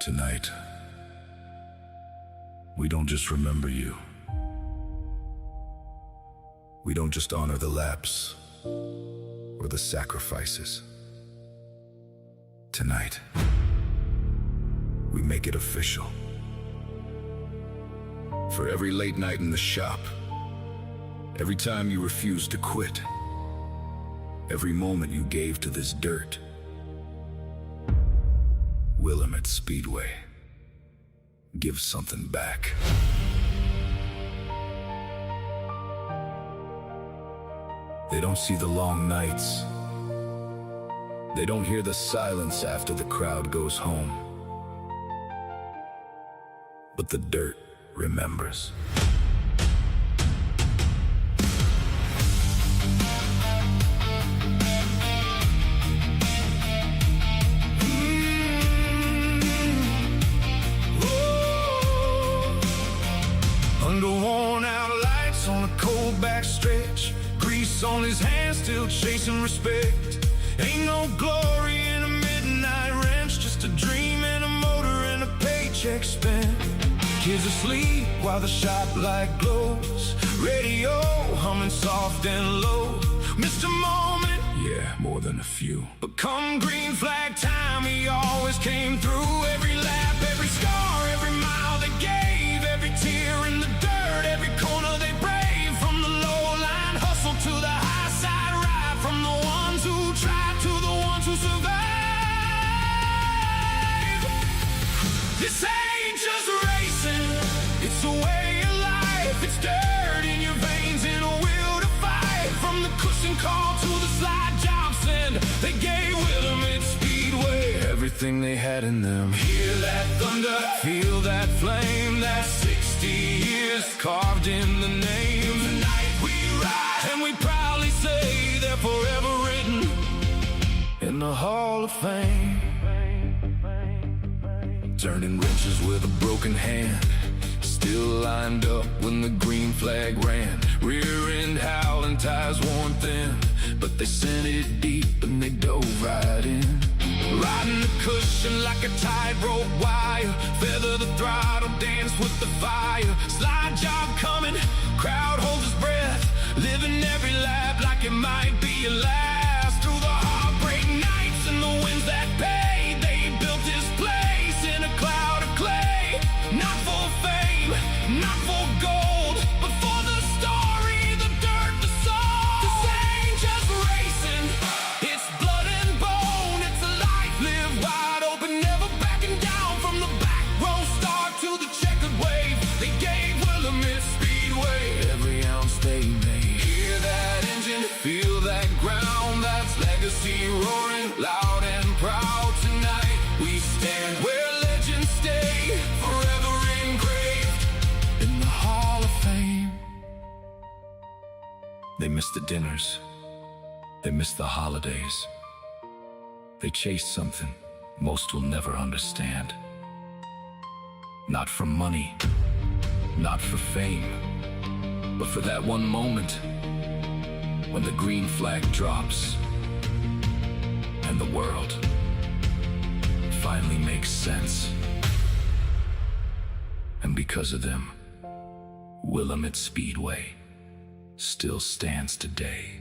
Tonight, we don't just remember you. We don't just honor the laps or the sacrifices. Tonight, we make it official. For every late night in the shop, every time you refused to quit, every moment you gave to this dirt, Willamette Speedway gives something back. They don't see the long nights. They don't hear the silence after the crowd goes home. But the dirt remembers. Under worn-out lights on a cold back stretch, grease on his hands still chasing respect. Ain't no glory in a midnight wrench, just a dream and a motor and a paycheck spent. Kids asleep while the shop light glows, radio humming soft and low. Missed a moment, Yeah, more than a few. but come green flag time, he always came through. Every lap, every scar, every mile they gave, every tear in the dirt, every corner they brave. From the low line hustle to the high side ride, from the ones who tried to the ones who survive. This ain't just racing, it's a way of life. It's dirt in your veins and a will to fight. From the cushion call to the slide job send, they gave Willamette Speedway everything they had in them. Hear that thunder, feel that flame, that 60 years carved in the name. Tonight we ride, and we proudly say they're forever written in the Hall of Fame. Turning wrenches with a broken hand, still lined up when the green flag ran. Rear end howling, tires worn thin, but they sent it deep and they dove right in. Riding the cushion like a tightrope wire, feather the throttle, dance with the fire. Slide job coming, crowd holds its breath, living every lap like it might be your last. Through the heartbreak nights and the winds that paid, they built this place in a cloud of clay. Not for fame, not for gold, but for the story, the dirt, the soul. This ain't just racing, it's blood and bone. It's a life lived wide open, never backing down. From the back row start to the checkered wave, they gave Willamette Speedway every ounce they made. Hear that engine, feel that ground, that's legacy roaring loud and proud. Tonight we stand where legends stay, forever engraved in the Hall of Fame. They miss the dinners. They miss the holidays. They chase something most will never understand. Not for money, not for fame, but for that one moment when the green flag drops and the world finally makes sense. And because of them, Willamette Speedway still stands today.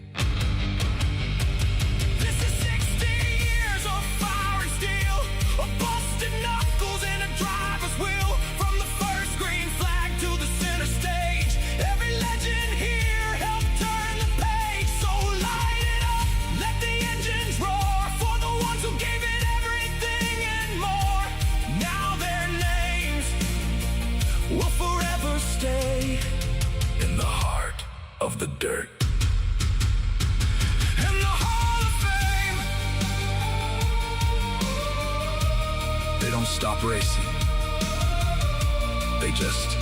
This is 60 years of fire and steel, of busted knuckles and a driver's wheel. From the first green flag to the center stage, every legend here helped turn the page. So light it up, let the engines roar, for the ones who gave it everything and more. Now their names will forever stay In the heart of the dirt. in the Hall of Fame. They don't stop racing. They just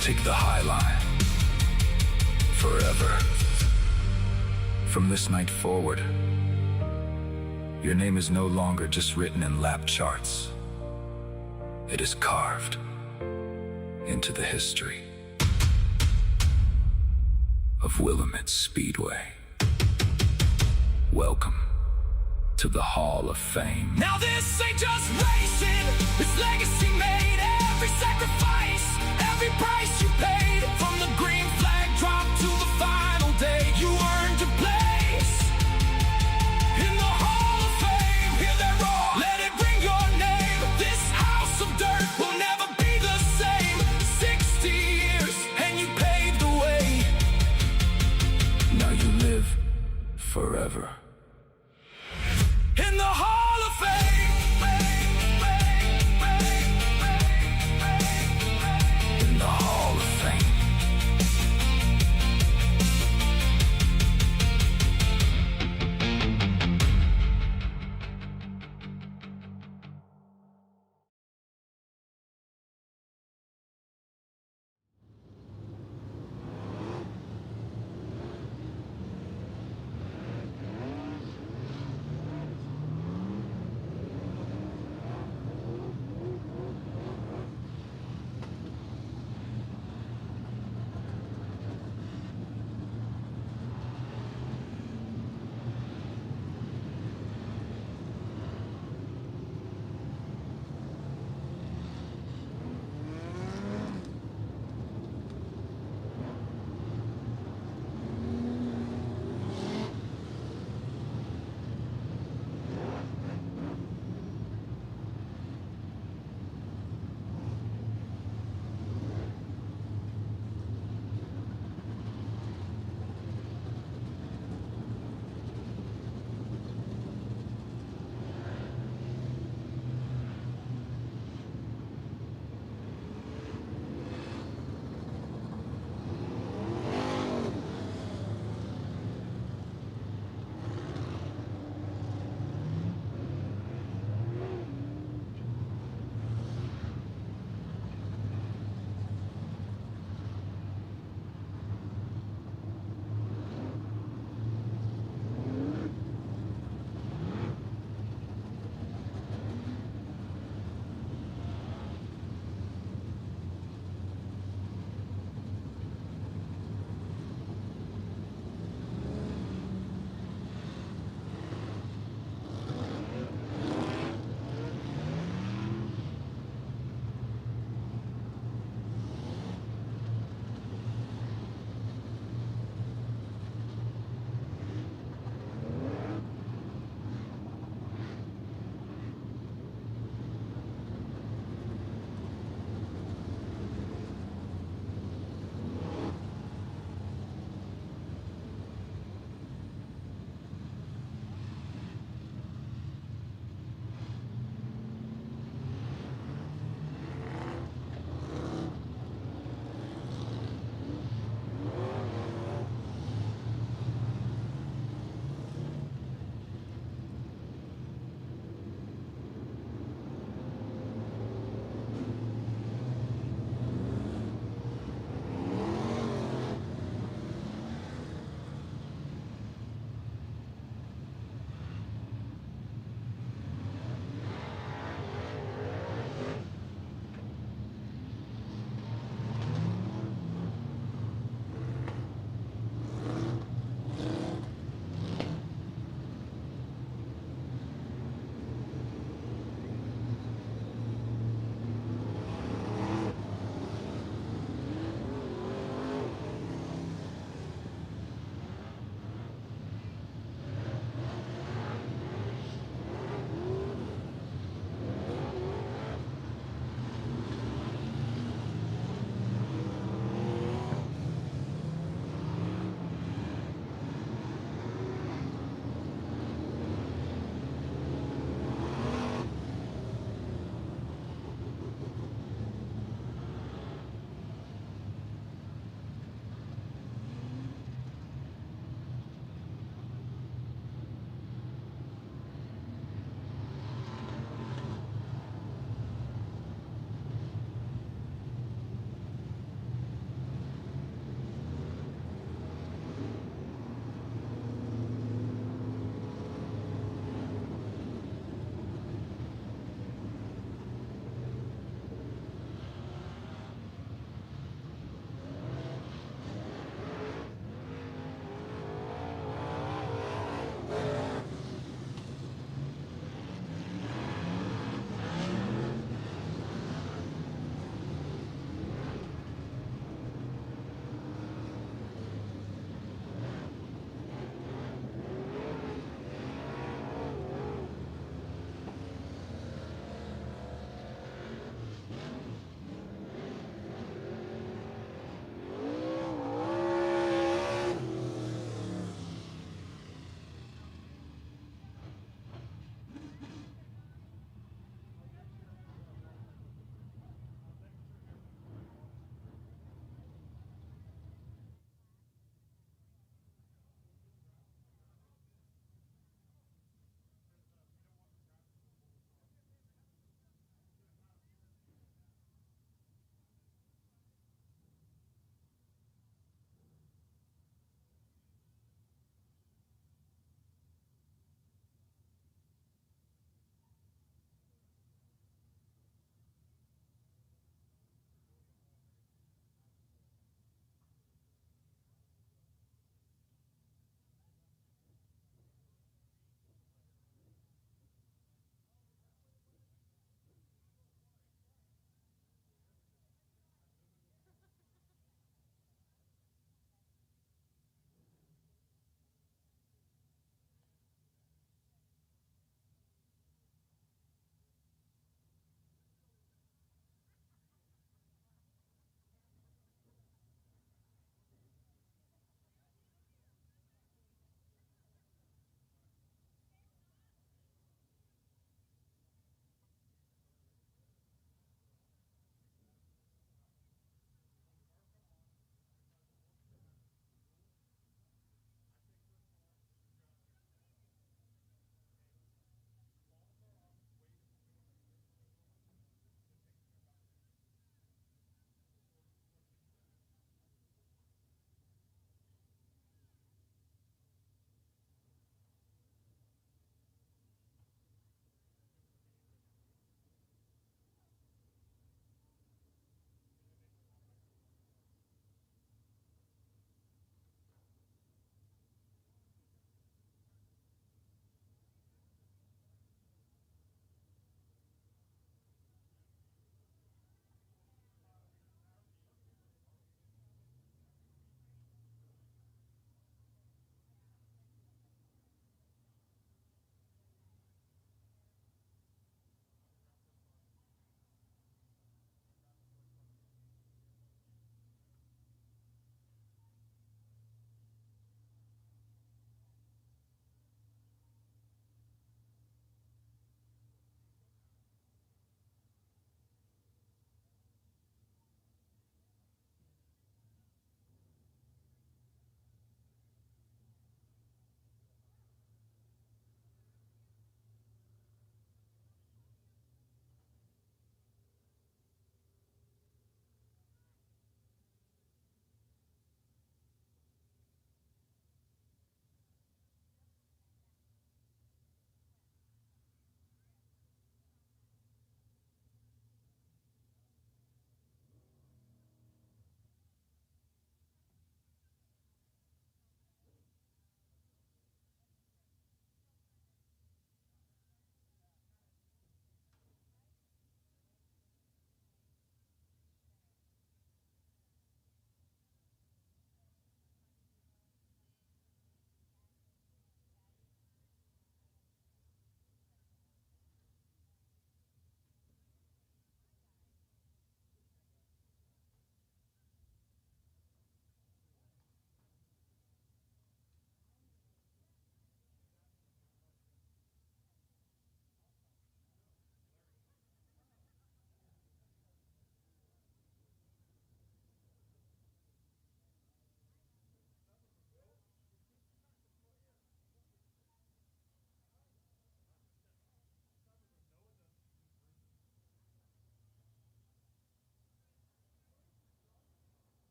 take the high line. Forever. From this night forward, your name is no longer just written in lap charts. It is carved into the history of Willamette Speedway. Welcome to the Hall of Fame. Now this ain't just racing, it's legacy made. Every sacrifice, every price you paid, from the green flag drop to the final day, you earned your place in the Hall of Fame. Hear that roar, let it ring your name. This house of dirt will never be the same. 60 years and you paved the way. Now you live forever In the Hall of Fame. in the Hall of Fame.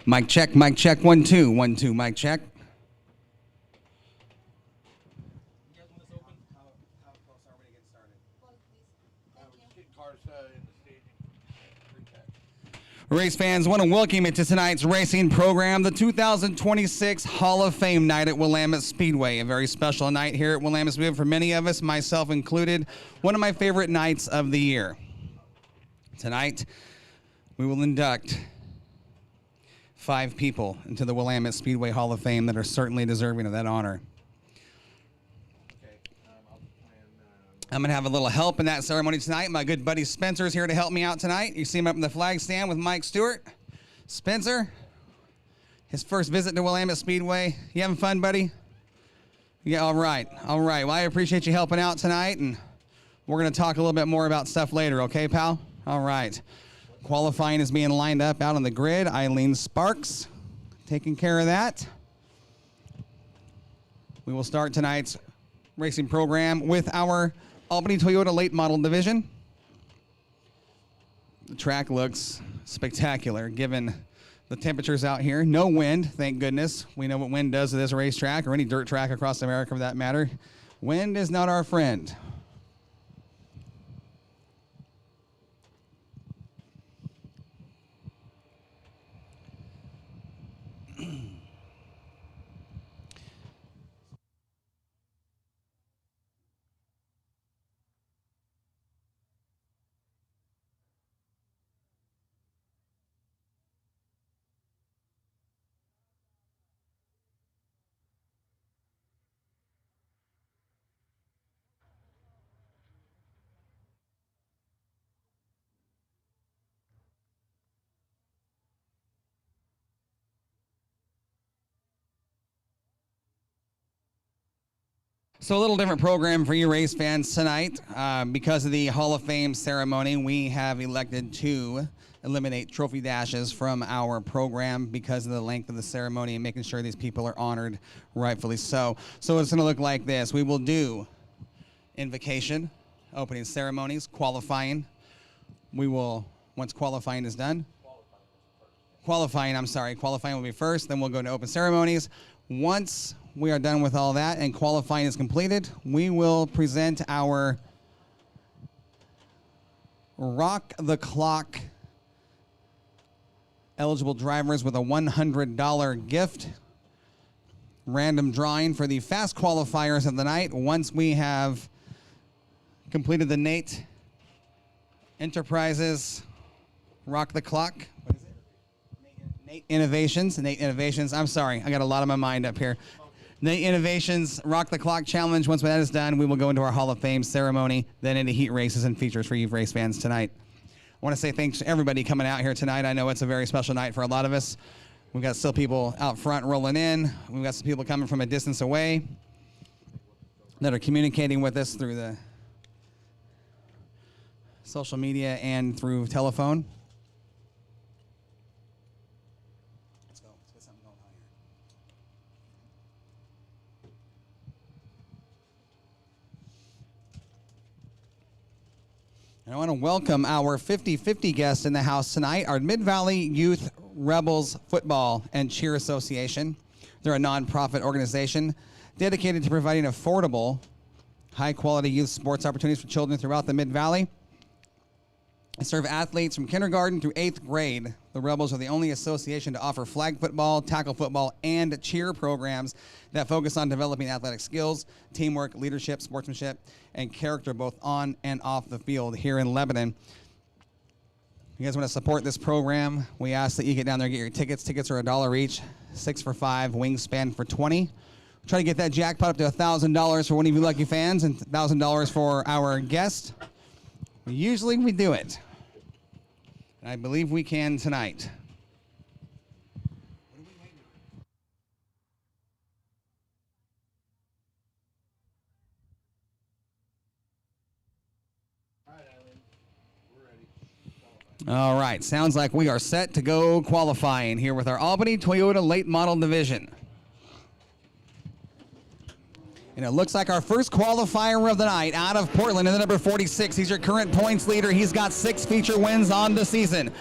Mic check, mic check, 1 2 1 2, mic check. Race fans, want to welcome you to tonight's racing program, the 2026 Hall of Fame night at Willamette Speedway. A very special night here at Willamette Speedway for many of us, myself included. One of my favorite nights of the year. Tonight, we will induct 5 people into the Willamette Speedway Hall of Fame that are certainly deserving of that honor. I'm going to have a little help in that ceremony tonight. My good buddy Spencer is here to help me out tonight. You see him up in the flag stand with Mike Stewart. Spencer, his first visit to Willamette Speedway. You having fun, buddy? Yeah, all right. All right. Well, I appreciate you helping out tonight, and we're going to talk a little bit more about stuff later, okay, pal? All right. Qualifying is being lined up out on the grid. Eileen Sparks taking care of that. We will start tonight's racing program with our Albany Toyota late model division. The track looks spectacular given the temperatures out here. No wind, thank goodness. We know what wind does to this racetrack or any dirt track across America for that matter. Wind is not our friend. So a little different program for you race fans tonight. Because of the Hall of Fame ceremony, we have elected to eliminate trophy dashes from our program because of the length of the ceremony and making sure these people are honored rightfully so. So it's going to look like this. We will do invocation, opening ceremonies, qualifying. We will, once qualifying is done, qualifying will be first, then we'll go to open ceremonies. Once we are done with all that and qualifying is completed, we will present our Rock the Clock eligible drivers with a $100 gift. Random drawing for the fast qualifiers of the night. Once we have completed the Nate Enterprises Rock the Clock. What is it? Nate Innovations. I'm sorry, I got a lot on my mind up here. Nate Innovations Rock the Clock Challenge. Once that is done, we will go into our Hall of Fame ceremony, then into heat races and features for you race fans tonight. I want to say thanks to everybody coming out here tonight. I know it's a very special night for a lot of us. We've got still people out front rolling in. We've got some people coming from a distance away that are communicating with us through the social media and through telephone. Let's go. Let's get something going on here. And I want to welcome our 50-50 guest in the house tonight, our Mid-Valley Youth Rebels Football and Cheer Association. They're a nonprofit organization dedicated to providing affordable, high-quality youth sports opportunities for children throughout the Mid-Valley. They serve athletes from kindergarten through 8th grade. The Rebels are the only association to offer flag football, tackle football, and cheer programs that focus on developing athletic skills, teamwork, leadership, sportsmanship, and character both on and off the field here in Lebanon. If you guys want to support this program, we ask that you get down there and get your tickets. Tickets are $1 each, 6 for $5, Wingspan for $20. Try to get that jackpot up to $1,000 for one of you lucky fans and $1,000 for our guest. Usually we do it. And I believe we can tonight. What are we waiting on? All right, Eileen. We're ready. All right. Sounds like we are set to go qualifying here with our Albany Toyota late model division. And it looks like our first qualifier of the night out of Portland in the number 46. He's your current points leader. He's got 6 feature wins on the season.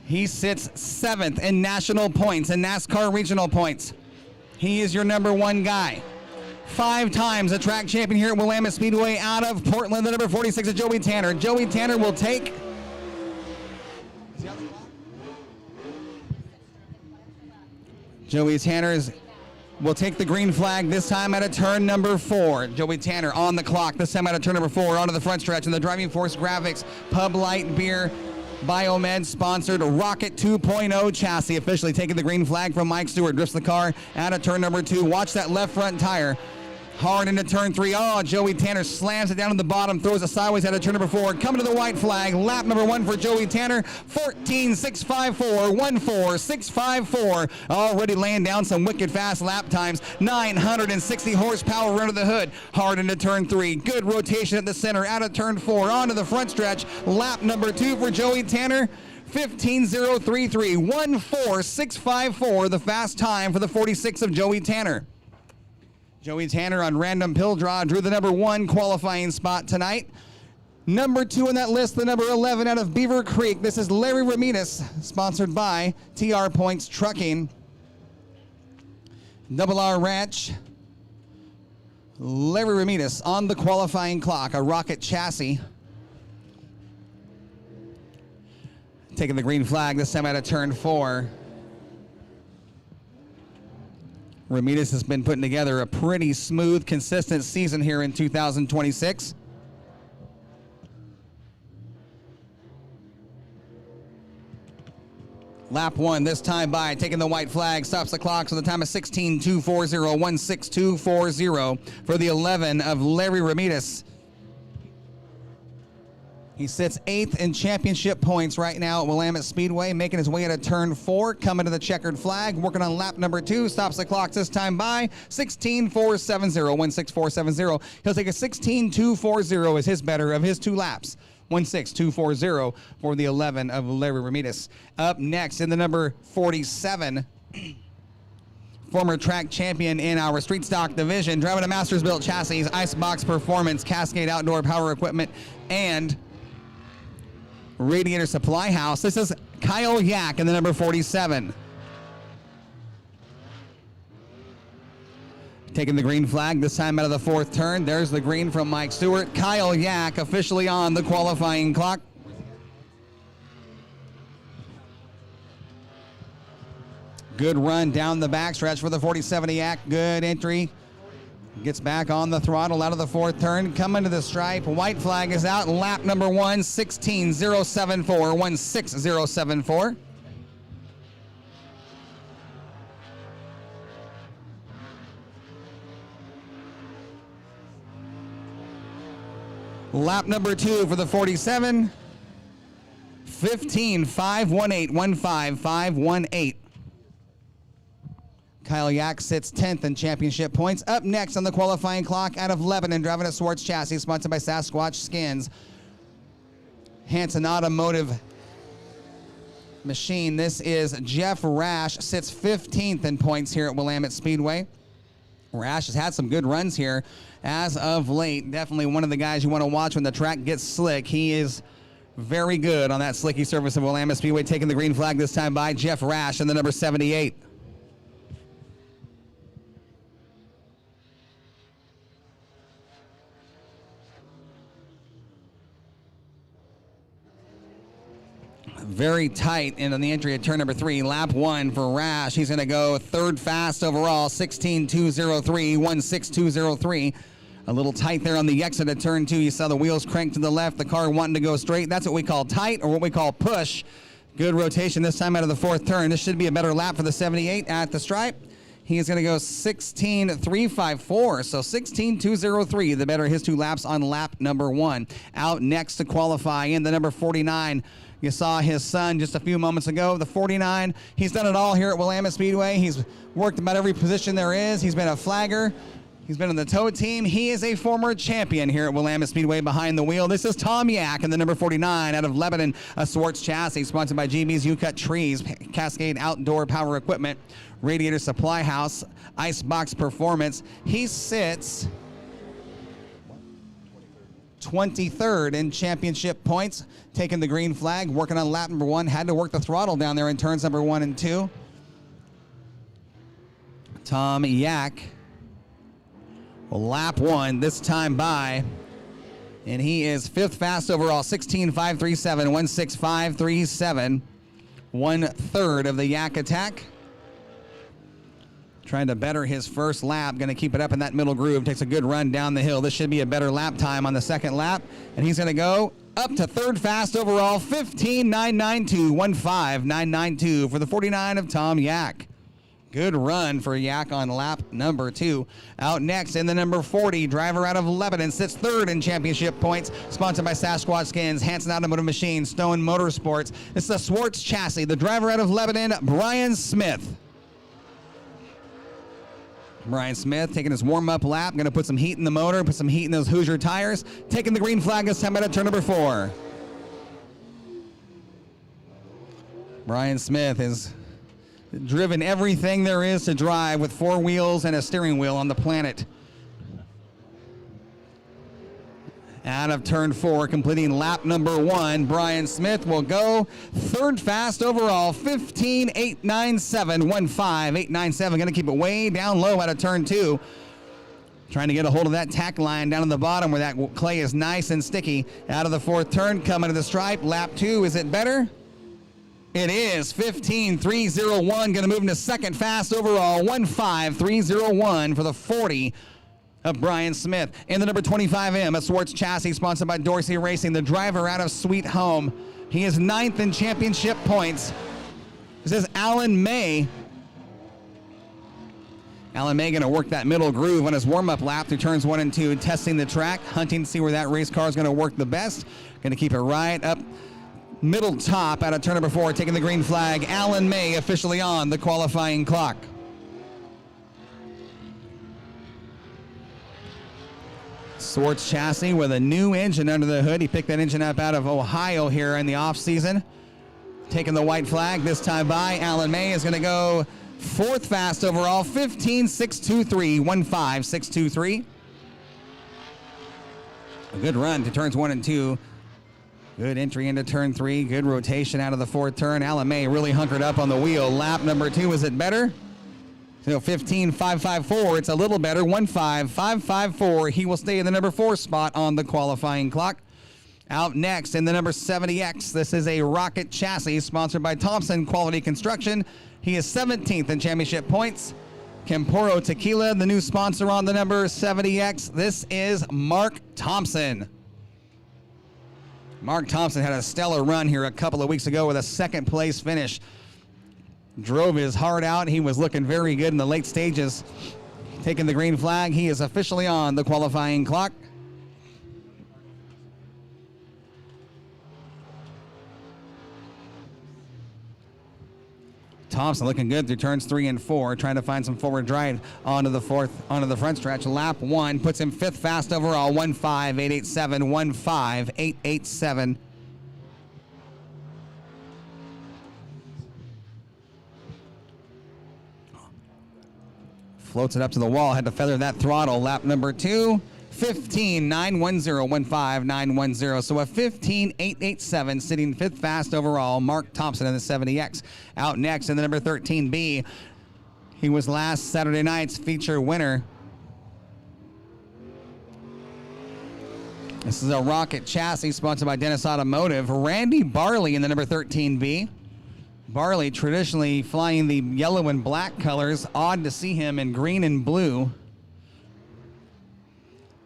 He sits 7th in national points and NASCAR regional points. He is your number 1 guy. 5 times a track champion here at Willamette Speedway out of Portland. The number 46 is Joey Tanner. Joey Tanner will take... Joey Tanner will take the green flag this time at a turn number 4. Joey Tanner on the clock this time at a turn number 4 onto the front stretch. And the Driving Force Graphics Pub Light Beer Biomed sponsored Rocket 2.0 chassis officially taking the green flag from Mike Stewart. Drifts the car out of turn number 2. Watch that left front tire. Hard into turn 3. Oh, Joey Tanner slams it down to the bottom, throws it sideways out of turn number 4. Coming to the white flag. Lap number 1 for Joey Tanner. 14.654. 14654. Already laying down some wicked fast lap times. 960 horsepower under the hood. Hard into turn 3. Good rotation at the center. Out of turn 4. Onto the front stretch. Lap number 2 for Joey Tanner. 15.033. 14654. The fast time for the 46 of Joey Tanner. Joey Tanner on random pill draw drew the number 1 qualifying spot tonight. Number 2 on that list, the number 11 out of Beaver Creek. This is Larry Ramirez, sponsored by TR Points Trucking. Double R Ranch. Larry Ramirez on the qualifying clock, a Rocket chassis. Taking the green flag this time out of turn 4. Ramirez has been putting together a pretty smooth, consistent season here in 2026. Lap 1 this time by taking the white flag, stops the clock, so the time is 16.240, 16240 for the 11 of Larry Ramirez. He sits 8th in championship points right now at Willamette Speedway, making his way into turn 4, coming to the checkered flag, working on lap number 2, stops the clock this time by 16.470, 16470. He'll take a 16.240 as his better of his 2 laps. 16240 for the 11 of Larry Ramirez. Up next in the number 47, former track champion in our street stock division, driving a Masters built chassis, Icebox Performance, Cascade Outdoor Power Equipment, and Radiator Supply House. This is Kyle Yak in the number 47. Taking the green flag this time out of the 4th turn. There's the green from Mike Stewart. Kyle Yak officially on the qualifying clock. Good run down the backstretch for the 47 Yak. Good entry. Gets back on the throttle out of the 4th turn. Coming to the stripe. White flag is out. Lap number 1, 16.074, 16074. Lap number 2 for the 47. 15.518, 15518. Kyle Yak sits 10th in championship points. Up next on the qualifying clock out of Lebanon, driving a Swartz chassis, sponsored by Sasquatch Skins. Hanson Automotive Machine. This is Jeff Rash, sits 15th in points here at Willamette Speedway. Rash has had some good runs here as of late. Definitely one of the guys you want to watch when the track gets slick. He is very good on that slicky surface of Willamette Speedway. Taking the green flag this time by Jeff Rash in the number 78. Very tight in on the entry at turn number 3. Lap 1 for Rash. He's going to go 3rd fast overall, 16.203, 16203. A little tight there on the exit at turn 2. You saw the wheels crank to the left, the car wanting to go straight. That's what we call tight, or what we call push. Good rotation this time out of the 4th turn. This should be a better lap for the 78 at the stripe. He is going to go 16.354, so 16.203, the better of his 2 laps on lap number 1. Out next to qualify in the number 49. You saw his son just a few moments ago, the 49. He's done it all here at Willamette Speedway. He's worked about every position there is. He's been a flagger. He's been on the tow team. He is a former champion here at Willamette Speedway behind the wheel. This is Tom Yak in the number 49 out of Lebanon, a Swartz chassis, sponsored by GB's You Cut Trees, Cascade Outdoor Power Equipment, Radiator Supply House, Icebox Performance. He sits 23rd in championship points, taking the green flag, working on lap number 1. Had to work the throttle down there in turns number 1 and 2. Tom Yak, lap 1, this time by, and he is 5th fast overall, 16.537, 16537, 1/3 of the Yak attack. Trying to better his first lap, going to keep it up in that middle groove, takes a good run down the hill. This should be a better lap time on the second lap, and he's going to go up to 3rd fast overall, 15.992, 15992 for the 49 of Tom Yak. Good run for Yak on lap number 2. Out next in the number 40, driver out of Lebanon, sits 3rd in championship points, sponsored by Sasquatch Skins, Hanson Automotive Machines, Stone Motorsports. It's the Swartz chassis, the driver out of Lebanon, Brian Smith. Brian Smith taking his warm-up lap, going to put some heat in the motor, put some heat in those Hoosier tires, taking the green flag this time out of turn number 4. Brian Smith has driven everything there is to drive with 4 wheels and a steering wheel on the planet. Out of turn 4, completing lap number 1, Brian Smith will go 3rd fast overall, 15.897, 15897. Going to keep it way down low out of turn 2. Trying to get a hold of that tack line down on the bottom where that clay is nice and sticky. Out of the 4th turn, coming to the stripe. Lap 2, is it better? It is 15.301. Going to move into 2nd fast overall, 15301 for the 40 of Brian Smith. In the number 25M, a Swartz chassis sponsored by Dorsey Racing, the driver out of Sweet Home. He is 9th in championship points. This is Alan May. Alan May going to work that middle groove on his warm-up lap through turns 1 and 2, testing the track, hunting to see where that race car is going to work the best. Going to keep it right up middle top out of turn number 4, taking the green flag. Alan May officially on the qualifying clock. Swartz chassis with a new engine under the hood. He picked that engine up out of Ohio here in the off-season. Taking the white flag this time by. Alan May is going to go 4th fast overall, 15.623, 15623. A good run to turns 1 and 2. Good entry into turn 3. Good rotation out of the 4th turn. Alan May really hunkered up on the wheel. Lap number 2, is it better? So 15.554, it's a little better, 15554. He will stay in the number 4 spot on the qualifying clock. Out next in the number 70X, this is a Rocket chassis sponsored by Thompson Quality Construction. He is 17th in championship points. Camporo Tequila, the new sponsor on the number 70X. This is Mark Thompson. Mark Thompson had a stellar run here a couple of weeks ago with a 2nd place finish. Drove his heart out. He was looking very good in the late stages. Taking the green flag, he is officially on the qualifying clock. Thompson looking good through turns 3 and 4, trying to find some forward drive onto the front stretch. Lap 1 puts him 5th fast overall, 15887, 15887. Floats it up to the wall, had to feather that throttle. Lap number 2, 15.910, 15910. So a 15.887, sitting 5th fast overall. Mark Thompson in the 70X. Out next in the number 13B. He was last Saturday night's feature winner. This is a Rocket chassis sponsored by Dennis Automotive. Randy Barley in the number 13B. Barley traditionally flying the yellow and black colors. Odd to see him in green and blue.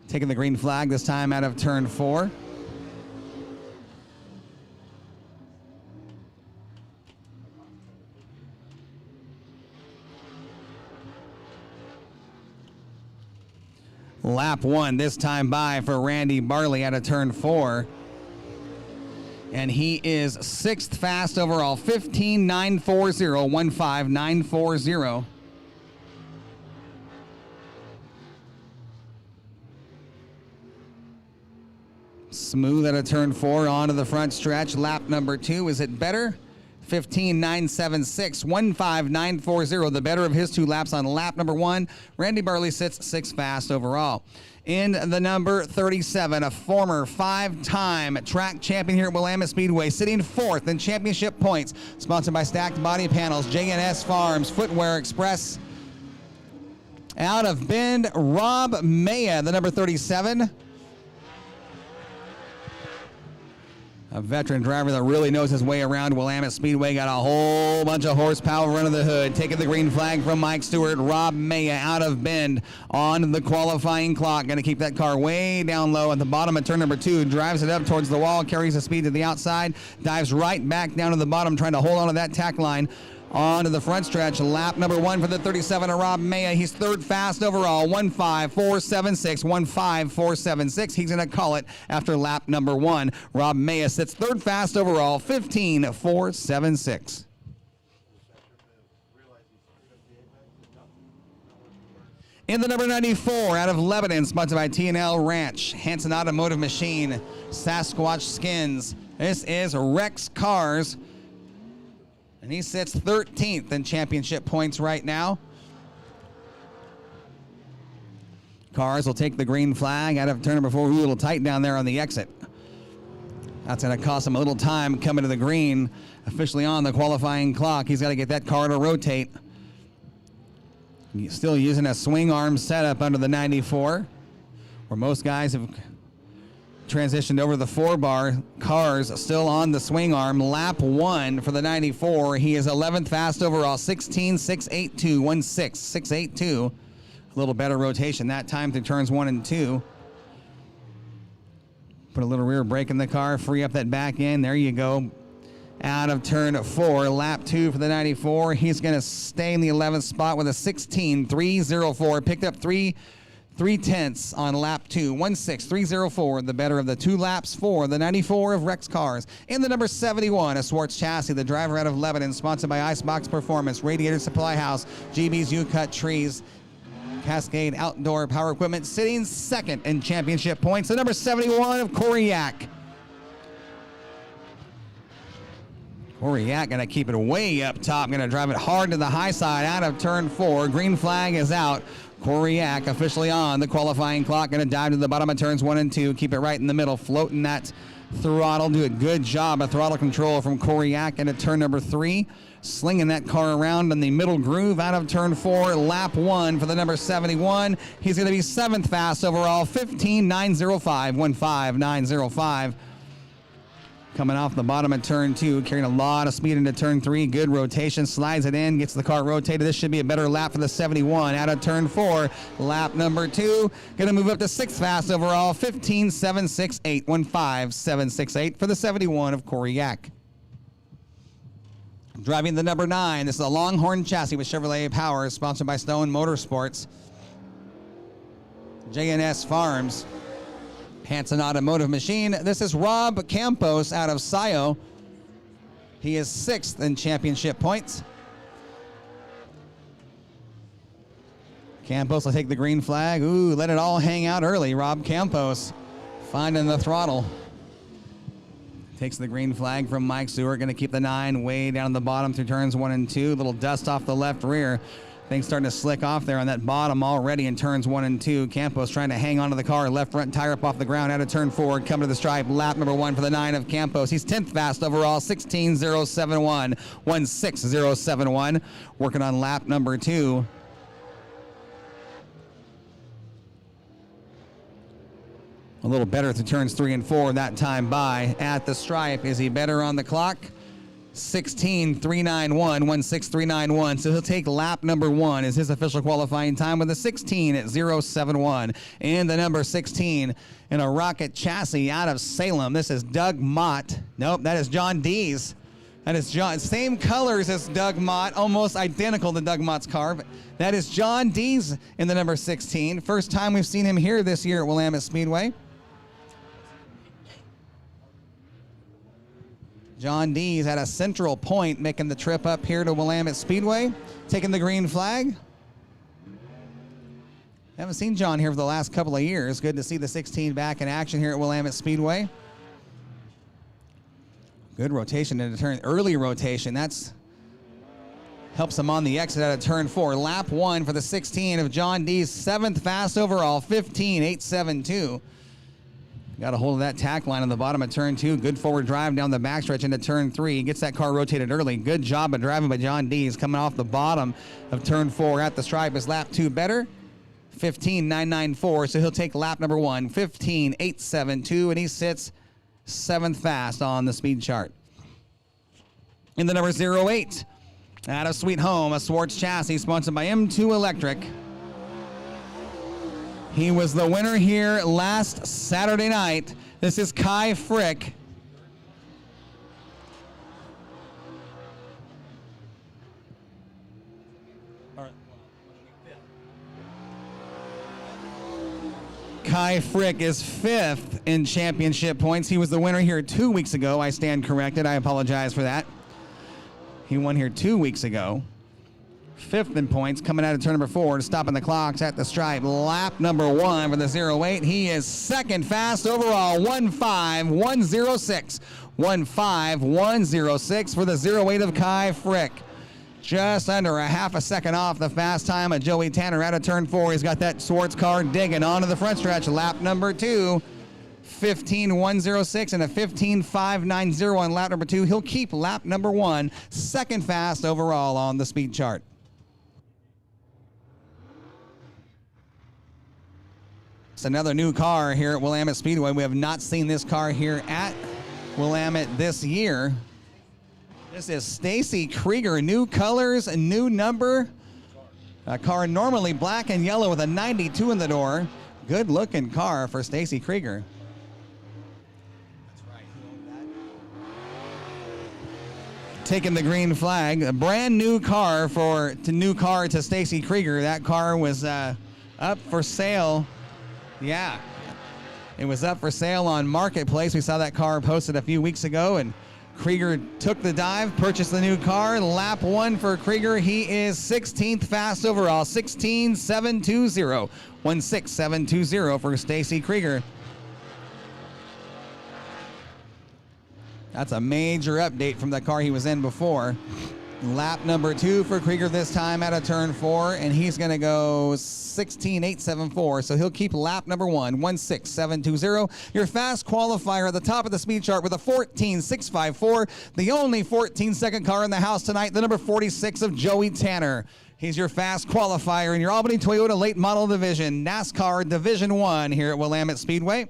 Taking the green flag this time out of turn 4. Lap 1 this time by for Randy Barley out of turn 4. And he is 6th fast overall, 15.940, 15940. Smooth out of turn 4 onto the front stretch. Lap number 2, is it better? 15.976, 15.940. The better of his 2 laps on lap number 1. Randy Burley sits 6th fast overall. In the number 37, a former 5-time track champion here at Willamette Speedway, sitting 4th in championship points. Sponsored by Stacked Body Panels, J&S Farms, Footwear Express. Out of Bend, Rob Maya, the number 37. A veteran driver that really knows his way around Willamette Speedway. Got a whole bunch of horsepower under the hood. Taking the green flag from Mike Stewart. Rob Maya out of Bend on the qualifying clock. Going to keep that car way down low at the bottom of turn number 2. Drives it up towards the wall. Carries the speed to the outside. Dives right back down to the bottom, trying to hold on to that tack line. On to the front stretch, lap number 1 for the 37 of Rob Maya. He's 3rd fast overall, 15.476, 15.476. He's going to call it after lap number 1. Rob Maya sits 3rd fast overall, 15.476. In the number 94, out of Lebanon, sponsored by T&L Ranch, Hanson Automotive Machine, Sasquatch Skins. This is Rex Cars. And he sits 13th in championship points right now. Cars will take the green flag out of turn number 4. Ooh, a little tight down there on the exit. That's going to cost him a little time coming to the green. Officially on the qualifying clock. He's got to get that car to rotate. He's still using a swing arm setup under the 94, where most guys have transitioned over the 4-bar. Cars still on the swing arm. Lap 1 for the 94. He is 11th fast overall, 16.682, 16.682. A little better rotation that time through turns 1 and 2. Put a little rear brake in the car, free up that back end. There you go. Out of turn 4, lap 2 for the 94. He's going to stay in the 11th spot with a 16.304. Picked up 3/10 on lap 2, 16.304, the better of the 2 laps for the 94 of Rex Cars. In the number 71, a Swartz Chassis, the driver out of Lebanon, sponsored by Icebox Performance, Radiator Supply House, GB's U-Cut Trees, Cascade Outdoor Power Equipment, sitting 2nd in championship points. The number 71 of Coriac. Coriac going to keep it way up top, going to drive it hard to the high side out of turn 4. Green flag is out. Coriac officially on the qualifying clock. Going to dive to the bottom of turns 1 and 2. Keep it right in the middle, floating that throttle. Do a good job of throttle control from Coriac into turn number 3. Slinging that car around in the middle groove out of turn 4. Lap 1 for the number 71. He's going to be 7th fast overall, 15.905, 15.905. Coming off the bottom of turn 2, carrying a lot of speed into turn 3. Good rotation, slides it in, gets the car rotated. This should be a better lap for the 71. Out of turn 4, lap number 2. Going to move up to 6th fast overall, 15.768, 15.768 for the 71 of Coriac. Driving the number 9, this is a Longhorn Chassis with Chevrolet Power, sponsored by Stone Motorsports, J&S Farms, Hanson Automotive Machine. This is Rob Campos out of Sayo. He is 6th in championship points. Campos will take the green flag. Ooh, let it all hang out early. Rob Campos finding the throttle. Takes the green flag from Mike Stewart. Going to keep the 9 way down the bottom through turns 1 and 2. Little dust off the left rear. Things starting to slick off there on that bottom already in turns 1 and 2. Campos trying to hang onto the car. Left front tire up off the ground out of turn 4. Come to the stripe. Lap number 1 for the 9 of Campos. He's 10th fast overall. 16.071. 16.071. Working on lap number 2. A little better through turns 3 and 4 that time by at the stripe. Is he better on the clock? 16.391, 16.391. So he'll take lap number 1 as his official qualifying time with a 16.071. And the number 16 in a Rocket Chassis out of Salem. This is Doug Mott. Nope, that is John Dees. That is John. Same colors as Doug Mott, almost identical to Doug Mott's car. But that is John Dees in the number 16. First time we've seen him here this year at Willamette Speedway. John Dees at a central point making the trip up here to Willamette Speedway, taking the green flag. Haven't seen John here for the last couple of years. Good to see the 16 back in action here at Willamette Speedway. Good rotation into turn, early rotation. That's helps him on the exit out of turn 4. Lap 1 for the 16 of John D's 7th fast overall, 15.872. Got a hold of that tack line on the bottom of turn 2. Good forward drive down the backstretch into turn 3. Gets that car rotated early. Good job of driving by John D's coming off the bottom of turn 4 at the stripe. Is lap 2 better? 15.994. So he'll take lap number 1, 15.872, and he sits 7th fast on the speed chart. In the number 08, out of Sweet Home, a Swartz chassis sponsored by M2 Electric. He was the winner here last Saturday night. This is Kai Frick. Kai Frick is 5th in championship points. He was the winner here 2 weeks ago. I stand corrected. I apologize for that. He won here 2 weeks ago. 5th in points, coming out of turn number 4, stopping the clocks at the stripe. Lap number 1 for the 08. He is 2nd fast overall, 1.5106. 1.5106 for the 08 of Kai Frick. Just under a half a second off the fast time of Joey Tanner out of turn 4. He's got that Swartz car digging onto the front stretch. Lap number 2, 15.106 and a 15.590 on lap number 2. He'll keep lap number 1, 2nd fast overall on the speed chart. It's another new car here at Willamette Speedway. We have not seen this car here at Willamette this year. This is Stacy Krieger, new colors, a new number. A car normally black and yellow with a 92 in the door. Good looking car for Stacy Krieger. That's right, taking the green flag. A brand new car to Stacy Krieger. That car was up for sale. Yeah, it was up for sale on Marketplace. We saw that car posted a few weeks ago, and Krieger took the dive, purchased the new car. Lap 1 for Krieger. He is 16th fast overall, 16.720. 16.720 for Stacy Krieger. That's a major update from the car he was in before. Lap number 2 for Krieger this time out of turn 4, and he's going to go 16.874, so he'll keep lap number 1, 16.720. Your fast qualifier at the top of the speed chart with a 14.654, the only 14-second car in the house tonight, the number 46 of Joey Tanner. He's your fast qualifier in your Albany Toyota late model division, NASCAR Division 1 here at Willamette Speedway.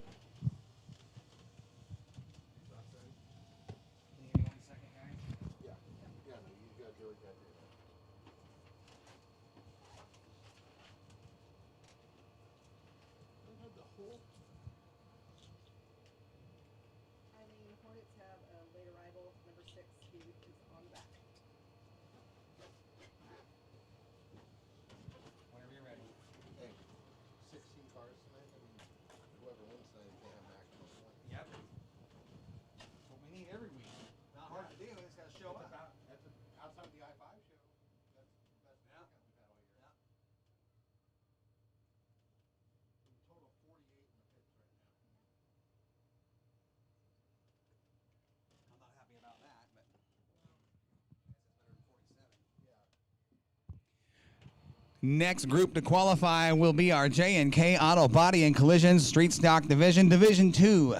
Next group to qualify will be our J&K Auto Body and Collision Street Stock Division, Division 2.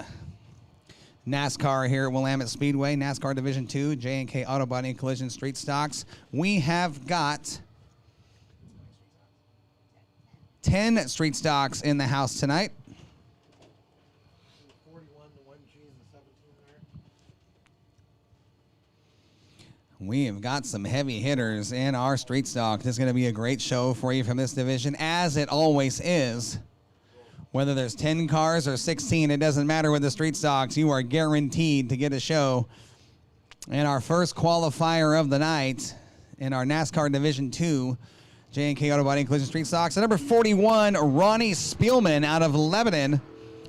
NASCAR here at Willamette Speedway, NASCAR Division 2, J&K Auto Body and Collision Street Stocks. We have got 10 street stocks in the house tonight. We have got some heavy hitters in our street stock. This is going to be a great show for you from this division, as it always is. Whether there's 10 cars or 16, it doesn't matter with the street stocks. You are guaranteed to get a show. And our first qualifier of the night in our NASCAR Division 2, J&K Auto Body and Collision Street Stocks, number 41, Ronnie Spielman out of Lebanon,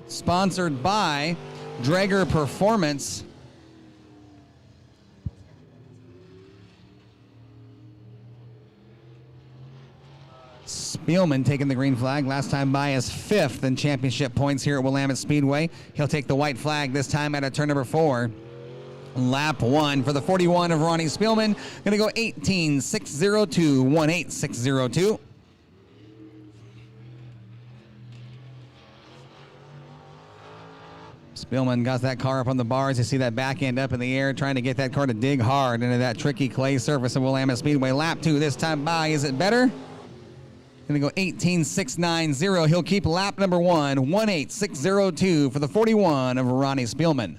sponsored by Drager Performance. Spielman taking the green flag. Last time by is 5th in championship points here at Willamette Speedway. He'll take the white flag this time at turn number 4. Lap 1 for the 41 of Ronnie Spielman. Going to go 18.602, 18602. Spielman got that car up on the bars. You see that back end up in the air, trying to get that car to dig hard into that tricky clay surface of Willamette Speedway. Lap 2 this time by. Is it better? Going to go 18.690. He'll keep lap number 1, 18602 for the 41 of Ronnie Spielman.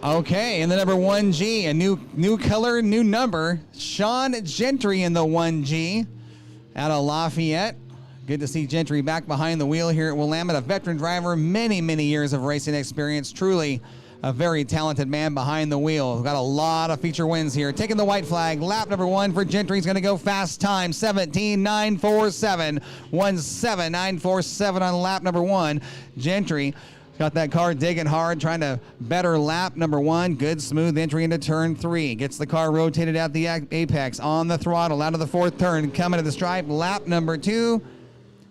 Okay, in the number 1G, a new color, new number. Sean Gentry in the 1G out of Lafayette. Good to see Gentry back behind the wheel here at Willamette. A veteran driver, many, many years of racing experience. Truly a very talented man behind the wheel. Got a lot of feature wins here. Taking the white flag, lap number 1 for Gentry. He's going to go fast time, 17.947. 17.947 on lap number 1. Gentry got that car digging hard, trying to better lap number 1. Good smooth entry into turn 3. Gets the car rotated at the apex, on the throttle, out of the 4th turn, coming to the stripe. Lap number 2,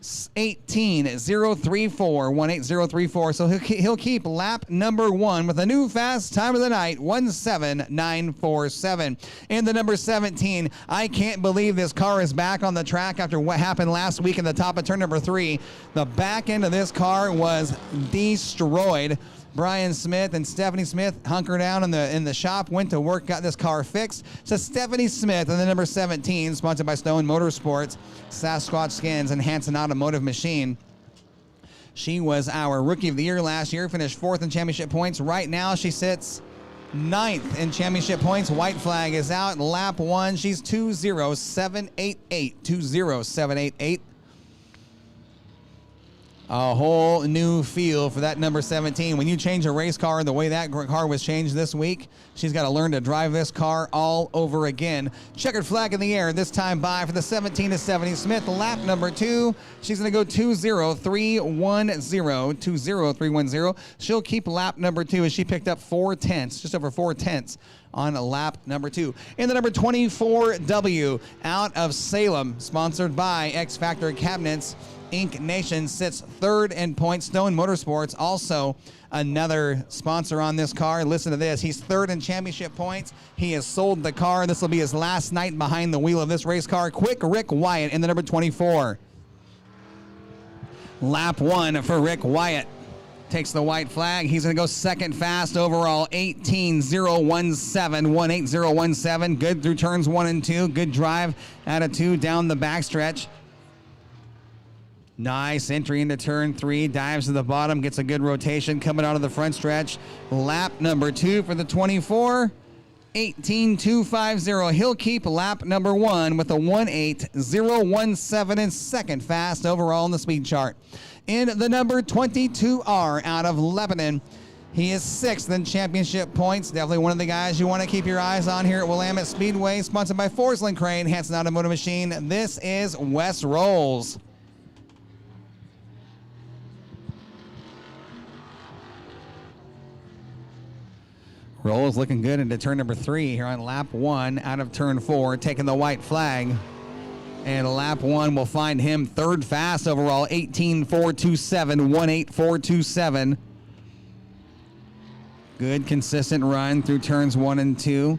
18.034, 18034. So he'll keep lap number 1 with a new fast time of the night, 17.947. In the number 17, I can't believe this car is back on the track after what happened last week in the top of turn number 3. The back end of this car was destroyed. Brian Smith and Stephanie Smith hunkered down in the shop, went to work, got this car fixed. So Stephanie Smith in the number 17, sponsored by Stone Motorsports, Sasquatch Skins, and Hanson Automotive Machine. She was our Rookie of the Year last year, finished 4th in championship points. Right now she sits 9th in championship points. White flag is out. Lap 1, she's 20788, 20788. A whole new feel for that number 17. When you change a race car the way that car was changed this week, she's got to learn to drive this car all over again. Checkered flag in the air, this time by for the 17 to 70 Smith. Lap number 2, she's going to go 20310, 20310. She'll keep lap number 2 as she picked up 4 tenths, just over 4 tenths on lap number 2. In the number 24W out of Salem, sponsored by X Factor Cabinets Inc. Nation, sits 3rd in points. Stone Motorsports, also another sponsor on this car. Listen to this. He's 3rd in championship points. He has sold the car. This will be his last night behind the wheel of this race car. Quick Rick Wyatt in the number 24. Lap 1 for Rick Wyatt. Takes the white flag. He's going to go 2nd fast overall, 18.017, 18017. Good through turns 1 and 2. Good drive out of 2 down the backstretch. Nice entry into turn 3, dives to the bottom, gets a good rotation coming out of the front stretch. Lap number 2 for the 24, 18.250. He'll keep lap number 1 with a 18017 and 2nd fast overall in the speed chart. In the number 22R out of Lebanon, he is 6th in championship points. Definitely one of the guys you want to keep your eyes on here at Willamette Speedway, sponsored by Forsland Crane, Hanson Automotive Machine. This is Wes Rolls. Rolls looking good into turn number 3 here on lap 1 out of turn 4, taking the white flag. And lap 1 will find him 3rd fast overall, 18.427, 18427. Good consistent run through turns 1 and 2.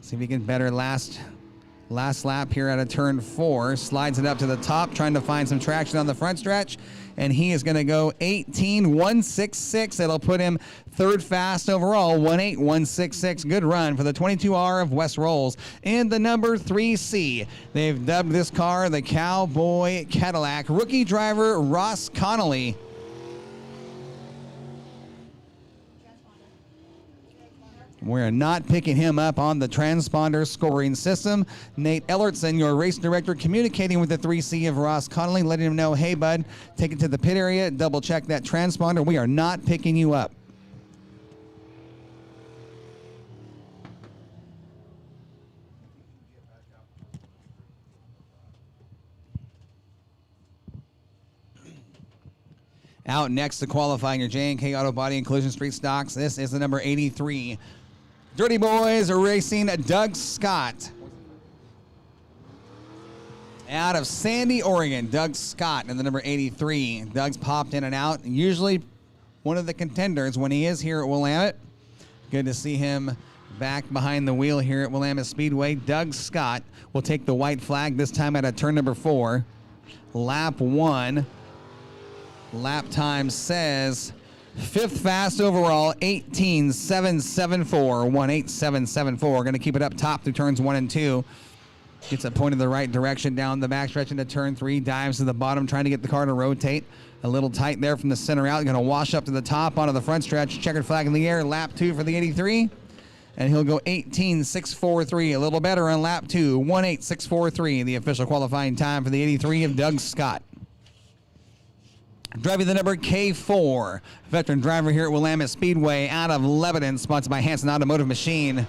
See if he can better last lap here out of turn 4. Slides it up to the top, trying to find some traction on the front stretch. And he is going to go 18.166. It'll put him 3rd fast overall, 18166. Good run for the 22R of Wes Rolls. In the number 3C, they've dubbed this car the Cowboy Cadillac. Rookie driver Ross Connolly. We're not picking him up on the transponder scoring system. Nate Ellertson, your race director, communicating with the 3C of Ross Connolly, letting him know, hey, bud, take it to the pit area, double check that transponder. We are not picking you up. Out next to qualifying your J&K Auto Body and Collision Street stocks, this is the number 83. Dirty Boys are racing Doug Scott. Out of Sandy, Oregon, Doug Scott in the number 83. Doug's popped in and out. Usually one of the contenders when he is here at Willamette. Good to see him back behind the wheel here at Willamette Speedway. Doug Scott will take the white flag this time at turn number 4. Lap 1. Lap time says 5th fast overall, 18.774, 18774. Going to keep it up top through turns 1 and 2. Gets it pointed the right direction down the backstretch into turn 3. Dives to the bottom, trying to get the car to rotate. A little tight there from the center out. Going to wash up to the top onto the front stretch. Checkered flag in the air. Lap 2 for the 83. And he'll go 18.643. A little better on lap 2. 18643. The official qualifying time for the 83 of Doug Scott. Driving the number K4. Veteran driver here at Willamette Speedway out of Lebanon. Sponsored by Hanson Automotive Machine.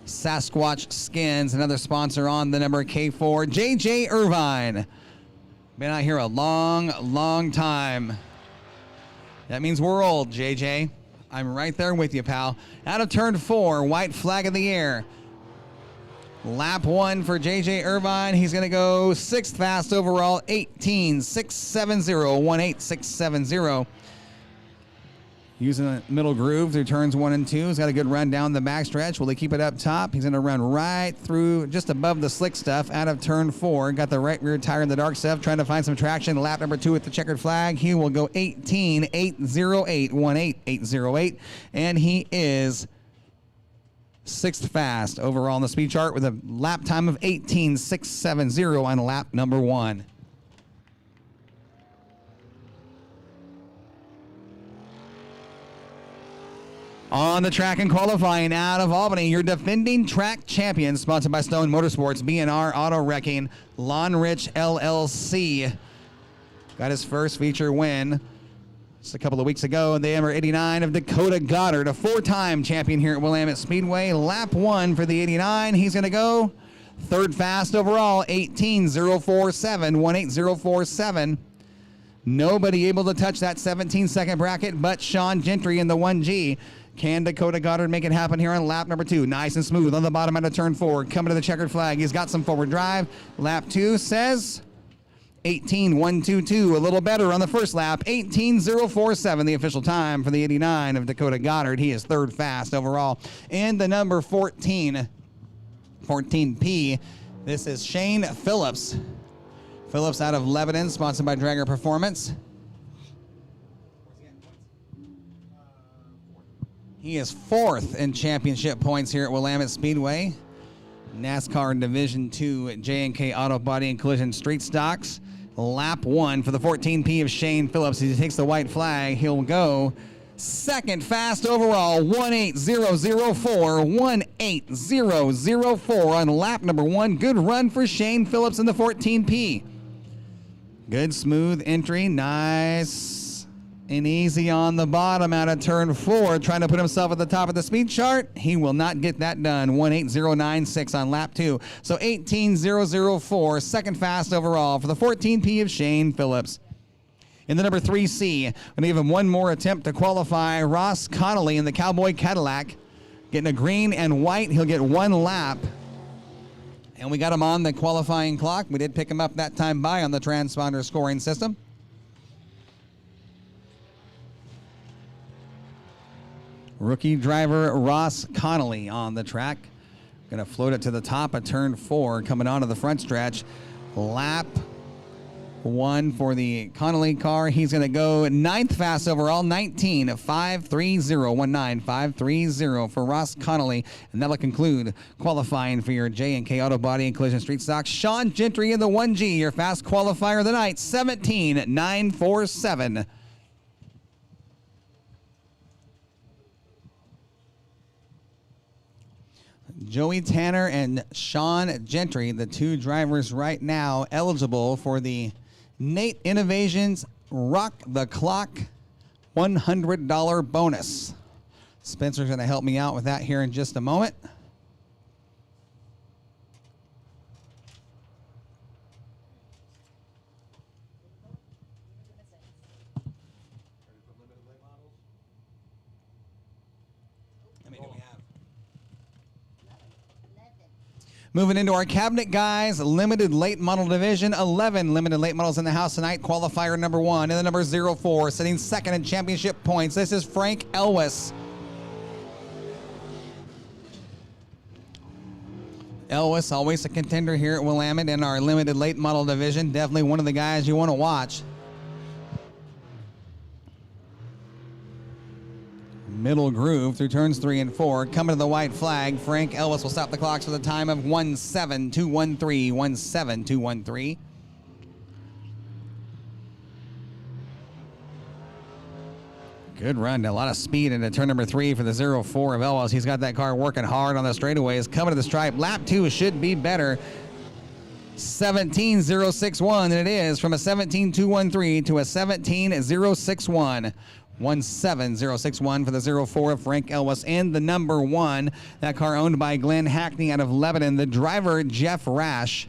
Sasquatch Skins, another sponsor on the number K4. JJ Irvine. Been out here a long time. That means we're old, JJ. I'm right there with you, pal. Out of turn 4, white flag in the air. Lap 1 for JJ Irvine. He's going to go 6th fast overall, 18.670, 18670. Using the middle groove through turns 1 and 2. He's got a good run down the backstretch. Will he keep it up top? He's going to run right through just above the slick stuff out of turn 4. Got the right rear tire in the dark stuff, trying to find some traction. Lap number 2 with the checkered flag. He will go 18.808, 18808. And he is 6th fast overall on the speed chart with a lap time of 18.670 on lap number 1. On the track and qualifying out of Albany, your defending track champion, sponsored by Stone Motorsports, B&R Auto Wrecking, Lon Rich LLC. Got his first feature win just a couple of weeks ago in the number 89 of Dakota Goddard, a 4-time champion here at Willamette Speedway. Lap 1 for the 89. He's going to go 3rd fast overall, 18.047, 18047. Nobody able to touch that 17-second bracket but Sean Gentry in the 1G. Can Dakota Goddard make it happen here on lap number 2? Nice and smooth on the bottom out of turn 4. Coming to the checkered flag. He's got some forward drive. Lap 2 says 18.122. A little better on the first lap. 18.047. The official time for the 89 of Dakota Goddard. He is 3rd fast overall. And the number 14, 14P. This is Shane Phillips. Phillips out of Lebanon, sponsored by Dragger Performance. He is 4th in championship points here at Willamette Speedway. NASCAR Division II J&K Auto Body and Collision Street Stocks. Lap 1 for the 14P of Shane Phillips. He takes the white flag. He'll go 2nd fast overall, 18004, 18004 on lap number 1. Good run for Shane Phillips in the 14P. Good smooth entry, nice and easy on the bottom out of turn 4, trying to put himself at the top of the speed chart. He will not get that done. 18096 on lap 2. So 18004, 2nd fast overall for the 14P of Shane Phillips. In the number 3C, going to give him one more attempt to qualify. Ross Connolly in the Cowboy Cadillac, getting a green and white. He'll get 1 lap. And we got him on the qualifying clock. We did pick him up that time by on the transponder scoring system. Rookie driver Ross Connolly on the track. Going to float it to the top of turn 4, coming onto the front stretch. Lap 1 for the Connolly car. He's going to go 9th fast overall, 19.530, 19530 for Ross Connolly. And that'll conclude qualifying for your J&K Auto Body and Collision Street Stocks. Sean Gentry in the 1G, your fast qualifier of the night, 17.947. Joey Tanner and Sean Gentry, the 2 drivers right now eligible for the Nate Innovations Rock the Clock $100 bonus. Spencer's going to help me out with that here in just a moment. Moving into our cabinet, guys, limited late model division, 11 limited late models in the house tonight. Qualifier number 1 and the number 04, sitting second in championship points. This is Frank Elwes. Elwes, always a contender here at Willamette in our limited late model division. Definitely one of the guys you want to watch. Middle groove through turns 3 and 4. Coming to the white flag, Frank Elwes will stop the clocks for the time of 1:07.213. 1:07.213. Good run. A lot of speed into turn number 3 for the 04 of Elwes. He's got that car working hard on the straightaways. Coming to the stripe. Lap 2 should be better. 17.061, and it is from a 17.213 to a 17.061. 17061 for the 04 of Frank Elwes and the number 1. That car owned by Glenn Hackney out of Lebanon. The driver, Jeff Rash.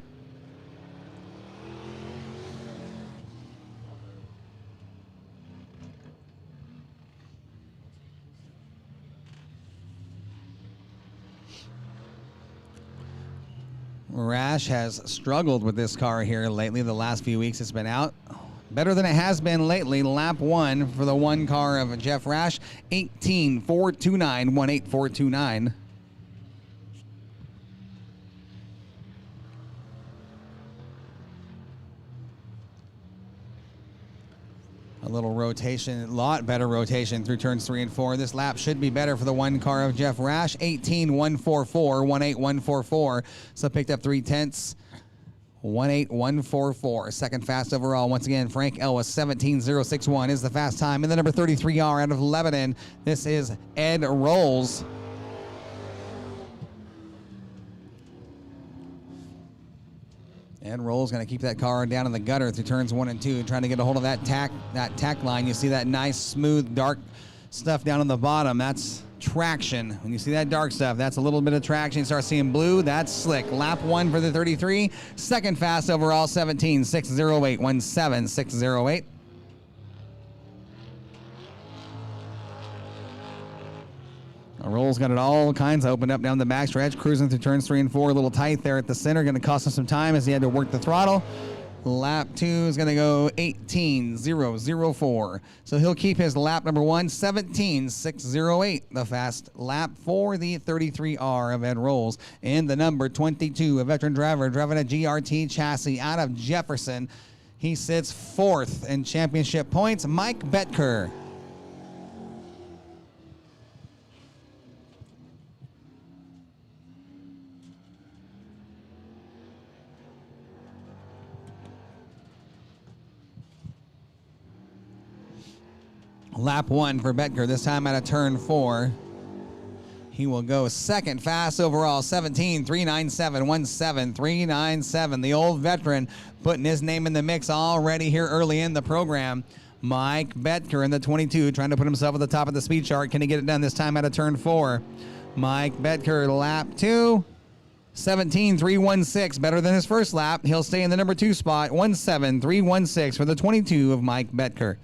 Rash has struggled with this car here lately. The last few weeks it's been out. Better than it has been lately. Lap 1 for the 1 car of Jeff Rash. 18.429. 18429. A little rotation, a lot better rotation through turns 3 and 4. This lap should be better for the 1 car of Jeff Rash. 18.144. 18144. So picked up 3/10. 18144. Second fast overall. Once again, Frank Elwes, 17.061 is the fast time. And the number 33R out of Lebanon. This is Ed Rolls. Ed Rolls going to keep that car down in the gutter through turns 1 and 2, trying to get a hold of that tack line. You see that nice, smooth, dark stuff down on the bottom. That's traction. When you see that dark stuff, that's a little bit of traction. You start seeing blue, that's slick. Lap 1 for the 33. Second fast overall, 17.608. 17608. Rolls got it all kinds of opened up down the backstretch, cruising through turns 3 and 4. A little tight there at the center. Going to cost him some time as he had to work the throttle. Lap 2 is going to go 18.004. So he'll keep his lap number 1, 17.608. The fast lap for the 33R of Ed Rolls. And the number 22, a veteran driver driving a GRT chassis out of Jefferson. He sits 4th in championship points, Mike Betker. Lap 1 for Betker, this time out of turn 4. He will go second fast overall, 17.397, 17.397. The old veteran putting his name in the mix already here early in the program. Mike Betker in the 22, trying to put himself at the top of the speed chart. Can he get it done this time out of turn 4? Mike Betker, lap 2. 17.316, better than his first lap. He'll stay in the number 2 spot, 17.316 for the 22 of Mike Betker.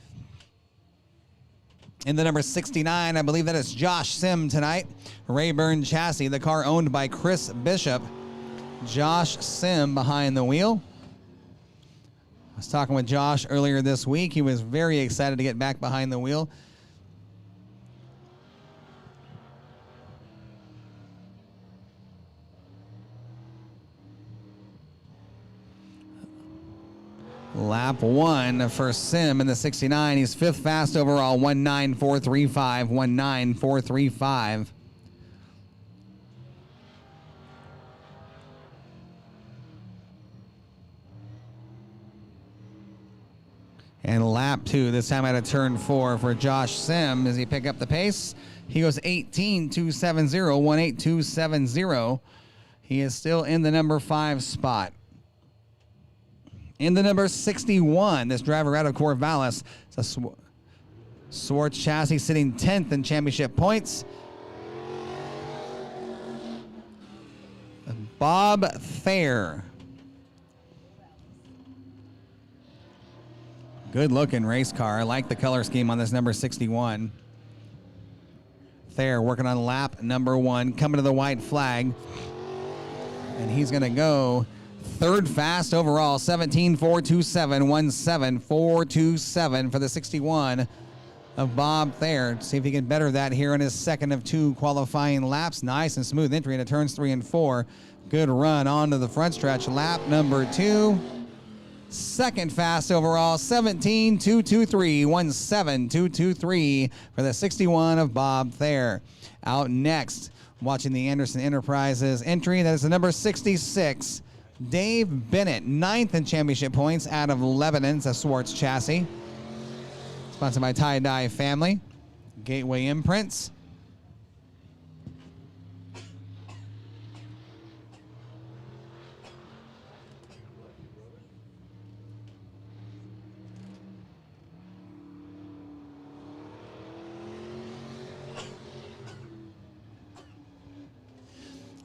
In the number 69, I believe that is Josh Sim tonight. Rayburn chassis, the car owned by Chris Bishop. Josh Sim behind the wheel. I was talking with Josh earlier this week. He was very excited to get back behind the wheel. Lap 1 for Sim in the 69. He's 5th fast overall, 19435, 19435. And lap 2, this time out of turn 4 for Josh Sim. As he pick up the pace, he goes 18.270, 18270. He is still in the number 5 spot. In the number 61, this driver out of Corvallis. It's a Swartz chassis sitting 10th in championship points. Bob Thayer. Good looking race car. I like the color scheme on this number 61. Thayer working on lap number 1, coming to the white flag. And he's going to go third fast overall, 17.427, 17.427 for the 61 of Bob Thayer. See if he can better that here in his second of 2 qualifying laps. Nice and smooth entry into turns 3 and 4. Good run onto the front stretch. Lap number 2. Second fast overall, 17.223, 17.223 for the 61 of Bob Thayer. Out next, watching the Anderson Enterprises entry, that is the number 66, Dave Bennett, 9th in championship points out of Lebanon. It's a Swartz chassis. Sponsored by Tie-Dye Family, Gateway Imprints.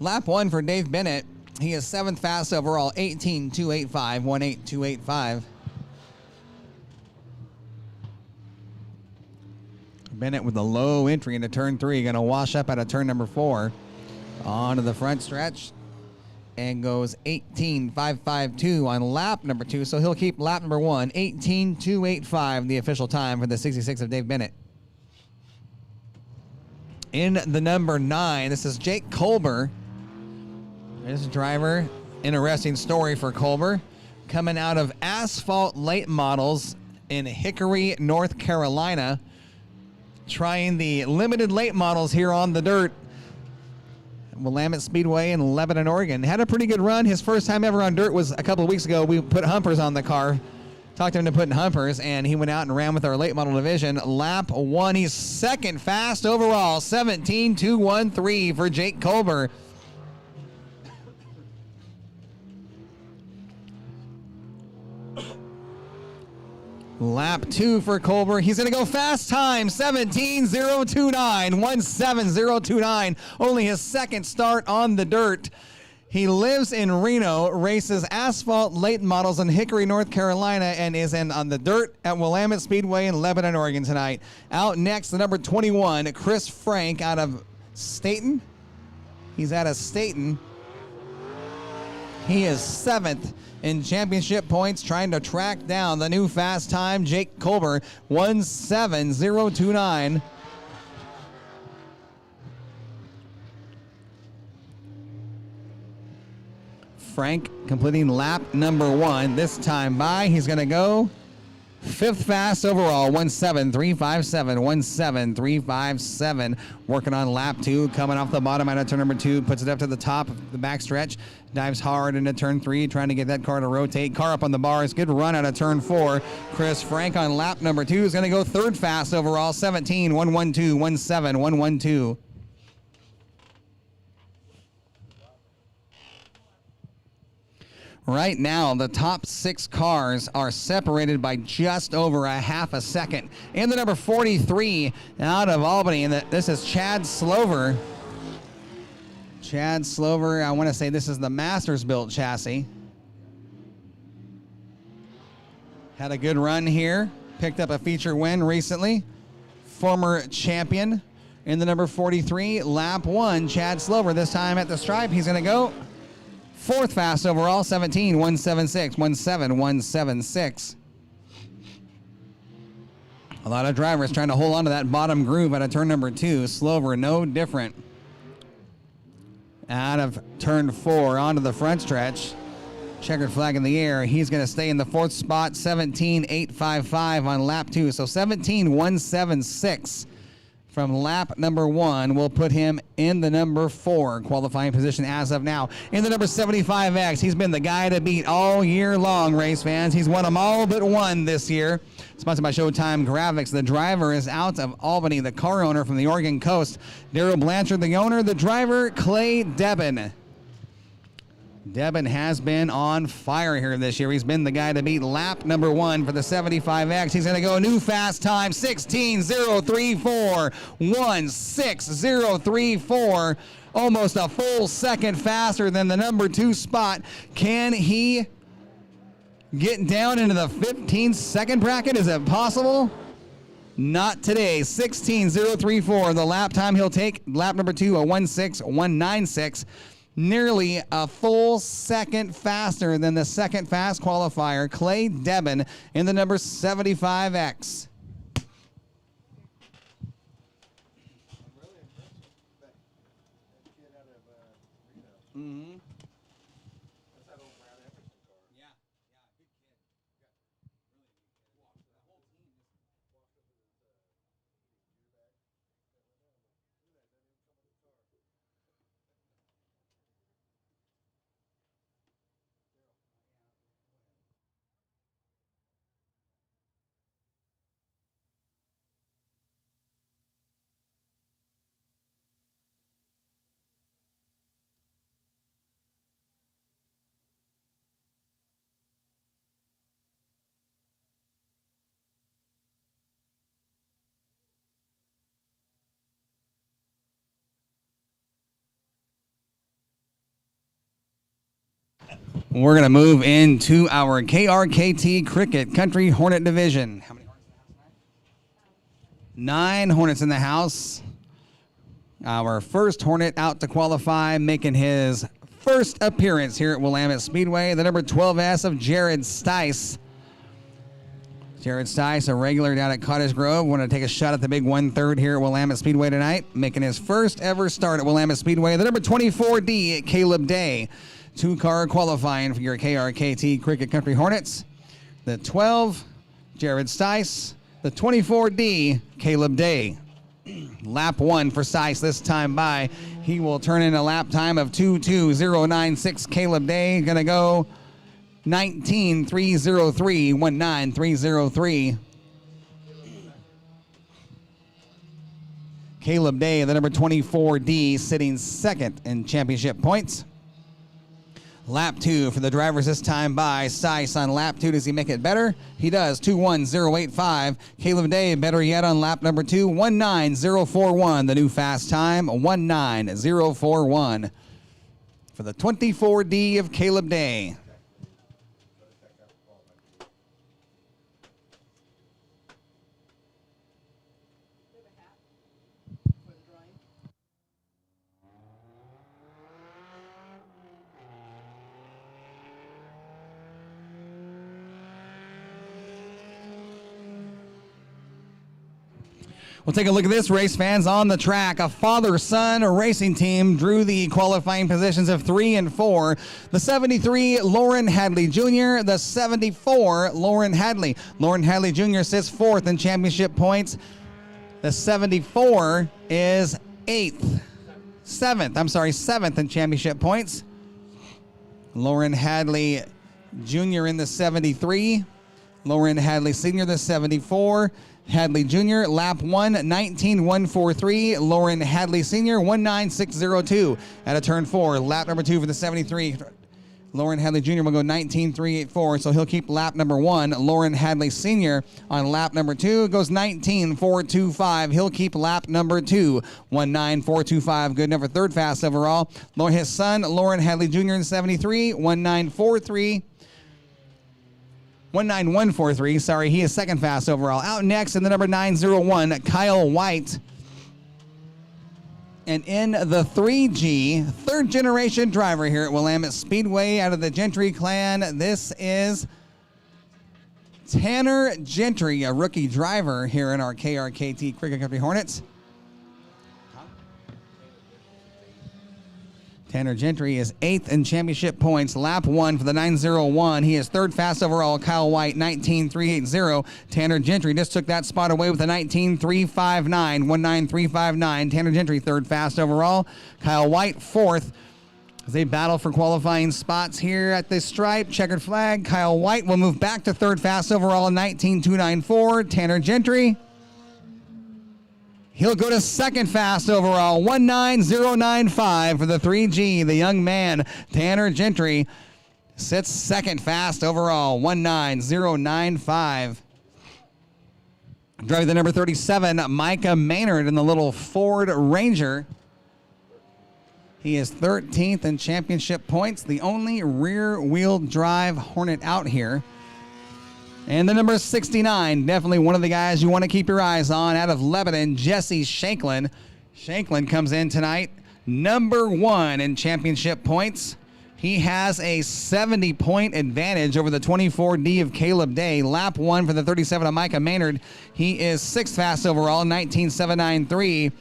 Lap 1 for Dave Bennett. He is 7th fast overall, 18.285, 18.285. Bennett with a low entry into turn 3, going to wash up out of turn number 4 onto the front stretch and goes 18.552 on lap number 2. So he'll keep lap number 1, 18.285, the official time for the 66 of Dave Bennett. In the number 9, this is Jake Colber. This driver, interesting story for Colber, coming out of Asphalt Late Models in Hickory, North Carolina, trying the limited late models here on the dirt. Willamette Speedway in Lebanon, Oregon. Had a pretty good run. His first time ever on dirt was a couple of weeks ago. We put humpers on the car. Talked him into putting humpers, and he went out and ran with our late model division. Lap 1, he's second fast overall, 17.213 for Jake Colber. Lap 2 for Colber. He's going to go fast time, 17.029, 17.029. Only his second start on the dirt. He lives in Reno, races asphalt late models in Hickory, North Carolina, and is on the dirt at Willamette Speedway in Lebanon, Oregon tonight. Out next, the number 21, Chris Frank out of Staten. He's out of Staten. He is 7th in championship points, trying to track down the new fast time, Jake Colber, 17.029. Frank completing lap number 1 this time by. He's going to go 5th fast overall, 17.357, 17.357. Working on lap 2, coming off the bottom out of turn number 2, puts it up to the top of the backstretch, dives hard into turn 3, trying to get that car to rotate. Car up on the bars, good run out of turn 4. Chris Frank on lap number 2 is going to go 3rd fast overall, 17.112, 17.112. Right now, the top 6 cars are separated by just over a half a second. In the number 43 out of Albany, and this is Chad Slover. Chad Slover, I want to say this is the Masters built chassis. Had a good run here. Picked up a feature win recently. Former champion in the number 43, lap 1, Chad Slover. This time at the stripe, he's going to go 4th fast overall, 17.176, 17.176. A lot of drivers trying to hold on to that bottom groove out of turn number 2. Slover, no different. Out of turn 4 onto the front stretch. Checkered flag in the air. He's going to stay in the 4th spot, 17.855 on lap 2. So 17.176. From lap number 1 will put him in the number 4 qualifying position as of now. In the number 75X, he's been the guy to beat all year long, race fans. He's won them all but one this year. Sponsored by Showtime Graphics. The driver is out of Albany, the car owner from the Oregon coast. Daryl Blanchard, the owner. The driver, Clay Debin. Debin has been on fire here this year. He's been the guy to beat lap number 1 for the 75X. He's going to go a new fast time, 16.034, 16.034. Almost a full second faster than the number 2 spot. Can he get down into the 15-second bracket? Is it possible? Not today. 16.034. The lap time he'll take. Lap number 2, a 16.196. nearly a full second faster than the second fast qualifier, Clay Debin, in the number 75X. We're going to move into our KRKT Cricket Country Hornet Division. How many Hornets in the house tonight? 9 Hornets in the house. Our first Hornet out to qualify, making his first appearance here at Willamette Speedway, the number 12S of Jared Stice. Jared Stice, a regular down at Cottage Grove, want to take a shot at the big 1/3 here at Willamette Speedway tonight, making his first ever start at Willamette Speedway, the number 24D, Caleb Day. 2-car qualifying for your KRKT Cricket Country Hornets. The 12, Jared Stice. The 24D, Caleb Day. Lap 1 for Stice this time by. He will turn in a lap time of 2:20.96. Caleb Day going to go 19.303, 19.303. Caleb Day, the number 24D, sitting second in championship points. Lap 2 for the drivers this time by. Stice on lap 2. Does he make it better? He does. 2:10.85. Caleb Day better yet on lap number 2. 1:9.041. The new fast time. 1:9.041 for the 24D of Caleb Day. We'll take a look at this, race fans. On the track, a father-son racing team drew the qualifying positions of 3 and 4. The 73, Lauren Hadley Jr., the 74, Lauren Hadley. Lauren Hadley Jr. sits 4th in championship points. The 74 is 7th in championship points. Lauren Hadley Jr. in the 73. Lauren Hadley Sr., the 74. Hadley Jr., lap 1, 19.143. Lauren Hadley Sr., 1:9.602 at a turn 4. Lap number 2 for the 73. Lauren Hadley Jr. will go 19.384, so he'll keep lap number 1. Lauren Hadley Sr. on lap number 2 goes 19.425. He'll keep lap number 2. 1:9.425. Good enough for third fast overall. His son, Lauren Hadley Jr. in 73, 1:9.43. 19143, sorry, he is second fast overall. Out next in the number 901, Kyle White. And in the 3G, third generation driver here at Willamette Speedway out of the Gentry clan, this is Tanner Gentry, a rookie driver here in our KRKT Cricket Country Hornets. Tanner Gentry is 8th in championship points. Lap 1 for the 901. He is third fast overall. Kyle White, 19.380. Tanner Gentry just took that spot away with a 19.359. 1:9.359. Tanner Gentry, third fast overall. Kyle White, 4th. As they battle for qualifying spots here at this stripe, checkered flag. Kyle White will move back to third fast overall, 19.294. Tanner Gentry, he'll go to second fast overall, 1:9.095 for the 3G. The young man, Tanner Gentry, sits second fast overall, 1:9.095. Driving the number 37, Micah Maynard in the little Ford Ranger. He is 13th in championship points, the only rear-wheel drive Hornet out here. And the number 69, definitely one of the guys you want to keep your eyes on out of Lebanon, Jesse Shanklin. Shanklin comes in tonight, number 1 in championship points. He has a 70-point advantage over the 24D of Caleb Day. Lap 1 for the 37 of Micah Maynard. He is 6th fast overall, 19.793.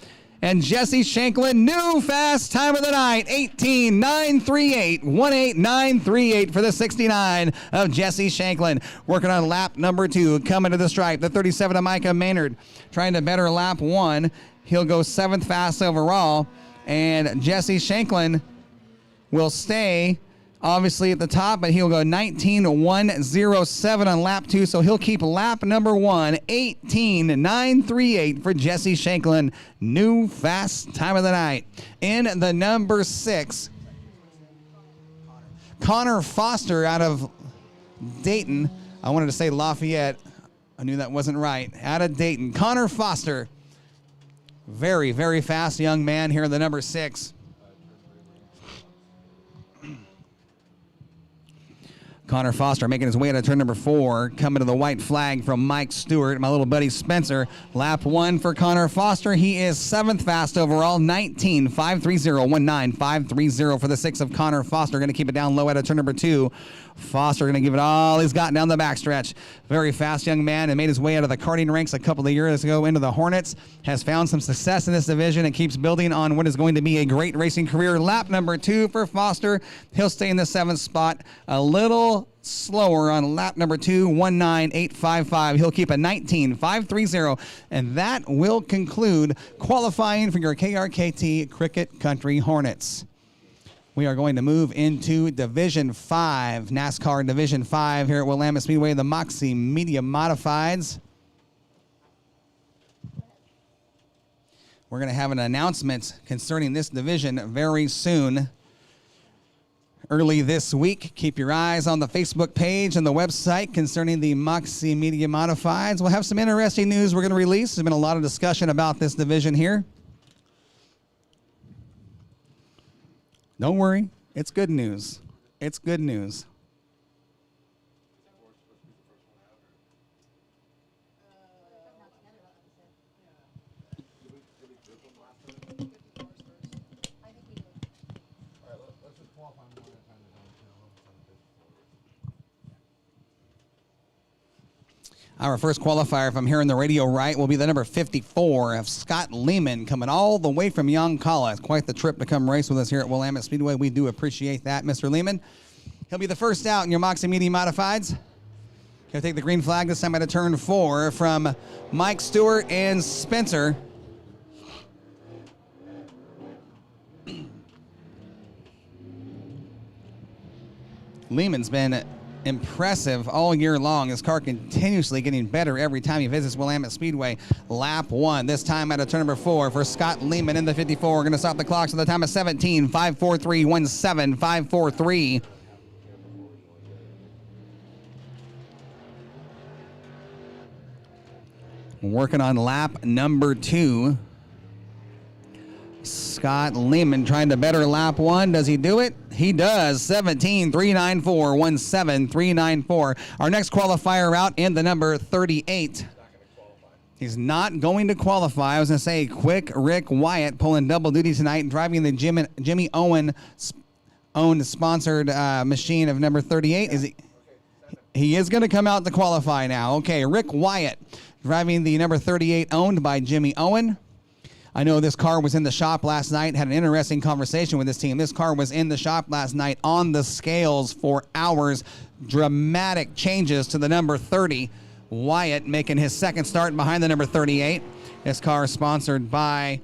And Jesse Shanklin, new fast time of the night, 18.938, 18.938 for the 69 of Jesse Shanklin. Working on lap number 2, coming to the stripe, the 37 of Micah Maynard, trying to better lap 1. He'll go 7th fast overall, and Jesse Shanklin will stay obviously at the top, but he'll go 19.107 on lap 2, so he'll keep lap number 1, 18.938 for Jesse Shanklin. New fast time of the night. In the number 6, Connor Foster out of Dayton. I wanted to say Lafayette. I knew that wasn't right. Out of Dayton, Connor Foster. Very, very fast young man here in the number 6. Connor Foster making his way to turn number 4, coming to the white flag from Mike Stewart, my little buddy Spencer. Lap 1 for Connor Foster. He is 7th fast overall, 19.530, 19.530 for the 6 of Connor Foster. Going to keep it down low at turn number 2. Foster going to give it all he's got down the backstretch. Very fast young man, and made his way out of the karting ranks a couple of years ago into the Hornets. Has found some success in this division and keeps building on what is going to be a great racing career. Lap number 2 for Foster. He'll stay in the 7th spot. A little slower on lap number 2, 19.855. He'll keep a 19.530, and that will conclude qualifying for your KRKT Cricket Country Hornets. We are going to move into Division 5, NASCAR Division 5 here at Willamette Speedway, the Moxie Media Modifieds. We're going to have an announcement concerning this division very soon. Early this week, keep your eyes on the Facebook page and the website concerning the Moxie Media Modifieds. We'll have some interesting news we're going to release. There's been a lot of discussion about this division here. Don't worry, it's good news. It's good news. Our first qualifier, if I'm hearing the radio right, will be the number 54 of Scott Lehman, coming all the way from Yoncalla. It's quite the trip to come race with us here at Willamette Speedway. We do appreciate that, Mr. Lehman. He'll be the first out in your Moxie Media Modifieds. He'll take the green flag this time at a turn 4 from Mike Stewart and Spencer. Lehman's been impressive all year long. His car continuously getting better every time he visits Willamette Speedway. Lap 1, this time at a turn number 4 for Scott Lehman in the 54. We're going to stop the clocks at the time of 17.543, 17.543. Working on lap number 2. Scott Lehman trying to better lap 1. Does he do it? He does. 17.394, 17.394. Our next qualifier out in the number 38. He's not going to qualify. I was going to say quick Rick Wyatt pulling double duty tonight, driving the Jimmy Owen owned sponsored machine of number 38. Is he is going to come out to qualify now. Okay, Rick Wyatt driving the number 38 owned by Jimmy Owen. I know this car was in the shop last night, had an interesting conversation with this team. This car was in the shop last night on the scales for hours. Dramatic changes to the number 30. Wyatt making his second start behind the number 38. This car is sponsored by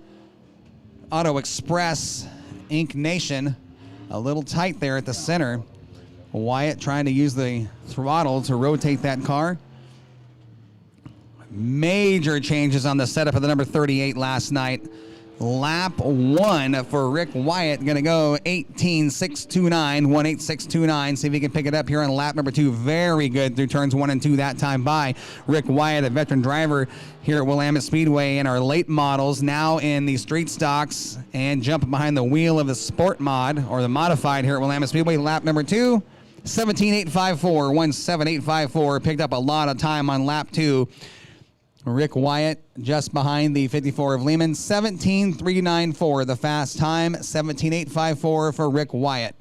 Auto Express Inc. Nation. A little tight there at the center. Wyatt trying to use the throttle to rotate that car. Major changes on the setup of the number 38 last night. Lap 1 for Rick Wyatt. Going to go 18.629, 18.629. See if he can pick it up here on lap number 2. Very good through turns 1 and 2 that time by Rick Wyatt, a veteran driver here at Willamette Speedway in our late models, now in the street stocks and jumping behind the wheel of the sport mod or the modified here at Willamette Speedway. Lap number 2, 17.854, 17.854. Picked up a lot of time on lap 2. Rick Wyatt just behind the 54 of Lehman. 17.394 the fast time. 17.854 for Rick Wyatt.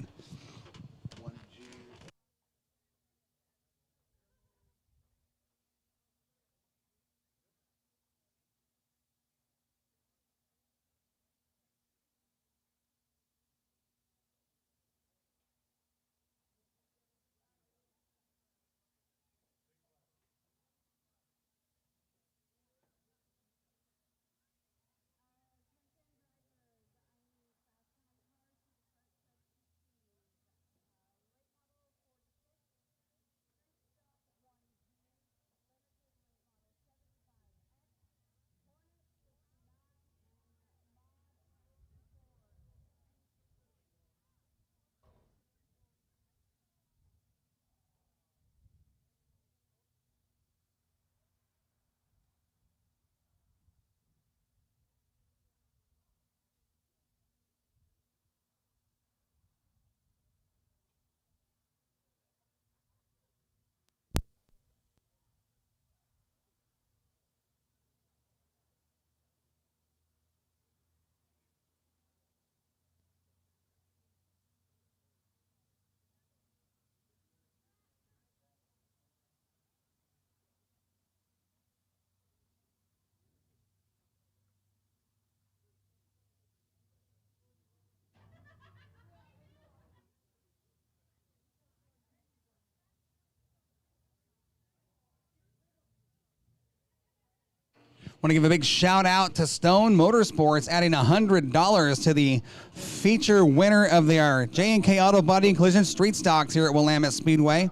Want to give a big shout out to Stone Motorsports, adding $100 to the feature winner of their J&K Auto Body and Collision Street Stocks here at Willamette Speedway.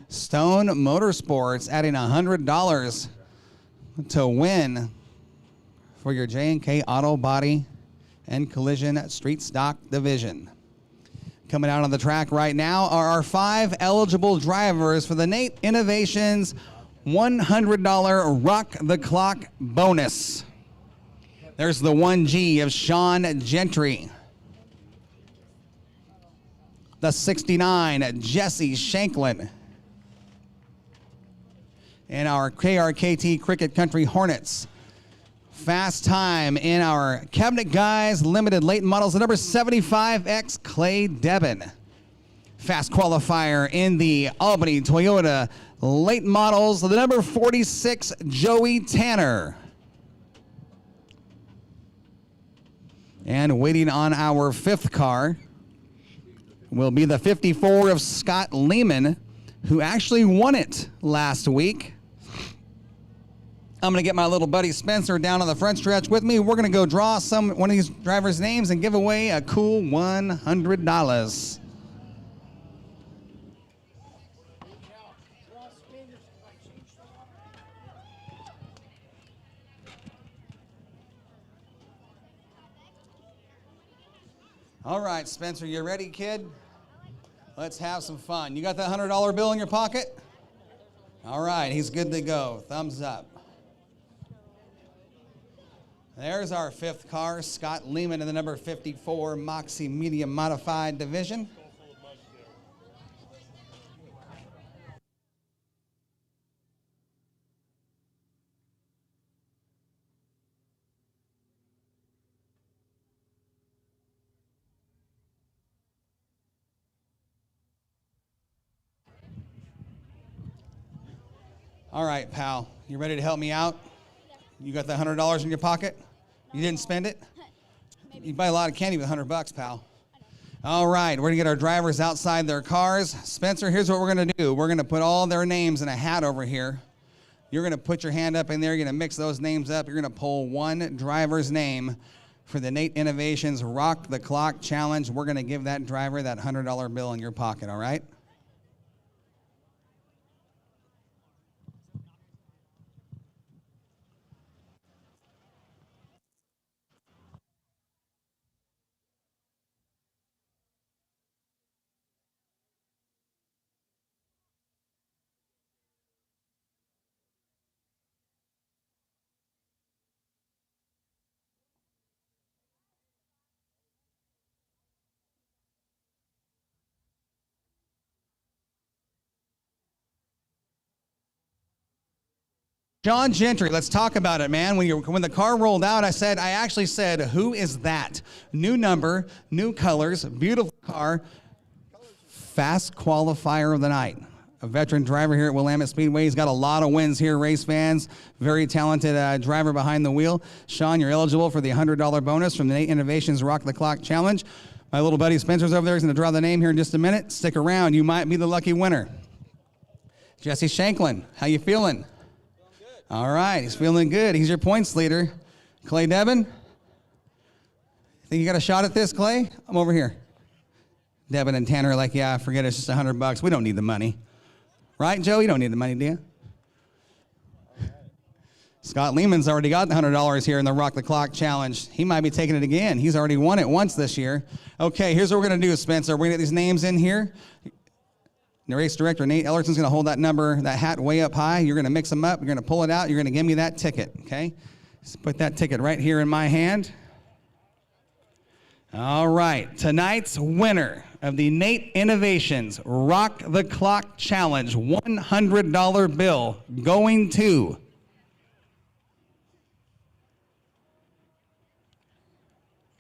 Stone Motorsports adding $100 to win for your J&K Auto Body and Collision Street Stock division. Coming out on the track right now are our 5 eligible drivers for the Nate Innovations $100 Rock the Clock bonus. There's the 1G of Sean Gentry. The 69, Jesse Shanklin. And our KRKT Cricket Country Hornets. Fast time in our Cabinet Guys Limited Late Models, the number 75X Clay Debin. Fast qualifier in the Albany Toyota Late Models, the number 46 Joey Tanner. And waiting on our 5th car will be the 54 of Scott Lehman, who actually won it last week. I'm going to get my little buddy Spencer down on the front stretch with me. We're going to go draw one of these drivers' names and give away a cool $100. All right, Spencer, you ready, kid? Let's have some fun. You got that $100 bill in your pocket? All right, he's good to go. Thumbs up. There's our 5th car, Scott Lehman in the number 54 Moxie Medium Modified Division. All right, pal, you ready to help me out? You got that $100 in your pocket? You didn't spend it? You buy a lot of candy with $100, pal. All right, we're gonna get our drivers outside their cars. Spencer, here's what we're gonna do. We're gonna put all their names in a hat over here. You're gonna put your hand up in there, you're gonna mix those names up. You're gonna pull one driver's name for the Nate Innovations Rock the Clock Challenge. We're gonna give that driver that $100 bill in your pocket, all right? John Gentry, let's talk about it, man. When the car rolled out, I actually said, who is that? New number, new colors, beautiful car, fast qualifier of the night. A veteran driver here at Willamette Speedway. He's got a lot of wins here, race fans. Very talented driver behind the wheel. Sean, you're eligible for the $100 bonus from the Nate Innovations Rock the Clock Challenge. My little buddy Spencer's over there. He's going to draw the name here in just a minute. Stick around. You might be the lucky winner. Jesse Shanklin, how you feeling? All right, he's feeling good. He's your points leader. Clay Devin, think you got a shot at this, Clay? I'm over here. Devin and Tanner are like, yeah, forget it. It's just $100. We don't need the money. Right, Joe? You don't need the money, do you? Right. Scott Lehman's already got the $100 here in the Rock the Clock Challenge. He might be taking it again. He's already won it once this year. Okay, here's what we're going to do, Spencer. We're going to get these names in here. The race director, Nate Ellerson's going to hold that number, that hat way up high. You're going to mix them up. You're going to pull it out. You're going to give me that ticket, okay? Just put that ticket right here in my hand. All right, tonight's winner of the Nate Innovations Rock the Clock Challenge $100 bill going to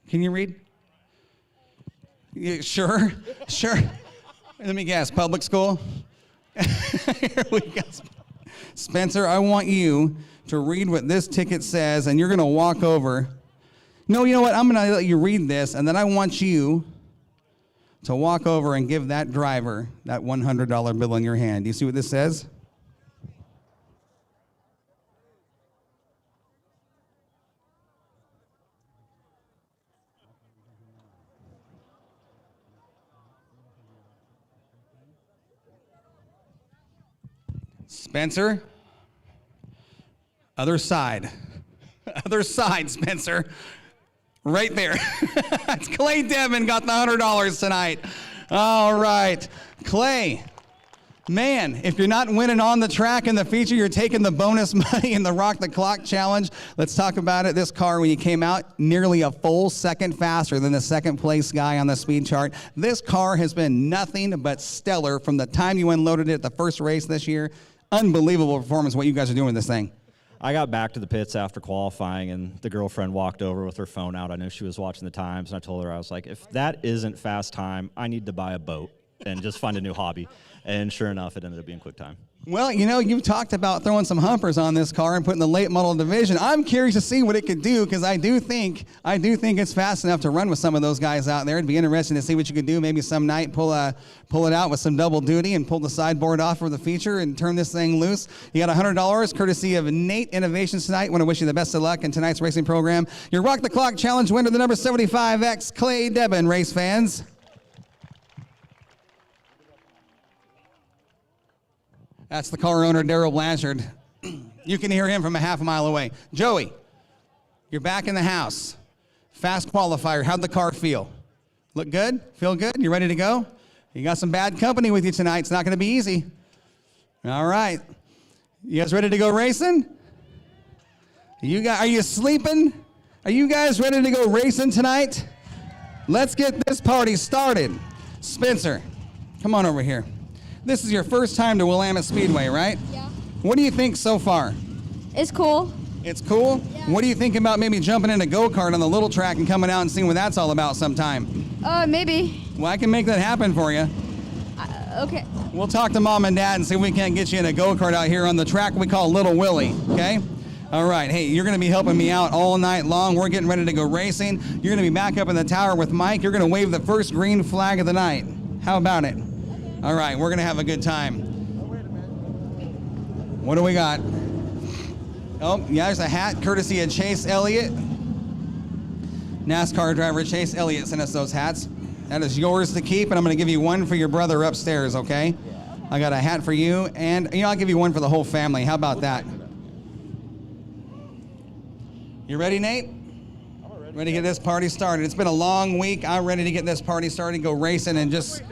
Can you read? Sure. Let me guess, public school? Here we go. Spencer, I want you to read what this ticket says, and you're going to walk over. No, you know what? I'm going to let you read this, and then I want you to walk over and give that driver that $100 bill in your hand. Do you see what this says? Spencer, other side. Other side, Spencer. Right there. That's Clay Devin got the $100 tonight. All right. Clay, man, if you're not winning on the track in the feature, you're taking the bonus money in the Rock the Clock Challenge. Let's talk about it. This car, when you came out, nearly a full second faster than the second place guy on the speed chart. This car has been nothing but stellar from the time you unloaded it at the first race this year. Unbelievable performance, what you guys are doing with this thing. I got back to the pits after qualifying, and the girlfriend walked over with her phone out. I knew she was watching the times, and I told her, I was like, if that isn't fast time, I need to buy a boat and just find a new hobby. And sure enough, it ended up being quick time. Well, you know, you've talked about throwing some humpers on this car and putting the late model division. I'm curious to see what it could do, because I do think it's fast enough to run with some of those guys out there. It'd be interesting to see what you could do. Maybe some night pull it out with some double duty and pull the sideboard off for the feature and turn this thing loose. You got $100 courtesy of Nate Innovations tonight. Want to wish you the best of luck in tonight's racing program. Your Rock the Clock Challenge winner, the number 75X Clay Devin, race fans. That's the car owner, Daryl Blanchard. You can hear him from a half a mile away. Joey, you're back in the house. Fast qualifier. How'd the car feel? Look good? Feel good? You ready to go? You got some bad company with you tonight. It's not going to be easy. All right. You guys ready to go racing? Are you sleeping? Are you guys ready to go racing tonight? Let's get this party started. Spencer, come on over here. This is your first time to Willamette Speedway, right? Yeah. What do you think so far? It's cool. It's cool? Yeah. What do you think about maybe jumping in a go-kart on the little track and coming out and seeing what that's all about sometime? Maybe. Well, I can make that happen for you. Okay. We'll talk to Mom and Dad and see if we can't get you in a go-kart out here on the track we call Little Willie, okay? All right, hey, you're going to be helping me out all night long. We're getting ready to go racing. You're going to be back up in the tower with Mike. You're going to wave the first green flag of the night. How about it? All right, we're going to have a good time. What do we got? Oh, yeah, there's a hat courtesy of Chase Elliott. NASCAR driver Chase Elliott sent us those hats. That is yours to keep, and I'm going to give you one for your brother upstairs, okay? I got a hat for you, and I'll give you one for the whole family. How about that? You ready, Nate? Ready to get this party started. It's been a long week. I'm ready to get this party started, go racing, and just...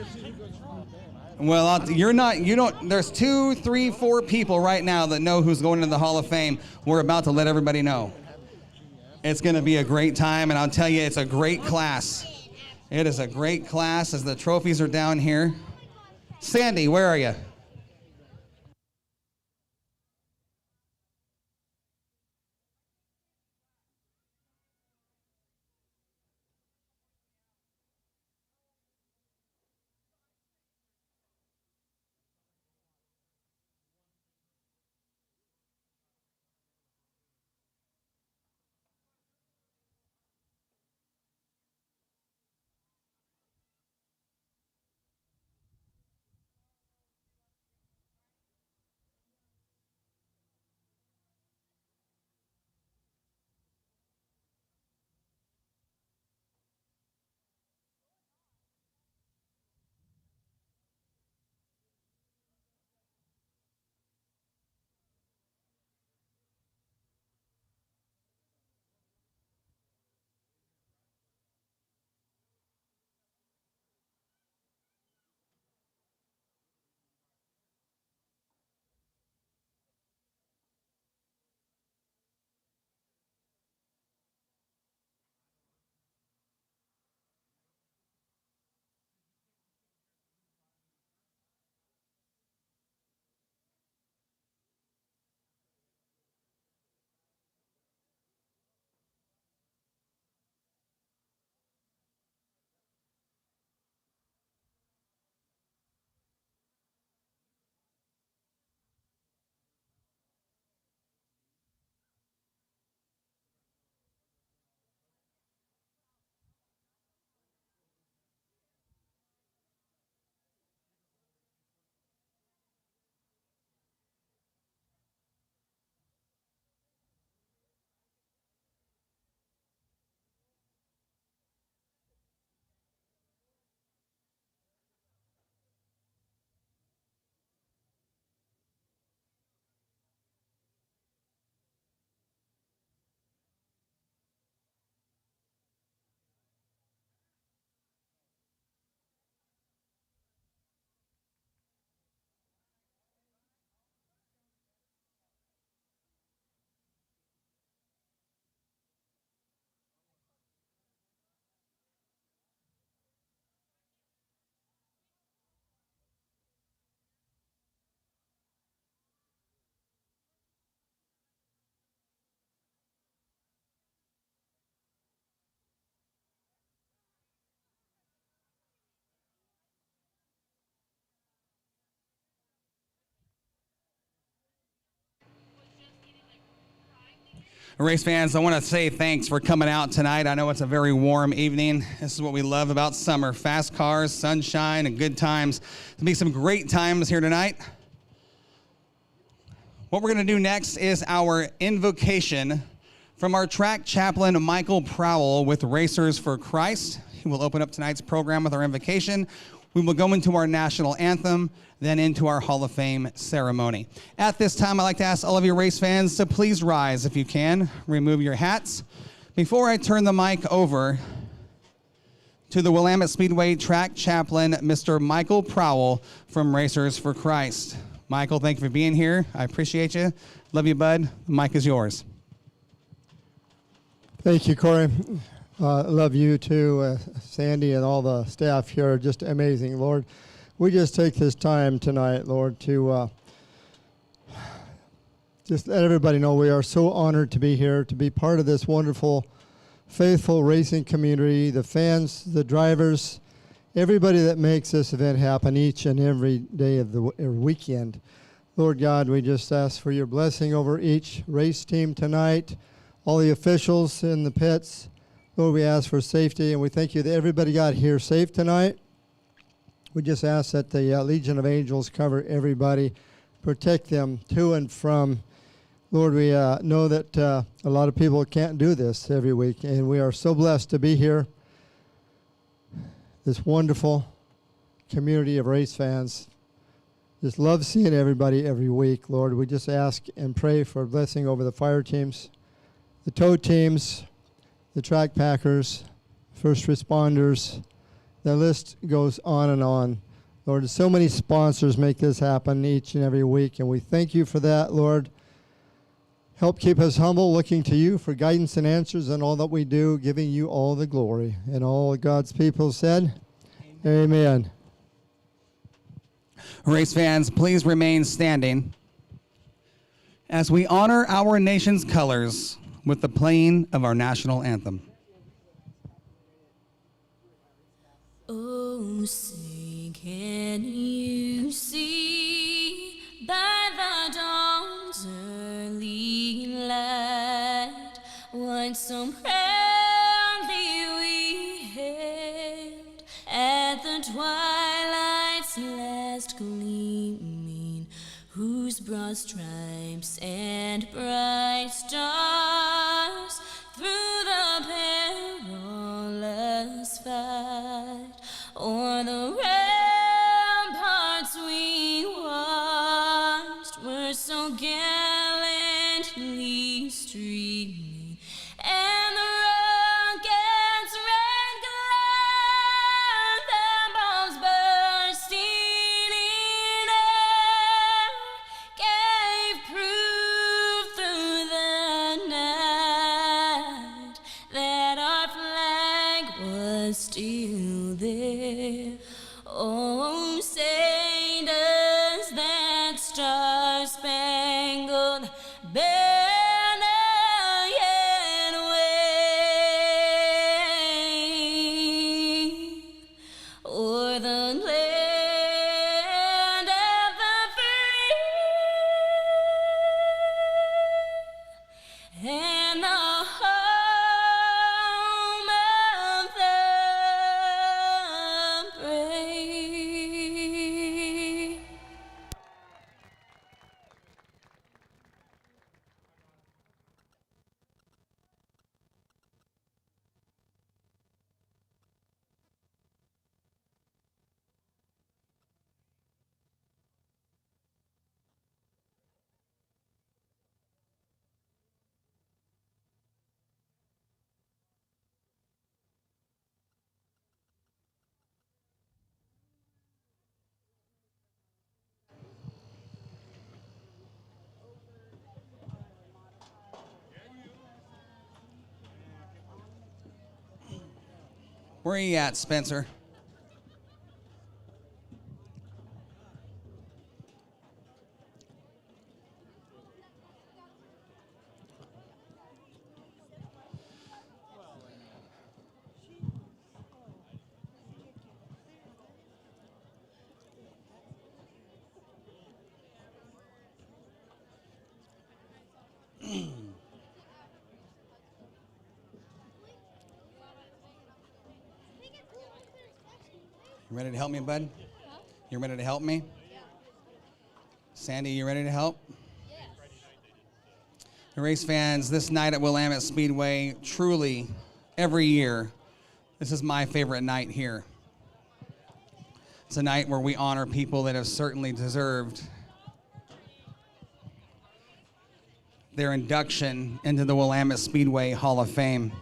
Well, there's 2, 3, 4 people right now that know who's going into the Hall of Fame. We're about to let everybody know. It's going to be a great time, and I'll tell you, it's a great class. It is a great class as the trophies are down here. Sandy, where are you? Race fans, I want to say thanks for coming out tonight. I know it's a very warm evening. This is what we love about summer. Fast cars, sunshine, and good times. There'll be some great times here tonight. What we're going to do next is our invocation from our track chaplain, Michael Prowell, with Racers for Christ. He will open up tonight's program with our invocation. We will go into our national anthem, then into our Hall of Fame ceremony. At this time, I'd like to ask all of you race fans to please rise if you can. Remove your hats. Before I turn the mic over to the Willamette Speedway track chaplain, Mr. Michael Prowell from Racers for Christ. Michael, thank you for being here. I appreciate you. Love you, bud. The mic is yours. Thank you, Corey. Love you too, Sandy, and all the staff here. Just amazing, Lord. We just take this time tonight, Lord, to just let everybody know we are so honored to be here, to be part of this wonderful, faithful racing community, the fans, the drivers, everybody that makes this event happen each and every day of the weekend. Lord God, we just ask for your blessing over each race team tonight, all the officials in the pits. Lord, we ask for safety, and we thank you that everybody got here safe tonight. We just ask that the Legion of Angels cover everybody, protect them to and from. Lord, we know that a lot of people can't do this every week, and we are so blessed to be here. This wonderful community of race fans. Just love seeing everybody every week, Lord. We just ask and pray for blessing over the fire teams, the tow teams, the track packers, first responders. The list goes on and on. Lord, so many sponsors make this happen each and every week, and we thank you for that, Lord. Help keep us humble, looking to you for guidance and answers in all that we do, giving you all the glory. And all God's people said, Amen. Race fans, please remain standing as we honor our nation's colors with the playing of our national anthem. Oh, say, can you see by the dawn's early light what so proudly we hailed at the twilight's last gleaming, whose broad stripes and bright stars through the perilous fight o'er the ramparts we watched were so gallantly streaming, and the rocket's red glare, their bombs bursting in air, gave proof through the night that our flag was still there. Oh, say does that star-spangled banner yet wave o'er the land of the free and the home of the brave. Where are you at, Spencer? You ready to help me, bud? You ready to help me? Sandy, you ready to help? Race fans, this night at Willamette Speedway, truly, every year, this is my favorite night here. It's a night where we honor people that have certainly deserved their induction into the Willamette Speedway Hall of Fame.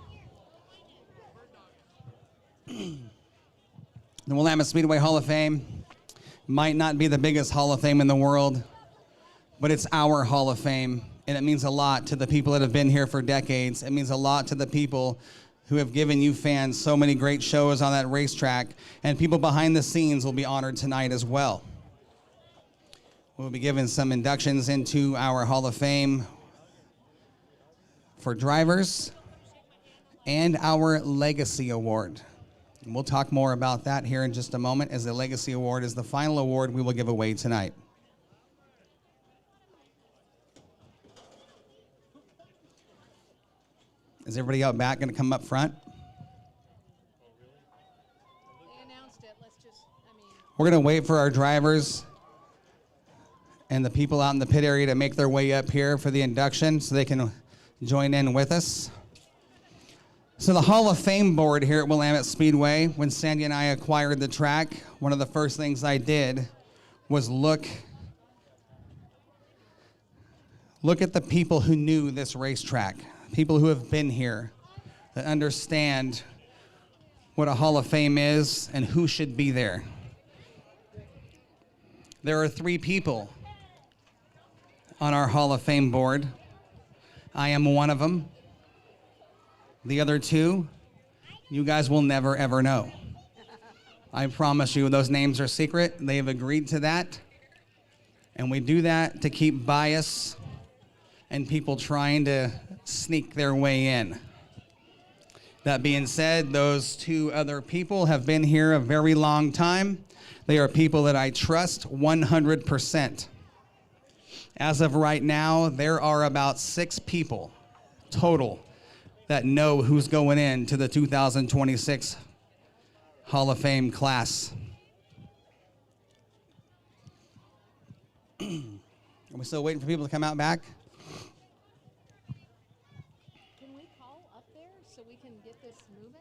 The Willamette Speedway Hall of Fame might not be the biggest Hall of Fame in the world, but it's our Hall of Fame, and it means a lot to the people that have been here for decades. It means a lot to the people who have given you fans so many great shows on that racetrack, and people behind the scenes will be honored tonight as well. We'll be giving some inductions into our Hall of Fame for drivers and our Legacy Award. And we'll talk more about that here in just a moment, as the Legacy Award is the final award we will give away tonight. Is everybody out back going to come up front? We're going to wait for our drivers and the people out in the pit area to make their way up here for the induction so they can join in with us. So the Hall of Fame board here at Willamette Speedway, when Sandy and I acquired the track, one of the first things I did was look at the people who knew this racetrack. People who have been here, that understand what a Hall of Fame is and who should be there. There are 3 people on our Hall of Fame board. I am one of them. The other 2, you guys will never, ever know. I promise you, those names are secret. They have agreed to that. And we do that to keep bias and people trying to sneak their way in. That being said, those 2 other people have been here a very long time. They are people that I trust 100%. As of right now, there are about 6 people total that know who's going into the 2026 Hall of Fame class. Are we still waiting for people to come out back? Can we call up there so we can get this moving?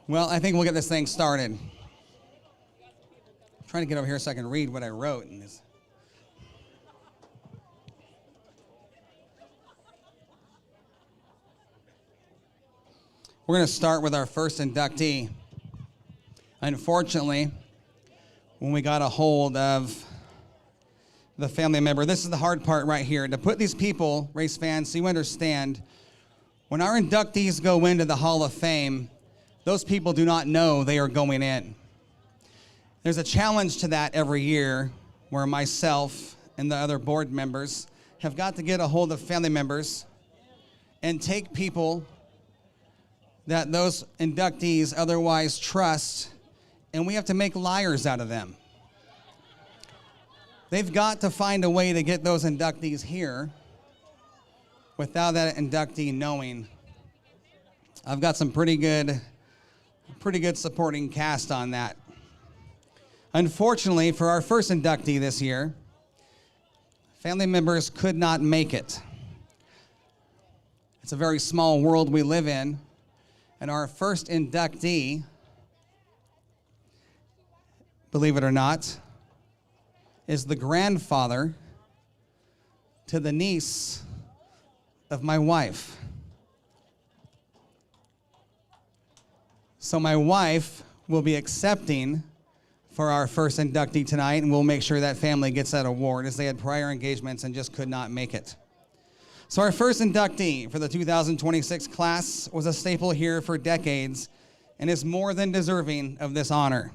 Well, I think we'll get this thing started. I'm trying to get over here so I can read what I wrote in this. We're going to start with our first inductee. Unfortunately, when we got a hold of the family member, this is the hard part right here. To put these people, race fans, so you understand, when our inductees go into the Hall of Fame, those people do not know they are going in. There's a challenge to that every year where myself and the other board members have got to get a hold of family members and take people that those inductees otherwise trust, and we have to make liars out of them. They've got to find a way to get those inductees here without that inductee knowing. I've got some pretty good supporting cast on that. Unfortunately, for our first inductee this year, family members could not make it. It's a very small world we live in, and our first inductee, believe it or not, is the grandfather to the niece of my wife. So my wife will be accepting for our first inductee tonight, and we'll make sure that family gets that award as they had prior engagements and just could not make it. So our first inductee for the 2026 class was a staple here for decades and is more than deserving of this honor.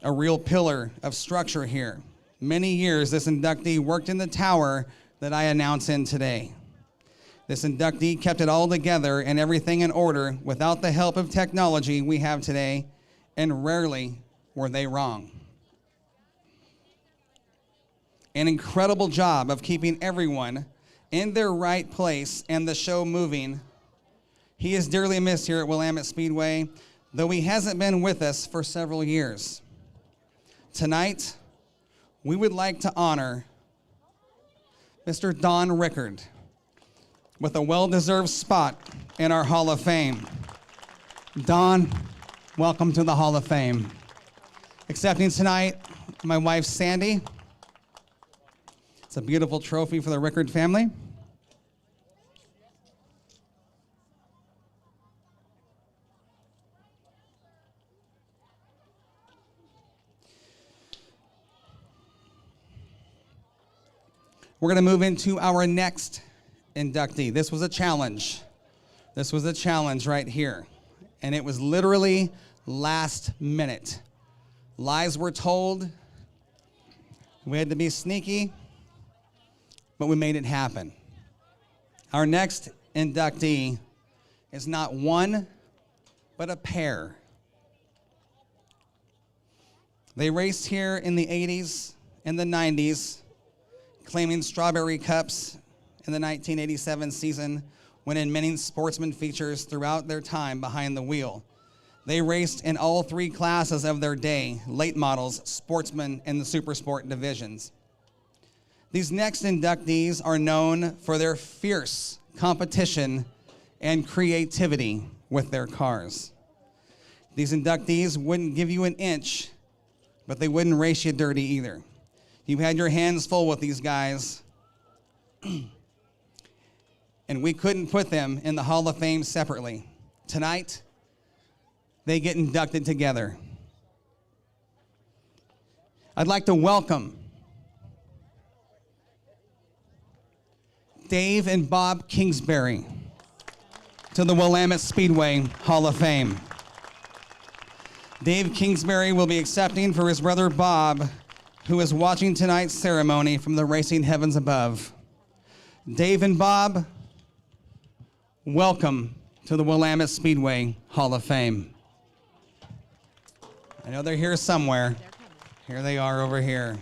A real pillar of structure here. Many years this inductee worked in the tower that I announce in today. This inductee kept it all together and everything in order without the help of technology we have today, and rarely were they wrong. An incredible job of keeping everyone in their right place and the show moving. He is dearly missed here at Willamette Speedway, though he hasn't been with us for several years. Tonight, we would like to honor Mr. Don Rickard with a well-deserved spot in our Hall of Fame. Don, welcome to the Hall of Fame. Accepting tonight, my wife, Sandy. It's a beautiful trophy for the Rickard family. We're going to move into our next inductee. This was a challenge. This was a challenge right here. And it was literally last minute. Lies were told. We had to be sneaky, but we made it happen. Our next inductee is not one, but a pair. They raced here in the 80s and the 90s, claiming strawberry cups in the 1987 season, winning many sportsman features throughout their time behind the wheel. They raced in all three classes of their day: late models, sportsman, and the super sport divisions. These next inductees are known for their fierce competition and creativity with their cars. These inductees wouldn't give you an inch, but they wouldn't race you dirty either. You had your hands full with these guys, and we couldn't put them in the Hall of Fame separately. Tonight, they get inducted together. I'd like to welcome Dave and Bob Kingsbury to the Willamette Speedway Hall of Fame. Dave Kingsbury will be accepting for his brother Bob, who is watching tonight's ceremony from the racing heavens above. Dave and Bob, welcome to the Willamette Speedway Hall of Fame. I know they're here somewhere. Here they are over here.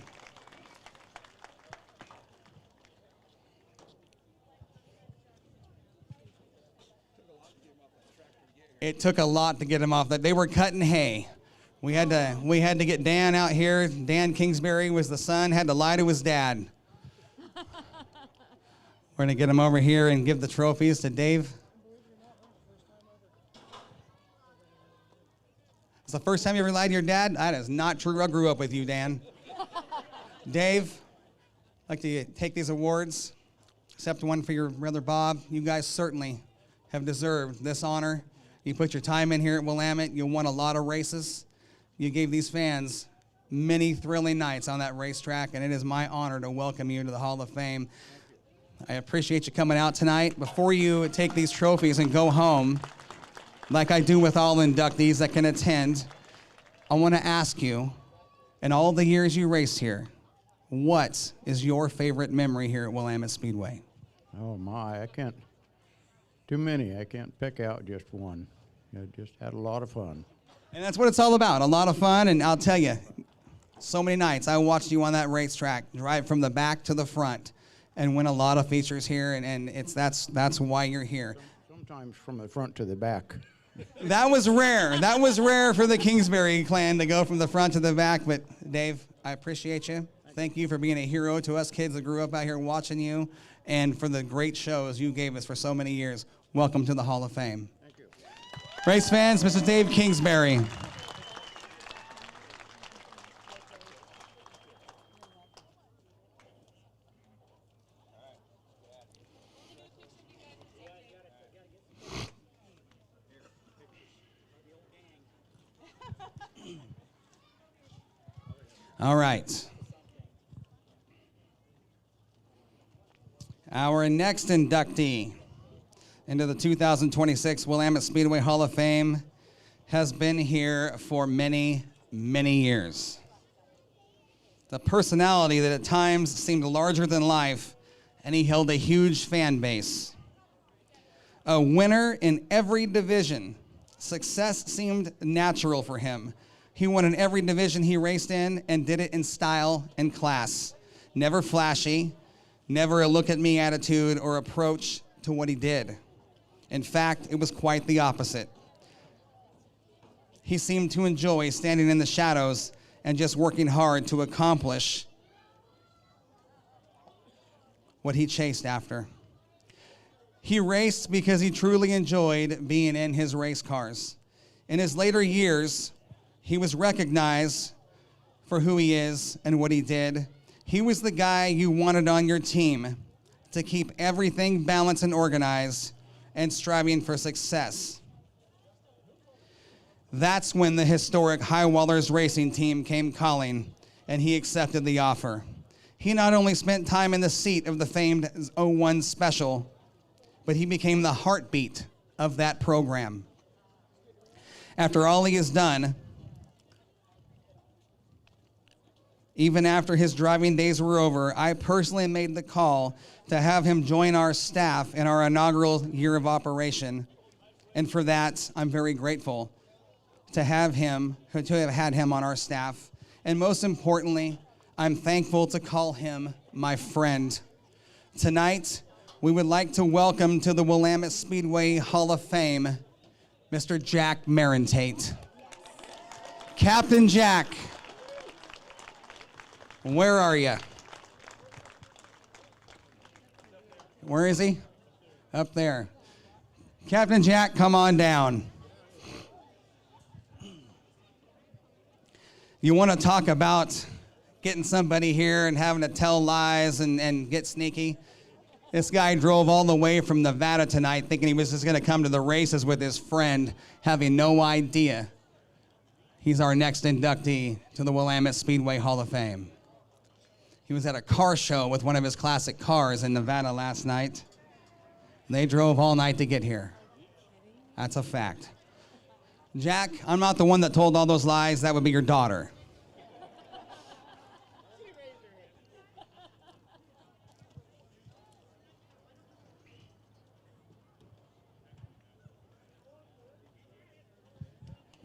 It took a lot to get them off that. They were cutting hay. We had to get Dan out here. Dan Kingsbury was the son, had to lie to his dad. We're going to get him over here and give the trophies to Dave. It's the first time you ever lied to your dad? That is not true. I grew up with you, Dan. Dave, I'd like to take these awards, accept one for your brother Bob. You guys certainly have deserved this honor. You put your time in here at Willamette. You won a lot of races. You gave these fans many thrilling nights on that racetrack, and it is my honor to welcome you to the Hall of Fame. I appreciate you coming out tonight. Before you take these trophies and go home, like I do with all inductees that can attend, I want to ask you, in all the years you raced here, what is your favorite memory here at Willamette Speedway? Oh my, I can't, too many. I can't pick out just one. I just had a lot of fun. And that's what it's all about, a lot of fun. And I'll tell you, so many nights I watched you on that racetrack, drive from the back to the front, and win a lot of features here, and that's why you're here. Sometimes from the front to the back. That was rare. That was rare for the Kingsbury clan to go from the front to the back. But Dave, I appreciate you. Thank you for being a hero to us kids that grew up out here watching you, and for the great shows you gave us for so many years. Welcome to the Hall of Fame. Thank you. Race fans, Mr. Dave Kingsbury. All right. Our next inductee into the 2026 Willamette Speedway Hall of Fame has been here for many, many years. The personality that at times seemed larger than life, and he held a huge fan base. A winner in every division. Success seemed natural for him. He won in every division he raced in and did it in style and class. Never flashy, never a look at me attitude or approach to what he did. In fact, it was quite the opposite. He seemed to enjoy standing in the shadows and just working hard to accomplish what he chased after. He raced because he truly enjoyed being in his race cars. In his later years, he was recognized for who he is and what he did. He was the guy you wanted on your team to keep everything balanced and organized and striving for success. That's when the historic Highwallers racing team came calling, and he accepted the offer. He not only spent time in the seat of the famed 01 Special, but he became the heartbeat of that program. After all he has done, even after his driving days were over, I personally made the call to have him join our staff in our inaugural year of operation. And for that, I'm very grateful to have had him on our staff. And most importantly, I'm thankful to call him my friend. Tonight, we would like to welcome to the Willamette Speedway Hall of Fame, Mr. Jack Marentate. Captain Jack, where are you? Where is he? Up there. Captain Jack, come on down. You want to talk about getting somebody here and having to tell lies and get sneaky? This guy drove all the way from Nevada tonight thinking he was just going to come to the races with his friend, having no idea he's our next inductee to the Willamette Speedway Hall of Fame. He was at a car show with one of his classic cars in Nevada last night. They drove all night to get here. That's a fact. Jack, I'm not the one that told all those lies. That would be your daughter.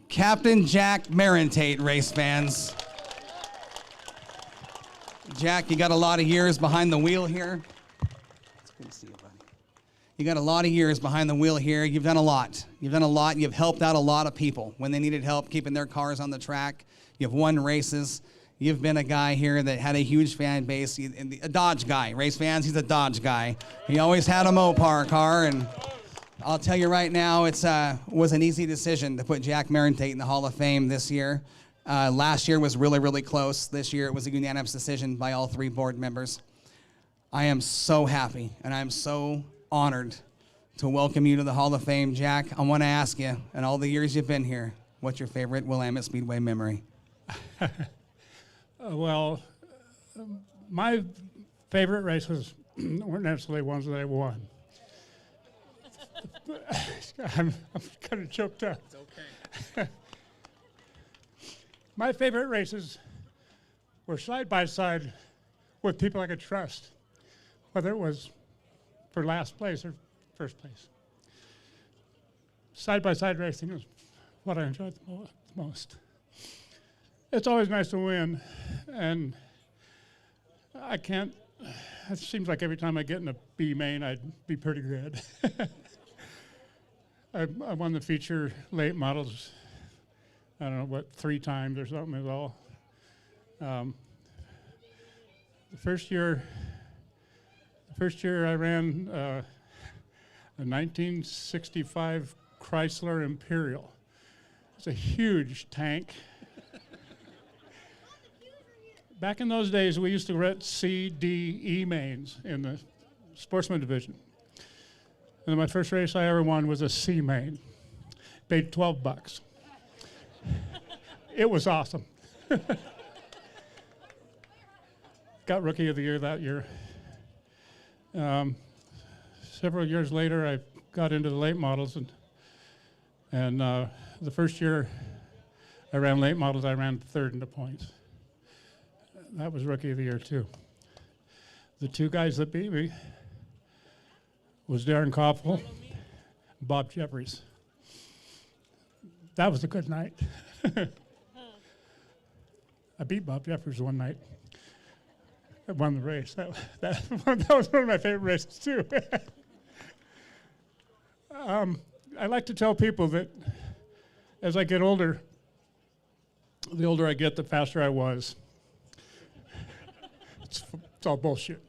Captain Jack Marentate, race fans. Jack, you got a lot of years behind the wheel here. It's good to see you, buddy. You got a lot of years behind the wheel here. You've done a lot. You've done a lot. You've helped out a lot of people when they needed help keeping their cars on the track. You've won races. You've been a guy here that had a huge fan base. A Dodge guy. Race fans, he's a Dodge guy. He always had a Mopar car, and I'll tell you right now, it was an easy decision to put Jack Marentate in the Hall of Fame this year. Last year was really, really close. This year it was a unanimous decision by all three board members. I am so happy, and I'm so honored to welcome you to the Hall of Fame. Jack, I want to ask you, in all the years you've been here, what's your favorite Willamette Speedway memory? My favorite races weren't necessarily ones that I won. I'm kind of choked up. It's okay. My favorite races were side by side with people I could trust, whether it was for last place or first place. Side by side racing is what I enjoyed the most. It's always nice to win, and it seems like every time I get in a B main, I'd be pretty good. I won the feature late models, I don't know, 3 times or something is all. The first year I ran a 1965 Chrysler Imperial. It's a huge tank. Back in those days, we used to rent C, D, E mains in the sportsman division. And my first race I ever won was a C main. Paid $12. It was awesome. got Rookie of the Year that year. Several years later, I got into the late models, and the first year I ran late models, I ran third in the points. That was Rookie of the Year too. The two guys that beat me was Darren Koppel, Bob Jeffries. That was a good night. I beat Bob Jeffries one night. I won the race. That was one of my favorite races too. I like to tell people that as I get older, the older I get, the faster I was. It's all bullshit.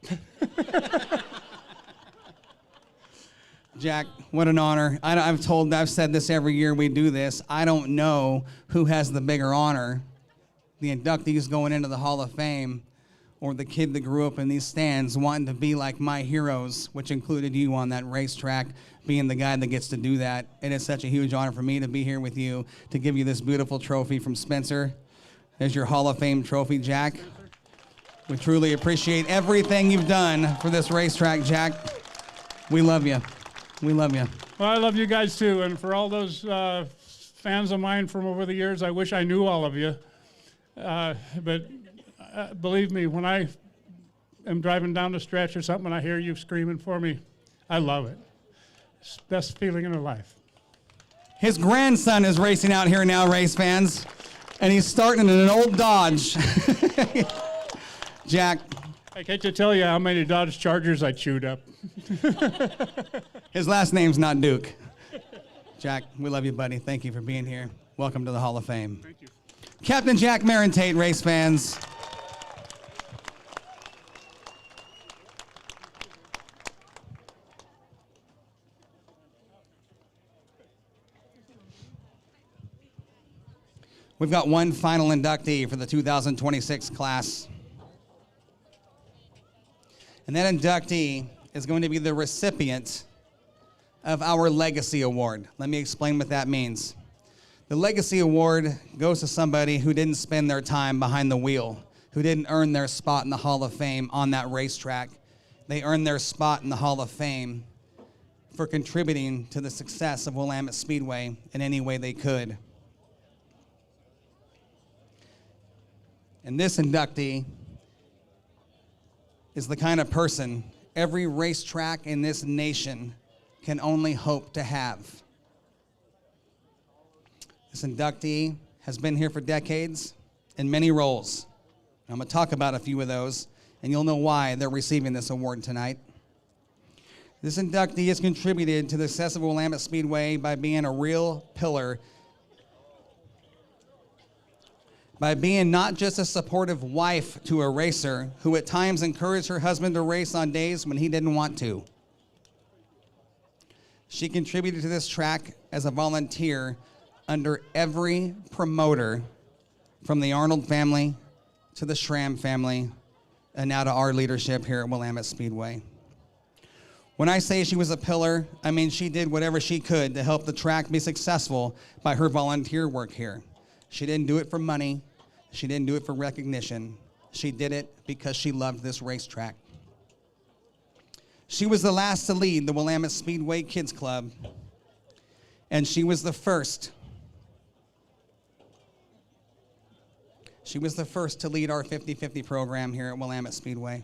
Jack, what an honor. I've said this every year we do this. I don't know who has the bigger honor, the inductees going into the Hall of Fame or the kid that grew up in these stands wanting to be like my heroes, which included you on that racetrack, being the guy that gets to do that. It is such a huge honor for me to be here with you, to give you this beautiful trophy from Spencer. There's your Hall of Fame trophy, Jack. We truly appreciate everything you've done for this racetrack, Jack. We love you. We love you. Well, I love you guys too, and for all those fans of mine from over the years, I wish I knew all of you. But believe me, when I am driving down the stretch or something and I hear you screaming for me, I love it. It's the best feeling in my life. His grandson is racing out here now, race fans, and he's starting in an old Dodge. Jack. I hate to tell you how many Dodge Chargers I chewed up. His last name's not Duke. Jack, we love you, buddy. Thank you for being here. Welcome to the Hall of Fame. Thank you. Captain Jack Marentate, race fans. We've got one final inductee for the 2026 class. And that inductee is going to be the recipient of our Legacy Award. Let me explain what that means. The Legacy Award goes to somebody who didn't spend their time behind the wheel, who didn't earn their spot in the Hall of Fame on that racetrack. They earned their spot in the Hall of Fame for contributing to the success of Willamette Speedway in any way they could. And this inductee is the kind of person every racetrack in this nation can only hope to have. This inductee has been here for decades in many roles. I'm going to talk about a few of those, and you'll know why they're receiving this award tonight. This inductee has contributed to the success of Willamette Speedway by being a real pillar, by being not just a supportive wife to a racer who at times encouraged her husband to race on days when he didn't want to. She contributed to this track as a volunteer under every promoter, from the Arnold family to the Schramm family, and now to our leadership here at Willamette Speedway. When I say she was a pillar, I mean she did whatever she could to help the track be successful by her volunteer work here. She didn't do it for money. She didn't do it for recognition. She did it because she loved this racetrack. She was the last to lead the Willamette Speedway Kids Club, and she was the first. She was the first to lead our 50-50 program here at Willamette Speedway.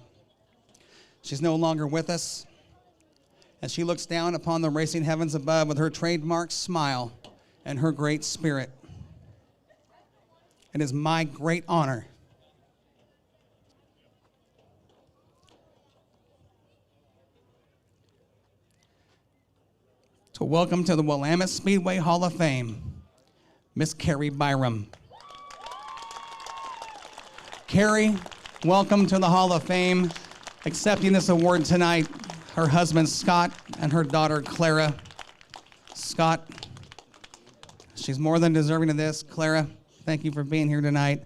She's no longer with us, and she looks down upon the racing heavens above with her trademark smile and her great spirit. It is my great honor to welcome to the Willamette Speedway Hall of Fame, Miss Carrie Byram. Carrie, welcome to the Hall of Fame. Accepting this award tonight, her husband Scott and her daughter Clara. Scott, she's more than deserving of this. Clara, thank you for being here tonight.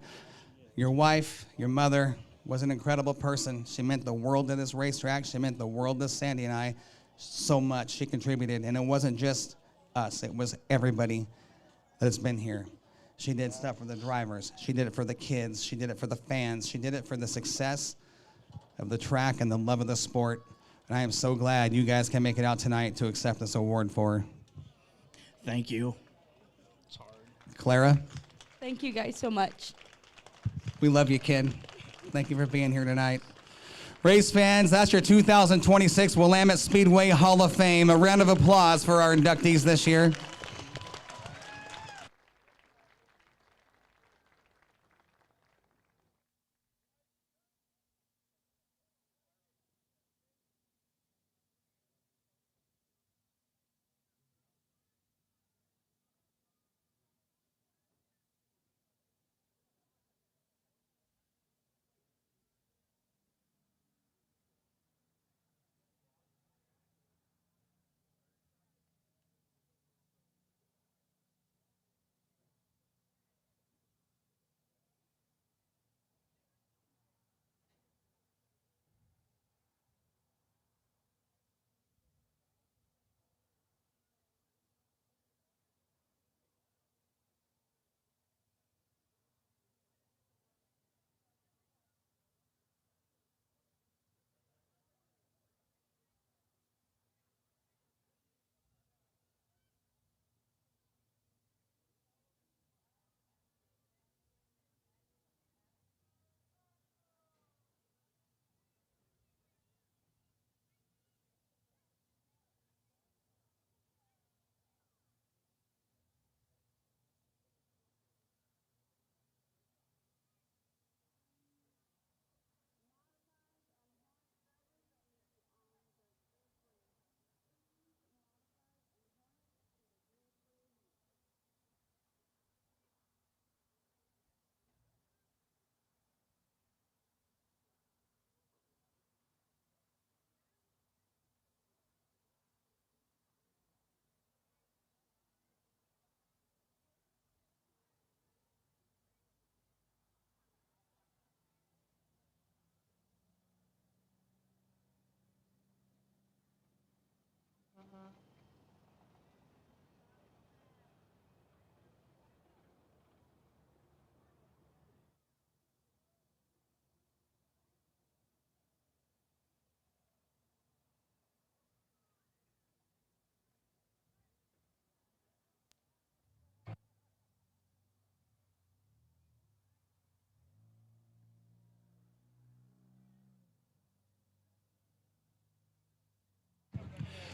Your wife, your mother, was an incredible person. She meant the world to this racetrack. She meant the world to Sandy and I so much. She contributed, and it wasn't just us. It was everybody that's been here. She did stuff for the drivers. She did it for the kids. She did it for the fans. She did it for the success of the track and the love of the sport. And I am so glad you guys can make it out tonight to accept this award for. Thank you. Clara, Thank you guys so much. we love you, kid. Thank you for being here tonight. Race fans, that's your 2026 Willamette Speedway Hall of Fame. A round of applause for our inductees this year.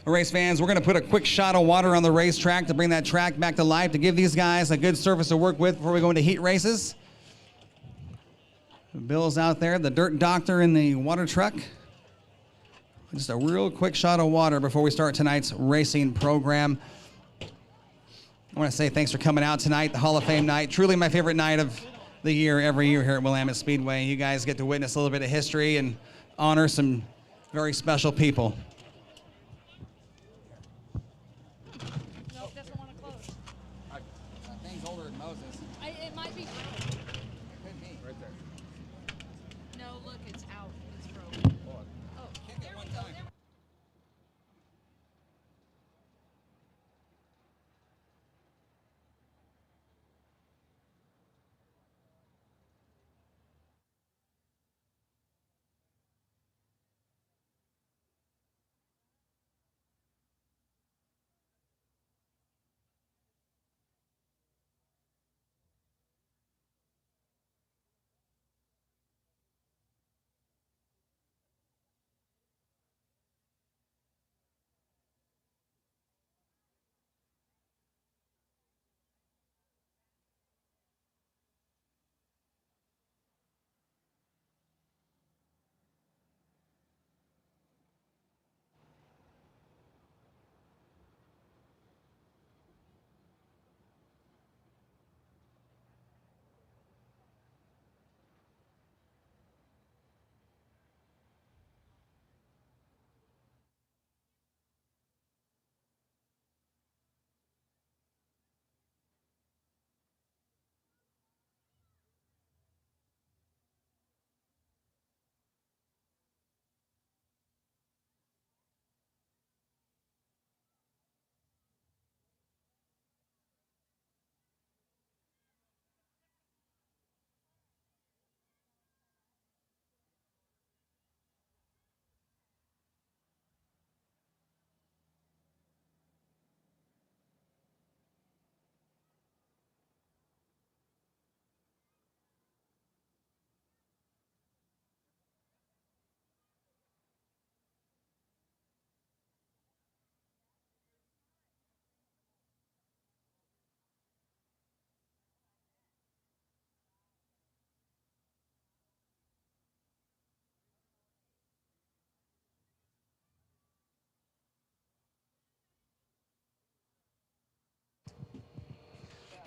Race fans, we're going to put a quick shot of water on the racetrack to bring that track back to life, to give these guys a good surface to work with before we go into heat races. Bill's out there, the dirt doctor in the water truck. Just a real quick shot of water before we start tonight's racing program. I want to say thanks for coming out tonight, the Hall of Fame night. Truly my favorite night of the year, every year here at Willamette Speedway. You guys get to witness a little bit of history and honor some very special people. Nope, doesn't want to close. That thing's older than Moses. It might be broken. It could be. Right there. No, look, it's out. It's broken. Oh, there we go. There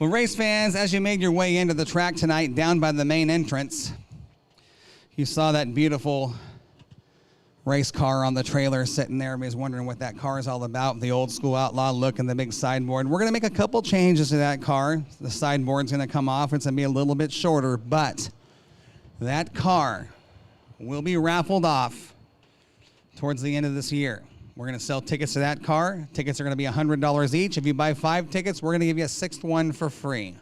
Well, race fans, as you made your way into the track tonight, down by the main entrance, you saw that beautiful race car on the trailer sitting there. Everybody's wondering what that car is all about, the old school outlaw look and the big sideboard. We're going to make a couple changes to that car. The sideboard's going to come off. It's going to be a little bit shorter, but that car will be raffled off towards the end of this year. We're going to sell tickets to that car. Tickets are going to be $100 each. If you buy 5 tickets, we're going to give you a 6th one for free.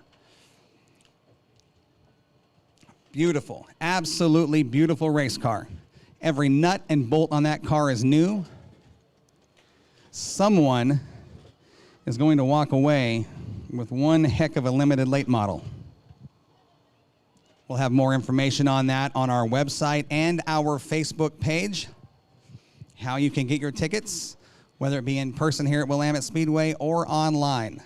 Beautiful, absolutely beautiful race car. Every nut and bolt on that car is new. Someone is going to walk away with one heck of a limited late model. We'll have more information on that on our website and our Facebook page. How you can get your tickets, whether it be in person here at Willamette Speedway or online.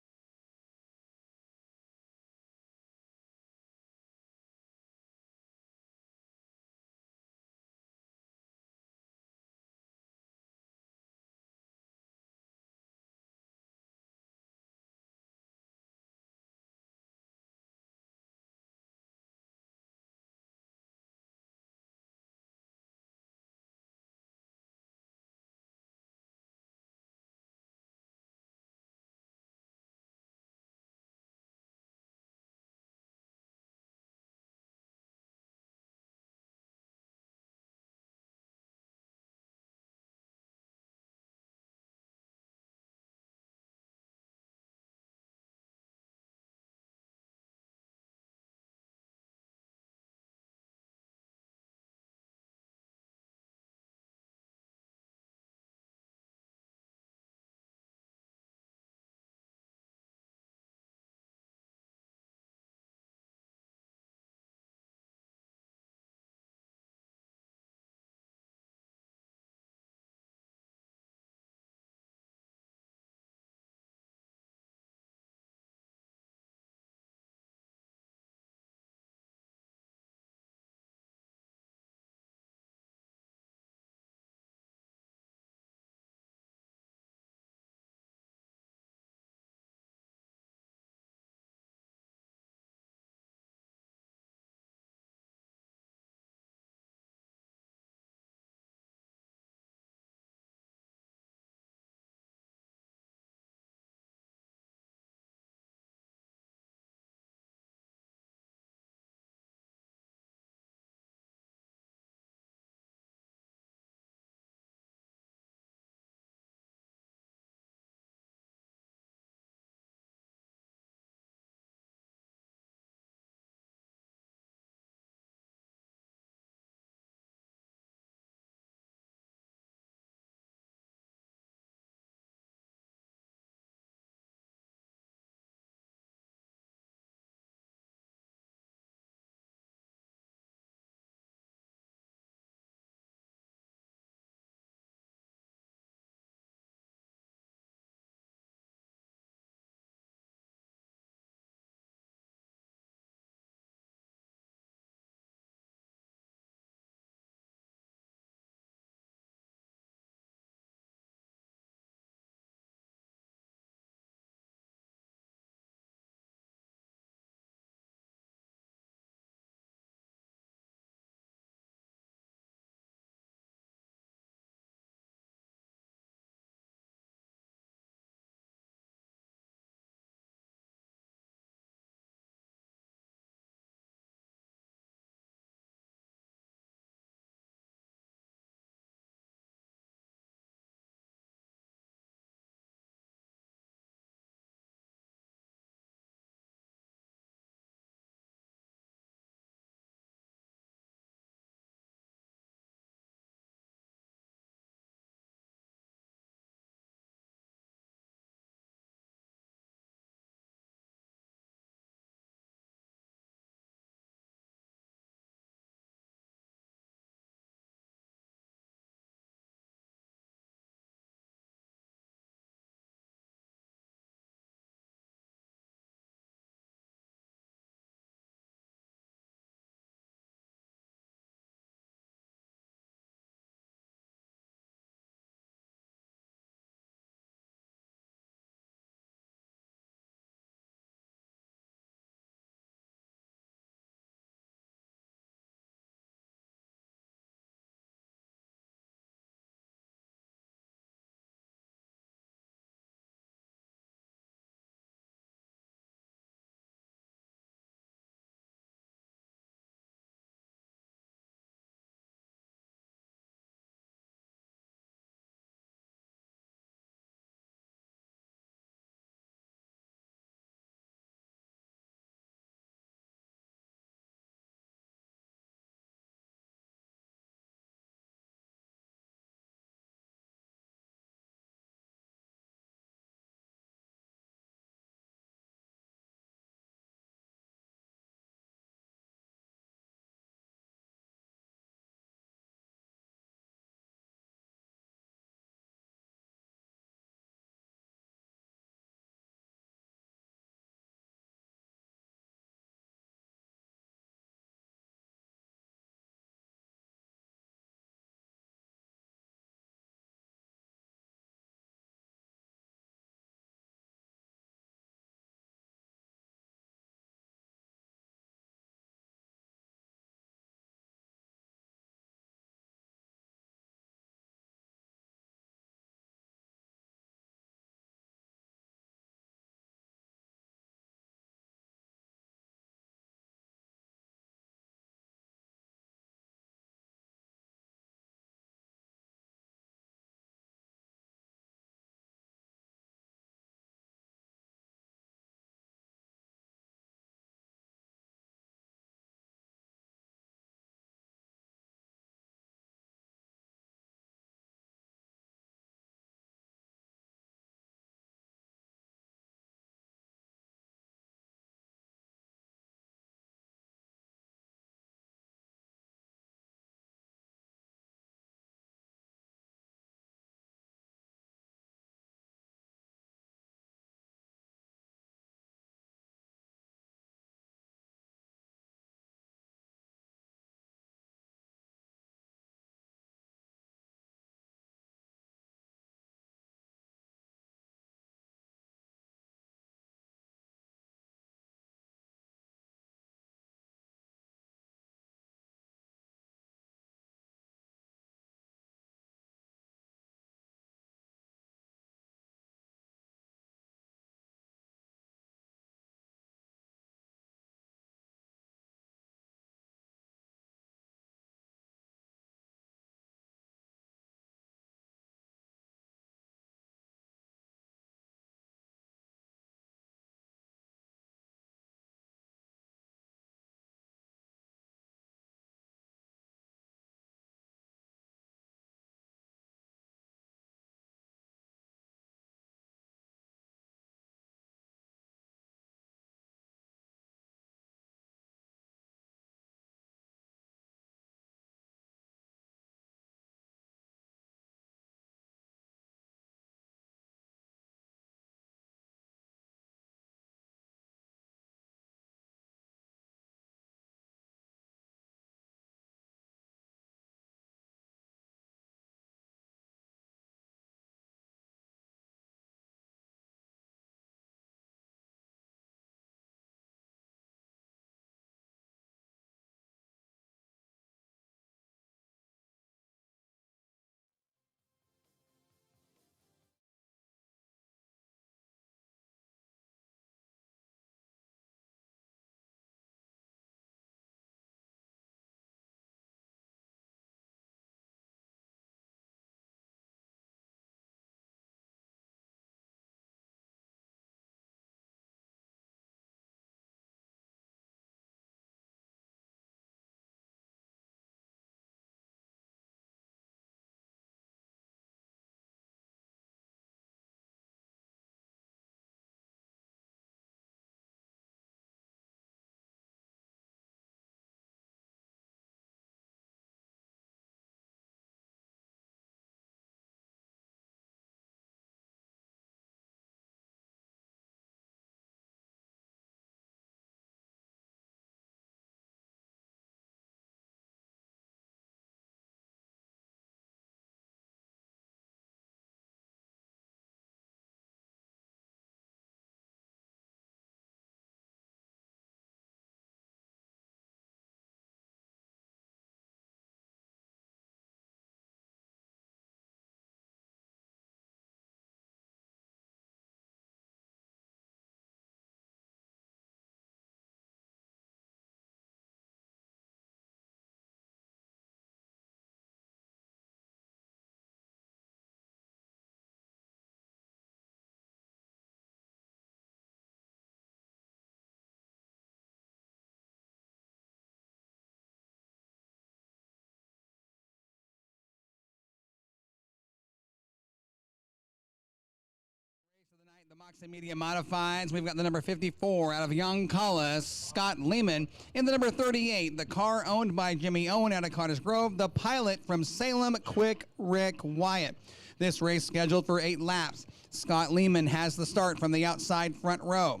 The Moxie Media Modifieds. We've got the number 54 out of Yoncalla, Scott Lehman. In the number 38, the car owned by Jimmy Owen out of Cottage Grove, the Pilot from Salem, Quick Rick Wyatt. This race scheduled for 8 laps. Scott Lehman has the start from the outside front row.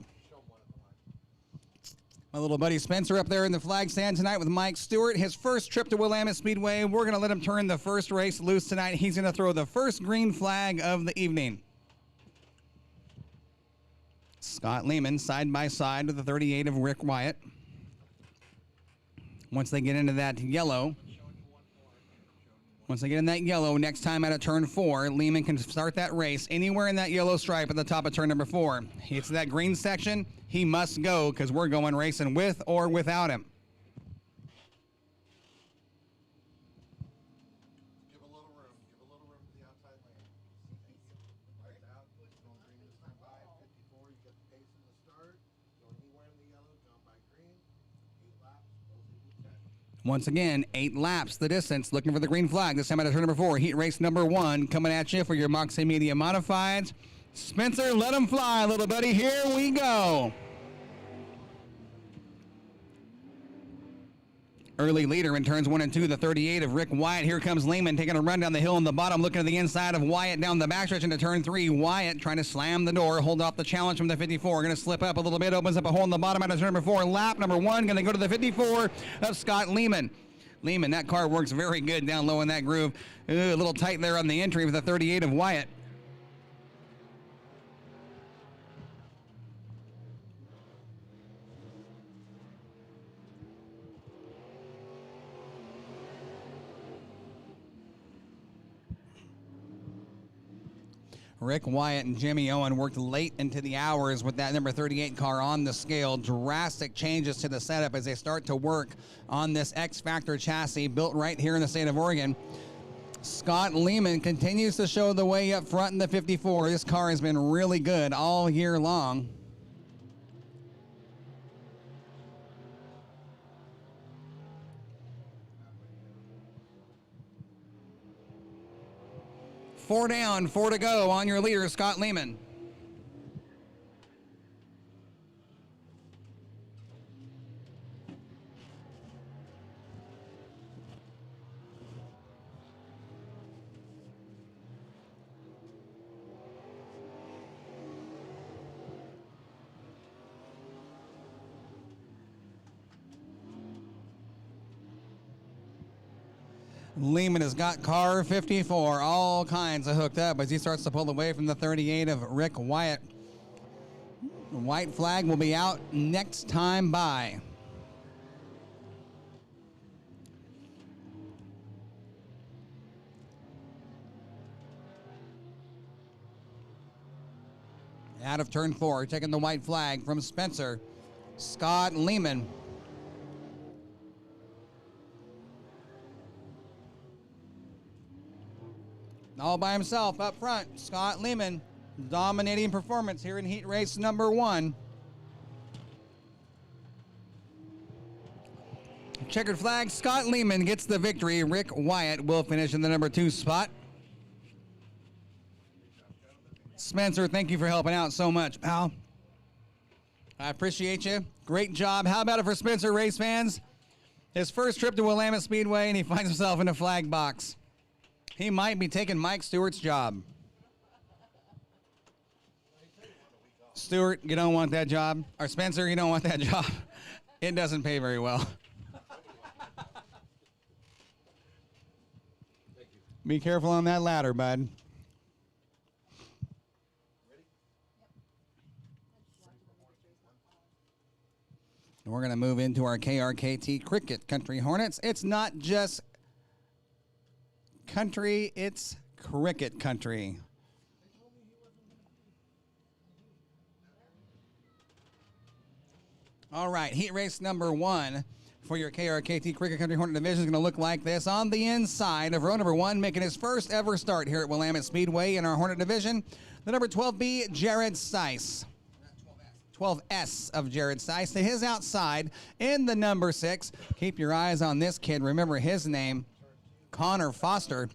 My little buddy Spencer up there in the flag stand tonight with Mike Stewart. His first trip to Willamette Speedway. We're going to let him turn the first race loose tonight. He's going to throw the first green flag of the evening. Scott Lehman side by side with the 38 of Rick Wyatt. Once they get into that yellow, next time out of turn 4, Lehman can start that race anywhere in that yellow stripe at the top of turn number 4. He gets to that green section, he must go because we're going racing with or without him. Give a little room to the outside lane. Right out, going green this time by 54. You get the pace in the start. Go anywhere in the yellow, down by green. 8 laps, both equal 10. Once again, 8 laps the distance, looking for the green flag. This time out of turn number 4, heat race number 1, coming at you for your Moxie Media Modifieds. Spencer, let him fly, little buddy. Here we go. Early leader in turns 1 and 2, the 38 of Rick Wyatt. Here comes Lehman taking a run down the hill in the bottom, looking at the inside of Wyatt down the backstretch into turn 3. Wyatt trying to slam the door, hold off the challenge from the 54. Going to slip up a little bit, opens up a hole in the bottom out of turn number 4. Lap number 1, going to go to the 54 of Scott Lehman. Lehman, that car works very good down low in that groove. A little tight there on the entry with the 38 of Wyatt. Rick Wyatt and Jimmy Owen worked late into the hours with that number 38 car on the scale. Drastic changes to the setup as they start to work on this X-Factor chassis built right here in the state of Oregon. Scott Lehman continues to show the way up front in the 54. This car has been really good all year long. Four down, 4 to go on your leader, Scott Lehman. Lehman has got car 54, all kinds of hooked up as he starts to pull away from the 38 of Rick Wyatt. The white flag will be out next time by. Out of turn 4, taking the white flag from Spencer, Scott Lehman. All by himself up front, Scott Lehman, dominating performance here in heat race number 1. Checkered flag, Scott Lehman gets the victory. Rick Wyatt will finish in the number 2 spot. Spencer, thank you for helping out so much, pal. I appreciate you. Great job. How about it for Spencer, race fans? His first trip to Willamette Speedway, and he finds himself in a flag box. He might be taking Mike Stewart's job. Stewart, you don't want that job. Or Spencer, you don't want that job. It doesn't pay very well. Be careful on that ladder, bud. We're going to move into our KRKT Cricket Country Hornets. It's not just country, it's cricket country. All right, heat race number 1 for your KRKT Cricket Country Hornet division is going to look like this. On the inside of row number 1, making his first ever start here at Willamette Speedway in our Hornet division, the number 12B, Jared Seiss. 12S of Jared Seiss. To his outside in the number 6. Keep your eyes on this kid. Remember his name, Connor Foster.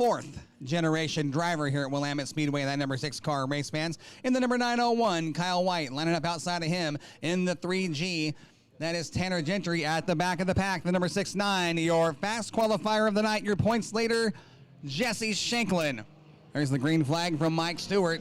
fourth generation driver here at Willamette Speedway, that number 6 car, race fans. In the number 901, Kyle White lining up outside of him in the 3G. That is Tanner Gentry at the back of the pack. The number 69, your fast qualifier of the night, your points leader, Jesse Shanklin. There's the green flag from Mike Stewart.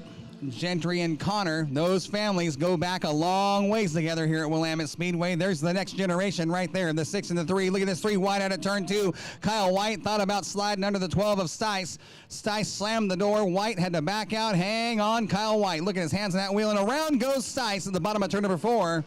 Gentry and Connor, those families go back a long ways together here at Willamette Speedway. There's the next generation right there, the 6 and the 3. Look at this 3 wide out of turn 2. Kyle White thought about sliding under the 12 of Stice. Stice slammed the door. White had to back out. Hang on, Kyle White. Look at his hands on that wheel, and around goes Stice at the bottom of turn number 4.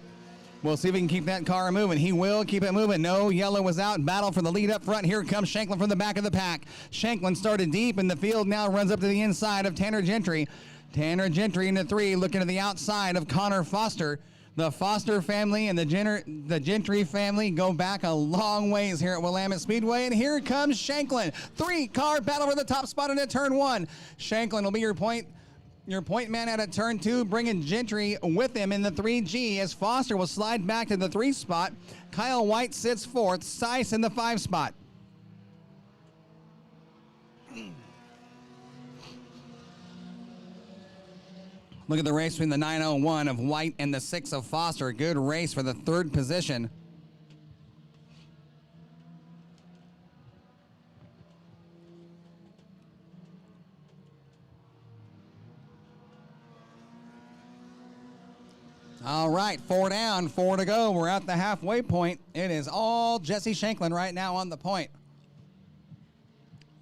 We'll see if we can keep that car moving. He will keep it moving. No, yellow was out. Battle for the lead up front. Here comes Shanklin from the back of the pack. Shanklin started deep in the field, now runs up to the inside of Tanner Gentry. Tanner Gentry in the 3, looking to the outside of Connor Foster. The Foster family and the Gentry family go back a long ways here at Willamette Speedway. And here comes Shanklin. 3-car battle for the top spot into turn 1. Shanklin will be your point man out of turn 2, bringing Gentry with him in the 3G as Foster will slide back to the 3 spot. Kyle White sits 4th, Stice in the 5 spot. Look at the race between the 901 of White and the 6 of Foster. Good race for the 3rd position. All right, 4 down, 4 to go. We're at the halfway point. It is all Jesse Shanklin right now on the point.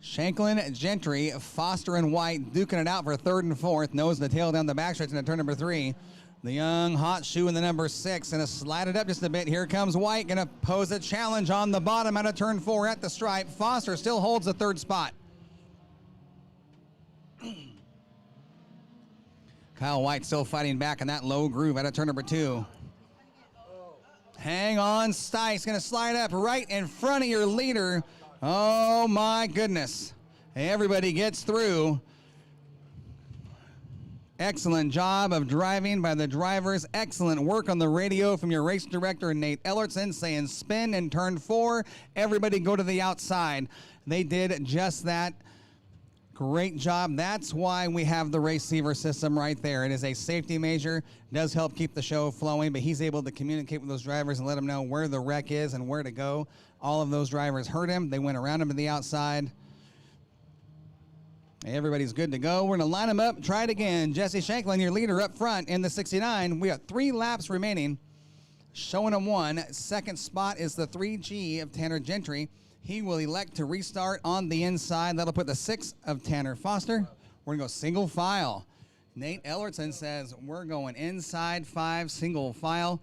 Shanklin, Gentry, Foster, and White duking it out for 3rd and 4th. Nose to tail down the backstretch into turn number 3. The young hot shoe in the number 6. Going to slide it up just a bit. Here comes White. Going to pose a challenge on the bottom out of turn 4 at the stripe. Foster still holds the 3rd spot. Kyle White still fighting back in that low groove out of turn number 2. Hang on, Stice. Going to slide up right in front of your leader. Oh my goodness. Everybody gets through. Excellent job of driving by the drivers. Excellent work on the radio from your race director, Nate Ellertson, saying spin in turn 4. Everybody go to the outside. They did just that. Great job. That's why we have the receiver system right there. It is a safety measure. Does help keep the show flowing, but he's able to communicate with those drivers and let them know where the wreck is and where to go. All of those drivers heard him. They went around him to the outside. Everybody's good to go. We're going to line them up. Try it again. Jesse Shanklin, your leader up front in the 69. We got 3 laps remaining. Showing him 1. 2nd spot is the 3G of Tanner Gentry. He will elect to restart on the inside. That'll put the 6 of Tanner Foster. We're going to go single file. Nate Ellertson says we're going inside 5, single file.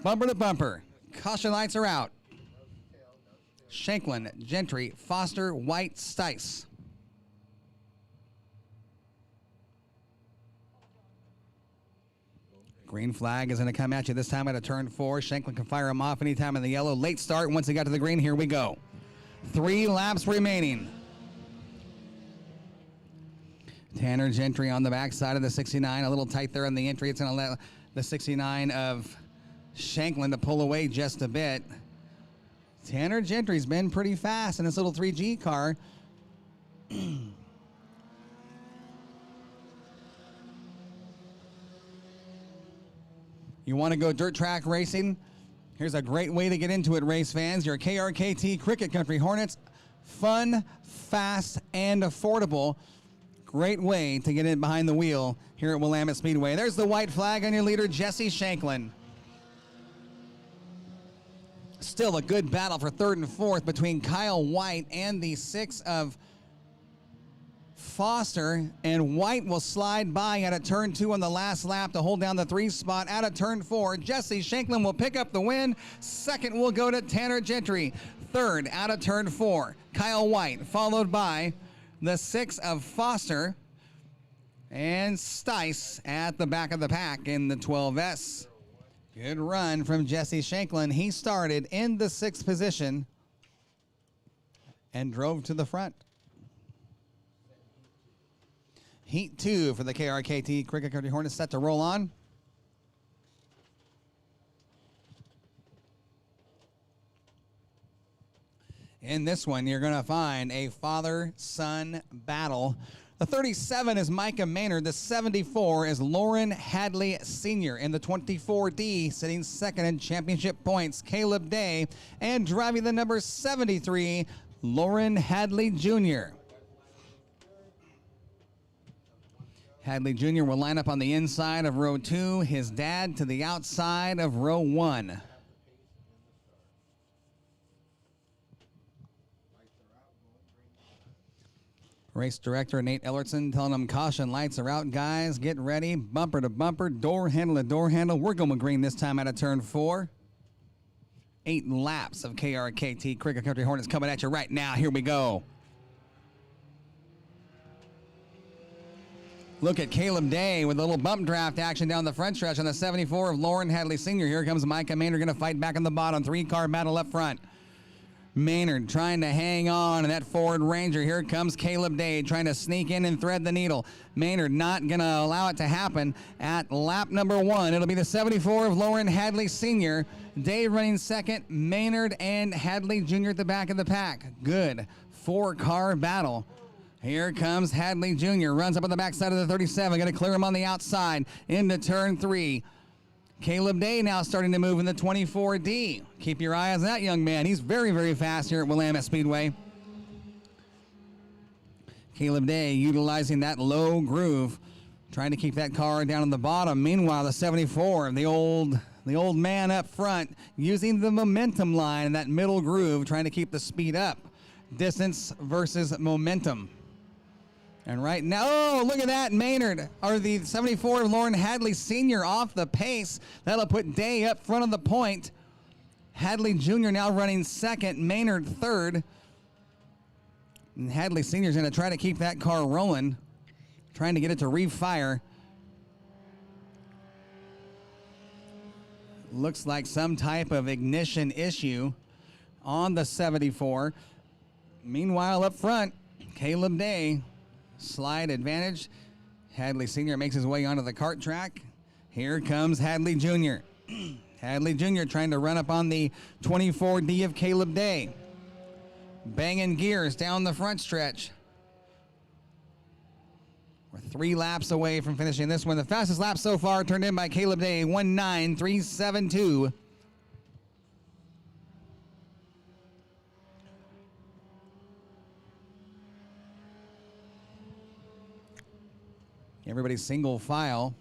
Bumper to bumper. Caution lights are out. Shanklin, Gentry, Foster, White, Stice. Green flag is going to come at you this time at a turn 4. Shanklin can fire him off anytime in the yellow. Late start. Once he got to the green, here we go. 3 laps remaining. Tanner Gentry on the backside of the 69. A little tight there on the entry. It's going to let the 69 of Shanklin to pull away just a bit. Tanner Gentry's been pretty fast in this little 3G car. You want to go dirt track racing? Here's a great way to get into it, race fans. Your KRKT Cricket Country Hornets. Fun, fast, and affordable. Great way to get in behind the wheel here at Willamette Speedway. There's the white flag on your leader, Jesse Shanklin. Still a good battle for 3rd and 4th between Kyle White and the 6 of Foster, and White will slide by out of turn 2 on the last lap to hold down the 3 spot out of turn 4. Jesse Shanklin will pick up the win. 2nd will go to Tanner Gentry. 3rd out of turn 4, Kyle White, followed by the 6 of Foster and Stice at the back of the pack in the 12S. Good run from Jesse Shanklin. He started in the 6th position and drove to the front. Heat 2 for the KRKT Cricket Country Hornets set to roll on. In this one, you're going to find a father-son battle. The 37 is Micah Maynard. The 74 is Lauren Hadley Sr. In the 24D, sitting second in championship points, Caleb Day. And driving the number 73, Lauren Hadley Jr. Hadley Jr. will line up on the inside of row 2, his dad to the outside of row 1. Race director Nate Ellertson telling them caution, lights are out, guys. Get ready, bumper to bumper, door handle to door handle. We're going green this time out of turn 4. 8 laps of KRKT Cricket Country Hornets coming at you right now. Here we go. Look at Caleb Day with a little bump draft action down the front stretch on the 74 of Lauren Hadley Sr. Here comes Micah Maynard, going to fight back on the bottom. 3-car battle up front. Maynard trying to hang on, and that Ford Ranger. Here comes Caleb Day trying to sneak in and thread the needle. Maynard not going to allow it to happen at lap number 1. It'll be the 74 of Lauren Hadley Sr. Day running second, Maynard and Hadley Jr. at the back of the pack. Good 4-car battle. Here comes Hadley Jr. Runs up on the backside of the 37. Going to clear him on the outside into turn 3. Caleb Day now starting to move in the 24D. Keep your eye on that young man. He's very, very fast here at Willamette Speedway. Caleb Day utilizing that low groove, trying to keep that car down on the bottom. Meanwhile, the 74, the old man up front, using the momentum line in that middle groove, trying to keep the speed up. Distance versus momentum. And right now, oh, look at that, Maynard, or the 74 of Lauren Hadley Sr. off the pace. That'll put Day up front of the point. Hadley Jr. now running second, Maynard third. And Hadley Sr. is going to try to keep that car rolling, trying to get it to refire. Looks like some type of ignition issue on the 74. Meanwhile, up front, Caleb Day. Slide advantage. Hadley Sr. makes his way onto the kart track. Here comes Hadley Jr. Hadley Jr. trying to run up on the 24D of Caleb Day. Banging gears down the front stretch. We're 3 laps away from finishing this one. The fastest lap so far turned in by Caleb Day, 1:9.372. Everybody's single file.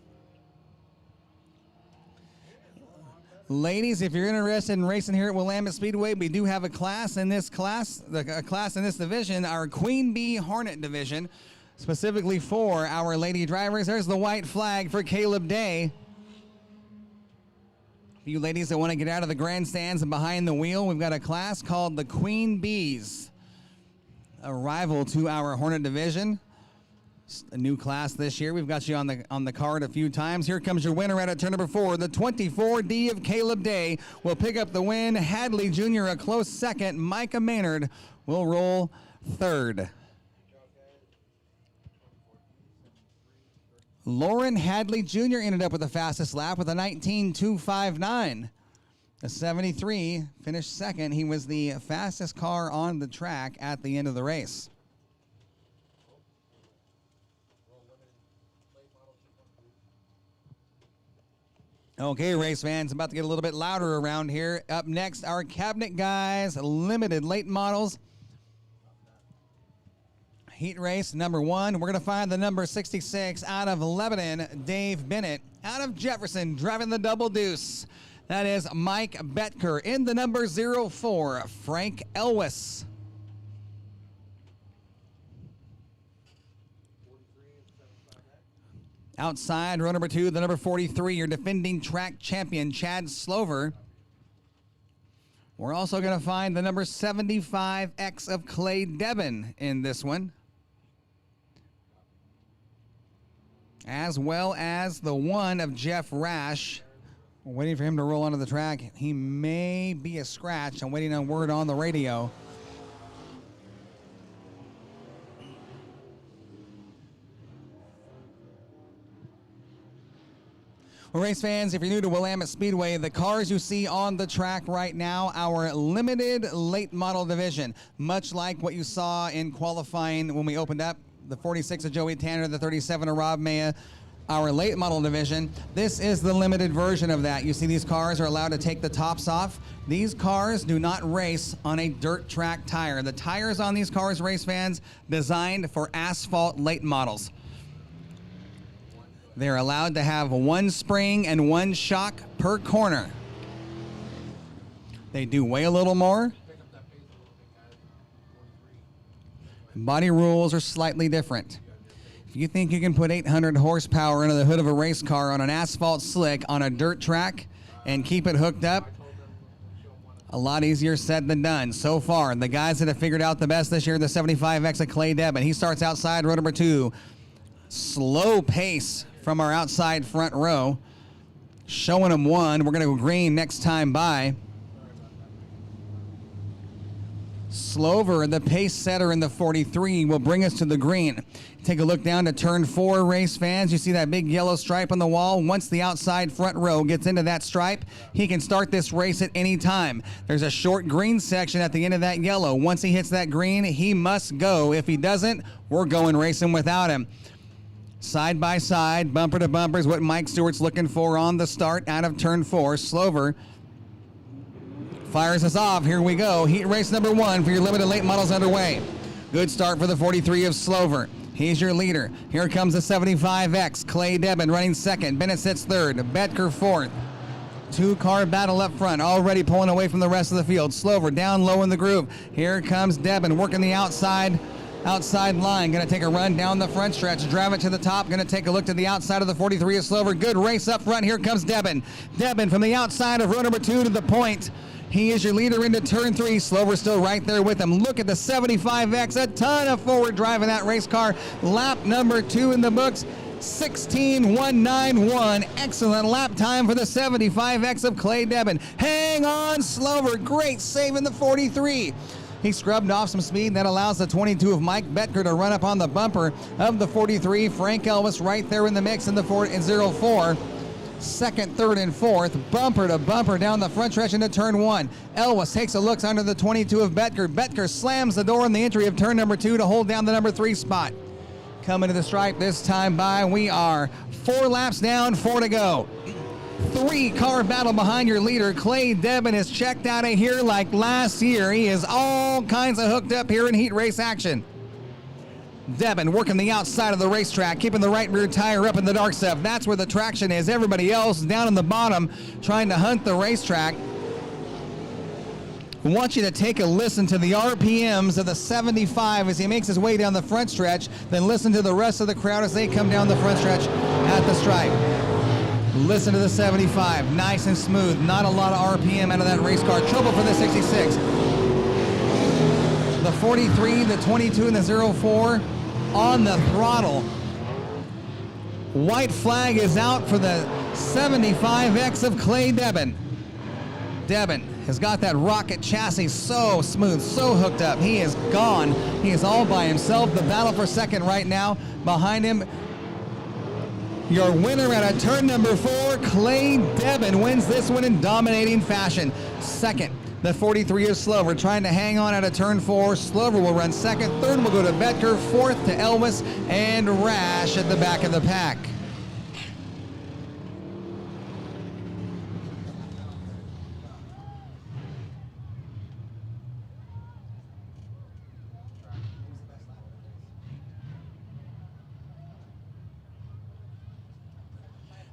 Ladies, if you're interested in racing here at Willamette Speedway, we do have a class in this class, a class in this division, our Queen Bee Hornet division, specifically for our lady drivers. There's the white flag for Caleb Day. For you ladies that want to get out of the grandstands and behind the wheel, we've got a class called the Queen Bees, a rival to our Hornet division. A new class this year. We've got you on the card a few times. Here comes your winner at turn number 4. The 24D of Caleb Day will pick up the win. Hadley Jr. a close second. Micah Maynard will roll third. Lauren Hadley Jr. ended up with the fastest lap with a 19.259. The 73 finished second. He was the fastest car on the track at the end of the race. Okay, race fans, about to get a little bit louder around here. Up next, our Cabinet Guys Limited Late Models. Heat race number 1. We're going to find the number 66 out of Lebanon, Dave Bennett. Out of Jefferson, driving the double deuce. That is Mike Betker. In the number 04, Frank Elwes. Outside, row number 2, the number 43, your defending track champion, Chad Slover. We're also going to find the number 75X of Clay Devon in this one, as well as the 1 of Jeff Rash. We're waiting for him to roll onto the track. He may be a scratch. I'm waiting on word on the radio. Well, race fans, if you're new to Willamette Speedway, the cars you see on the track right now, our limited late model division, much like what you saw in qualifying when we opened up, the 46 of Joey Tanner, the 37 of Rob Maya, our late model division. This is the limited version of that. You see these cars are allowed to take the tops off. These cars do not race on a dirt track tire. The tires on these cars, race fans, designed for asphalt late models. They're allowed to have one spring and one shock per corner. They do weigh a little more. Body rules are slightly different. If you think you can put 800 horsepower into the hood of a race car on an asphalt slick on a dirt track and keep it hooked up, a lot easier said than done. So far, the guys that have figured out the best this year, the 75X of Clay Debin. He starts outside row number 2. Slow pace from our outside front row. Showing him 1. We're going to go green next time by. Slover, the pace setter in the 43, will bring us to the green. Take a look down to turn 4, race fans. You see that big yellow stripe on the wall? Once the outside front row gets into that stripe, he can start this race at any time. There's a short green section at the end of that yellow. Once he hits that green, he must go. If he doesn't, we're going racing without him. Side by side, bumper to bumper is what Mike Stewart's looking for on the start out of turn 4. Slover fires us off. Here we go. Heat race number 1 for your limited late models underway. Good start for the 43 of Slover. He's your leader. Here comes the 75X. Clay Debin running second. Bennett sits third. Betker fourth. 2-car battle up front, already pulling away from the rest of the field. Slover down low in the groove. Here comes Debin working the outside line. Going to take a run down the front stretch, drive it to the top. Going to take a look to the outside of the 43 of Slover. Good race up front. Here comes Debin. Debin from the outside of row number 2 to the point. He is your leader into turn 3. Slover still right there with him. Look at the 75X. A ton of forward drive in that race car. Lap number 2 in the books. 16.191. Excellent lap time for the 75X of Clay Debin. Hang on, Slover. Great save in the 43. He scrubbed off some speed. That allows the 22 of Mike Betker to run up on the bumper of the 43. Frank Elvis right there in the mix in the 04. Second, third, and fourth, bumper to bumper down the front stretch into turn 1. Elvis takes a look under the 22 of Betker. Betker slams the door in the entry of turn number 2 to hold down the number 3 spot. Coming to the stripe this time by, we are 4 laps down, 4 to go. 3-car battle behind your leader. Clay Debin is checked out of here like last year. He is all kinds of hooked up here in heat race action. Debin working the outside of the racetrack, keeping the right rear tire up in the dark stuff. That's where the traction is. Everybody else down in the bottom trying to hunt the racetrack. I want you to take a listen to the RPMs of the 75 as he makes his way down the front stretch, then listen to the rest of the crowd as they come down the front stretch at the stripe. Listen to the 75, nice and smooth, not a lot of RPM out of that race car. Trouble for the 66. The 43, the 22, and the 04 on the throttle. White flag is out for the 75X of Clay Debin. Debin has got that rocket chassis so smooth, so hooked up. He is gone. He is all by himself. The battle for second right now. Behind him, your winner at a turn number 4, Clay Debin, wins this one in dominating fashion. Second, the 43 of Slover trying to hang on at a turn 4. Slover will run second. Third will go to Betker. Fourth to Elvis and Rash at the back of the pack.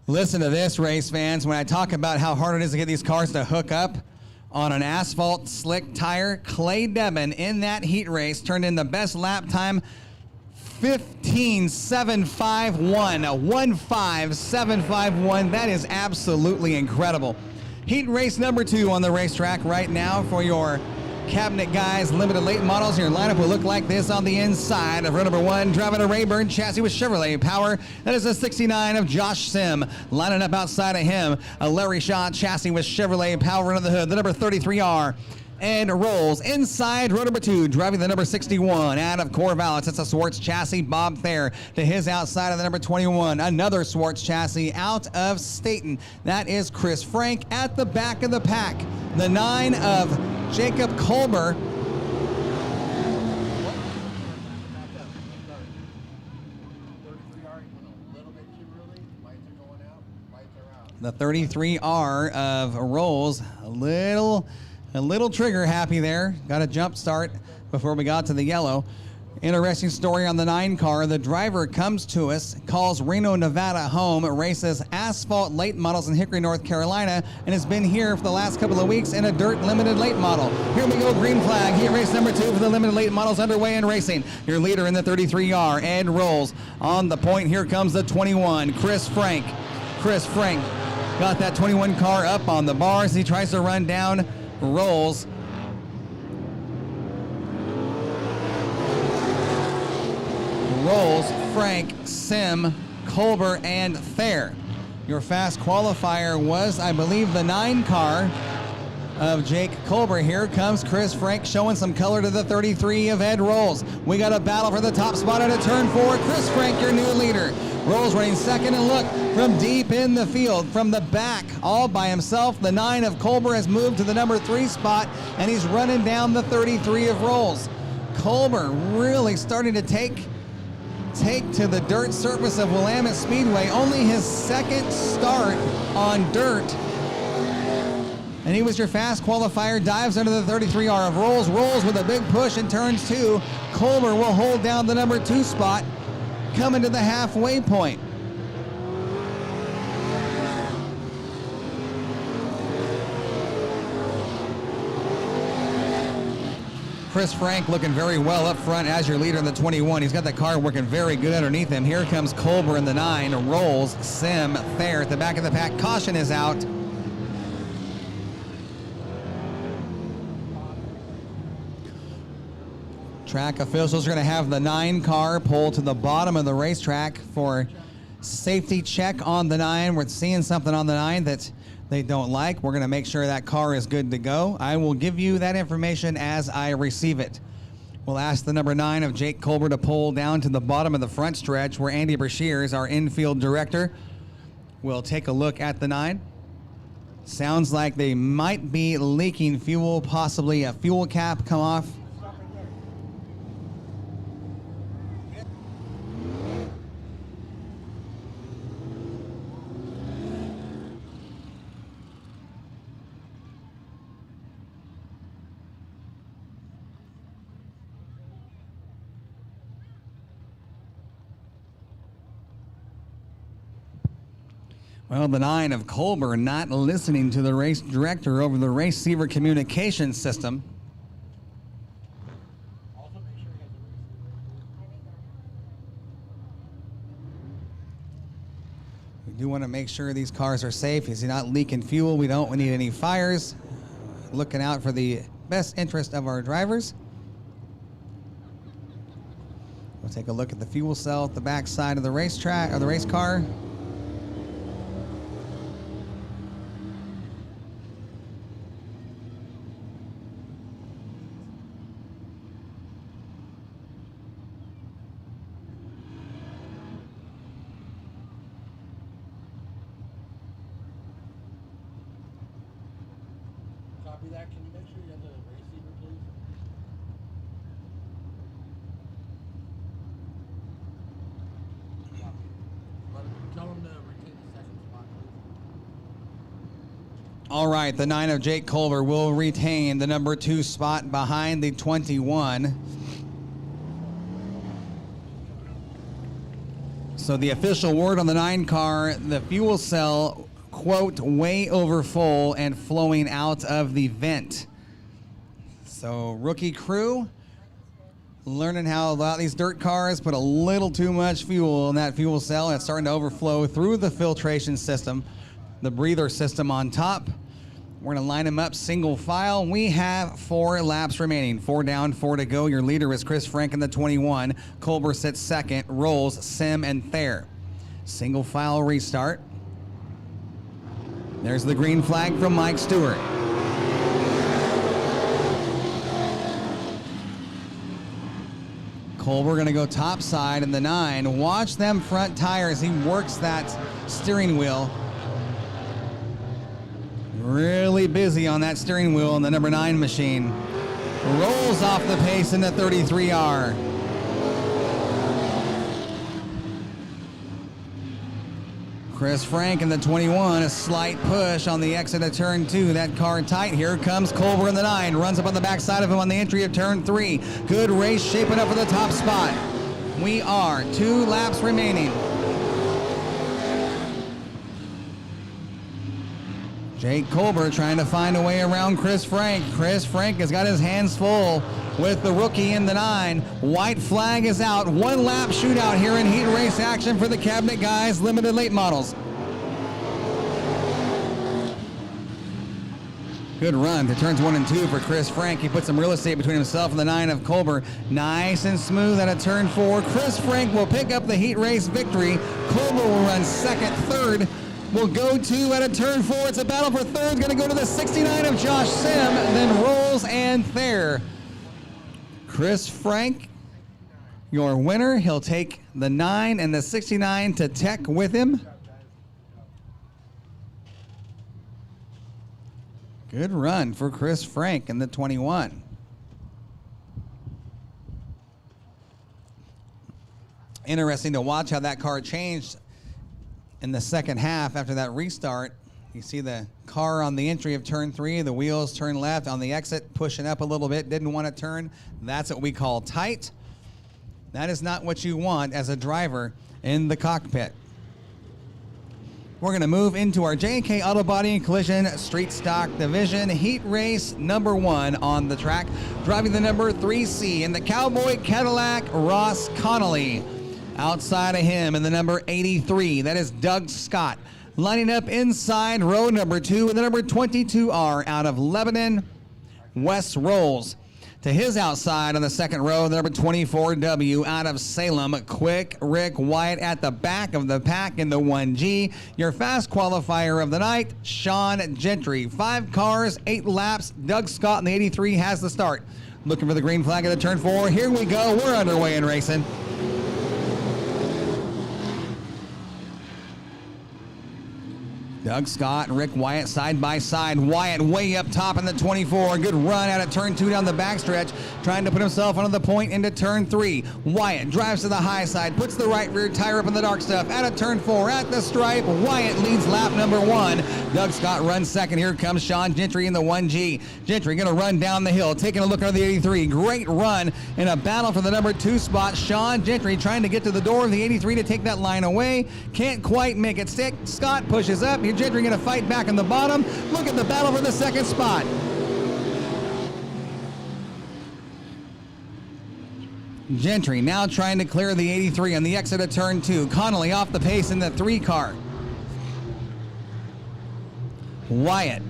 Listen to this, race fans. When I talk about how hard it is to get these cars to hook up on an asphalt slick tire, Clay Debin in that heat race turned in the best lap time, 15.751, a 1.5751. That is absolutely incredible. Heat race number 2 on the racetrack right now for your Cabinet Guys limited late models. Your lineup will look like this on the inside of row number 1, driving a Rayburn chassis with Chevrolet power. That is a 69 of Josh Sim. Lining up outside of him, a Larry Shaw chassis with Chevrolet power under the hood. The number 33R and rolls inside row number 2, driving the number 61 out of Corvallis. It's a Swartz chassis, Bob Thayer, to his outside of the number 21. Another Swartz chassis out of Staten. That is Chris Frank at the back of the pack. The 9 of Jacob Kolber. The 33R of Rolls, a little trigger happy there. Got a jump start before we got to the yellow. Interesting story on the 9 car. The driver comes to us, calls Reno, Nevada home, races asphalt late models in Hickory, North Carolina, and has been here for the last couple of weeks in a dirt limited late model. Here we go, green flag. Heat race number 2 for the limited late models underway in racing. Your leader in the 33R, Ed Rolls. On the point, here comes the 21, Chris Frank. Chris Frank got that 21 car up on the bars. He tries to run down Rolls. Rolls, Frank, Sim, Kolber, and Thayer. Your fast qualifier was, I believe, the 9 car of Jake Kolber. Here comes Chris Frank showing some color to the 33 of Ed Rolls. We got a battle for the top spot at a turn 4. Chris Frank, your new leader. Rolls running second, and look, from deep in the field, from the back, all by himself, the 9 of Kolber has moved to the number 3 spot, and he's running down the 33 of Rolls. Kolber really starting to take to the dirt surface of Willamette Speedway. Only his second start on dirt. And he was your fast qualifier, dives under the 33R of Rolls. Rolls with a big push in turns 2. Kolber will hold down the number 2 spot, coming to the halfway point. Chris Frank looking very well up front as your leader in the 21. He's got the car working very good underneath him. Here comes Kolber in the 9. Rolls, Sim, Thayer at the back of the pack. Caution is out. Track officials are going to have the 9 car pull to the bottom of the racetrack for safety check on the 9. We're seeing something on the 9 that they don't like. We're going to make sure that car is good to go. I will give you that information as I receive it. We'll ask the number 9 of Jake Kolber to pull down to the bottom of the front stretch where Andy Brashears, our infield director, will take a look at the 9. Sounds like they might be leaking fuel, possibly a fuel cap come off. Well, the 9 of Kolber not listening to the race director over the receiver communication system. We do want to make sure these cars are safe. Is he not leaking fuel? We don't need any fires. Looking out for the best interest of our drivers. We'll take a look at the fuel cell at the back side of the racetrack, or the race car. Copy that. Can you make sure you have the receiver, please? Tell them to retain the second spot, please. All right, the 9 of Jake Kolber will retain the number 2 spot behind the 21. So the official word on the 9 car, the fuel cell, quote, way over full and flowing out of the vent. So rookie crew learning how a lot of these dirt cars put a little too much fuel in that fuel cell, and it's starting to overflow through the filtration system, the breather system on top. We're going to line them up single file. We have 4 laps remaining. 4 down, 4 to go. Your leader is Chris Frank in the 21. Kolber sits second. Rolls, Sim, and Thayer. Single file restart. There's the green flag from Mike Stewart. Colbert going to go top side in the 9. Watch them front tires. He works that steering wheel. Really busy on that steering wheel in the number 9 machine. Rolls off the pace in the 33R. Chris Frank in the 21, a slight push on the exit of turn 2. That car tight. Here comes Colbert in the 9. Runs up on the backside of him on the entry of turn 3. Good race shaping up for the top spot. We are 2 laps remaining. Jake Colbert trying to find a way around Chris Frank. Chris Frank has got his hands full with the rookie in the 9. White flag is out. 1 lap shootout here in heat race action for the Cabinet Guys Limited Late Models. Good run to turns 1 and 2 for Chris Frank. He put some real estate between himself and the 9 of Colbert. Nice and smooth out of turn 4. Chris Frank will pick up the heat race victory. Colbert will run second. Third will go to at a turn 4. It's a battle for third. Going to go to the 69 of Josh Sim, then Rolls and Thayer. Chris Frank, your winner. He'll take the 9 and the 69 to Tech with him. Good run for Chris Frank in the 21. Interesting to watch how that car changed in the second half after that restart. You see the car on the entry of turn 3, the wheels turn left on the exit, pushing up a little bit, didn't want to turn. That's what we call tight. That is not what you want as a driver in the cockpit. We're going to move into our J&K Auto Body and Collision Street Stock Division Heat Race number 1 on the track. Driving the number 3C in the Cowboy Cadillac, Ross Connolly. Outside of him in the number 83, that is Doug Scott. Lining up inside row number 2 with the number 22R out of Lebanon, Wes Rolls. To his outside on the second row, the number 24W out of Salem, Quick Rick Wyatt at the back of the pack in the 1G. Your fast qualifier of the night, Sean Gentry. 5 cars, 8 laps. Doug Scott in the 83 has the start. Looking for the green flag at the turn 4. Here we go. We're underway in racing. Doug Scott and Rick Wyatt side by side. Wyatt way up top in the 24. Good run out of turn 2 down the backstretch. Trying to put himself onto the point into turn 3. Wyatt drives to the high side. Puts the right rear tire up in the dark stuff. Out of turn 4 at the stripe. Wyatt leads lap number 1. Doug Scott runs second. Here comes Sean Gentry in the 1G. Gentry going to run down the hill. Taking a look at the 83. Great run in a battle for the number 2 spot. Sean Gentry trying to get to the door of the 83 to take that line away. Can't quite make it stick. Scott pushes up. Gentry going to fight back in the bottom. Look at the battle for the second spot. Gentry now trying to clear the 83 on the exit of turn 2. Connolly off the pace in the 3 car. Wyatt,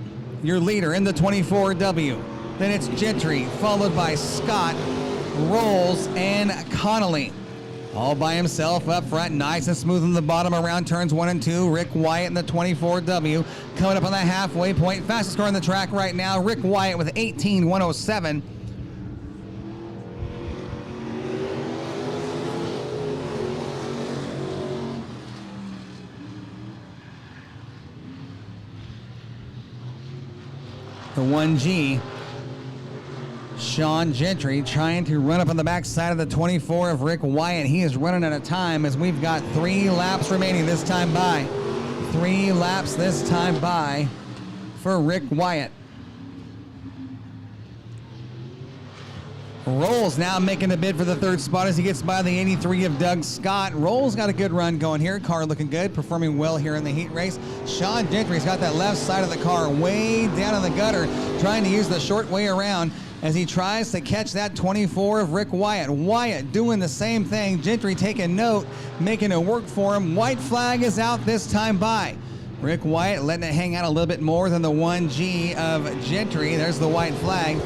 your leader in the 24W. Then it's Gentry, followed by Scott, Rolls, and Connolly. All by himself up front, nice and smooth in the bottom around turns 1 and 2. Rick Wyatt in the 24W coming up on that halfway point. Fastest car on the track right now, Rick Wyatt with 18.107. The 1G. Sean Gentry trying to run up on the backside of the 24 of Rick Wyatt. He is running out of time as we've got 3 laps remaining this time by. 3 laps this time by for Rick Wyatt. Rolls now making a bid for the 3rd spot as he gets by the 83 of Doug Scott. Rolls got a good run going here. Car looking good, performing well here in the heat race. Sean Gentry's got that left side of the car way down in the gutter, trying to use the short way around as he tries to catch that 24 of Rick Wyatt. Wyatt doing the same thing. Gentry taking note, making it work for him. White flag is out this time by. Rick Wyatt letting it hang out a little bit more than the 1G of Gentry. There's the white flag.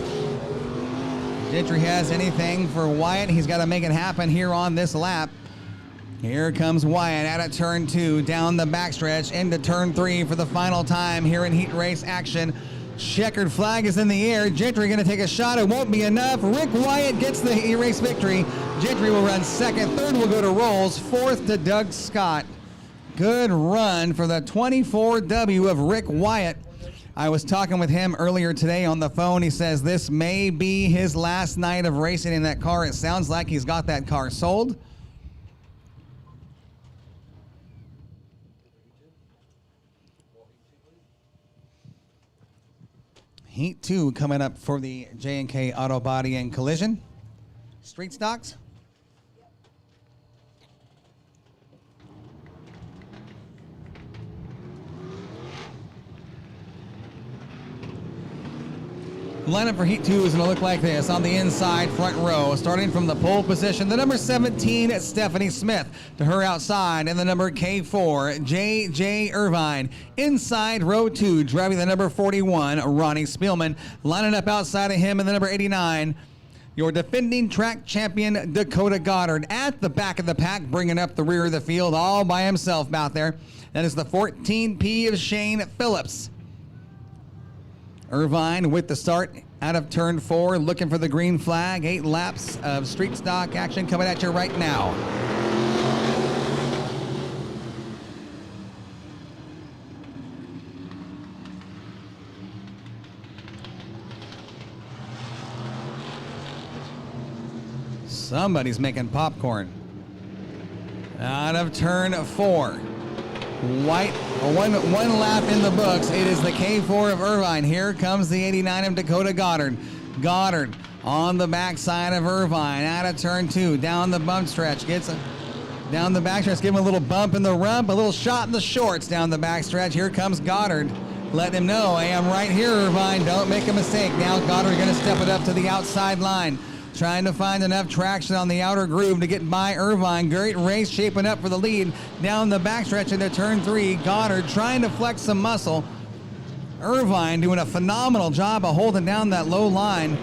Gentry has anything for Wyatt. He's got to make it happen here on this lap. Here comes Wyatt out of turn 2, down the backstretch into turn 3 for the final time here in heat race action. Checkered flag is in the air. Gentry going to take a shot. It won't be enough. Rick Wyatt gets the heat race victory. Gentry will run second. Third will go to Rolls. Fourth to Doug Scott. Good run for the 24W of Rick Wyatt. I was talking with him earlier today on the phone. He says this may be his last night of racing in that car. It sounds like he's got that car sold. Heat 2 coming up for the J&K Auto Body and Collision. Street stocks. Lineup for Heat 2 is going to look like this on the inside front row. Starting from the pole position, the number 17, Stephanie Smith. To her outside, and the number K4, J.J. Irvine. Inside row 2, driving the number 41, Ronnie Spielman. Lining up outside of him in the number 89, your defending track champion, Dakota Goddard. At the back of the pack, bringing up the rear of the field all by himself out there. That is the 14P of Shane Phillips. Irvine with the start out of turn 4, looking for the green flag. 8 laps of street stock action coming at you right now. Somebody's making popcorn. Out of turn 4. White, one lap in the books. It is the K4 of Irvine. Here comes the 89 of Dakota Goddard. Goddard on the backside of Irvine. Out of turn 2, down the bump stretch. Gets down the back stretch. Give him a little bump in the rump, a little shot in the shorts down the back stretch. Here comes Goddard. Letting him know, hey, I'm right here, Irvine. Don't make a mistake. Now Goddard going to step it up to the outside line. Trying to find enough traction on the outer groove to get by Irvine. Great race shaping up for the lead. Down the backstretch into turn 3. Goddard trying to flex some muscle. Irvine doing a phenomenal job of holding down that low line.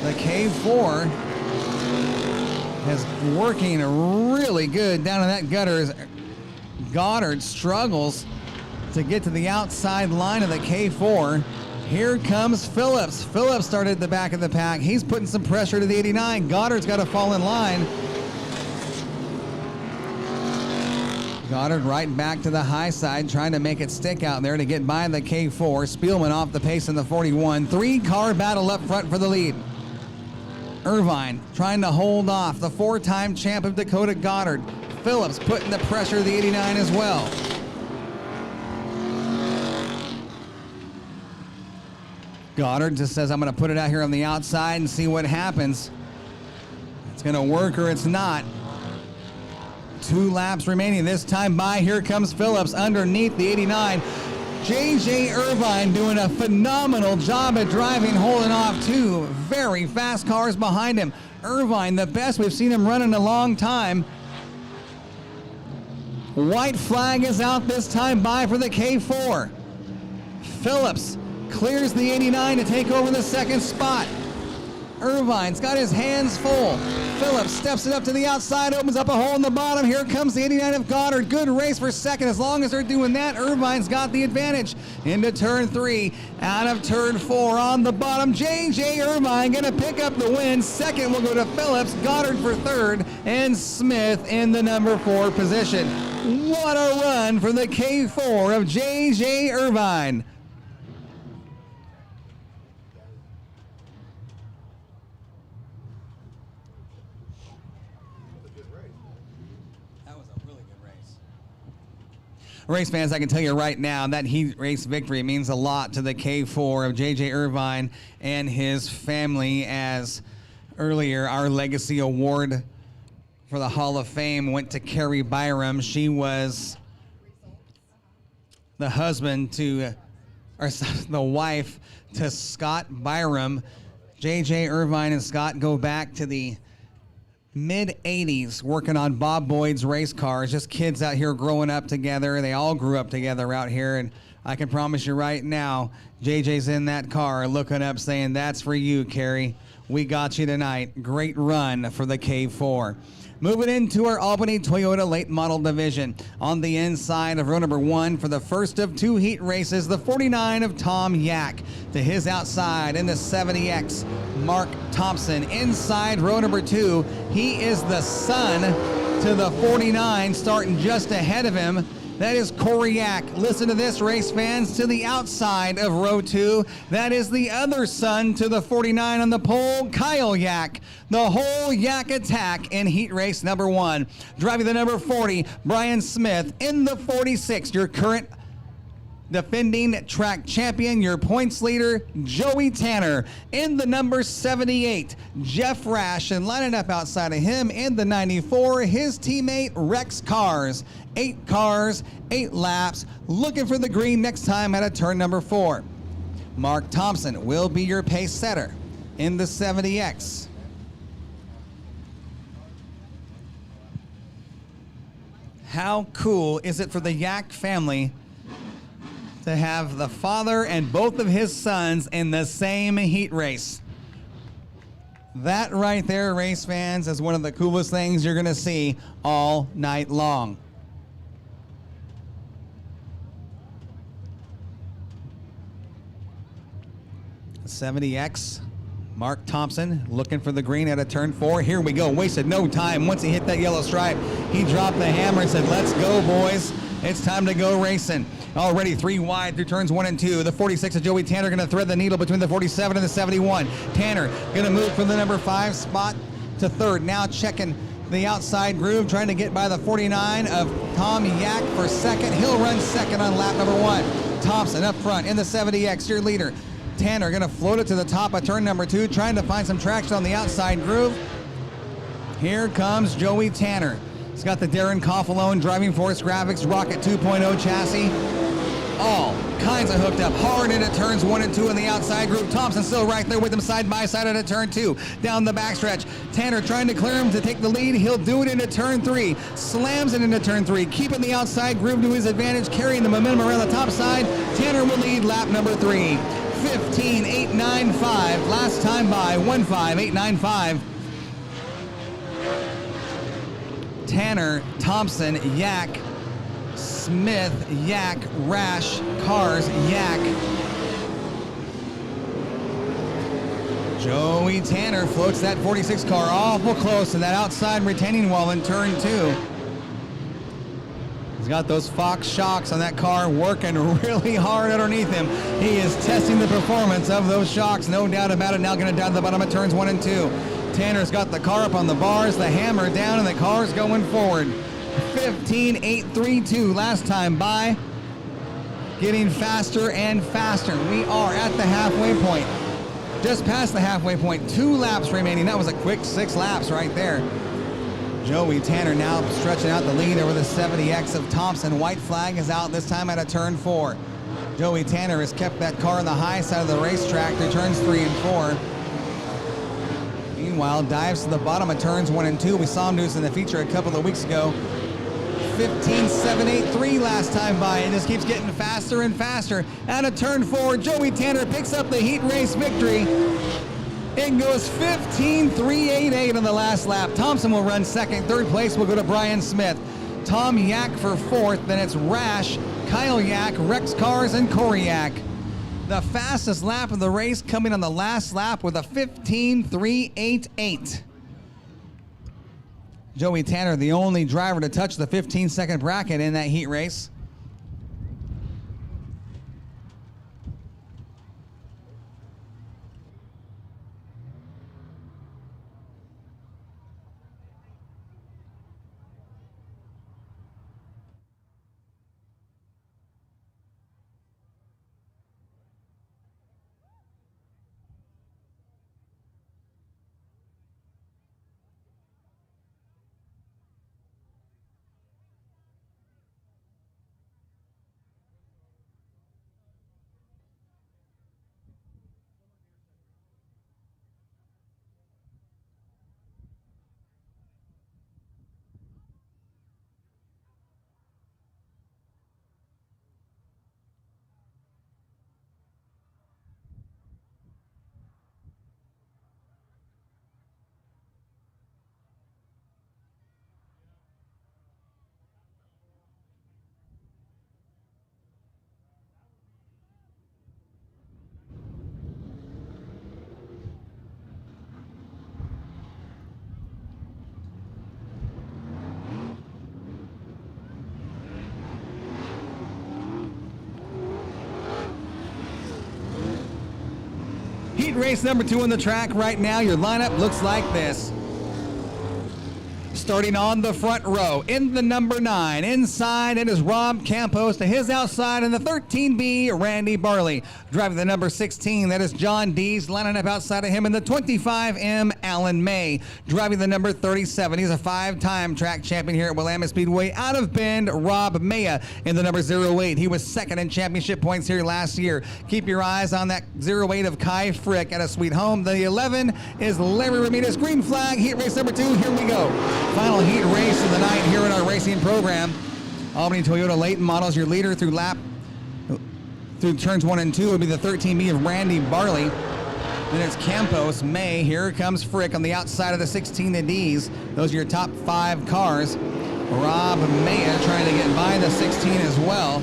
The K4 is working really good down in that gutter. Goddard struggles to get to the outside line of the K4. Here comes Phillips. Phillips started at the back of the pack. He's putting some pressure to the 89. Goddard's got to fall in line. Goddard right back to the high side, trying to make it stick out there to get by the K4. Spielman off the pace in the 41. 3-car battle up front for the lead. Irvine trying to hold off the 4-time champ of Dakota Goddard. Phillips putting the pressure to the 89 as well. Goddard just says, I'm going to put it out here on the outside and see what happens. It's going to work or it's not. 2 laps remaining. This time by, here comes Phillips underneath the 89. J.J. Irvine doing a phenomenal job at driving, holding off 2 very fast cars behind him. Irvine, the best we've seen him run in a long time. White flag is out this time by for the K4. Phillips clears the 89 to take over the second spot. Irvine's got his hands full. Phillips steps it up to the outside, opens up a hole in the bottom. Here comes the 89 of Goddard. Good race for second. As long as they're doing that, Irvine's got the advantage. Into turn 3, out of turn 4 on the bottom. J.J. Irvine going to pick up the win. Second will go to Phillips, Goddard for third, and Smith in the number 4 position. What a run for the K4 of J.J. Irvine. Race fans, I can tell you right now that heat race victory means a lot to the K4 of J.J. Irvine and his family, as earlier our legacy award for the Hall of Fame went to Carrie Byram. She was the husband to, or the wife to Scott Byram. J.J. Irvine and Scott go back to the mid-'80s working on Bob Boyd's race cars. Just kids out here growing up together. They all grew up together out here, and I can promise you right now, JJ's in that car looking up saying, that's for you, Carrie. we got you tonight. Great run for the K4. Moving into our Albany Toyota late model division. On the inside of row number 1 for the first of 2 heat races, the 49 of Tom Yak. To his outside in the 70X, Mark Thompson. Inside row number 2, he is the son to the 49, starting just ahead of him. That is Corey Yak. Listen to this, race fans. To the outside of row 2, that is the other son to the 49 on the pole, Kyle Yak. The whole Yak attack in heat race number 1. Driving the number 40, Brian Smith. In the 46, your current defending track champion, your points leader, Joey Tanner. In the number 78, Jeff Rash, and lining up outside of him in the 94, his teammate Rex Cars. 8 cars, 8 laps, looking for the green next time at a turn number 4. Mark Thompson will be your pace setter in the 70X. How cool is it for the Yak family to have the father and both of his sons in the same heat race? That right there, race fans, is one of the coolest things you're going to see all night long. The 70X, Mark Thompson looking for the green at a turn 4. Here we go. Wasted no time. Once he hit that yellow stripe, he dropped the hammer and said, let's go, boys. It's time to go racing. Already 3 wide through turns 1 and 2. The 46 of Joey Tanner going to thread the needle between the 47 and the 71. Tanner going to move from the number 5 spot to 3rd. Now checking the outside groove, trying to get by the 49 of Tom Yak for 2nd. He'll run 2nd on lap number 1. Thompson up front in the 70X, your leader. Tanner going to float it to the top of turn number 2, trying to find some traction on the outside groove. Here comes Joey Tanner. He's got the Darren Coffalone Driving Force Graphics Rocket 2.0 chassis. All kinds of hooked up hard into turns 1 and 2 in the outside groove. Thompson still right there with him side by side at a turn 2. Down the backstretch. Tanner trying to clear him to take the lead. He'll do it into turn 3. Slams it into turn 3. Keeping the outside groove to his advantage. Carrying the momentum around the top side. Tanner will lead lap number 3. 15.895. Last time by 1.5895. Tanner, Thompson, Yak, Smith, Yak, Rash, Cars, Yak. Joey Tanner floats that 46 car awful close to that outside retaining wall in turn 2. He's got those Fox shocks on that car working really hard underneath him. He is testing the performance of those shocks, no doubt about it. Now going to down to the bottom of turns 1 and 2. Tanner's got the car up on the bars, the hammer down, and the car's going forward. 15.832 last time by. Getting faster and faster. We are at the halfway point. Just past the halfway point. 2 laps remaining. That was a quick 6 laps right there. Joey Tanner now stretching out the lead over the 70X of Thompson. White flag is out this time at a turn 4. Joey Tanner has kept that car on the high side of the racetrack through turns 3 and 4. Meanwhile, dives to the bottom of turns 1 and 2. We saw him do this in the feature a couple of weeks ago. 15.783 last time by, and just keeps getting faster and faster. Out of turn 4, Joey Tanner picks up the heat race victory. It goes 15.388 on the last lap. Thompson will run 2nd. 3rd place will go to Brian Smith. Tom Yak for 4th. Then it's Rash, Kyle Yak, Rex Cars, and Corey Yak. The fastest lap of the race coming on the last lap with a 15.388. Joey Tanner, the only driver to touch the 15-second bracket in that heat race. Heat race number 2 on the track right now. Your lineup looks like this. Starting on the front row, in the number 9, inside it is Rob Campos. To his outside in the 13B, Randy Barley. Driving the number 16, that is John Dees. Lining up outside of him in the 25M, Alan May. Driving the number 37, he's a 5-time track champion here at Willamette Speedway. Out of Bend, Rob Maya in the number 08. He was second in championship points here last year. Keep your eyes on that 08 of Kai Frick at a sweet home. The 11 is Larry Ramirez. Green flag, heat race number 2. Here we go. Final heat race of the night here in our racing program. Albany Toyota Layton models your leader through turns 1 and 2 will be the 13B of Randy Barley. Then it's Campos, May. Here comes Frick on the outside of the 16 of D's. Those are your top 5 cars. Rob Maya trying to get by the 16 as well.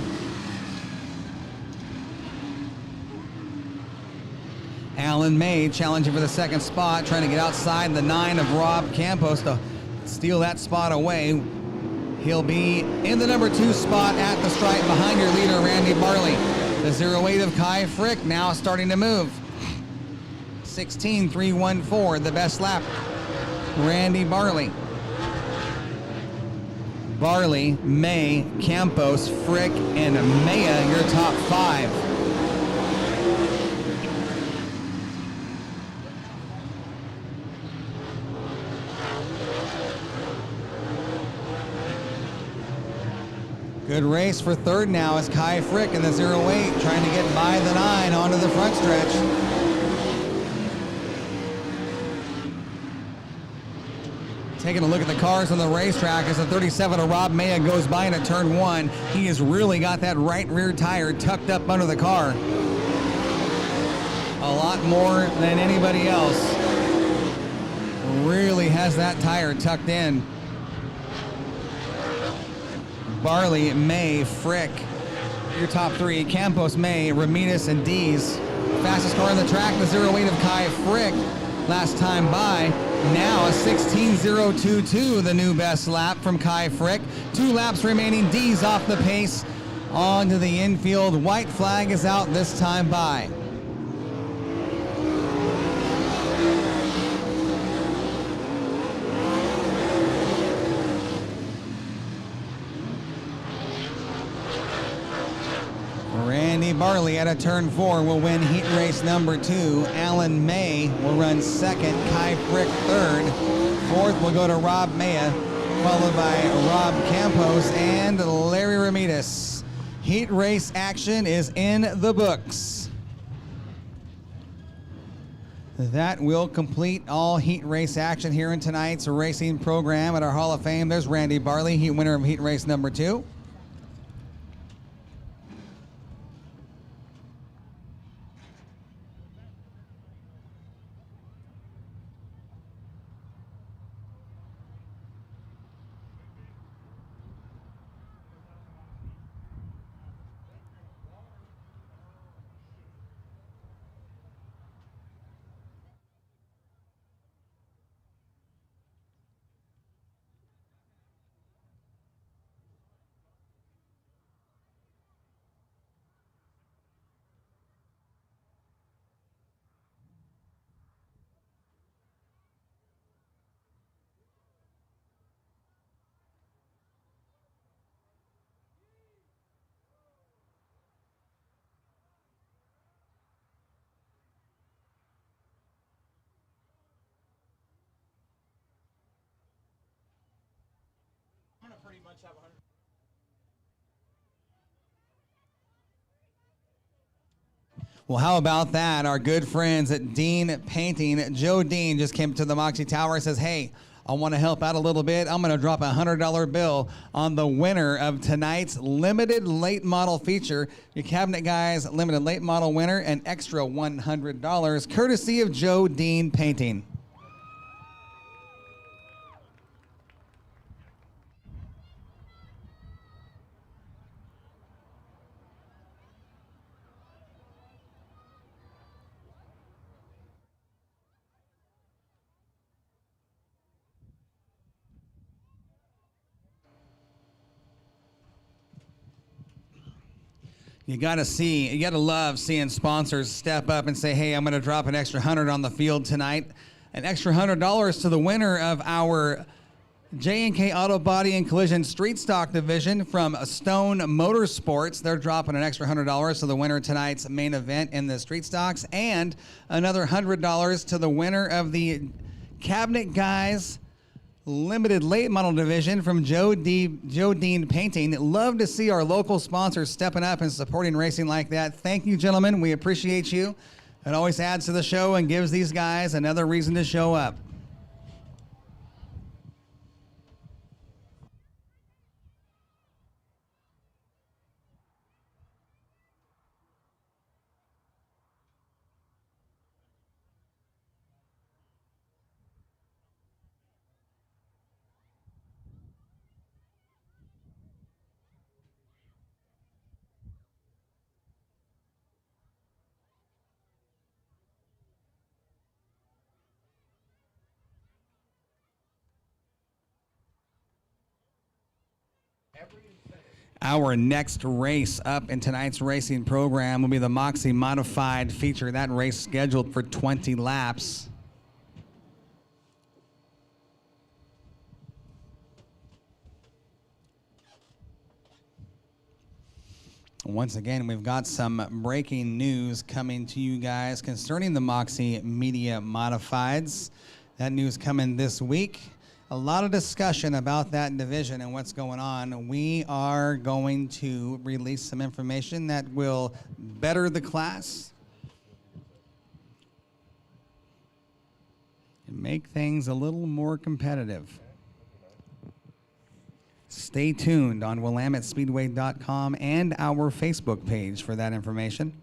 Alan May challenging for the second spot, trying to get outside the 9 of Rob Campos to steal that spot away. He'll be in the number 2 spot at the stripe behind your leader, Randy Barley. The 08 of Kai Frick now starting to move. 16.314, the best lap. Randy Barley. Barley, May, Campos, Frick, and Maya, your top 5. Good race for third now as Kai Frick in the 08 trying to get by the 9 onto the front stretch. Taking a look at the cars on the racetrack as the 37 of Rob Maya goes by into turn 1. He has really got that right rear tire tucked up under the car. A lot more than anybody else. Really has that tire tucked in. Barley, May, Frick, your top 3. Campos, May, Ramirez, and Dees. Fastest car on the track, the 08 of Kai Frick. Last time by, now a 16.022, the new best lap from Kai Frick. 2 laps remaining, Dees off the pace. Onto the infield, white flag is out this time by. Randy Barley at a turn 4 will win heat race number 2. Alan May will run second. Kai Frick third. Fourth will go to Rob Maya, followed by Rob Campos and Larry Ramirez. Heat race action is in the books. That will complete all heat race action here in tonight's racing program at our Hall of Fame. There's Randy Barley, heat winner of heat race number 2. Well, how about that? Our good friends at Dean Painting. Joe Dean just came to the Moxie Tower and says, hey, I want to help out a little bit. I'm going to drop a $100 bill on the winner of tonight's limited late model feature. Your Cabinet Guys limited late model winner, an extra $100, courtesy of Joe Dean Painting. You gotta love seeing sponsors step up and say, hey, I'm gonna drop an extra 100 on the field tonight. An extra $100 to the winner of our J&K Auto Body and Collision Street Stock Division from Stone Motorsports. They're dropping an extra $100 to the winner of tonight's main event in the Street Stocks, and another $100 to the winner of the Cabinet Guys Limited Late Model Division from Joe Dean Painting. Love to see our local sponsors stepping up and supporting racing like that. Thank you, gentlemen. We appreciate you. It always adds to the show and gives these guys another reason to show up. Our next race up in tonight's racing program will be the Moxie Modified feature. That race scheduled for 20 laps. Once again, we've got some breaking news coming to you guys concerning the Moxie Media Modifieds. That news coming this week. A lot of discussion about that division and what's going on. We are going to release some information that will better the class and make things a little more competitive. Stay tuned on WillametteSpeedway.com and our Facebook page for that information.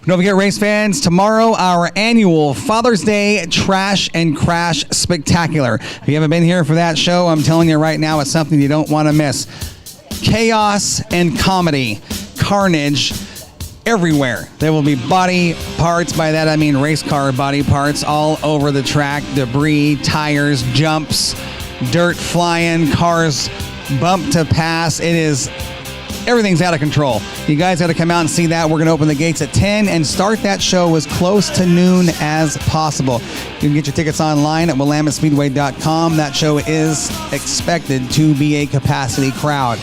Don't forget, race fans, tomorrow our annual Father's Day Trash and Crash Spectacular. If you haven't been here for that show, I'm telling you right now, it's something you don't want to miss. Chaos and comedy, carnage everywhere. There will be body parts. By that I mean race car body parts all over the track. Debris, tires, jumps, dirt flying, cars bump to pass. Everything's out of control. You guys got to come out and see that. We're going to open the gates at 10 and start that show as close to noon as possible. You can get your tickets online at WillametteSpeedway.com. That show is expected to be a capacity crowd.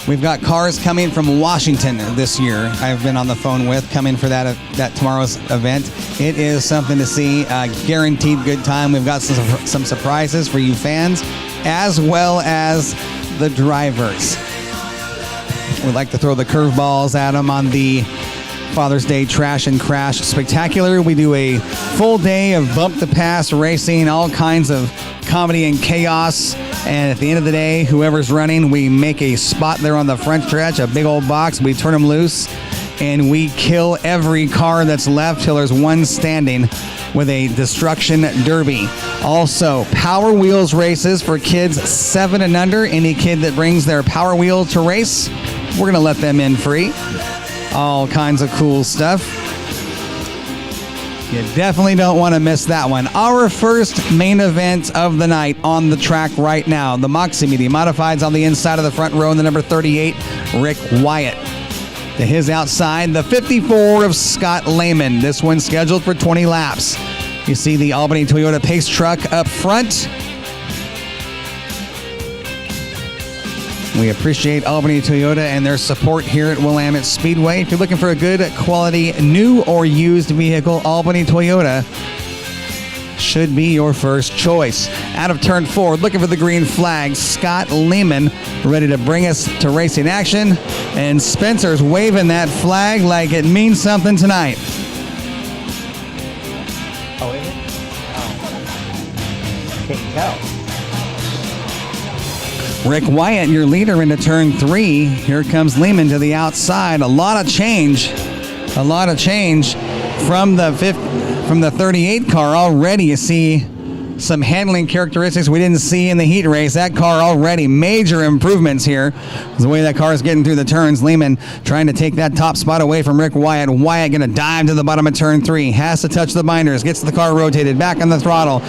We've got cars coming from Washington this year. I've been on the phone with coming for that tomorrow's event. It is something to see. Guaranteed good time. We've got some surprises for you fans as well as the drivers. We'd like to throw the curveballs at them on the Father's Day Trash and Crash Spectacular. We do a full day of bump to pass racing, all kinds of comedy and chaos. And at the end of the day, whoever's running, we make a spot there on the front stretch, a big old box. We turn them loose and we kill every car that's left till there's one standing with a destruction derby. Also, Power Wheels races for kids 7 and under. Any kid that brings their Power Wheel to race, we're going to let them in free. All kinds of cool stuff. You definitely don't want to miss that one. Our first main event of the night on the track right now. The Moxie Media Modifieds on the inside of the front row in the number 38, Rick Wyatt. To his outside, the 54 of Scott Lehman. This one's scheduled for 20 laps. You see the Albany Toyota Pace truck up front. We appreciate Albany Toyota and their support here at Willamette Speedway. If you're looking for a good quality new or used vehicle, Albany Toyota should be your first choice. Out of turn 4, looking for the green flag, Scott Lehman ready to bring us to racing action. And Spencer's waving that flag like it means something tonight. Oh, is it? Can't tell. Rick Wyatt, your leader into turn 3. Here comes Lehman to the outside. A lot of change. A lot of change from the 38 car already. You see some handling characteristics we didn't see in the heat race. That car already major improvements here. The way that car is getting through the turns. Lehman trying to take that top spot away from Rick Wyatt. Wyatt going to dive to the bottom of turn 3. Has to touch the binders. Gets the car rotated. Back on the throttle.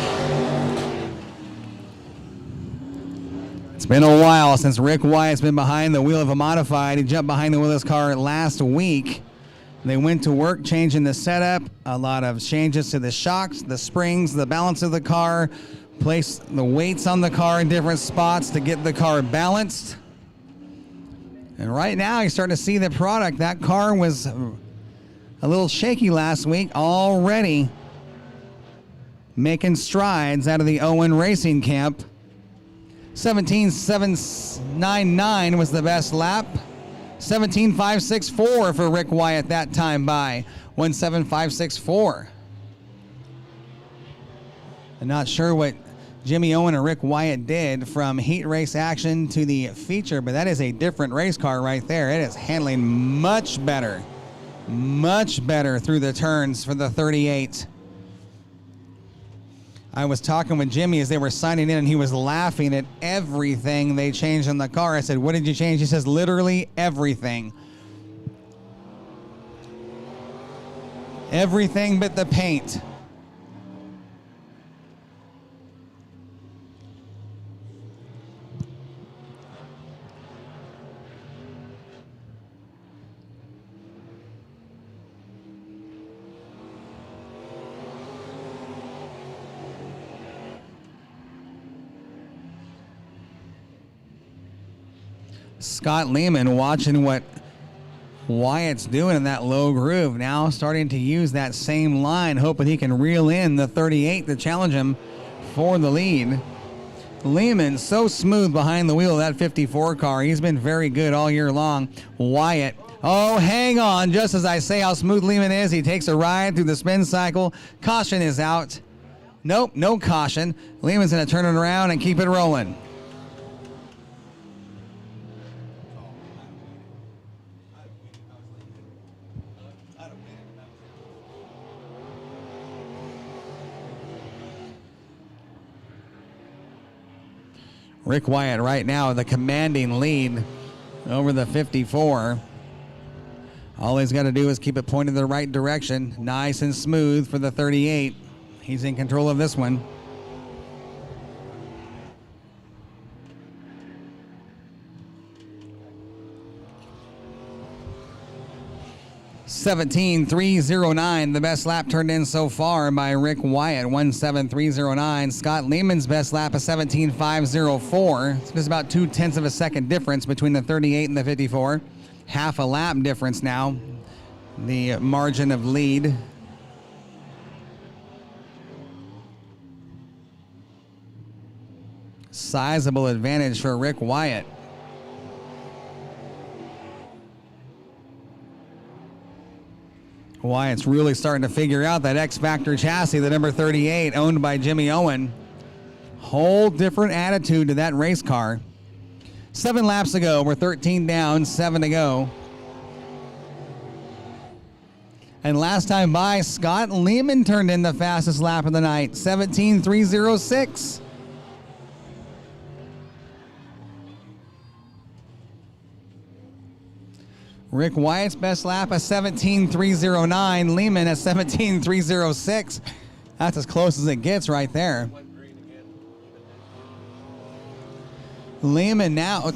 It's been a while since Rick Wyatt's been behind the wheel of a modified. He jumped behind the wheel of his car last week. They went to work changing the setup, a lot of changes to the shocks, the springs, the balance of the car, place the weights on the car in different spots to get the car balanced. And right now you're starting to see the product. That car was a little shaky last week, already making strides out of the Owen Racing camp. 17.799 was the best lap. 17.564 for Rick Wyatt that time by 1.7564. I'm not sure what Jimmy Owen and Rick Wyatt did from heat race action to the feature, but that is a different race car right there. It is handling much better through the turns for the 38. I was talking with Jimmy as they were signing in, and he was laughing at everything they changed on the car. I said, what did you change? He says, literally everything. Everything but the paint. Scott Lehman watching what Wyatt's doing in that low groove. Now starting to use that same line, hoping he can reel in the 38 to challenge him for the lead. Lehman so smooth behind the wheel of that 54 car. He's been very good all year long. Wyatt, oh, hang on. Just as I say how smooth Lehman is, he takes a ride through the spin cycle. Caution is out. Nope, no caution. Lehman's going to turn it around and keep it rolling. Rick Wyatt right now the commanding lead over the 54. All he's got to do is keep it pointed the right direction. Nice and smooth for the 38. He's in control of this one. $17.309, the best lap turned in so far by Rick Wyatt, 1.7309. Scott Lehman's best lap is 17.504. So there's about 0.2 of a second difference between the 38 and the 54. Half a lap difference now, the margin of lead. Sizable advantage for Rick Wyatt. Wyatt's really starting to figure out that X-Factor chassis, the number 38, owned by Jimmy Owen. Whole different attitude to that race car. 7 laps to go. We're 13 down, 7 to go. And last time by, Scott Lehman turned in the fastest lap of the night, 17.306. Rick Wyatt's best lap is 17.309. Lehman at 17.306. That's as close as it gets right there. Lehman now,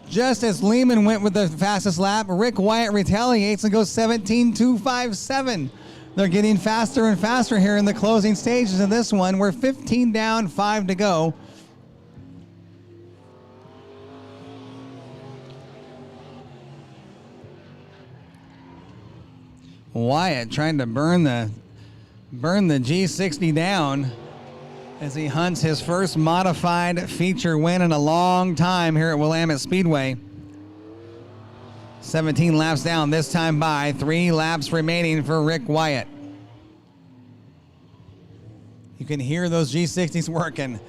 just as Lehman went with the fastest lap, Rick Wyatt retaliates and goes 17.257. They're getting faster and faster here in the closing stages of this one. We're 15 down, 5 to go. Wyatt trying to burn the G60 down. as he hunts his first modified feature win in a long time here at Willamette Speedway. 17 laps down, this time by 3 laps remaining for Rick Wyatt. You can hear those G60s working.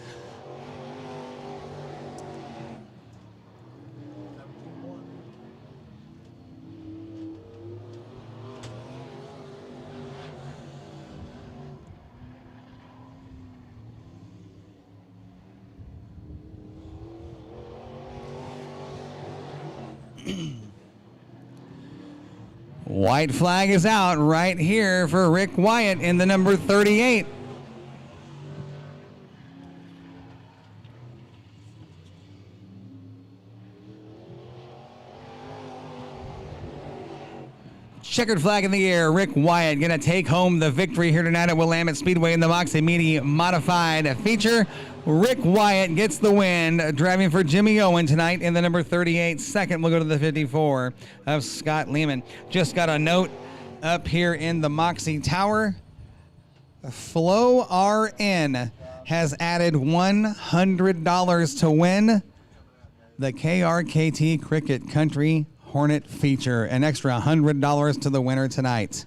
White flag is out right here for Rick Wyatt in the number 38. Checkered flag in the air. Rick Wyatt going to take home the victory here tonight at Willamette Speedway in the Moxie Media modified feature. Rick Wyatt gets the win, driving for Jimmy Owen tonight in the number 38. Second, we'll go to the 54 of Scott Lehman. Just got a note up here in the Moxie Tower. Flo RN has added $100 to win the KRKT Cricket Country Hornet feature. An extra $100 to the winner tonight.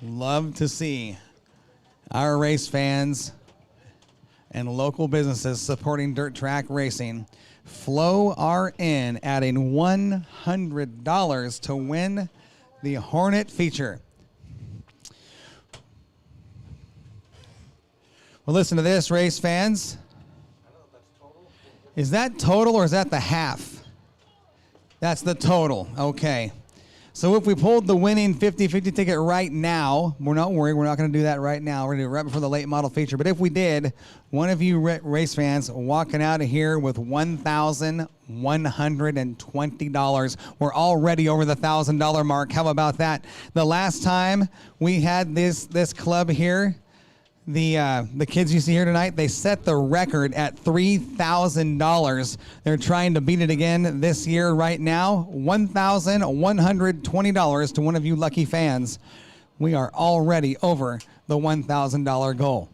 Love to see our race fans and local businesses supporting dirt track racing. Flo RN adding $100 to win the Hornet feature. Well, listen to this, race fans. Is that total or is that the half? That's the total. Okay. So if we pulled the winning 50-50 ticket right now, we're not worried. We're not going to do that right now. We're going to do it right before the late model feature. But if we did, one of you race fans walking out of here with $1,120. We're already over the $1,000 mark. How about that? The last time we had this club here, the kids you see here tonight, they set the record at $3,000. They're trying to beat it again this year right now. $1,120 to one of you lucky fans. We are already over the $1,000 goal.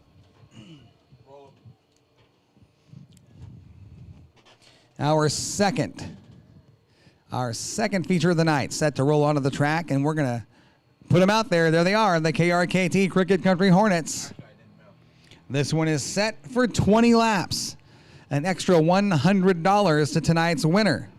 Our second feature of the night set to roll onto the track, and we're going to put them out there. There they are, the KRKT Cricket Country Hornets. This one is set for 20 laps. An extra $100 to tonight's winner.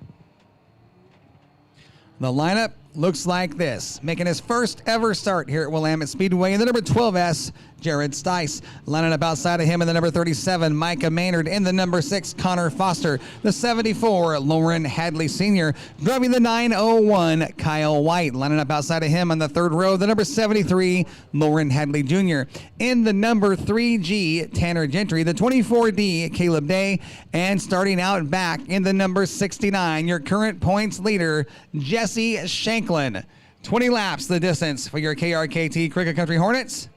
The lineup looks like this. Making his first ever start here at Willamette Speedway in the number 12S, Jared Stice. Lining up outside of him in the number 37, Micah Maynard. In the number 6, Connor Foster. The 74, Lauren Hadley Sr. Driving the 901, Kyle White. Lining up outside of him on the third row, the number 73, Lauren Hadley Jr. In the number 3G, Tanner Gentry. The 24D, Caleb Day. And starting out back in the number 69, your current points leader, Jesse Shanklin. 20 laps the distance for your KRKT Cricket Country Hornets.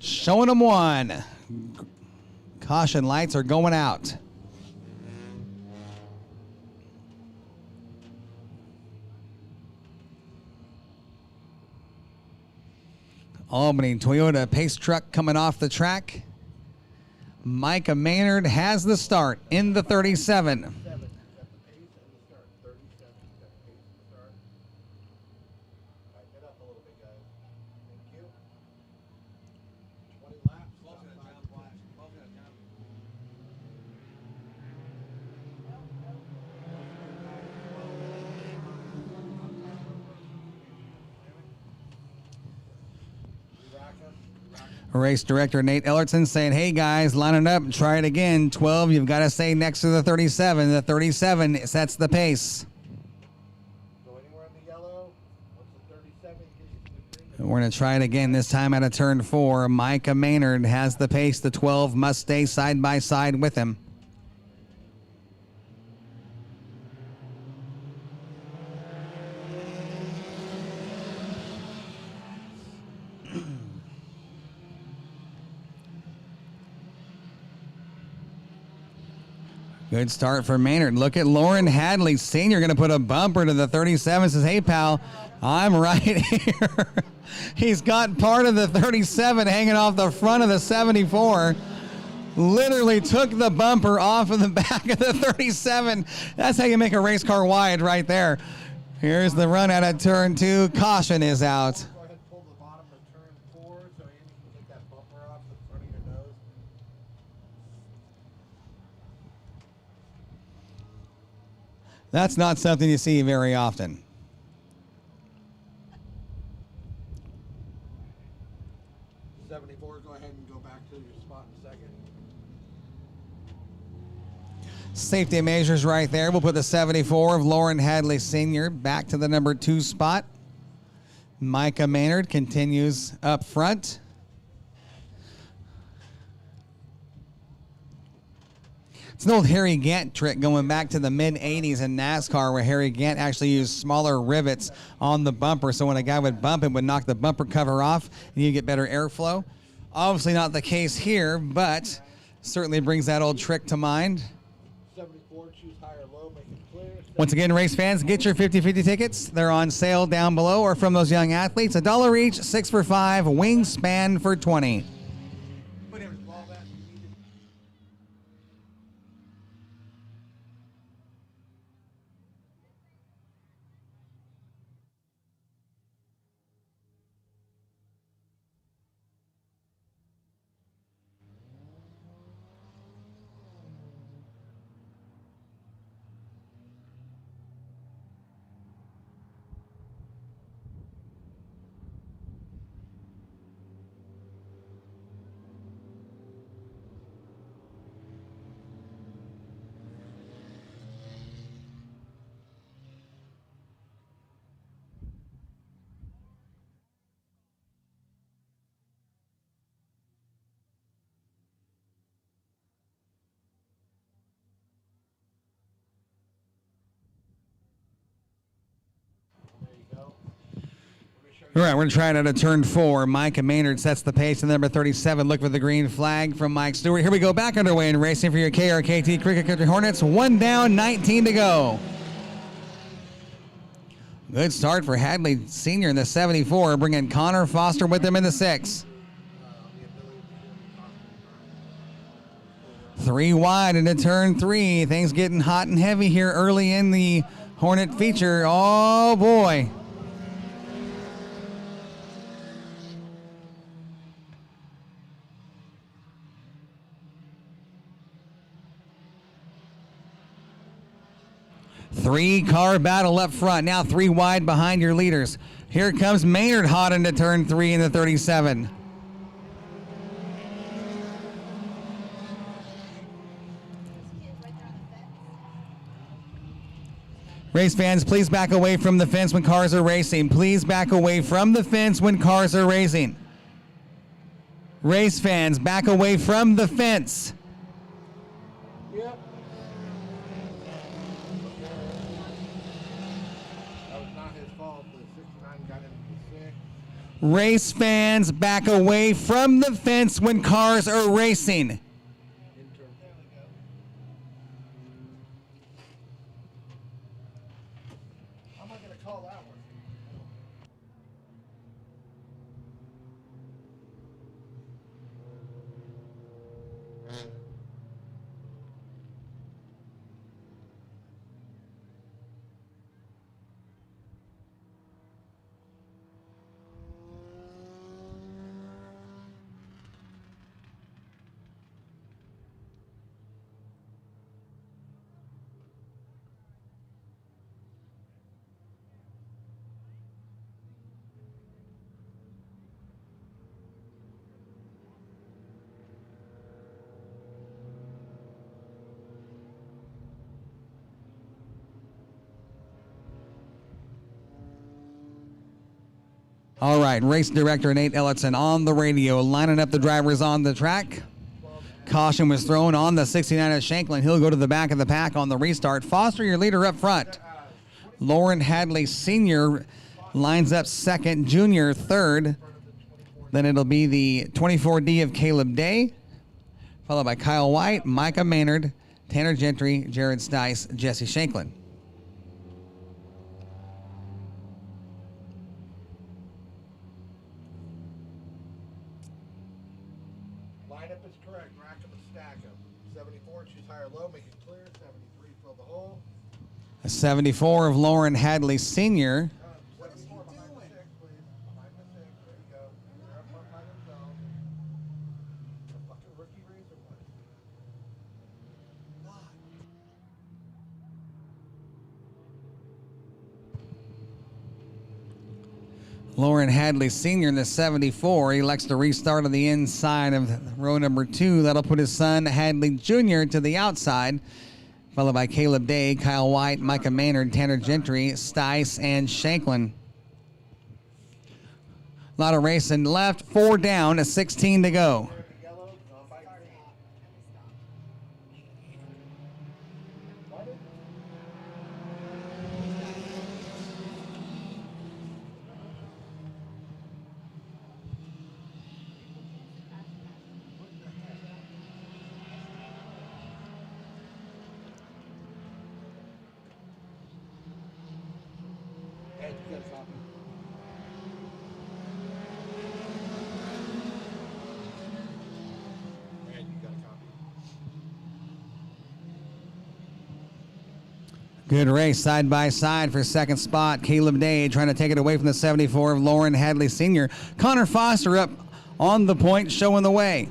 Showing them one. Caution lights are going out. Albany Toyota Pace truck coming off the track. Micah Maynard has the start in the 37. Race director Nate Ellerton saying, hey guys, line it up, try it again. 12, you've got to stay next to the 37. The 37 sets the pace. Go anywhere in the yellow. Once the 37 gets to the green. We're going to try it again, this time out of turn 4. Micah Maynard has the pace. The 12 must stay side by side with him. Good start for Maynard. Look at Lauren Hadley Sr. going to put a bumper to the 37. Says, hey, pal, I'm right here. He's got part of the 37 hanging off the front of the 74. Literally took the bumper off of the back of the 37. That's how you make a race car wide right there. Here's the run out of turn 2. Caution is out. Go ahead and pull the bottom of turn 4 so Andy can get that bumper off the front of your nose. That's not something you see very often. Go ahead and go back to your spot in a second. Safety measures right there. We'll put the 74 of Lauren Hadley Sr. back to the number 2 spot. Micah Maynard continues up front. It's an old Harry Gant trick going back to the mid-'80s in NASCAR where Harry Gant actually used smaller rivets on the bumper so when a guy would bump, it would knock the bumper cover off and you get better airflow. Obviously not the case here, but certainly brings that old trick to mind. 74, choose high or low, make it clear. Once again, race fans, get your 50-50 tickets. They're on sale down below or from those young athletes. $1 each, 6 for $5, wingspan for $20. All right, we're going to try it out of turn 4. Micah Maynard sets the pace to number 37. Look for the green flag from Mike Stewart. Here we go, back underway in racing for your KRKT Cricket Country Hornets. 1 down, 19 to go. Good start for Hadley Sr. in the 74, bringing Connor Foster with him in the 6. 3 wide into turn 3. Things getting hot and heavy here early in the Hornet feature. Oh, boy. Three-car battle up front. Now 3 wide behind your leaders. Here comes Maynard hot into turn 3 in the 37. Race fans, please back away from the fence when cars are racing. Please back away from the fence when cars are racing. Race fans, back away from the fence. Yep. That was not his fault. The 69 got into the 6. Race fans, back away from the fence when cars are racing. How am I going to call that one? All right, race director Nate Ellison on the radio, lining up the drivers on the track. Caution was thrown on the 69 of Shanklin. He'll go to the back of the pack on the restart. Foster, your leader up front. Lauren Hadley Sr. lines up second, Junior third. Then it'll be the 24D of Caleb Day, followed by Kyle White, Micah Maynard, Tanner Gentry, Jared Stice, Jesse Shanklin. Lineup is correct. Rack them and stack them. 74, choose high or low, make it clear. 73, fill the hole. A 74 of Lauren Hadley Sr. 74 behind the 6, please. Behind the 6. There you go. They're up front by themselves. A fucking rookie race or what? God. Lauren Hadley Sr. in the 74 elects to restart on the inside of row number 2. That'll put his son Hadley Jr. to the outside, followed by Caleb Day, Kyle White, Micah Maynard, Tanner Gentry, Stice, and Shanklin. A lot of racing left. 4 down, a 16 to go. Good race, side by side for second spot. Caleb Day trying to take it away from the 74 of Lauren Hadley Sr. Connor Foster up on the point, showing the way.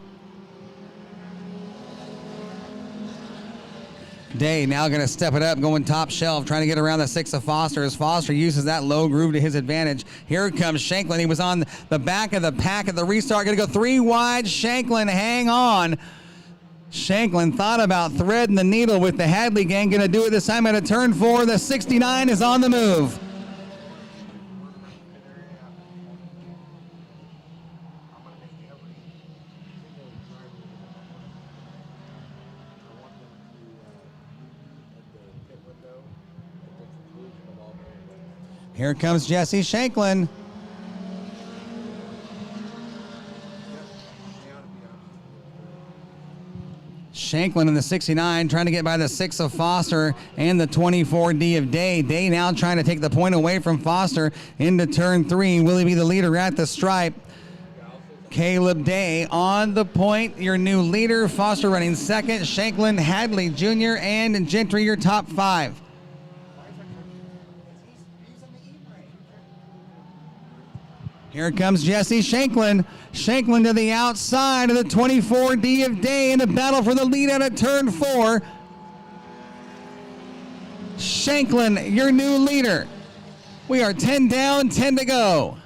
Day now going to step it up, going top shelf, trying to get around the 6 of Foster as Foster uses that low groove to his advantage. Here comes Shanklin. He was on the back of the pack at the restart. Going to go 3 wide. Shanklin, hang on. Shanklin thought about threading the needle with the Hadley gang. Going to do it this time at a turn 4. The 69 is on the move. Here comes Jesse Shanklin. Shanklin in the 69 trying to get by the 6 of Foster and the 24D of Day. Day now trying to take the point away from Foster into turn 3. Will he be the leader at the stripe? Caleb Day on the point, your new leader. Foster running second. Shanklin, Hadley Jr., and Gentry your top 5. Here comes Jesse Shanklin. Shanklin to the outside of the 24D of Day in a battle for the lead out of turn 4. Shanklin, your new leader. We are 10 down, 10 to go.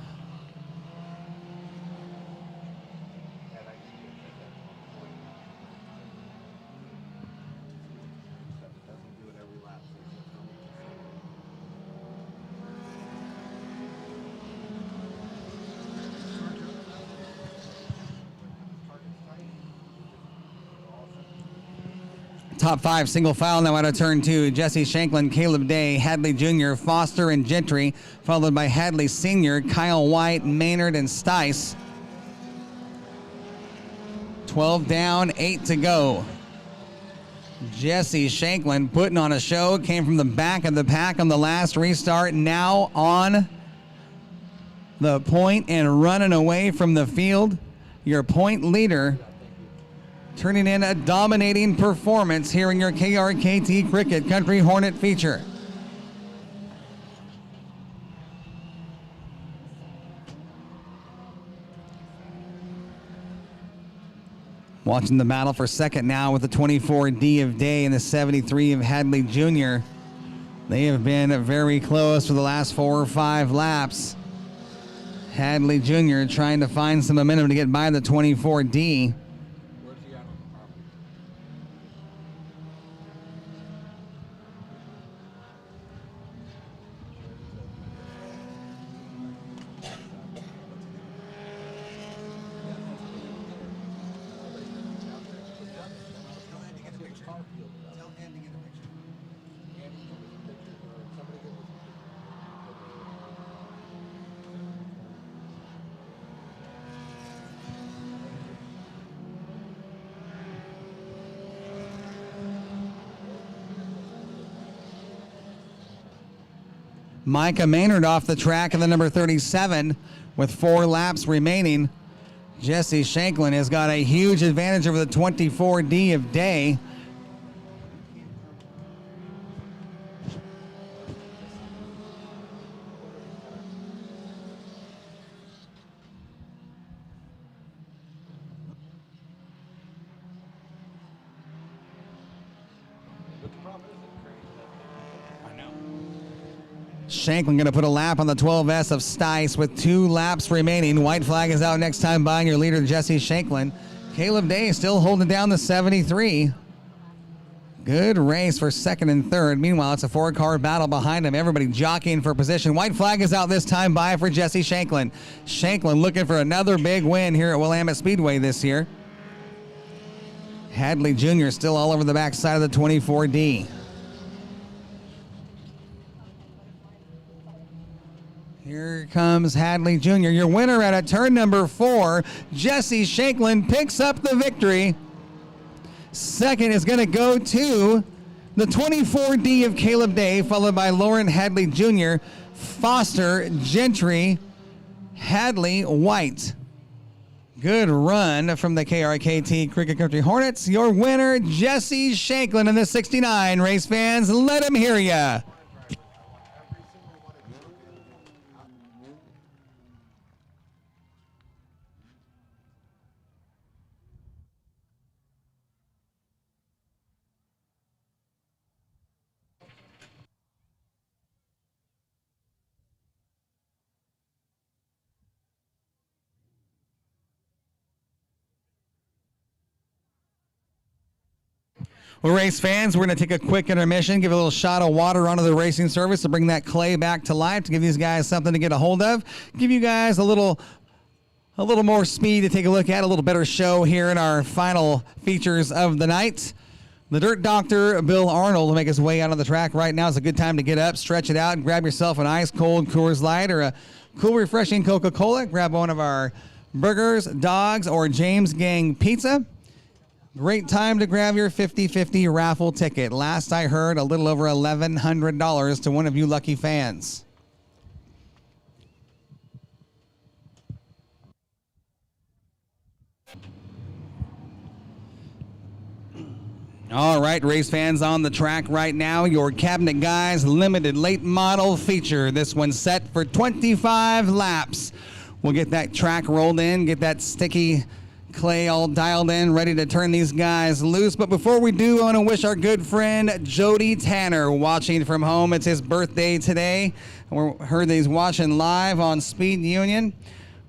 Top 5 single file now out of turn 2. Jesse Shanklin, Caleb Day, Hadley Jr., Foster, and Gentry, followed by Hadley Sr., Kyle White, Maynard, and Stice. 12 down, 8 to go. Jesse Shanklin putting on a show, came from the back of the pack on the last restart, now on the point and running away from the field. Your point leader, turning in a dominating performance here in your KRKT Cricket Country Hornet feature. Watching the battle for second now with the 24D of Day and the 73 of Hadley Jr. They have been very close for the last 4 or 5 laps. Hadley Jr. trying to find some momentum to get by the 24D. Micah Maynard off the track in the number 37 with 4 laps remaining. Jesse Shanklin has got a huge advantage over the 24D of Day. Shanklin going to put a lap on the 12S of Stice with 2 laps remaining. White flag is out next time by your leader, Jesse Shanklin. Caleb Day still holding down the 73. Good race for second and third. Meanwhile, it's a 4-car battle behind him. Everybody jockeying for position. White flag is out this time by for Jesse Shanklin. Shanklin looking for another big win here at Willamette Speedway this year. Hadley Jr. still all over the backside of the 24D. Here comes Hadley Jr., your winner at a turn number 4. Jesse Shanklin picks up the victory. Second is going to go to the 24D of Caleb Day, followed by Lauren Hadley Jr., Foster, Gentry, Hadley, White. Good run from the KRKT Cricket Country Hornets. Your winner, Jesse Shanklin in the 69. Race fans, let him hear ya. Well, race fans, we're going to take a quick intermission, give a little shot of water onto the racing service to bring that clay back to life, to give these guys something to get a hold of, give you guys a little more speed to take a look at, a little better show here in our final features of the night. The Dirt Doctor, Bill Arnold, will make his way out on the track right now. It's a good time to get up, stretch it out, and grab yourself an ice-cold Coors Light or a cool, refreshing Coca-Cola. Grab one of our burgers, dogs, or James Gang pizza. Great time to grab your 50-50 raffle ticket. Last I heard, a little over $1,100 to one of you lucky fans. All right, race fans on the track right now. Your Cabinet Guys limited late model feature. This one's set for 25 laps. We'll get that track rolled in, get that sticky clay all dialed in, ready to turn these guys loose. But before we do, I want to wish our good friend Jody Tanner, watching from home. It's his birthday today. We heard that he's watching live on Speed Union.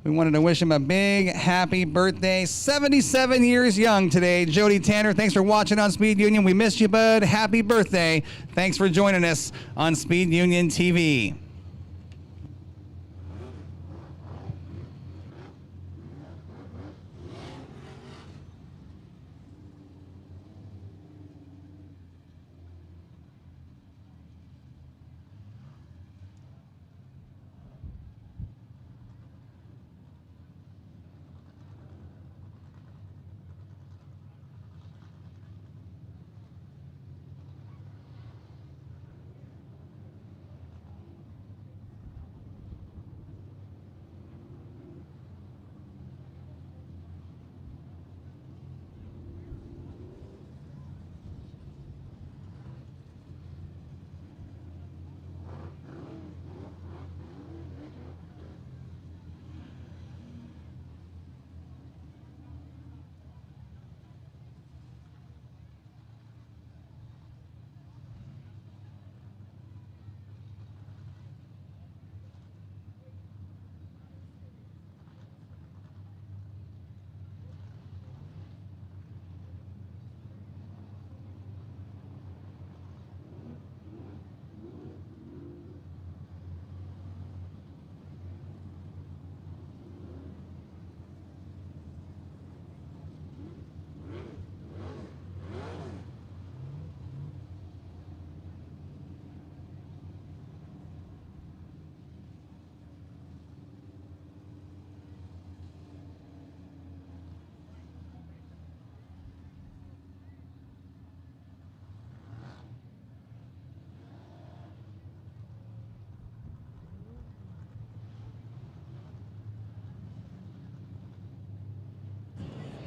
We wanted to wish him a big happy birthday. 77 years young today. Jody Tanner, thanks for watching on Speed Union. We missed you, bud. Happy birthday. Thanks for joining us on Speed Union TV.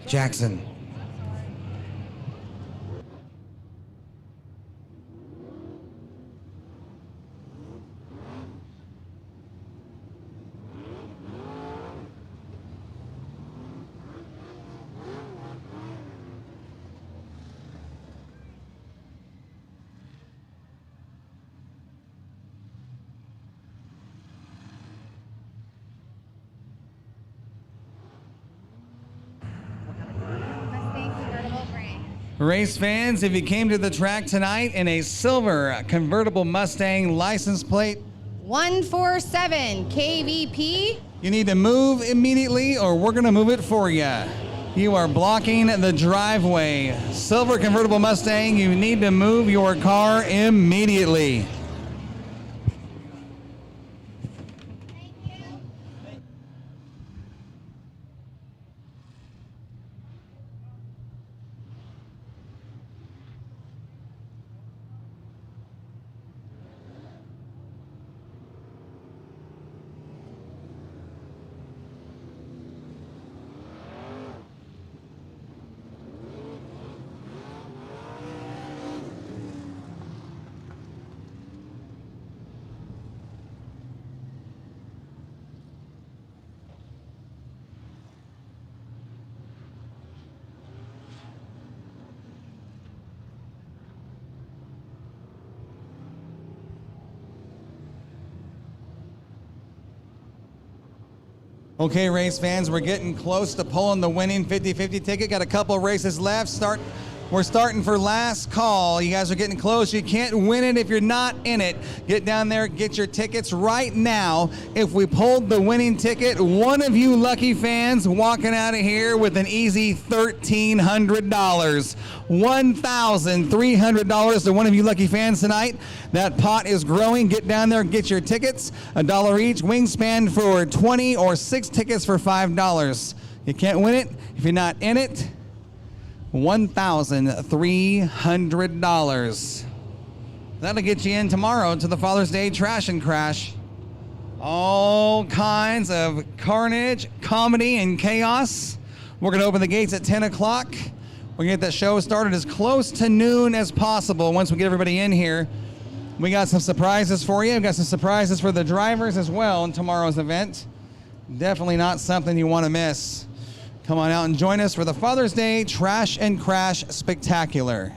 Jackson. Race fans, if you came to the track tonight in a silver convertible Mustang license plate 147 KVP. you need to move immediately or we're going to move it for you. You are blocking the driveway. Silver convertible Mustang, you need to move your car immediately. Okay, race fans, we're getting close to pulling the winning 50-50 ticket. Got a couple of races left. We're starting for last call. You guys are getting close. You can't win it if you're not in it. Get down there, get your tickets right now. If we pulled the winning ticket, one of you lucky fans walking out of here with an easy $1,300. $1,300 to one of you lucky fans tonight. That pot is growing. Get down there, get your tickets. $1 each. Wingspan for 20 or 6 tickets for $5. You can't win it if you're not in it. $1,300. That'll get you in tomorrow to the Father's Day Trash and Crash. All kinds of carnage, comedy, and chaos. We're going to open the gates at 10 o'clock. We're going to get that show started as close to noon as possible once we get everybody in here. We got some surprises for you. We've got some surprises for the drivers as well in tomorrow's event. Definitely not something you want to miss. Come on out and join us for the Father's Day Trash and Crash Spectacular.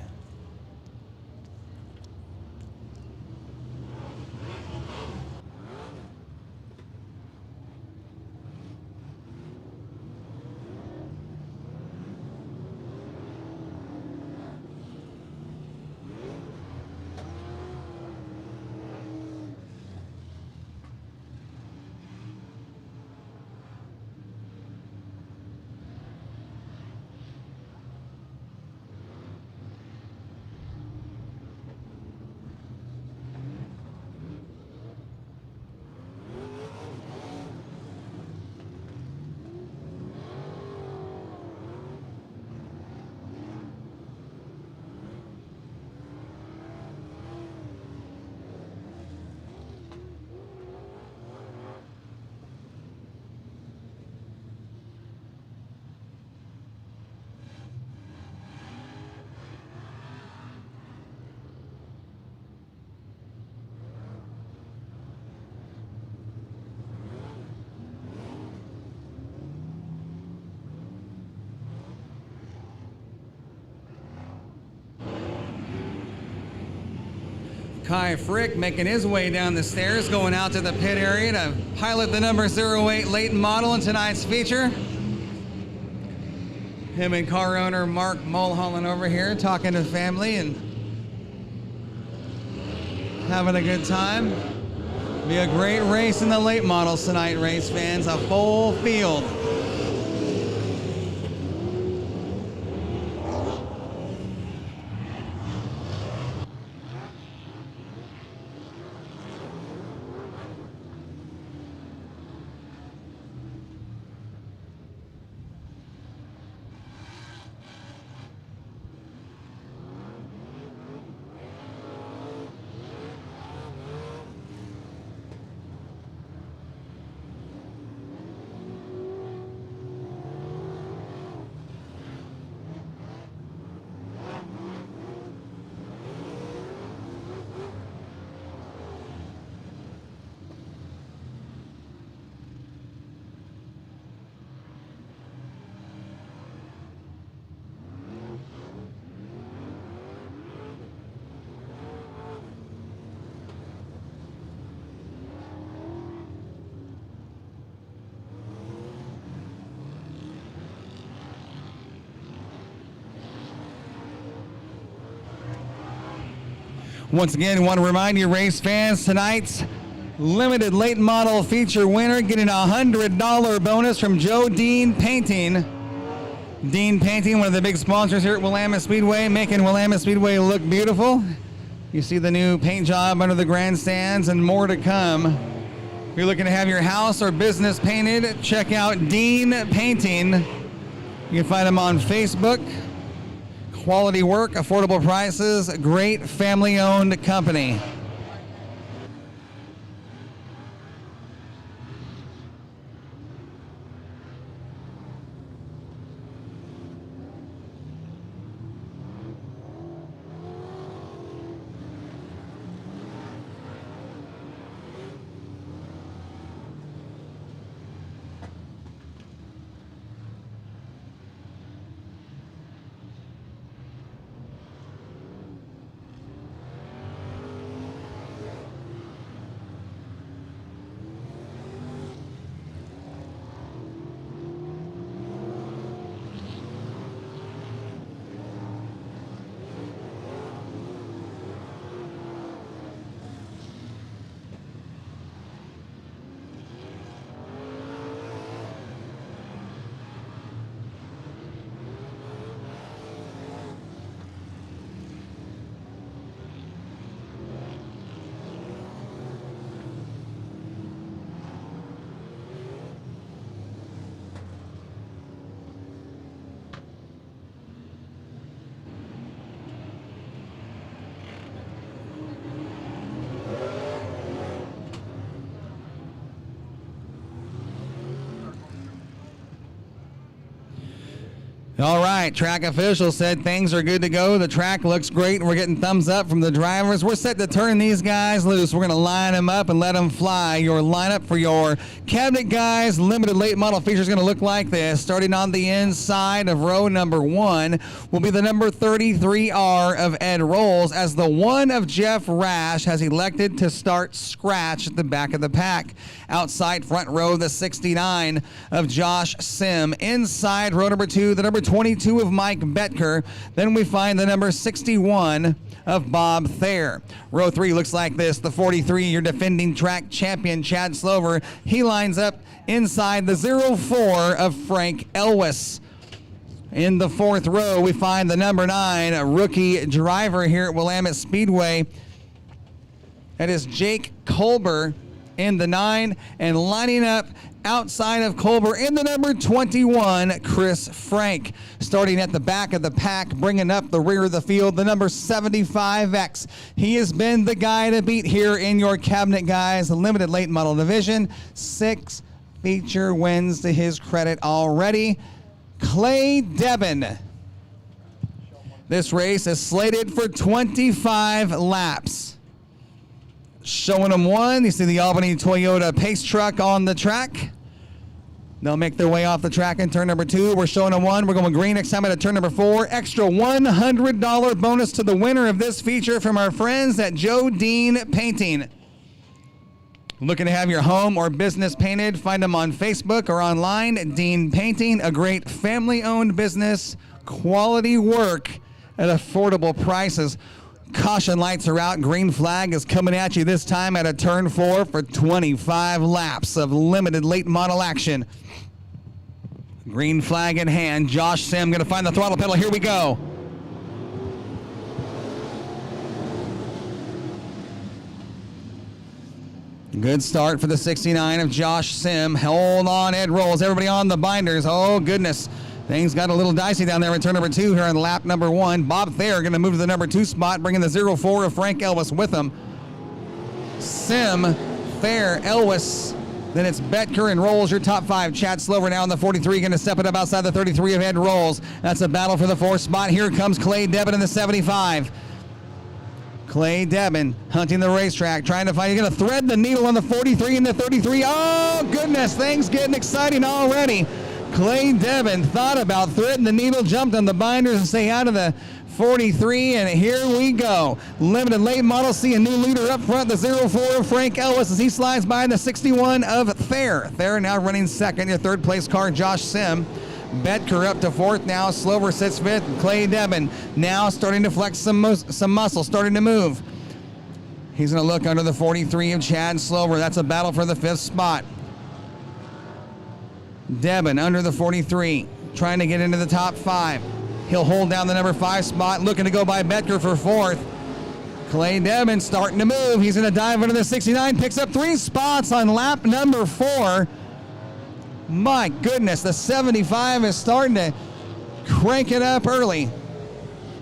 Kai Frick making his way down the stairs, going out to the pit area to pilot the number 08 Leighton model in tonight's feature. Him and car owner Mark Mulholland over here talking to family and having a good time. Be a great race in the late models tonight, race fans. A full field. Once again, I want to remind you, race fans, tonight's limited late model feature winner getting a $100 bonus from Joe Dean Painting. Dean Painting, one of the big sponsors here at Willamette Speedway, making Willamette Speedway look beautiful. You see the new paint job under the grandstands and more to come. If you're looking to have your house or business painted, check out Dean Painting. You can find him on Facebook. Quality work, affordable prices, great family-owned company. All right, track officials said things are good to go. The track looks great. We're getting thumbs up from the drivers. We're set to turn these guys loose. We're going to line them up and let them fly. Your lineup for your Cabinet Guys limited late model feature is going to look like this. Starting on the inside of row number 1 will be the number 33R of Ed Rolls, as the 1 of Jeff Rash has elected to start scratch at the back of the pack. Outside front row, the 69 of Josh Sim. Inside row number 2, the number 22 of Mike Betker. Then we find the number 61 of Bob Thayer. Row 3 looks like this. The 43, your defending track champion, Chad Slover. He lines up inside the 04 of Frank Elwes. In the 4th row, we find the number 9 rookie driver here at Willamette Speedway. That is Jake Colber in the 9, and lining up outside of Colber in the number 21, Chris Frank. Starting at the back of the pack, bringing up the rear of the field, the number 75X. He has been the guy to beat here in your Cabinet Guys limited late model division. 6 feature wins to his credit already. Clay Debin. This race is slated for 25 laps. Showing them 1, you see the Albany Toyota Pace truck on the track. They'll make their way off the track in turn number 2. We're showing them 1. We're going green next time at turn number 4. Extra $100 bonus to the winner of this feature from our friends at Joe Dean Painting. Looking to have your home or business painted? Find them on Facebook or online. Dean Painting, a great family-owned business, quality work at affordable prices. Caution lights are out. Green flag is coming at you this time at a turn 4 for 25 laps of limited late model action. Green flag in hand. Josh Sim going to find the throttle pedal. Here we go. Good start for the 69 of Josh Sim. Hold on, Ed Rolls. Everybody on the binders. Oh, goodness. Things got a little dicey down there in turn number 2 here on lap number 1. Bob Thayer going to move to the number 2 spot, bringing the 04 of Frank Elwes with him. Sim, Thayer, Elwes. Then it's Betker and Rolls, your top 5. Chad Slover now in the 43, going to step it up outside the 33 of Ed Rolls. That's a battle for the 4th spot. Here comes Clay Debin in the 75. Clay Debin hunting the racetrack, trying to find. You're going to thread the needle on the 43 and the 33. Oh, goodness, things getting exciting already. Clay Debin thought about threading the needle, jumped on the binders and stay out of the 43, and here we go. Limited late model, see a new leader up front, the 04 of Frank Elwes as he slides by the 61 of Thayer. Thayer now running second. Your 3rd place car, Josh Sim. Betker up to 4th now. Slover sits 5th. Clay Debin now starting to flex some muscle, starting to move. He's going to look under the 43 of Chad Slover. That's a battle for the 5th spot. Devin under the 43, trying to get into the top 5. He'll hold down the number 5 spot, looking to go by Betker for 4th. Clay Devin starting to move. He's going to dive under the 69, picks up 3 spots on lap number 4. My goodness, the 75 is starting to crank it up early.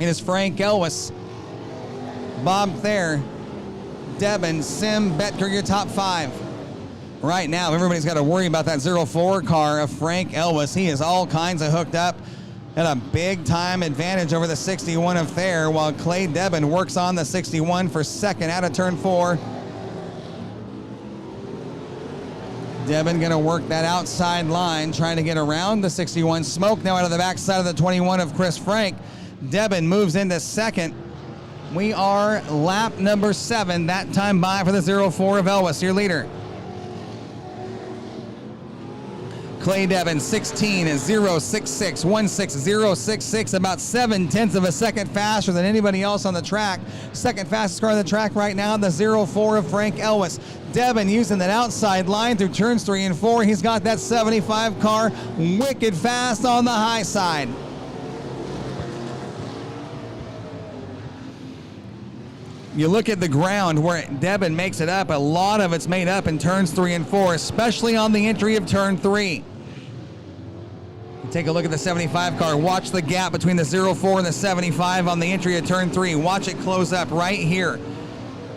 It is Frank Elwes, Bob Thayer, Devin, Sim, Betker, your top 5. Right now, everybody's got to worry about that 04 car of Frank Elwes. He is all kinds of hooked up at a big-time advantage over the 61 of Thayer, while Clay Devin works on the 61 for 2nd out of turn 4. Devin going to work that outside line, trying to get around the 61. Smoke now out of the backside of the 21 of Chris Frank. Devin moves into 2nd. We are lap number 7, that time by for the 04 of Elwes, your leader. Clay Devin, 16 is 0.66, 16066, about 0.7 of a second faster than anybody else on the track. Second fastest car on the track right now, the 04 of Frank Elwes. Devin using that outside line through turns 3 and 4. He's got that 75 car wicked fast on the high side. You look at the ground where Devin makes it up, a lot of it's made up in turns 3 and 4, especially on the entry of turn 3. Take a look at the 75 car. Watch the gap between the 04 and the 75 on the entry of turn 3. Watch it close up right here.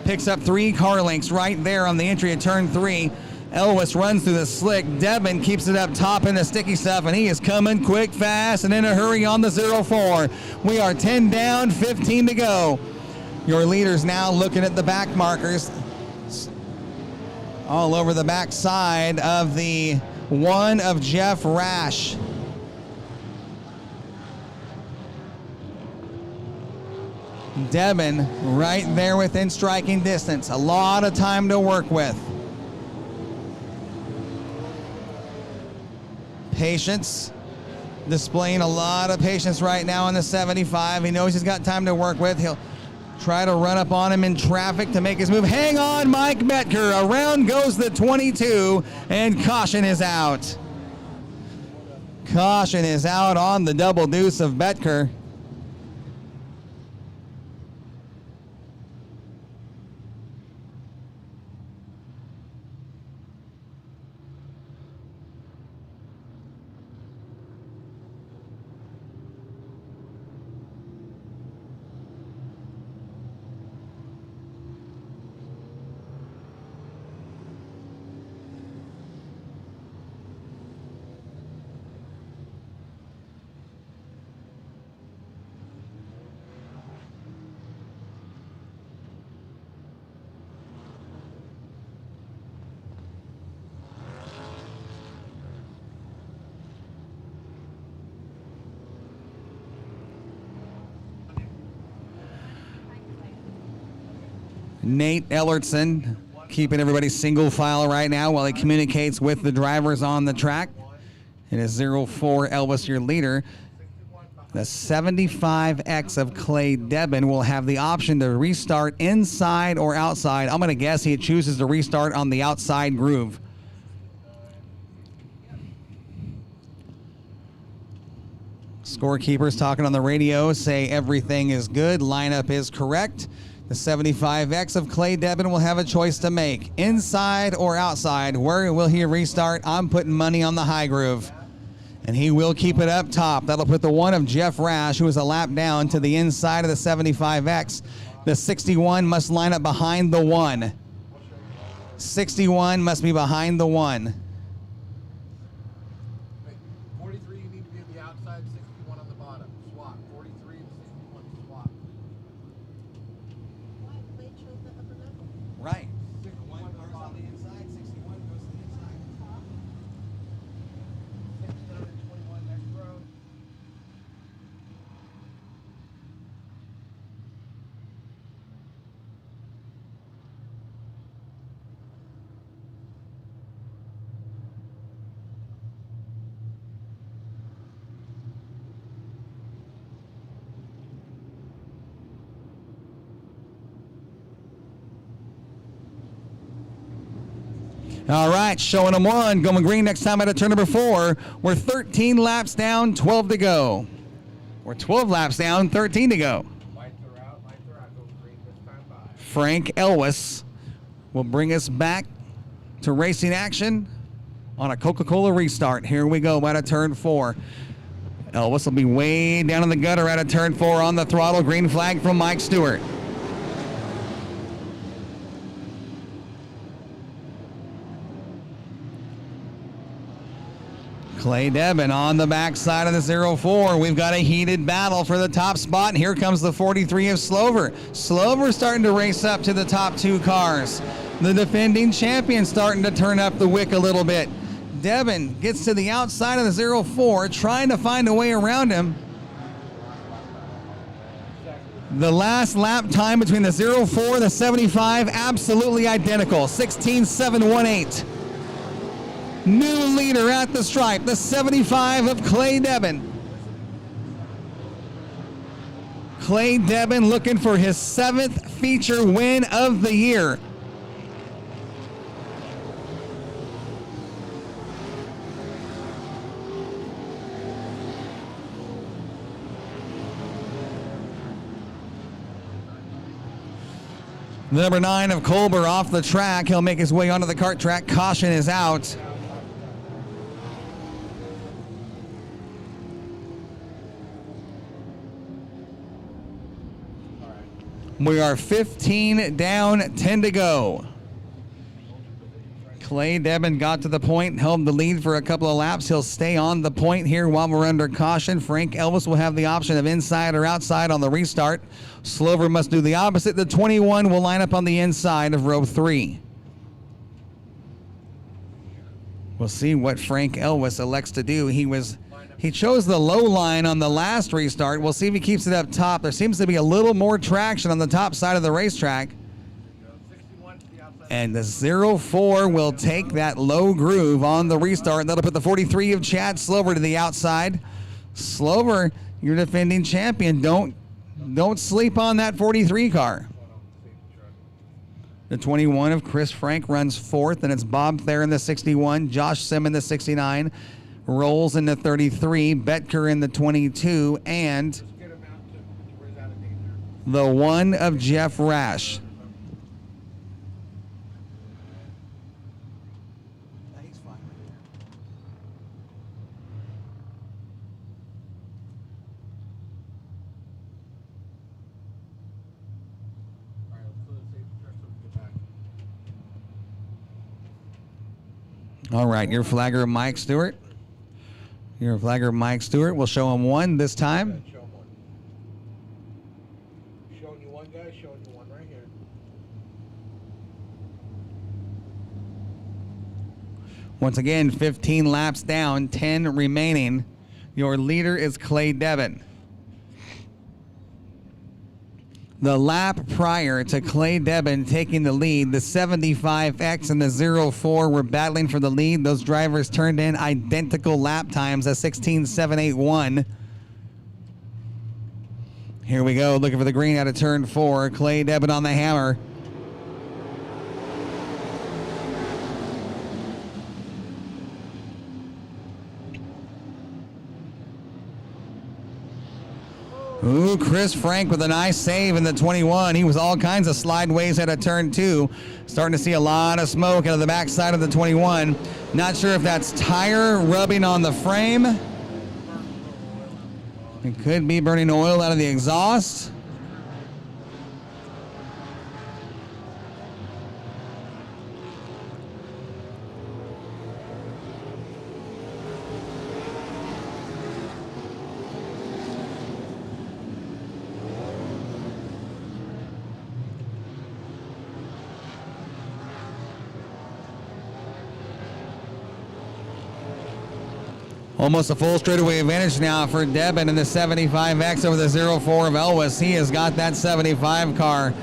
Picks up 3 car lengths right there on the entry of turn 3. Elwes runs through the slick. Devin keeps it up top in the sticky stuff, and he is coming quick, fast, and in a hurry on the 04. We are 10 down, 15 to go. Your leaders now looking at the back markers all over the back side of the 1 of Jeff Rash. Devin right there within striking distance. A lot of time to work with. Patience. Displaying a lot of patience right now in the 75. He knows he's got time to work with. He'll try to run up on him in traffic to make his move. Hang on, Mike Betker. Around goes the 22, and caution is out. Caution is out on the double deuce of Betker. Nate Ellertson keeping everybody single file right now while he communicates with the drivers on the track. It is 04 Elwes, your leader. The 75X of Clay Devin will have the option to restart inside or outside. I'm going to guess he chooses to restart on the outside groove. Scorekeepers talking on the radio say everything is good, lineup is correct. The 75X of Clay Devin will have a choice to make. Inside or outside, where will he restart? I'm putting money on the high groove. And he will keep it up top. That'll put the 1 of Jeff Rash, who is a lap down, to the inside of the 75X. The 61 must line up behind the 1. 61 must be behind the 1. 43, you need to be at the outside, 61 on the bottom. Swap. 43 and 61 swap. Why Clay chose the upper knuckle? Right. 61 goes on the inside, 61 goes to the inside. 59 and 21 next row. All right, showing them one, going green next time out of turn number 4. We're 13 laps down, 12 to go. We're 12 laps down, 13 to go. Frank Elwes will bring us back to racing action on a Coca-Cola restart. Here we go, out of turn 4. Elwes will be way down in the gutter out of turn 4 on the throttle. Green flag from Mike Stewart. Clay Debin on the backside of the 04. We've got a heated battle for the top spot. And here comes the 43 of Slover. Slover starting to race up to the top 2 cars. The defending champion starting to turn up the wick a little bit. Debin gets to the outside of the 04, trying to find a way around him. The last lap time between the 04 and the 75, absolutely identical, 16.718. New leader at the stripe, the 75 of Clay Debin. Clay Debin looking for his 7th feature win of the year. The number 9 of Colbert off the track. He'll make his way onto the kart track. Caution is out. We are 15 down, 10 to go. Clay Debin got to the point, held the lead for a couple of laps. He'll stay on the point here while we're under caution. Frank Elwes will have the option of inside or outside on the restart. Slover must do the opposite. The 21 will line up on the inside of row 3. We'll see what Frank Elwes elects to do. He chose the low line on the last restart. We'll see if he keeps it up top. There seems to be a little more traction on the top side of the racetrack. And the 04 will take that low groove on the restart. That'll put the 43 of Chad Slover to the outside. Slover, your defending champion. Don't sleep on that 43 car. The 21 of Chris Frank runs 4th, and it's Bob Thayer in the 61, Josh Sim in the 69, Rolls in the 33, Betker in the 22, and the 1 of Jeff Rash. All right, your flagger, Mike Stewart. Your flagger, Mike Stewart. We'll show him 1 this time. Show him one. Showing you one, guys. Showing you one right here. Once again, 15 laps down, 10 remaining. Your leader is Clay Debin. The lap prior to Clay Debin taking the lead, the 75X and the 04 were battling for the lead. Those drivers turned in identical lap times at 16.781. Here we go, looking for the green out of turn 4. Clay Debin on the hammer. Ooh, Chris Frank with a nice save in the 21. He was all kinds of slideways out of turn 2. Starting to see a lot of smoke out of the backside of the 21. Not sure if that's tire rubbing on the frame. It could be burning oil out of the exhaust. Almost a full straightaway advantage now for Debin in the 75X over the 04 of Elwes. He has got that 75 car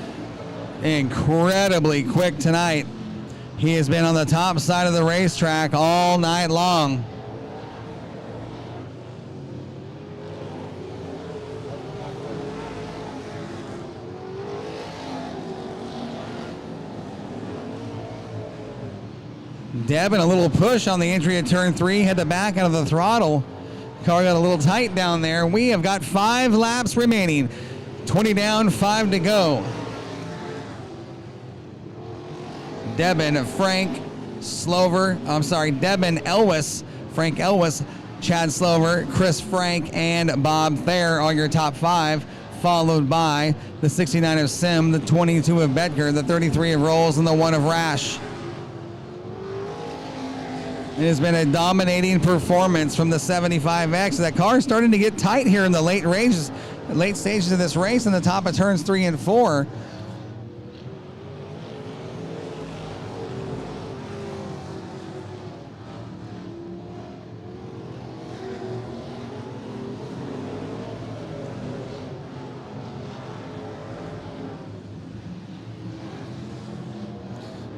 incredibly quick tonight. He has been on the top side of the racetrack all night long. Devin, a little push on the entry at turn 3, had the back out of the throttle. Car got a little tight down there. We have got 5 laps remaining. 20 down, 5 to go. Devin Elwes, Frank Elwes, Chad Slover, Chris Frank, and Bob Thayer are your top 5, followed by the 69 of Sim, the 22 of Bedker, the 33 of Rolls, and the 1 of Rash. It has been a dominating performance from the 75X. That car is starting to get tight here in the late stages of this race in the top of turns 3 and 4.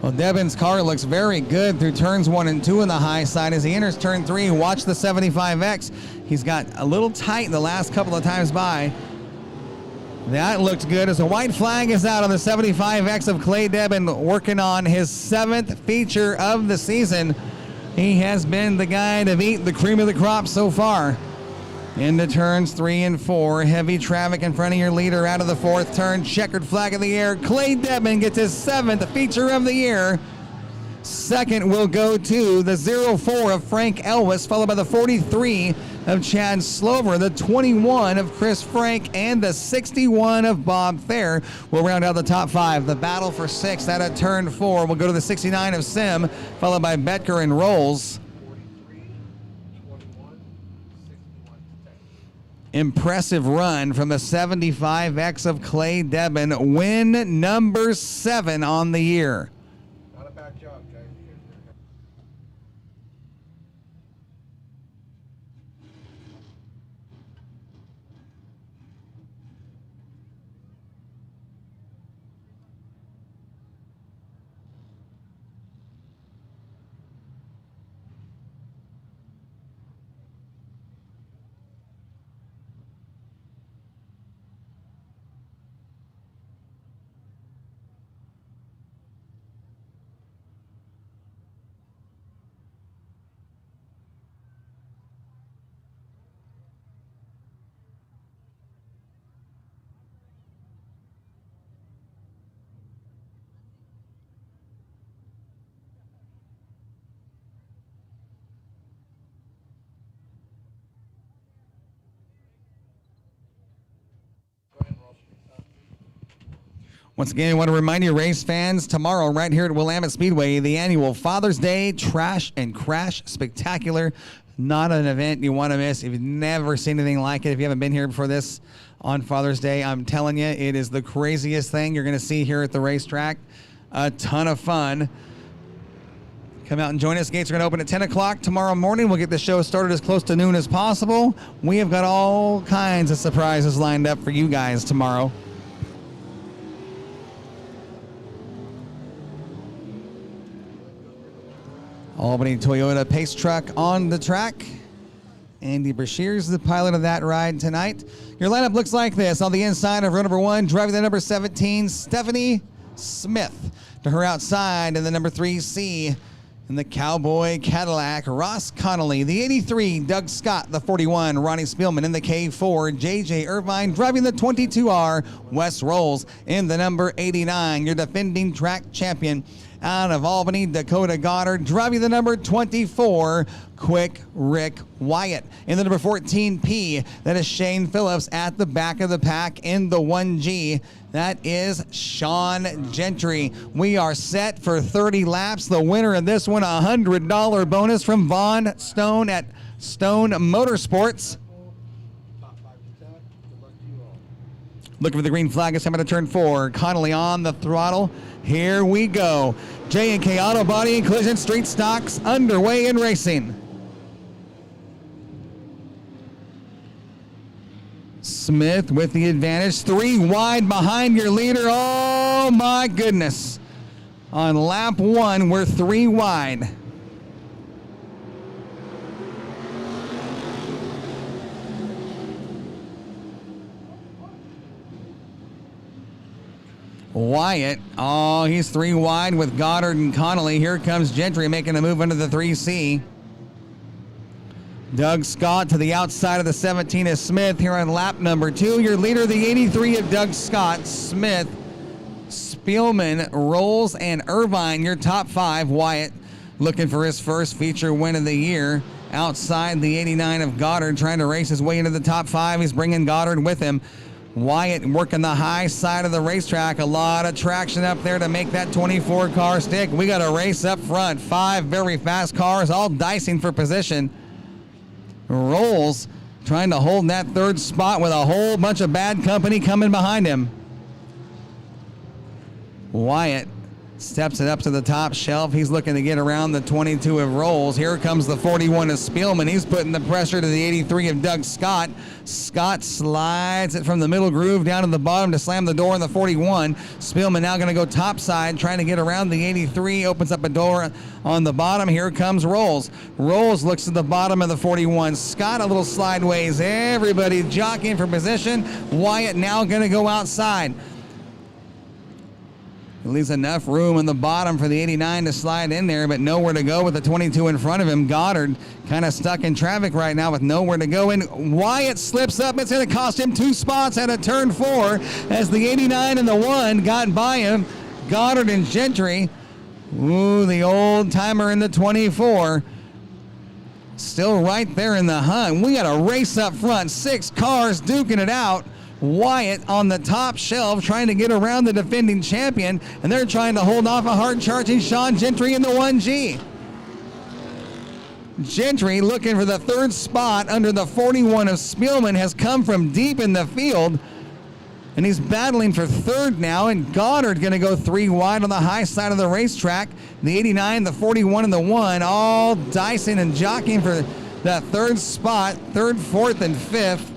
Well, Devin's car looks very good through turns 1 and 2 on the high side. As he enters turn 3, watch the 75X. He's got a little tight the last couple of times by. That looked good as a white flag is out on the 75X of Clay Devin, working on his 7th feature of the season. He has been the guy to beat the cream of the crop so far. Into turns 3 and 4. Heavy traffic in front of your leader out of the 4th turn. Checkered flag in the air. Clay Devin gets his 7th feature of the year. Second will go to the 04 of Frank Elwes, followed by the 43 of Chad Slover, the 21 of Chris Frank, and the 61 of Bob Thayer will round out the top 5. The battle for 6th out of turn 4 will go to the 69 of Sim, followed by Betker and Rolls. Impressive run from the 75X of Clay Devin. Win number 7 on the year. Not a bad job, Jay. Once again, I want to remind you, race fans, tomorrow right here at Willamette Speedway, the annual Father's Day Trash and Crash Spectacular. Not an event you want to miss. If you've never seen anything like it, if you haven't been here before this on Father's Day, I'm telling you, it is the craziest thing you're going to see here at the racetrack. A ton of fun. Come out and join us. Gates are going to open at 10 o'clock tomorrow morning. We'll get the show started as close to noon as possible. We have got all kinds of surprises lined up for you guys tomorrow. Albany Toyota Pace Truck on the track. Andy Brashear's the pilot of that ride tonight. Your lineup looks like this. On the inside of row number 1, driving the number 17, Stephanie Smith. To her outside in the number 3C in the Cowboy Cadillac, Ross Connolly. The 83, Doug Scott. The 41, Ronnie Spielman. In the K4, J.J. Irvine. Driving the 22R, Wes Rolls. In the number 89, your defending track champion out of Albany, Dakota Goddard. Driving the number 24, Quick Rick Wyatt. In the number 14P, that is Shane Phillips. At the back of the pack in the 1G, that is Sean Gentry. We are set for 30 laps. The winner of this one, a $100 bonus from Vaughn Stone at Stone Motorsports. Looking for the green flag. It's coming to turn 4. Connolly on the throttle. Here we go. J&K Auto Body and Collision Street Stocks underway in racing. Smith with the advantage. 3 wide behind your leader. Oh my goodness. On lap 1, we're 3 wide. Wyatt, oh, he's 3 wide with Goddard and Connolly. Here comes Gentry making a move under the 3C. Doug Scott to the outside of the 17 is Smith here on lap number 2. Your leader, the 83 of Doug Scott, Smith, Spielman, Rolls, and Irvine, your top 5. Wyatt looking for his first feature win of the year. Outside the 89 of Goddard, trying to race his way into the top 5. He's bringing Goddard with him. Wyatt working the high side of the racetrack. A lot of traction up there to make that 24 car stick. We got a race up front. 5 very fast cars, all dicing for position. Rolls trying to hold that 3rd spot with a whole bunch of bad company coming behind him. Wyatt steps it up to the top shelf. He's looking to get around the 22 of Rolls. Here comes the 41 of Spielman. He's putting the pressure to the 83 of Doug Scott. Scott slides it from the middle groove down to the bottom to slam the door on the 41. Spielman now going to go topside, trying to get around the 83. Opens up a door on the bottom. Here comes Rolls. Rolls looks at the bottom of the 41. Scott a little sideways. Everybody jockeying for position. Wyatt now going to go outside. It leaves enough room in the bottom for the 89 to slide in there, but nowhere to go with the 22 in front of him. Goddard kind of stuck in traffic right now with nowhere to go. And Wyatt slips up. It's going to cost him 2 spots at a turn 4 as the 89 and the 1 got by him. Goddard and Gentry. Ooh, the old timer in the 24. Still right there in the hunt. We got a race up front. 6 cars duking it out. Wyatt on the top shelf trying to get around the defending champion, and they're trying to hold off a hard-charging Sean Gentry in the 1G. Gentry, looking for the 3rd spot under the 41 of Spielman, has come from deep in the field, and he's battling for 3rd now, and Goddard going to go 3 wide on the high side of the racetrack. The 89, the 41, and the 1 all dicing and jockeying for that 3rd spot, 3rd, 4th, and 5th.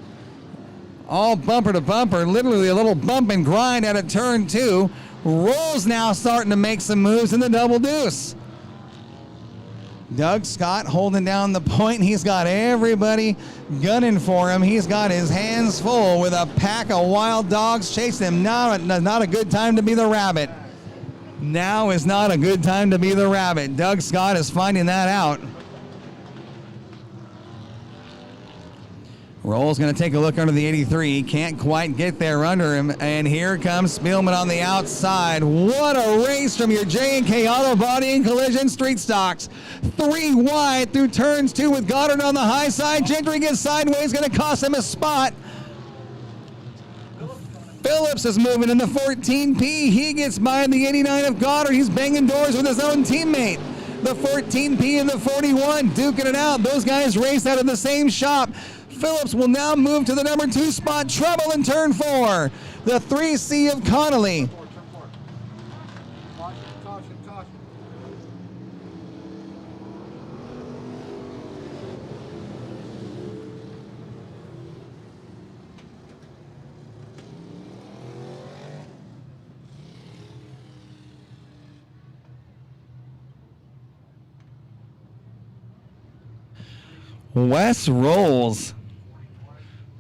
All bumper to bumper, literally a little bump and grind at a turn 2. Rolls now starting to make some moves in the double deuce. Doug Scott holding down the point. He's got everybody gunning for him. He's got his hands full with a pack of wild dogs chasing him. Not a good time to be the rabbit. Now is not a good time to be the rabbit. Doug Scott is finding that out. Rolls going to take a look under the 83. Can't quite get there under him. And here comes Spielman on the outside. What a race from your J&K Auto Body and Collision Street Stocks. 3 wide through turns 2 with Goddard on the high side. Gentry gets sideways, going to cost him a spot. Phillips is moving in the 14P. He gets by the 89 of Goddard. He's banging doors with his own teammate. The 14P and the 41 duking it out. Those guys race out of the same shop. Phillips will now move to the number 2 spot. Trouble in turn 4. The 3C of Connolly. Wes Rolls.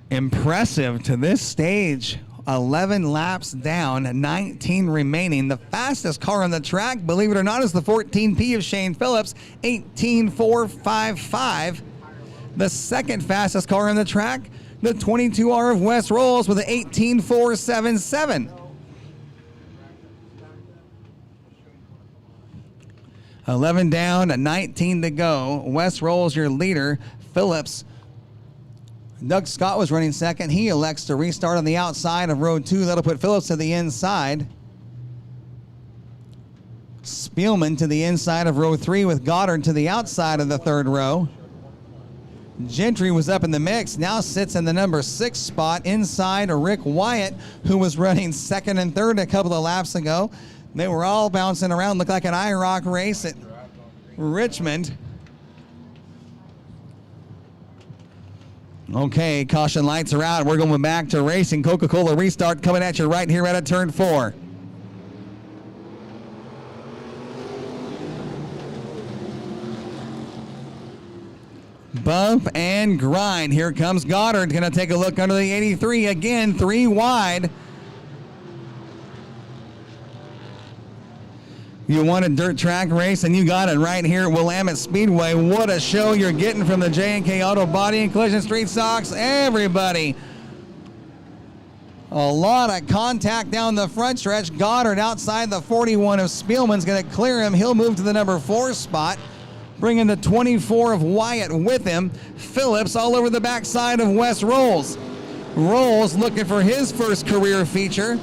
Impressive to this stage. 11 laps down, 19 remaining. The fastest car on the track, believe it or not, is the 14P of Shane Phillips, 18.455. The second fastest car on the track, the 22R of Wes Rolls with an 18.477. 11 down, 19 to go. Wes Rolls, your leader. Phillips. Doug Scott was running second. He elects to restart on the outside of row 2. That'll put Phillips to the inside. Spielman to the inside of row 3 with Goddard to the outside of the 3rd row. Gentry was up in the mix, now sits in the number 6 spot inside of Rick Wyatt, who was running 2nd and 3rd a couple of laps ago. They were all bouncing around, looked like an IROC race at Richmond. Okay, caution lights are out. We're going back to racing. Coca-Cola restart coming at you right here at a turn 4. Bump and grind. Here comes Goddard. Going to take a look under the 83 again. 3 wide. You want a dirt track race, and you got it right here at Willamette Speedway. What a show you're getting from the J&K Auto Body and Collision Street Stocks. Everybody. A lot of contact down the front stretch. Goddard outside the 41 of Spielman's going to clear him. He'll move to the number 4 spot, bringing the 24 of Wyatt with him. Phillips all over the backside of Wes Rolls. Rolls looking for his first career feature.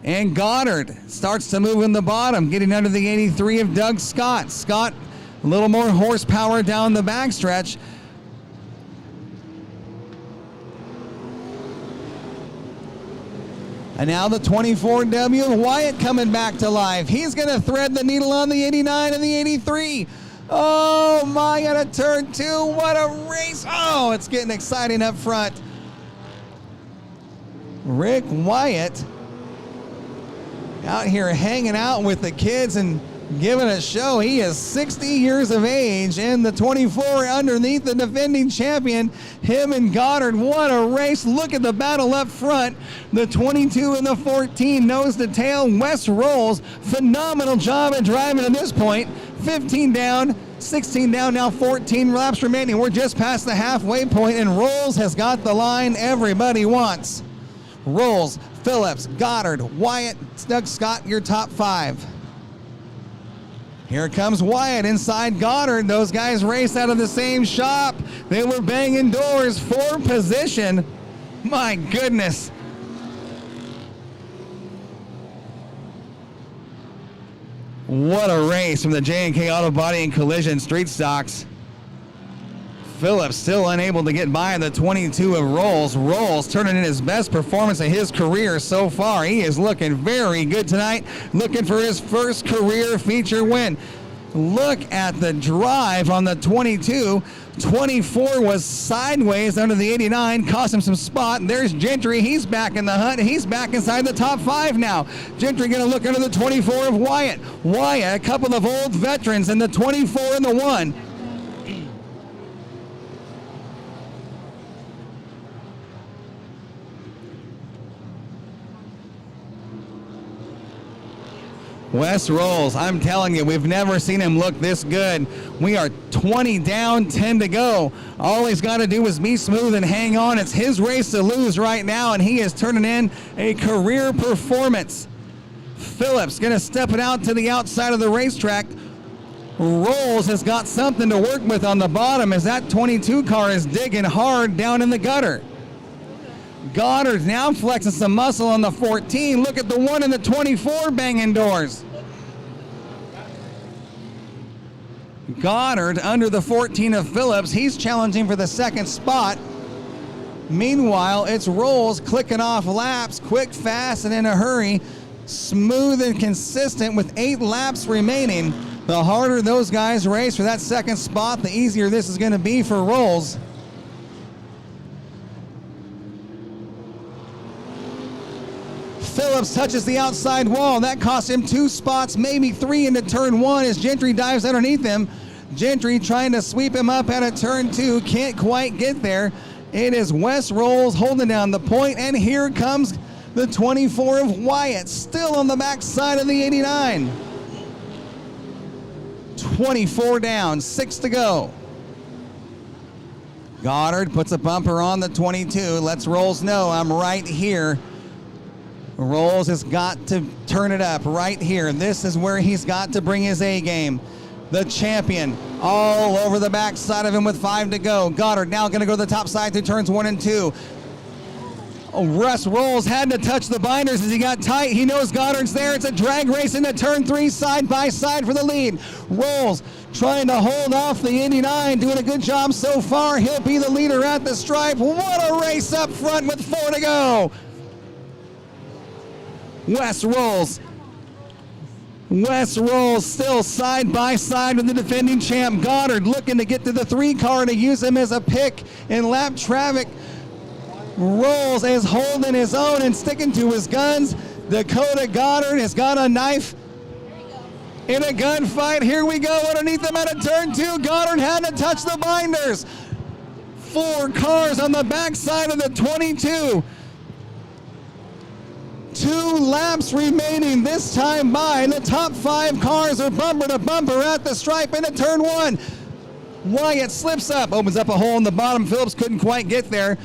And Goddard starts to move in the bottom, getting under the 83 of Doug Scott. Scott, a little more horsepower down the backstretch. And now the 24W of Wyatt coming back to life. He's going to thread the needle on the 89 and the 83. Oh my, at a turn 2, what a race. Oh, it's getting exciting up front. Rick Wyatt out here hanging out with the kids and giving a show. He is 60 years of age, and the 24 underneath the defending champion. Him and Goddard, what a race. Look at the battle up front. The 22 and the 14 nose to tail. Wes Rolls, phenomenal job at driving at this point. 15 down, 16 down, now 14 laps remaining. We're just past the halfway point, and Rolls has got the line everybody wants. Rolls, Phillips, Goddard, Wyatt, Doug Scott, your top 5. Here comes Wyatt inside Goddard. Those guys raced out of the same shop. They were banging doors for position. My goodness. What a race from the J&K Auto Body and Collision Street Stocks. Phillips still unable to get by the 22 of Rolls. Rolls turning in his best performance of his career so far. He is looking very good tonight, looking for his first career feature win. Look at the drive on the 22. 24 was sideways under the 89, cost him some spot. There's Gentry. He's back in the hunt. He's back inside the top 5 now. Gentry going to look under the 24 of Wyatt. Wyatt, a couple of old veterans in the 24 and the 1. Wes Rolls, I'm telling you, we've never seen him look this good. We are 20 down, 10 to go. All he's got to do is be smooth and hang on. It's his race to lose right now, and he is turning in a career performance. Phillips going to step it out to the outside of the racetrack. Rolls has got something to work with on the bottom as that 22 car is digging hard down in the gutter. Goddard's now flexing some muscle on the 14. Look at the 1 and the 24 banging doors. Goddard under the 14 of Phillips. He's challenging for the second spot. Meanwhile, it's Rolls clicking off laps, quick, fast, and in a hurry. Smooth and consistent with 8 laps remaining. The harder those guys race for that second spot, the easier this is going to be for Rolls. Phillips touches the outside wall. That costs him 2 spots, maybe 3 into turn 1 as Gentry dives underneath him. Gentry trying to sweep him up out of turn 2. Can't quite get there. It is Wes Rolls holding down the point, and here comes the 24 of Wyatt, still on the backside of the 89. 24 down, 6 to go. Goddard puts a bumper on the 22. Lets Rolls know I'm right here. Rolls has got to turn it up right here. This is where he's got to bring his A game. The champion all over the backside of him with 5 to go. Goddard now going to go to the top side through turns 1 and 2. Russ Rolls had to touch the binders as he got tight. He knows Goddard's there. It's a drag race into turn 3, side by side for the lead. Rolls trying to hold off the 89, doing a good job so far. He'll be the leader at the stripe. What a race up front with 4 to go. Wes Rolls still side by side with the defending champ. Goddard looking to get to the 3 car to use him as a pick in lap traffic. Rolls is holding his own and sticking to his guns. Dakota Goddard has got a knife in a gunfight. Here we go underneath him out of turn 2. Goddard had to touch the binders. 4 cars on the backside of the 22. 2 laps remaining this time by, and the top 5 cars are bumper to bumper at the stripe into turn 1. Wyatt slips up, opens up a hole in the bottom. Phillips couldn't quite get there.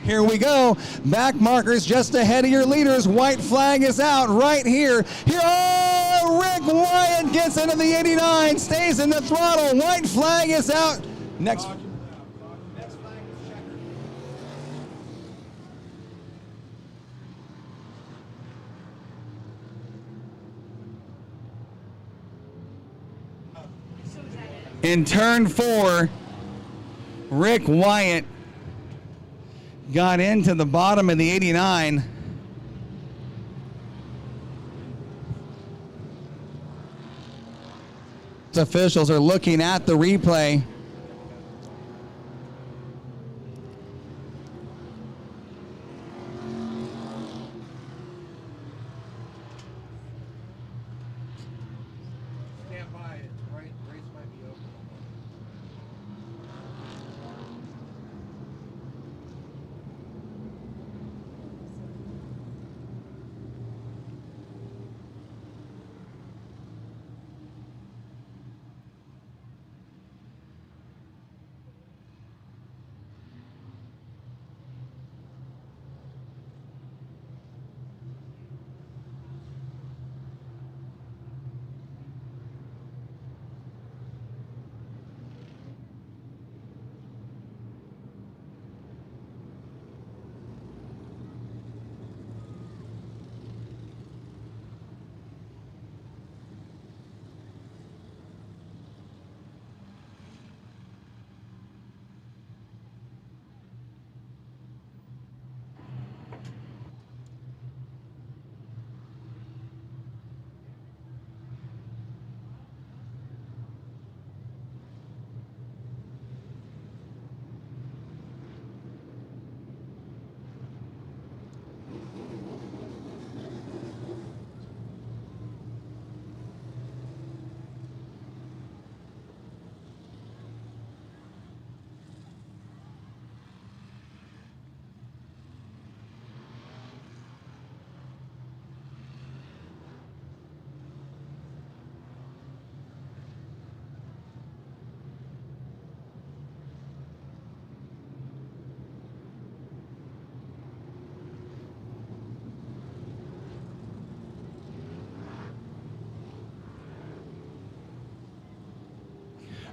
Here we go. Back markers just ahead of your leaders. White flag is out right here. Rick Wyatt gets into the 89, stays in the throttle. White flag is out. Next. In turn 4, Rick Wyatt got into the bottom of the 89. Officials are looking at the replay. Stand by. Right, race might be open.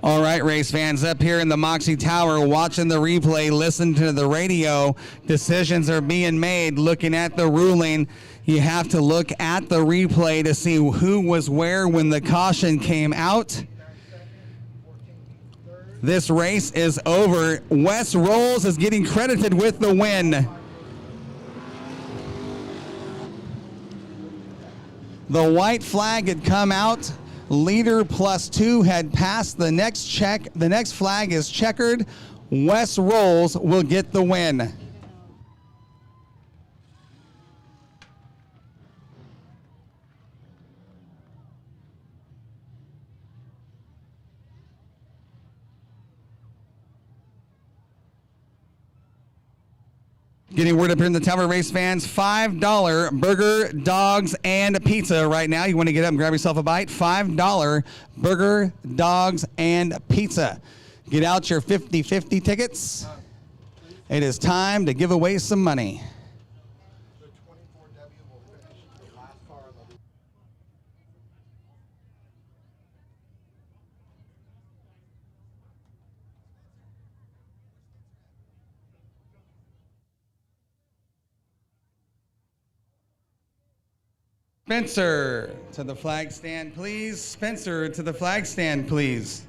All right, race fans up here in the Moxie Tower watching the replay, listen to the radio. Decisions are being made, looking at the ruling. You have to look at the replay to see who was where when the caution came out. This race is over. Wes Rolls is getting credited with the win. The white flag had come out. Leader +2 had passed the next check. The next flag is checkered. Wes Rolls will get the win. Getting word up here in the tower, race fans, $5 burger, dogs, and pizza right now. You want to get up and grab yourself a bite? $5 burger, dogs, and pizza. Get out your 50/50 tickets. It is time to give away some money. The 24W will finish the last car on the Spencer to the flag stand, please. Spencer to the flag stand, please.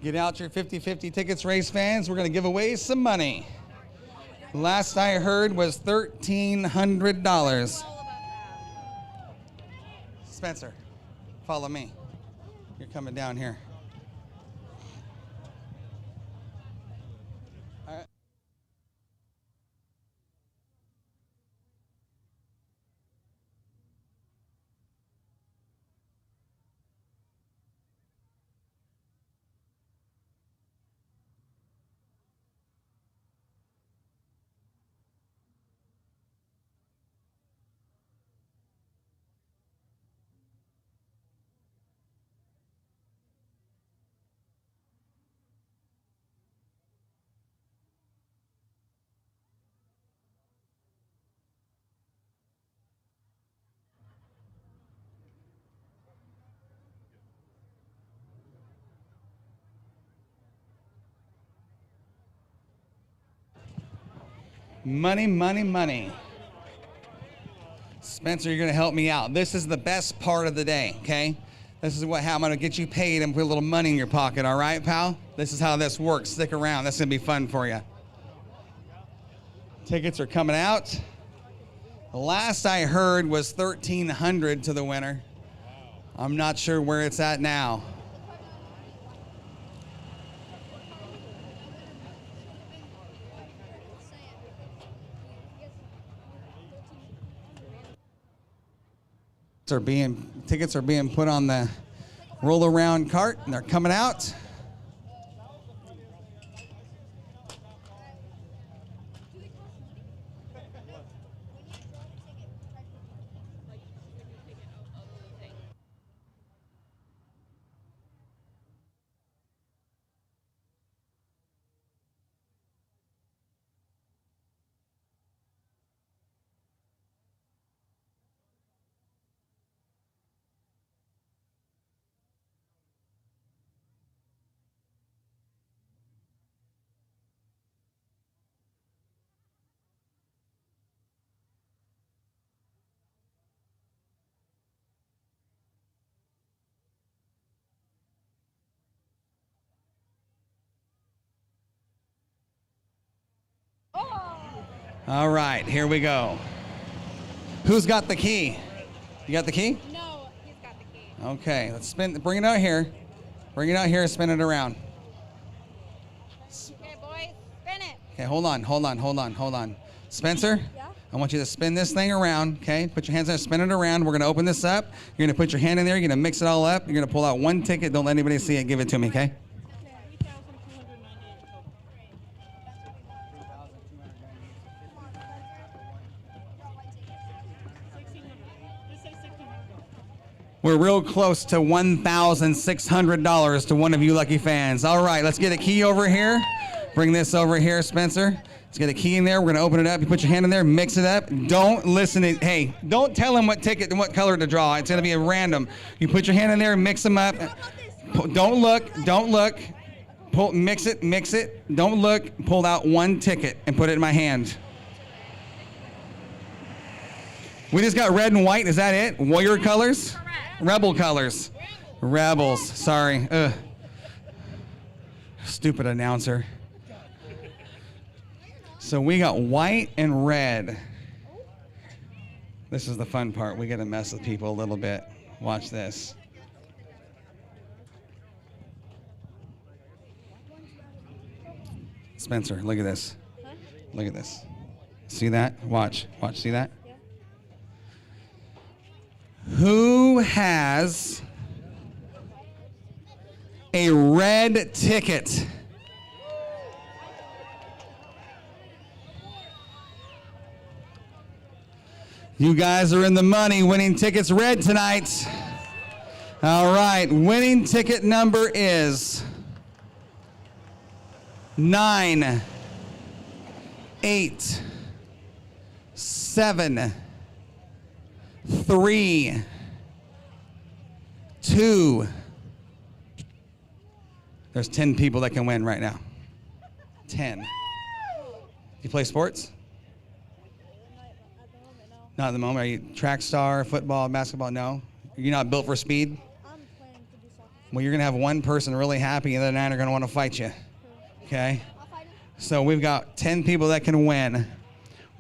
Get out your 50/50 tickets, race fans. We're going to give away some money. Last I heard was $1,300. Spencer, follow me. You're coming down here. All right. Money, money, money. Spencer, you're going to help me out. This is the best part of the day, okay? This is how I'm going to get you paid and put a little money in your pocket, all right, pal? This is how this works. Stick around. That's going to be fun for you. Tickets are coming out. The last I heard was $1,300 to the winner. I'm not sure where it's at now. Tickets are being put on the roll around cart and they're coming out. All right, here we go. Who's got the key? You got the key? No, he's got the key. Okay, let's spin. Bring it out here. Bring it out here. Spin it around. Okay, boys, spin it. Okay, hold on. Spencer, Yeah? I want you to spin this thing around. Okay, put your hands there. Spin it around. We're gonna open this up. You're gonna put your hand in there. You're gonna mix it all up. You're gonna pull out one ticket. Don't let anybody see it. Give it to me. Okay. We're real close to $1,600 to one of you lucky fans. All right, let's get a key over here. Bring this over here, Spencer. Let's get a key in there. We're going to open it up. You put your hand in there, mix it up. Don't listen to, hey, don't tell him what ticket and what color to draw. It's going to be a random. You put your hand in there, mix them up. Don't look. Mix it. Don't look. Pull out one ticket and put it in my hand. We just got red and white. Is that it? Warrior colors? Rebel colors. Rebels. Sorry. Stupid announcer. So we got white and red. This is the fun part. We get to mess with people a little bit. Watch this. Spencer, look at this. Look at this. See that? Watch. See that? Who has a red ticket? You guys are in the money. Winning ticket's red tonight. All right, winning ticket number is 9, 8, 7, 3, 2. There's 10 people that can win right now. 10. You play sports? Not at the moment. Are you track star, football, basketball? No. You're not built for speed? I'm planning to do soccer. Well, you're going to have one person really happy, and the other 9 are going to want to fight you. Okay? So we've got 10 people that can win.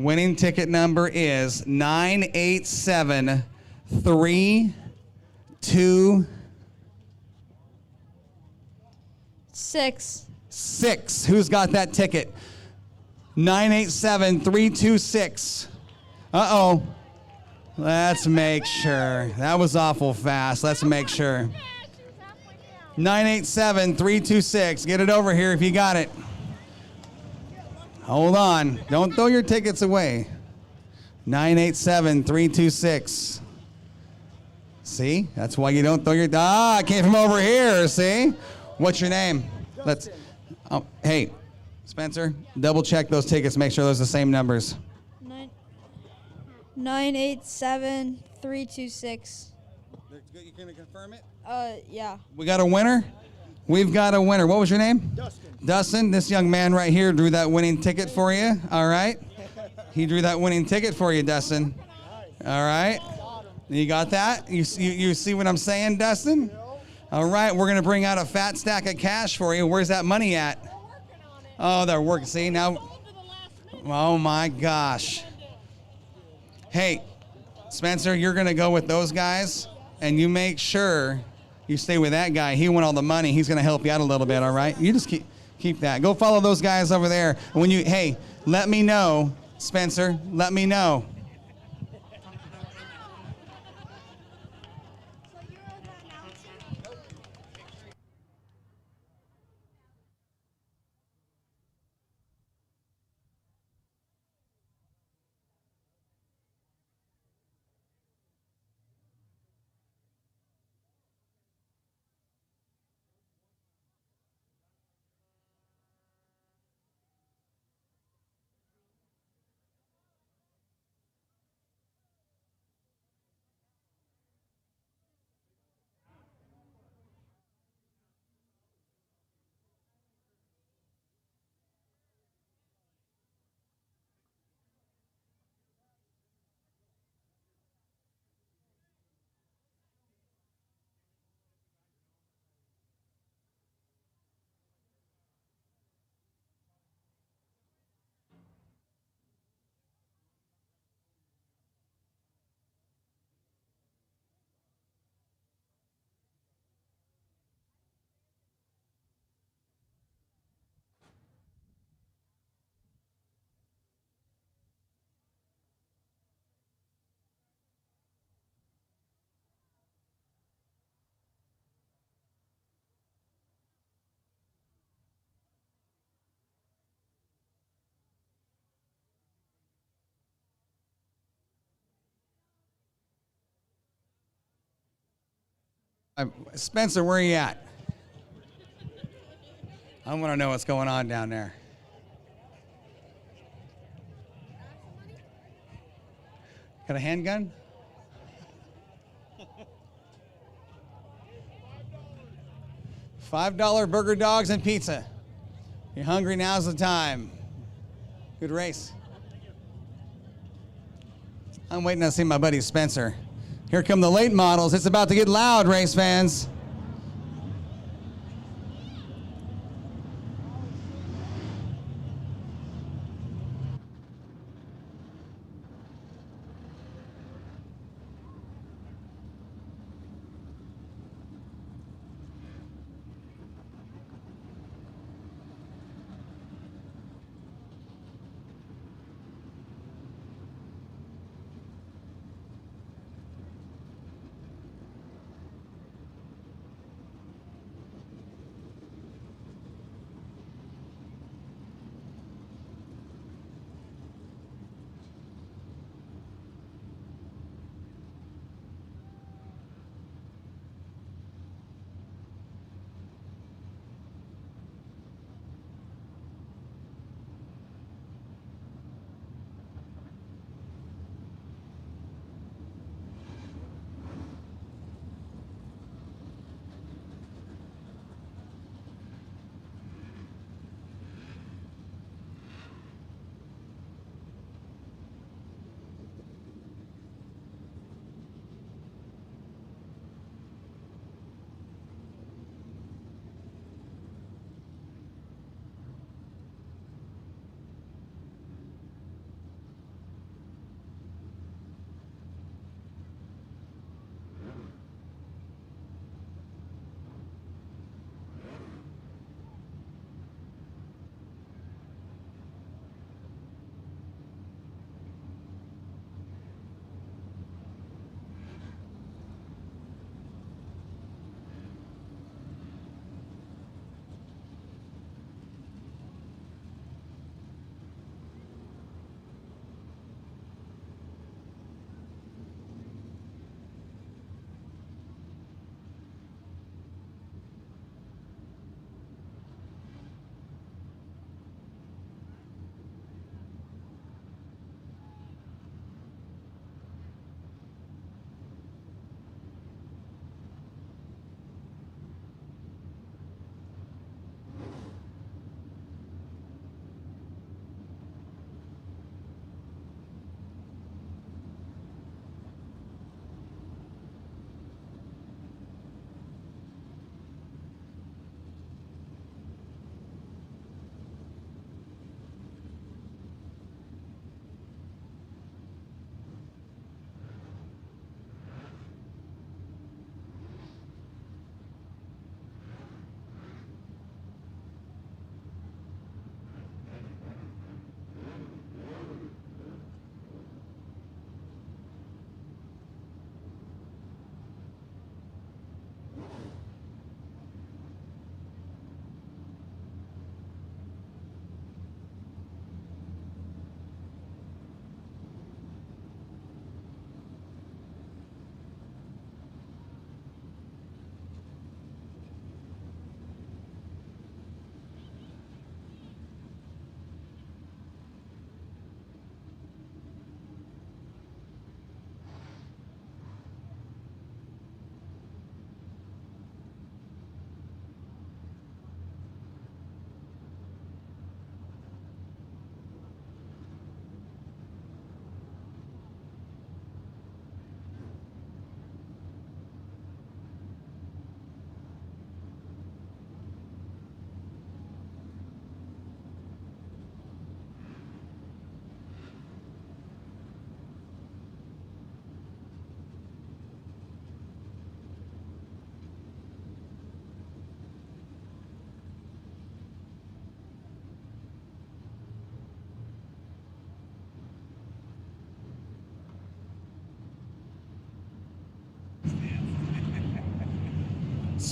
Winning ticket number is 98732 6. 6. Who's got that ticket? 987-326. Uh-oh. Let's make sure. That was awful fast. Let's make sure. 987-326. Get it over here if you got it. Hold on. Don't throw your tickets away. 987-326. See? That's why you don't throw your... Ah, it came from over here, see? What's your name? Let's... hey, Spencer, double check those tickets. Make sure those are the same numbers. 987-326. You gonna confirm it? Yeah. We got a winner? We've got a winner. What was your name? Dustin. This young man right here drew that winning ticket for you. All right. He drew that winning ticket for you, Dustin. All right. You got that? You see what I'm saying, Dustin? All right, we're going to bring out a fat stack of cash for you. Where's that money at? Oh, they're working. See, now. Oh, my gosh. Hey, Spencer, you're going to go with those guys, and you make sure you stay with that guy. He won all the money. He's going to help you out a little bit, all right? You just keep that. Go follow those guys over there. When you, hey, let me know, Spencer. Let me know. Spencer, where are you at? I want to know what's going on down there. Got a handgun? $5 burger, dogs, and pizza. You're hungry, now's the time. Good race. I'm waiting to see my buddy Spencer. Here come the late models. It's about to get loud, race fans.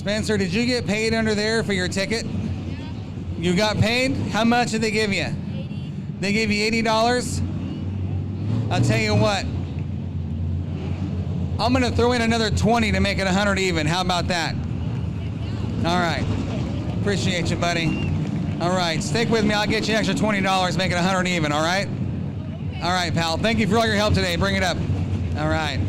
Spencer, did you get paid under there for your ticket? You got paid? How much did they give you? 80. They gave you $80? I'll tell you what. I'm gonna throw in another 20 to make it 100 even. How about that? All right. Appreciate you, buddy. All right, stick with me. I'll get you an extra $20, make it 100 even, all right? All right, pal. Thank you for all your help today. Bring it up. All right.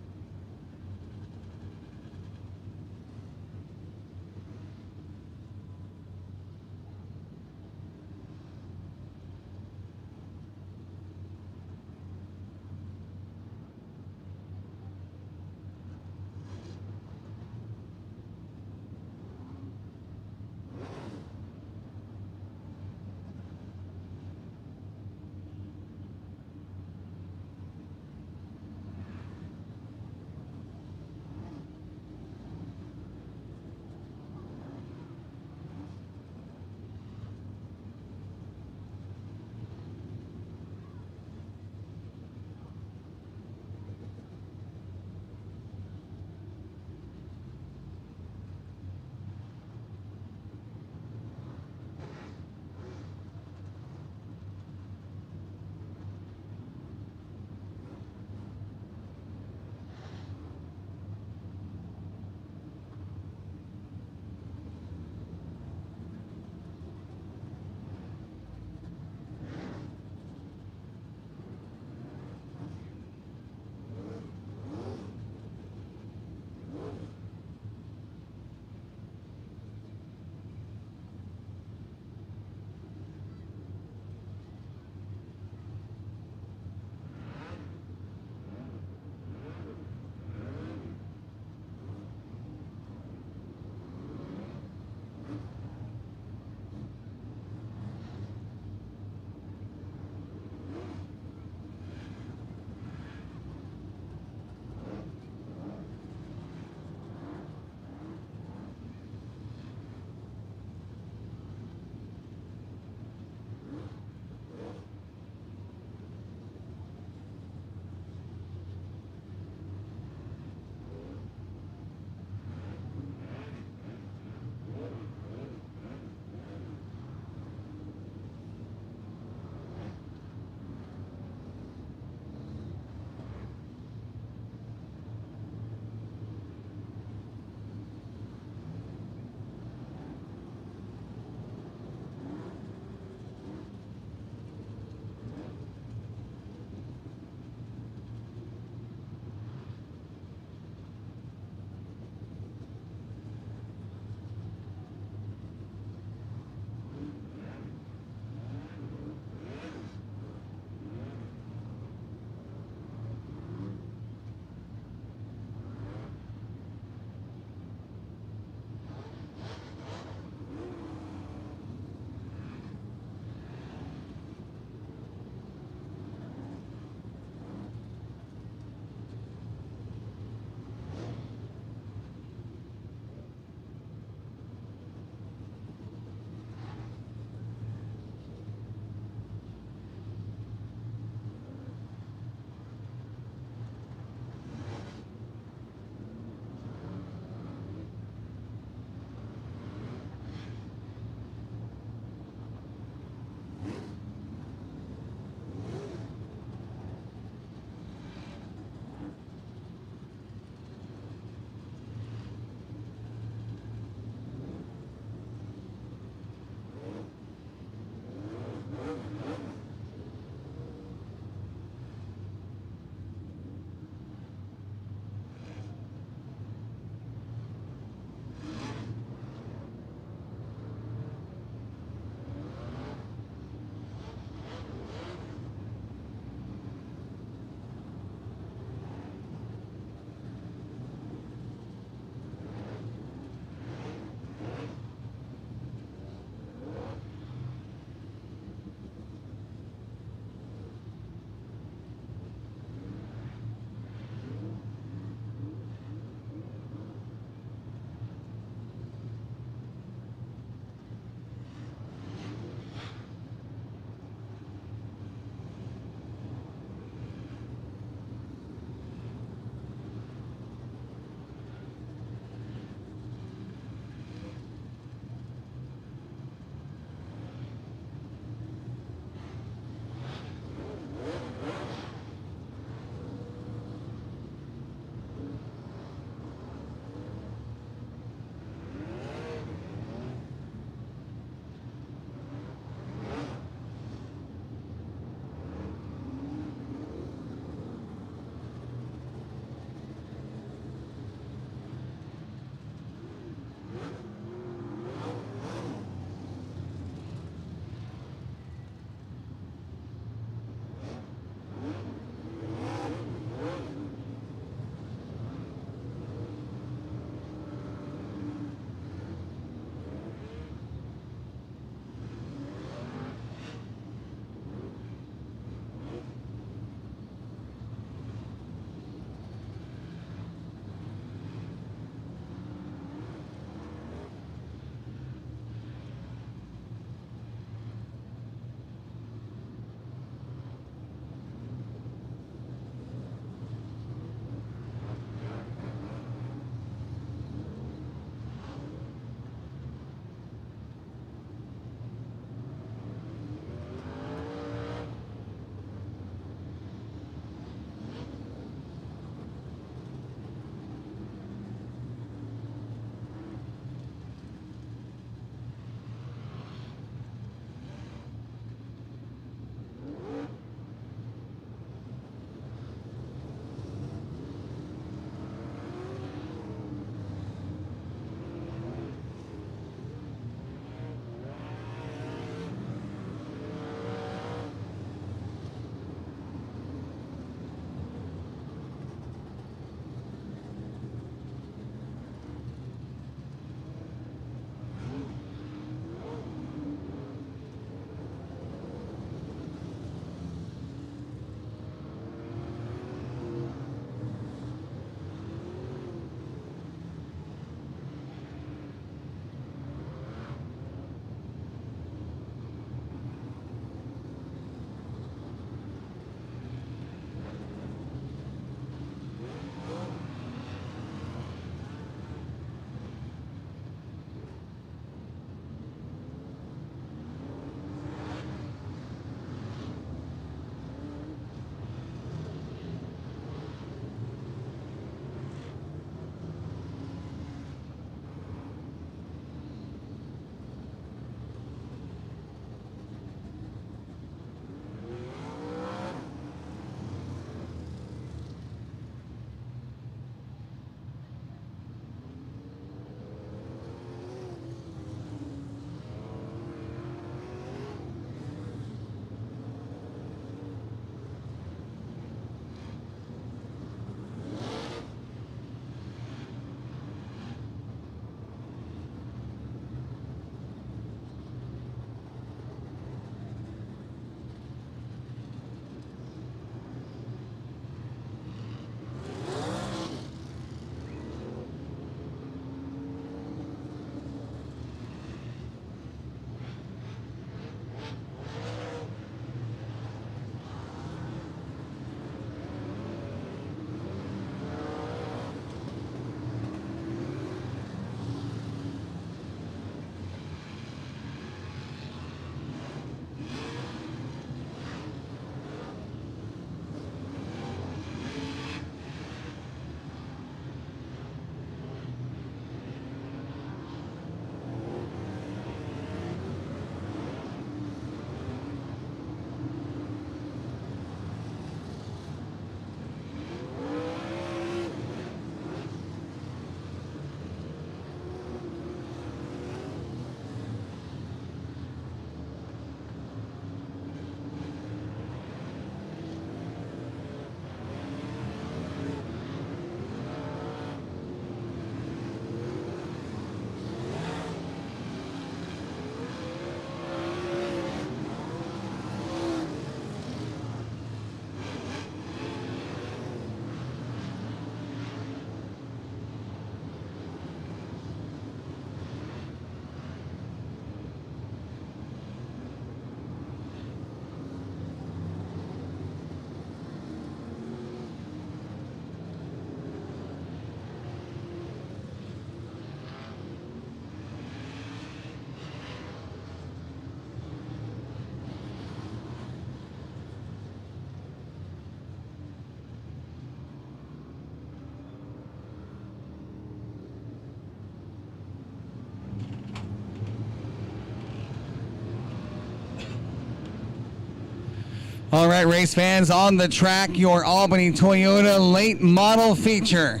All right, race fans, on the track, your Albany Toyota late model feature.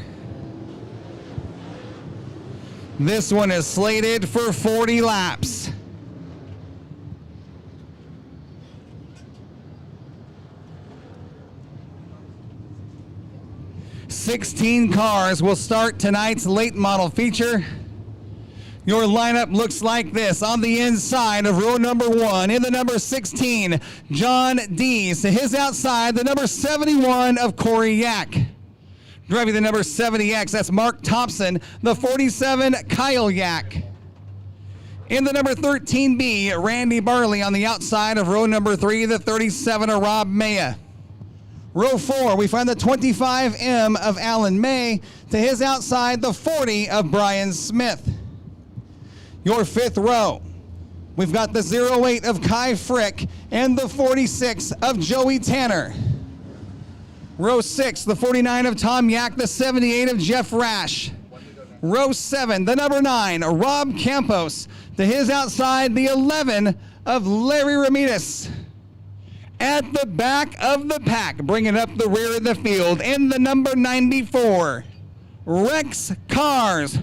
This one is slated for 40 laps. "16 cars will start tonight's late model feature. Your lineup looks like this. On the inside of row number 1, in the number 16, John Dees. To his outside, the number 71 of Corey Yak. Driving the number 70X, that's Mark Thompson. The 47, Kyle Yak. In the number 13B, Randy Barley. On the outside of row number 3, the 37 of Rob Maya. Row 4, we find the 25M of Alan May. To his outside, the 40 of Brian Smith. Your 5th row, we've got the 08 of Kai Frick and the 46 of Joey Tanner. Row 6, the 49 of Tom Yak, the 78 of Jeff Rash. Row 7, the number 9, Rob Campos. To his outside, the 11 of Larry Ramirez. At the back of the pack, bringing up the rear of the field, in the number 94, Rex Cars.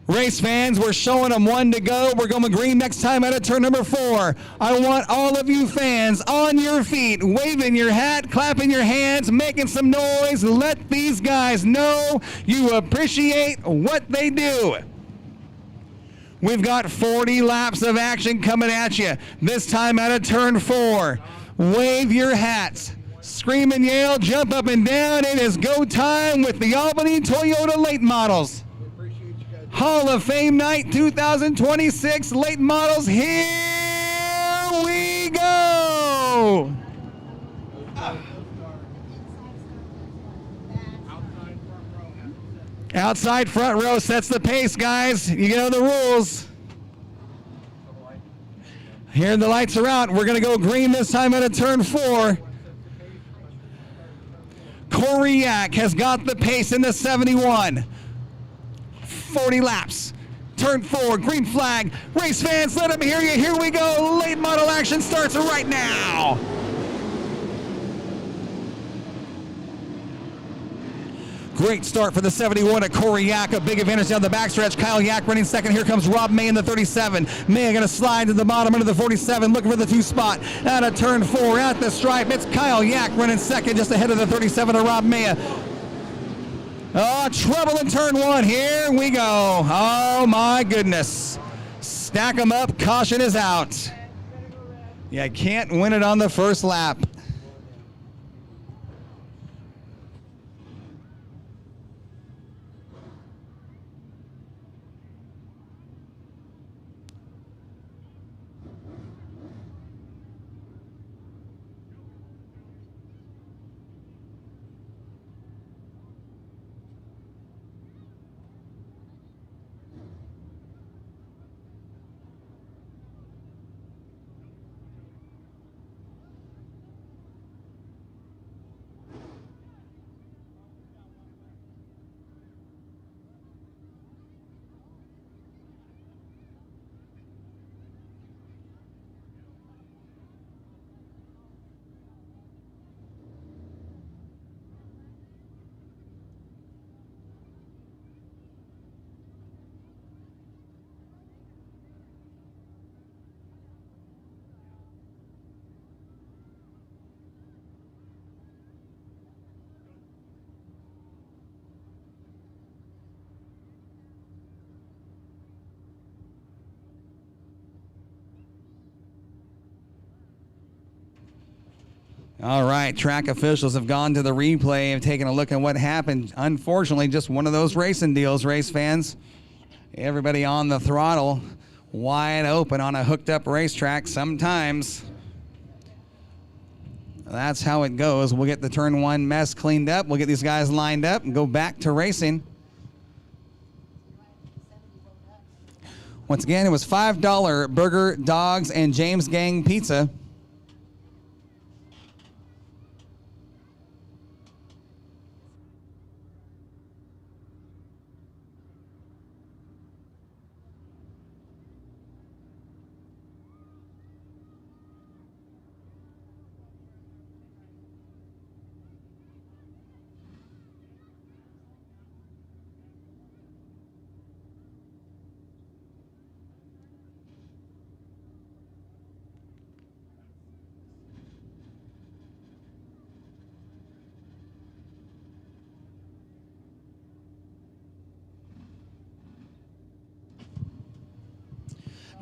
Race fans, we're showing them 1 to go. We're going green next time out of turn number 4. I want all of you fans on your feet, waving your hat, clapping your hands, making some noise. Let these guys know you appreciate what they do. We've got 40 laps of action coming at you. This time out of turn 4. Wave your hats. Scream and yell, jump up and down. It is go time with the Albany Toyota late models. Hall of Fame night 2026 late models. Here we go. Outside front row sets the pace, guys. You know the rules. Here the lights are out. We're going to go green this time out of turn 4. Corey Yak has got the pace in the 71. 40 laps. Turn 4, green flag. Race fans, let them hear you. Here we go. Late model action starts right now. Great start for the 71 at Corey Yak. A big advantage down the backstretch. Kyle Yak running second. Here comes Rob May in the 37. May going to slide to the bottom into the 47, looking for the 2 spot. Out of turn 4 at the stripe. It's Kyle Yak running second, just ahead of the 37 of Rob May. Oh, trouble in turn 1. Here we go. Oh, my goodness. Stack them up. Caution is out. You can't win it on the first lap. All right, track officials have gone to the replay and taken a look at what happened. Unfortunately, just one of those racing deals, race fans. Everybody on the throttle, wide open on a hooked up racetrack sometimes. That's how it goes. We'll get the turn 1 mess cleaned up. We'll get these guys lined up and go back to racing. Once again, it was $5 burger, dogs, and James Gang pizza.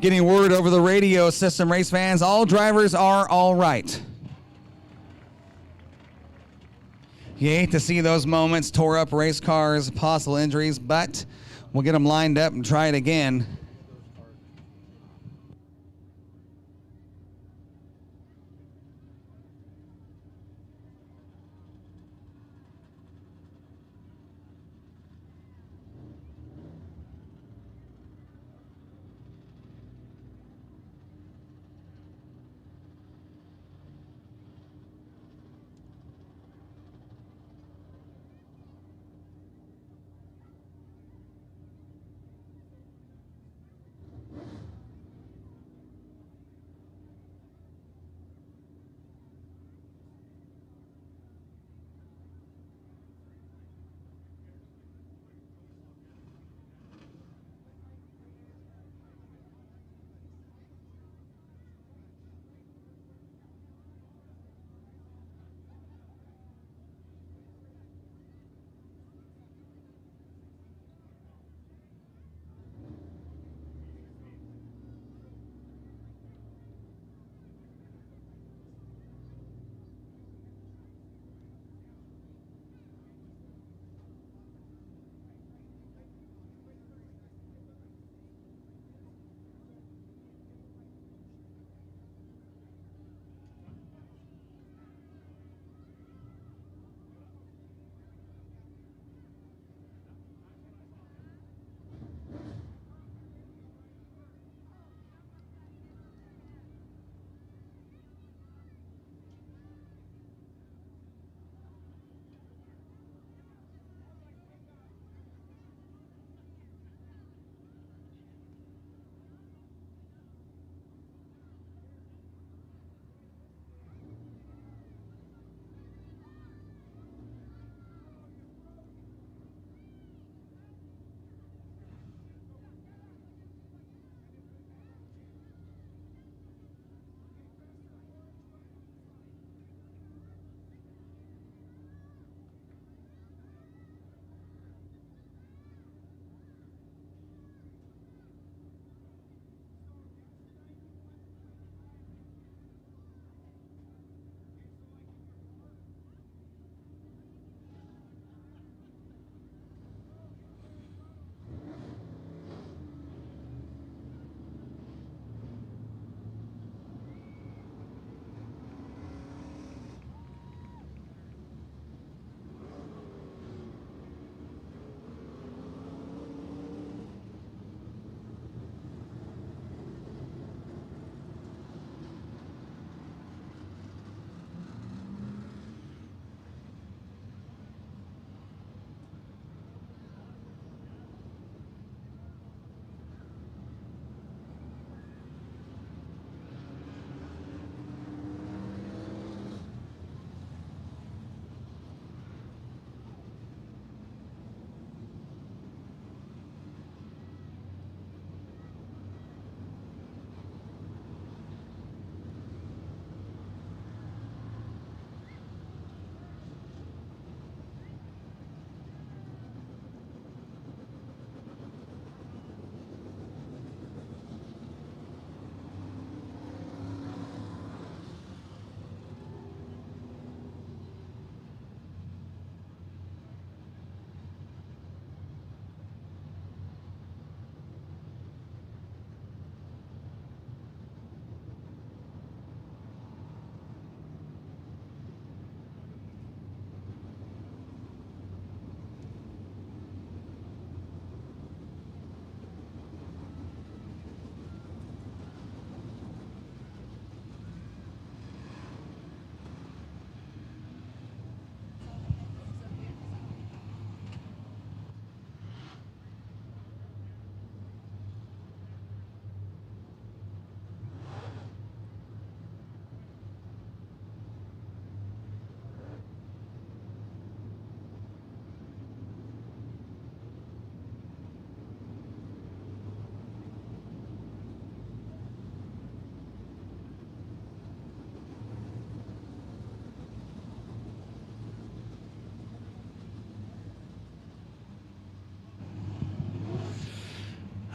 Getting word over the radio system, race fans, all drivers are all right. You hate to see those moments, tore up race cars, possible injuries, but we'll get them lined up and try it again.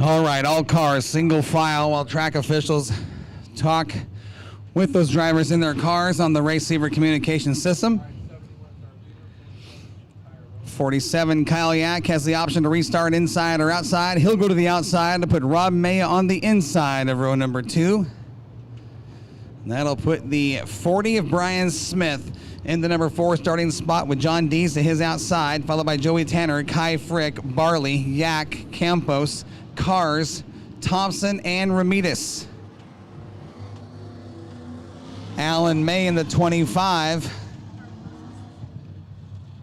All right, all cars, single file, while track officials talk with those drivers in their cars on the Racesaver communication system. 47, Kyle Yak has the option to restart inside or outside. He'll go to the outside to put Rob Maya on the inside of row number 2. That'll put the 40 of Brian Smith in the number 4 starting spot with John Dees to his outside, followed by Joey Tanner, Kai Frick, Barley, Yak, Campos, Cars, Thompson, and Ramirez. Alan May in the 25.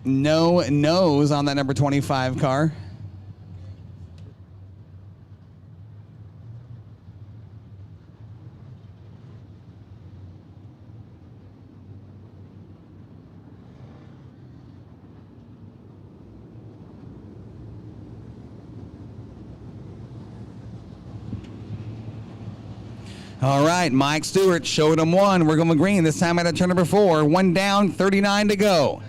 No nose on that number 25 car. All right, Mike Stewart showed him one. We're going green this time out of turn number 4. 1 down, 39 to go.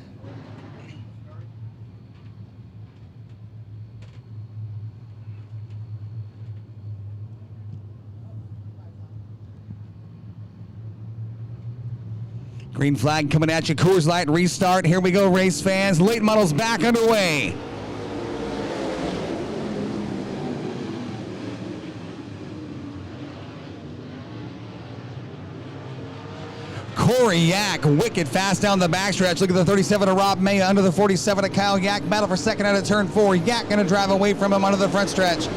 Green flag coming at you. Coors Light restart. Here we go, race fans. Late models back underway. Corey Yak, wicked fast down the backstretch. Look at the 37 of Rob Maya under the 47 of Kyle Yak. Battle for second out of turn 4. Yak going to drive away from him under the front stretch.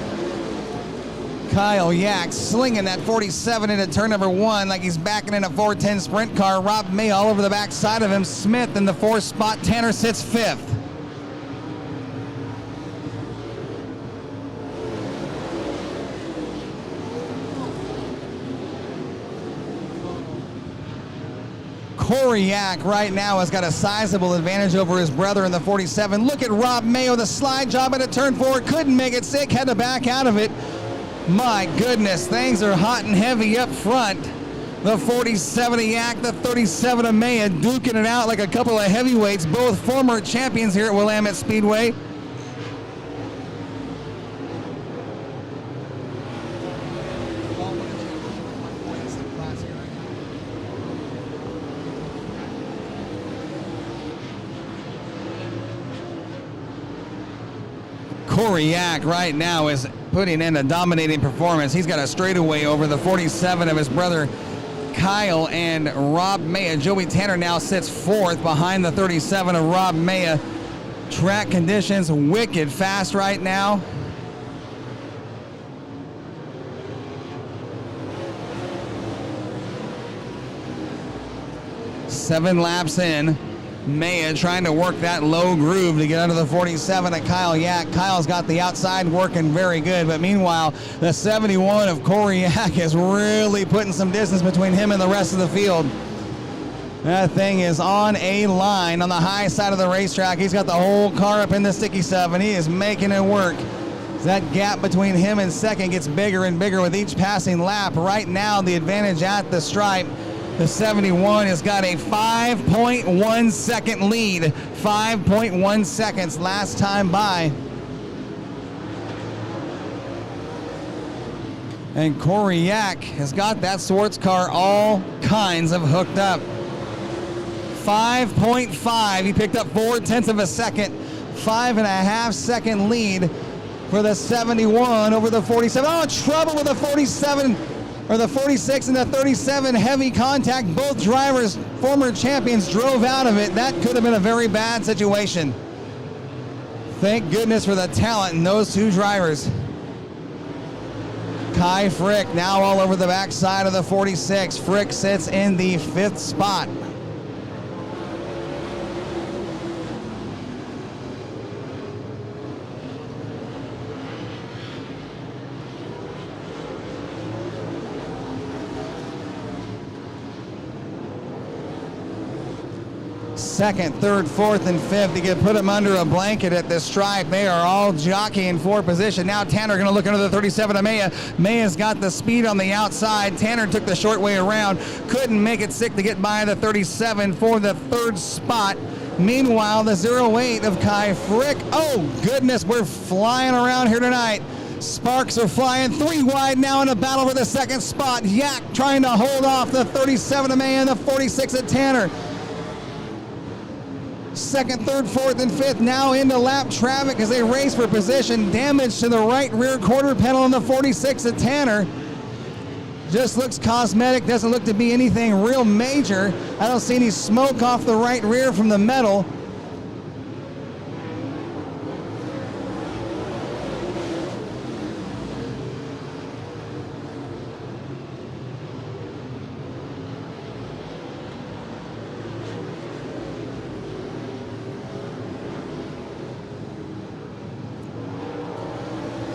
Kyle Yak slinging that 47 into turn number 1 like he's backing in a 410 sprint car. Rob Maya all over the backside of him. Smith in the 4th spot. Tanner sits 5th. Corey Yak right now has got a sizable advantage over his brother in the 47. Look at Rob Mayo, the slide job at a turn 4. Couldn't make it sick, had to back out of it. My goodness, things are hot and heavy up front. The 47 of Yak, the 37 of Maya, duking it out like a couple of heavyweights, both former champions here at Willamette Speedway. Corey Yak right now is putting in a dominating performance. He's got a straightaway over the 47 of his brother Kyle and Rob Maya. Joey Tanner now sits 4th behind the 37 of Rob Maya. Track conditions wicked fast right now. Seven laps in. Maya trying to work that low groove to get under the 47 of Kyle Yak. Kyle's got the outside working very good, but meanwhile, the 71 of Corey Yak is really putting some distance between him and the rest of the field. That thing is on a line on the high side of the racetrack. He's got the whole car up in the sticky stuff, and he is making it work. That gap between him and second gets bigger and bigger with each passing lap. Right now, the advantage at the stripe. The 71 has got a 5.1 second lead. 5.1 seconds last time by. And Corey Yak has got that Swartz car all kinds of hooked up. 5.5. He picked up 0.4 of a second. 5.5 second lead for the 71 over the 47. Oh, trouble with the 47. Or the 46 and the 37, heavy contact. Both drivers, former champions, drove out of it. That could have been a very bad situation. Thank goodness for the talent in those two drivers. Kai Frick now all over the backside of the 46. Frick sits in the 5th spot. Second, third, fourth, and fifth. You can put them under a blanket at this stripe. They are all jockeying for position. Now Tanner going to look under the 37 of Maya. Maya's got the speed on the outside. Tanner took the short way around. Couldn't make it sick to get by the 37 for the 3rd spot. Meanwhile, the 08 of Kai Frick. Oh, goodness, we're flying around here tonight. Sparks are flying 3 wide now in a battle for the second spot. Yak trying to hold off the 37 of May and the 46 of Tanner. Second, third, fourth, and fifth now into lap traffic as they race for position. Damage to the right rear quarter panel on the 46 of Tanner. Just looks cosmetic, doesn't look to be anything real major. I don't see any smoke off the right rear from the metal.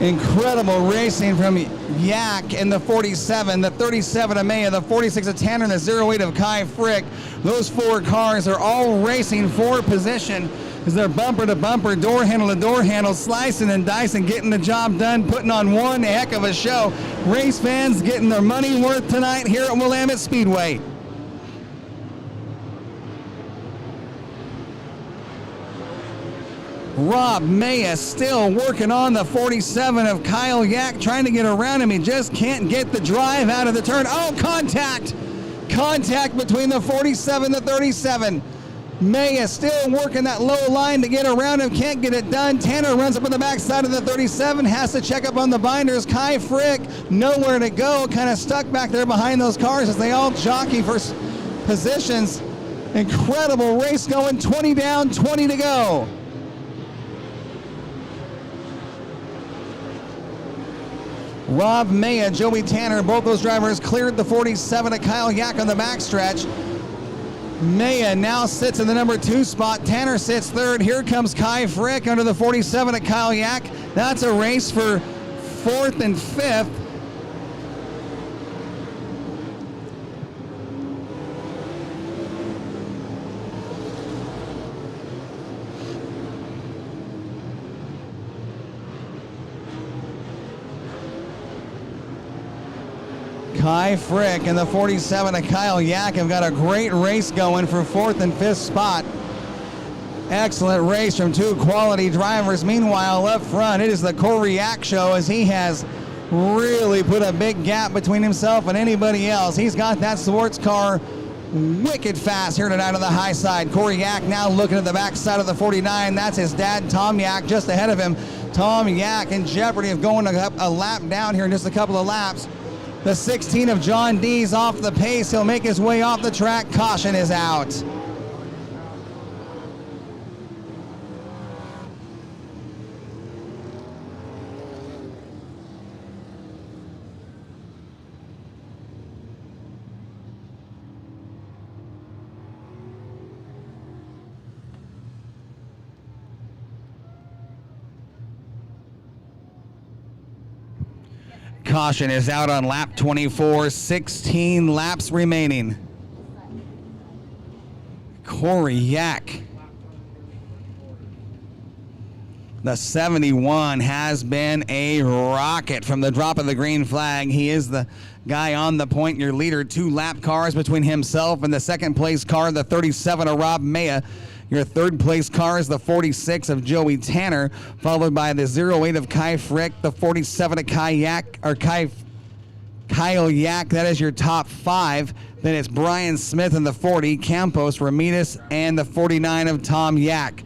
Incredible racing from Yak in the 47, the 37 of Maya, the 46 of Tanner, and the 08 of Kai Frick. Those 4 cars are all racing for position as they're bumper to bumper, door handle to door handle, slicing and dicing, getting the job done, putting on one heck of a show. Race fans getting their money worth tonight here at Willamette Speedway. Rob Maya still working on the 47 of Kyle Yak, trying to get around him. He just can't get the drive out of the turn. Oh, contact! Contact between the 47 and the 37. Maya still working that low line to get around him, can't get it done. Tanner runs up on the backside of the 37, has to check up on the binders. Kai Frick, nowhere to go, kind of stuck back there behind those cars as they all jockey for positions. Incredible race going, 20 down, 20 to go. Rob Maya, Joey Tanner, both those drivers cleared the 47 of Kyle Yak on the backstretch. Maya now sits in the number 2 spot. Tanner sits third. Here comes Kai Frick under the 47 of Kyle Yak. That's a race for 4th and 5th. Kai Frick and the 47 of Kyle Yak have got a great race going for 4th and 5th spot. Excellent race from 2 quality drivers. Meanwhile, up front, it is the Corey Yak show as he has really put a big gap between himself and anybody else. He's got that sports car wicked fast here tonight on the high side. Corey Yak now looking at the backside of the 49. That's his dad, Tom Yak, just ahead of him. Tom Yak in jeopardy of going a lap down here in just a couple of laps. The 16 of John D's off the pace. He'll make his way off the track. Caution is out. Caution is out on lap 24, 16 laps remaining. Corey Yak. The 71 has been a rocket from the drop of the green flag. He is the guy on the point, your leader. 2 lap cars between himself and the second place car, the 37 of Rob Maya. Your third place car is the 46 of Joey Tanner, followed by the 08 of Kai Frick, the 47 of Kyle Yak. That is your top 5. Then it's Brian Smith in the 40, Campos, Ramirez, and the 49 of Tom Yak.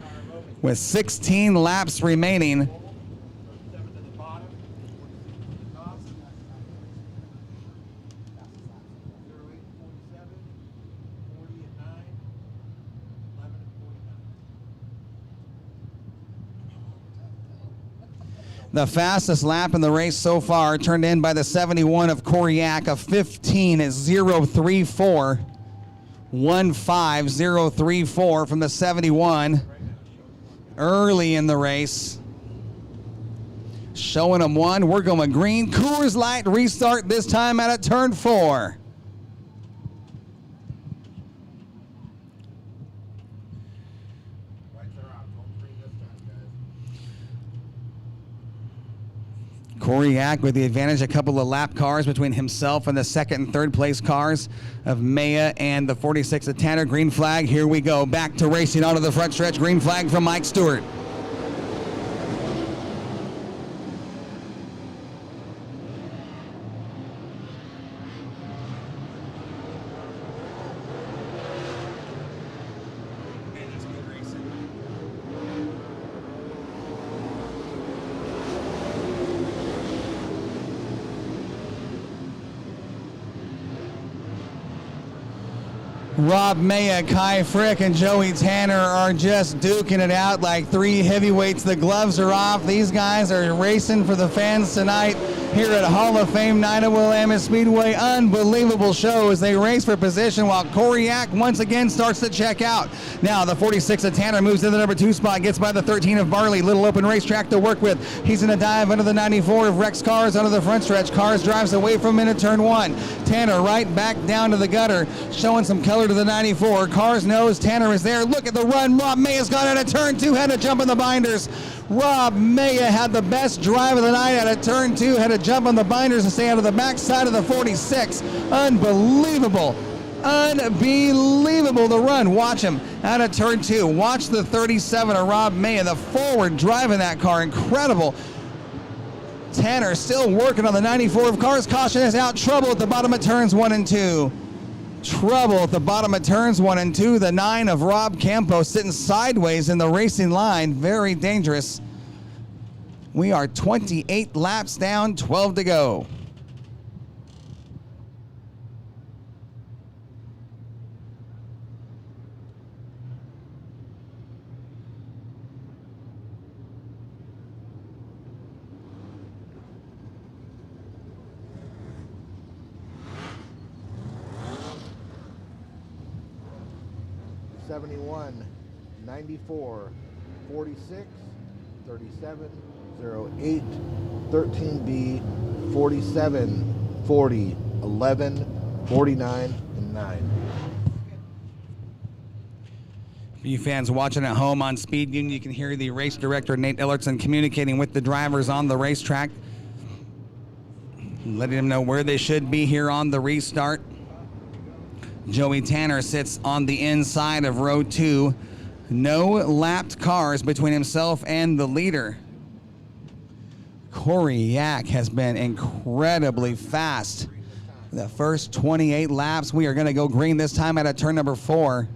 With 16 laps remaining, the fastest lap in the race so far turned in by the 71 of Corey Yak, a 15 at 034. 15034 from the 71 early in the race. Showing them one. We're going green. Coors Light restart this time out at turn 4. Corey Yak with the advantage, a couple of lap cars between himself and the second and third place cars of Maya and the 46 of Tanner. Green flag, here we go. Back to racing onto the front stretch. Green flag from Mike Stewart. Rob Maya, Kai Frick, and Joey Tanner are just duking it out like three heavyweights. The gloves are off. These guys are racing for the fans tonight here at Hall of Fame night at Willamette Speedway. Unbelievable show as they race for position while Koryak once again starts to check out. Now the 46 of Tanner moves to the number 2 spot, gets by the 13 of Barley. Little open racetrack to work with. He's in a dive under the 94 of Rex Cars under the front stretch. Cars drives away from him into turn 1. Tanner right back down to the gutter, showing some color to the 94. Cars knows Tanner is there. Look at the run. Rob Maya's got out of turn 2, had to jump in the binders. Rob Maya had the best drive of the night out of turn 2, had to jump on the binders and stay out of the backside of the 46. Unbelievable. Unbelievable the run. Watch him out of turn 2. Watch the 37 of Rob Maya, the forward drive in that car. Incredible. Tanner still working on the 94 of Cars. Caution is out. Trouble at the bottom of turns 1 and 2. Trouble at the bottom of turns 1 and 2. The 9 of Rob Campos sitting sideways in the racing line. Very dangerous. We are 28 laps down, 12 to go. '71, '94, '46, '37, '08, '13B, '47, '40, '11, '49, and 9. For you fans watching at home on Speed Union, you can hear the race director, Nate Ellertson, communicating with the drivers on the racetrack, letting them know where they should be here on the restart. Joey Tanner sits on the inside of row 2. No lapped cars between himself and the leader. Koryak has been incredibly fast. The first 28 laps, we are going to go green this time at a turn number 4.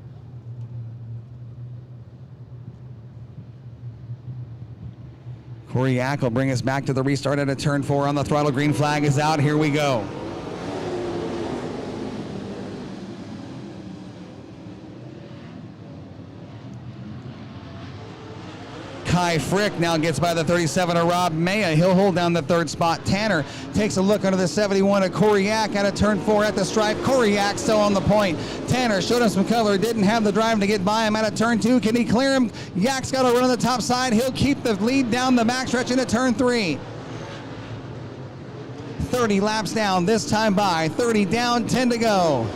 Koryak will bring us back to the restart at a turn 4 on the throttle. Green flag is out. Here we go. Kai Frick now gets by the 37 of Rob Maya. He'll hold down the 3rd spot. Tanner takes a look under the 71 of Koryak out of turn 4 at the stripe. Koryak still on the point. Tanner showed him some color, didn't have the drive to get by him out of turn 2. Can he clear him? Yak's got to run on the top side. He'll keep the lead down the backstretch into turn 3. 30 laps down, this time by. 30 down, 10 to go.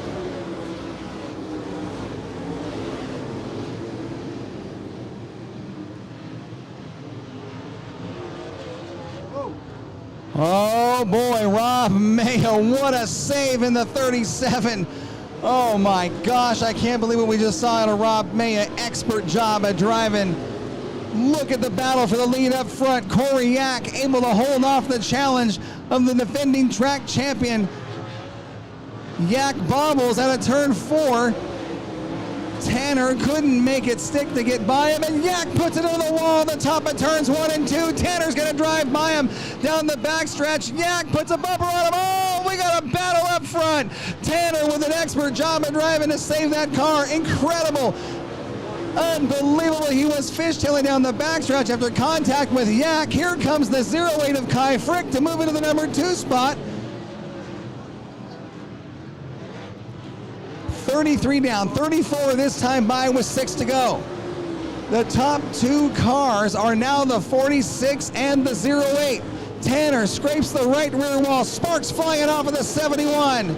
Oh boy, Rob Mayo, what a save in the 37. Oh my gosh, I can't believe what we just saw out of Rob Mayo. Expert job at driving. Look at the battle for the lead up front. Koryak able to hold off the challenge of the defending track champion. Yak bobbles out of turn 4. Tanner couldn't make it stick to get by him, and Yak puts it on the wall at the top of turns 1 and 2. Tanner's going to drive by him down the backstretch. Yak puts a bumper on him. Oh, we got a battle up front. Tanner with an expert job of driving to save that car. Incredible. Unbelievable. He was fishtailing down the backstretch after contact with Yak. Here comes the 08 of Kai Frick to move into the number 2 spot. 33 down, 34 this time by with 6 to go. The top 2 cars are now the 46 and the 08. Tanner scrapes the right rear wall, sparks flying off of the 71.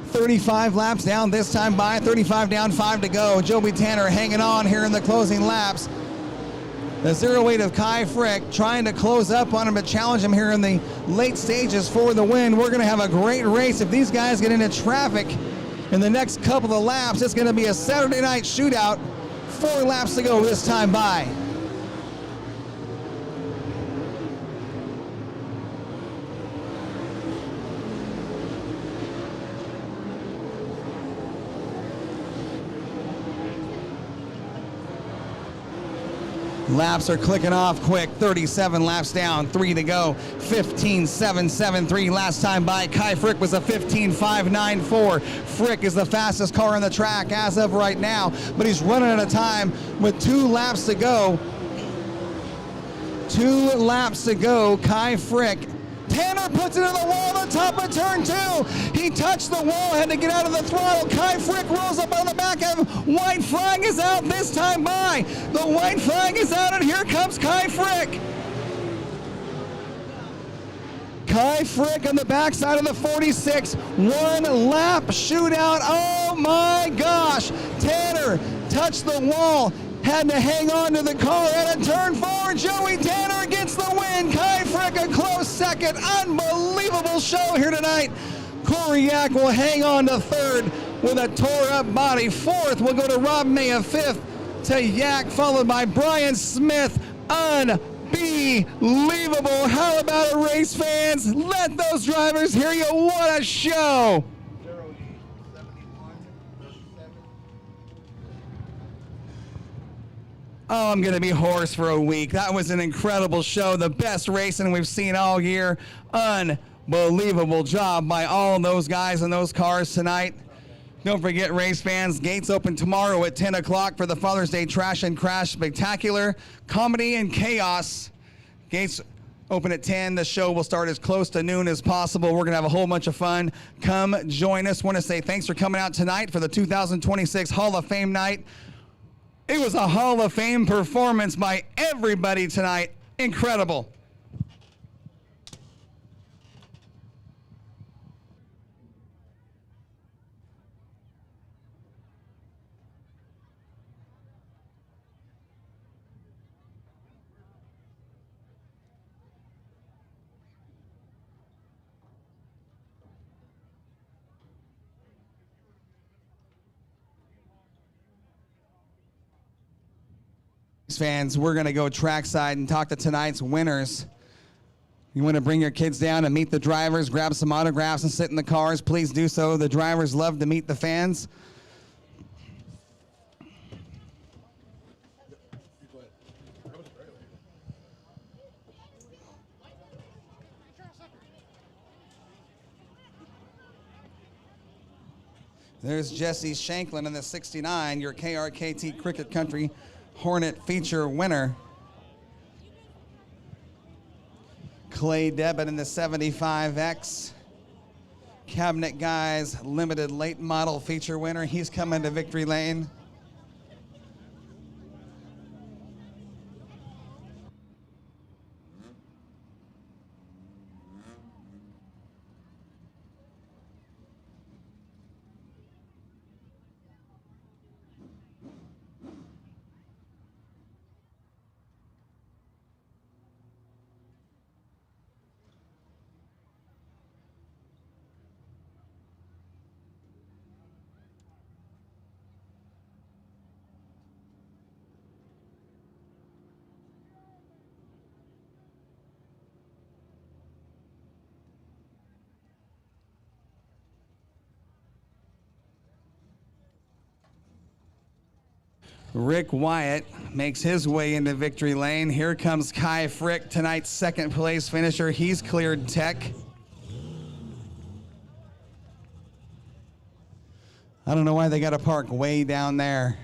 35 laps down this time by, 35 down, 5 to go. Joey Tanner hanging on here in the closing laps. The 08 of Kai Frick trying to close up on him to challenge him here in the late stages for the win. We're going to have a great race. If these guys get into traffic in the next couple of laps, it's going to be a Saturday night shootout. 4 laps to go this time by. Laps are clicking off quick. 37 laps down, 3 to go. 15.773 last time by. Kai Frick was a 15.594. Frick is the fastest car on the track as of right now, but he's running at a time with 2 laps to go. 2 laps to go. Kai Frick. Tanner puts it in the wall on the top of turn 2. He touched the wall, had to get out of the throttle. Kai Frick rolls up on the back of him. White flag is out this time by. The white flag is out, and here comes Kai Frick. Kai Frick on the backside of the 46. 1 lap shootout. Oh my gosh. Tanner touched the wall. Had to hang on to the car at a turn 4. Joey Tanner gets the win. Kai Frick a close second. Unbelievable show here tonight. Corey Yak will hang on to 3rd with a tore-up body. 4th will go to Rob Maya. 5th to Yak, followed by Brian Smith. Unbelievable. How about it, race fans? Let those drivers hear you. What a show. Oh, I'm going to be hoarse for a week. That was an incredible show. The best racing we've seen all year. Unbelievable job by all those guys and those cars tonight. Don't forget, race fans, gates open tomorrow at 10 o'clock for the Father's Day Trash and Crash Spectacular. Comedy and Chaos. Gates open at 10. The show will start as close to noon as possible. We're going to have a whole bunch of fun. Come join us. Want to say thanks for coming out tonight for the 2026 Hall of Fame night. It was a Hall of Fame performance by everybody tonight. Incredible. Fans, we're going to go trackside and talk to tonight's winners. You want to bring your kids down and meet the drivers, grab some autographs and sit in the cars, please do so. The drivers love to meet the fans. There's Jesse Shanklin in the 69, your KRKT Cricket Country Hornet feature winner. Clay Devitt in the 75X. Cabinet Guys limited late model feature winner. He's coming to victory lane. Rick Wyatt makes his way into victory lane. Here comes Kai Frick, tonight's second place finisher. He's cleared tech. I don't know why they got to park way down there.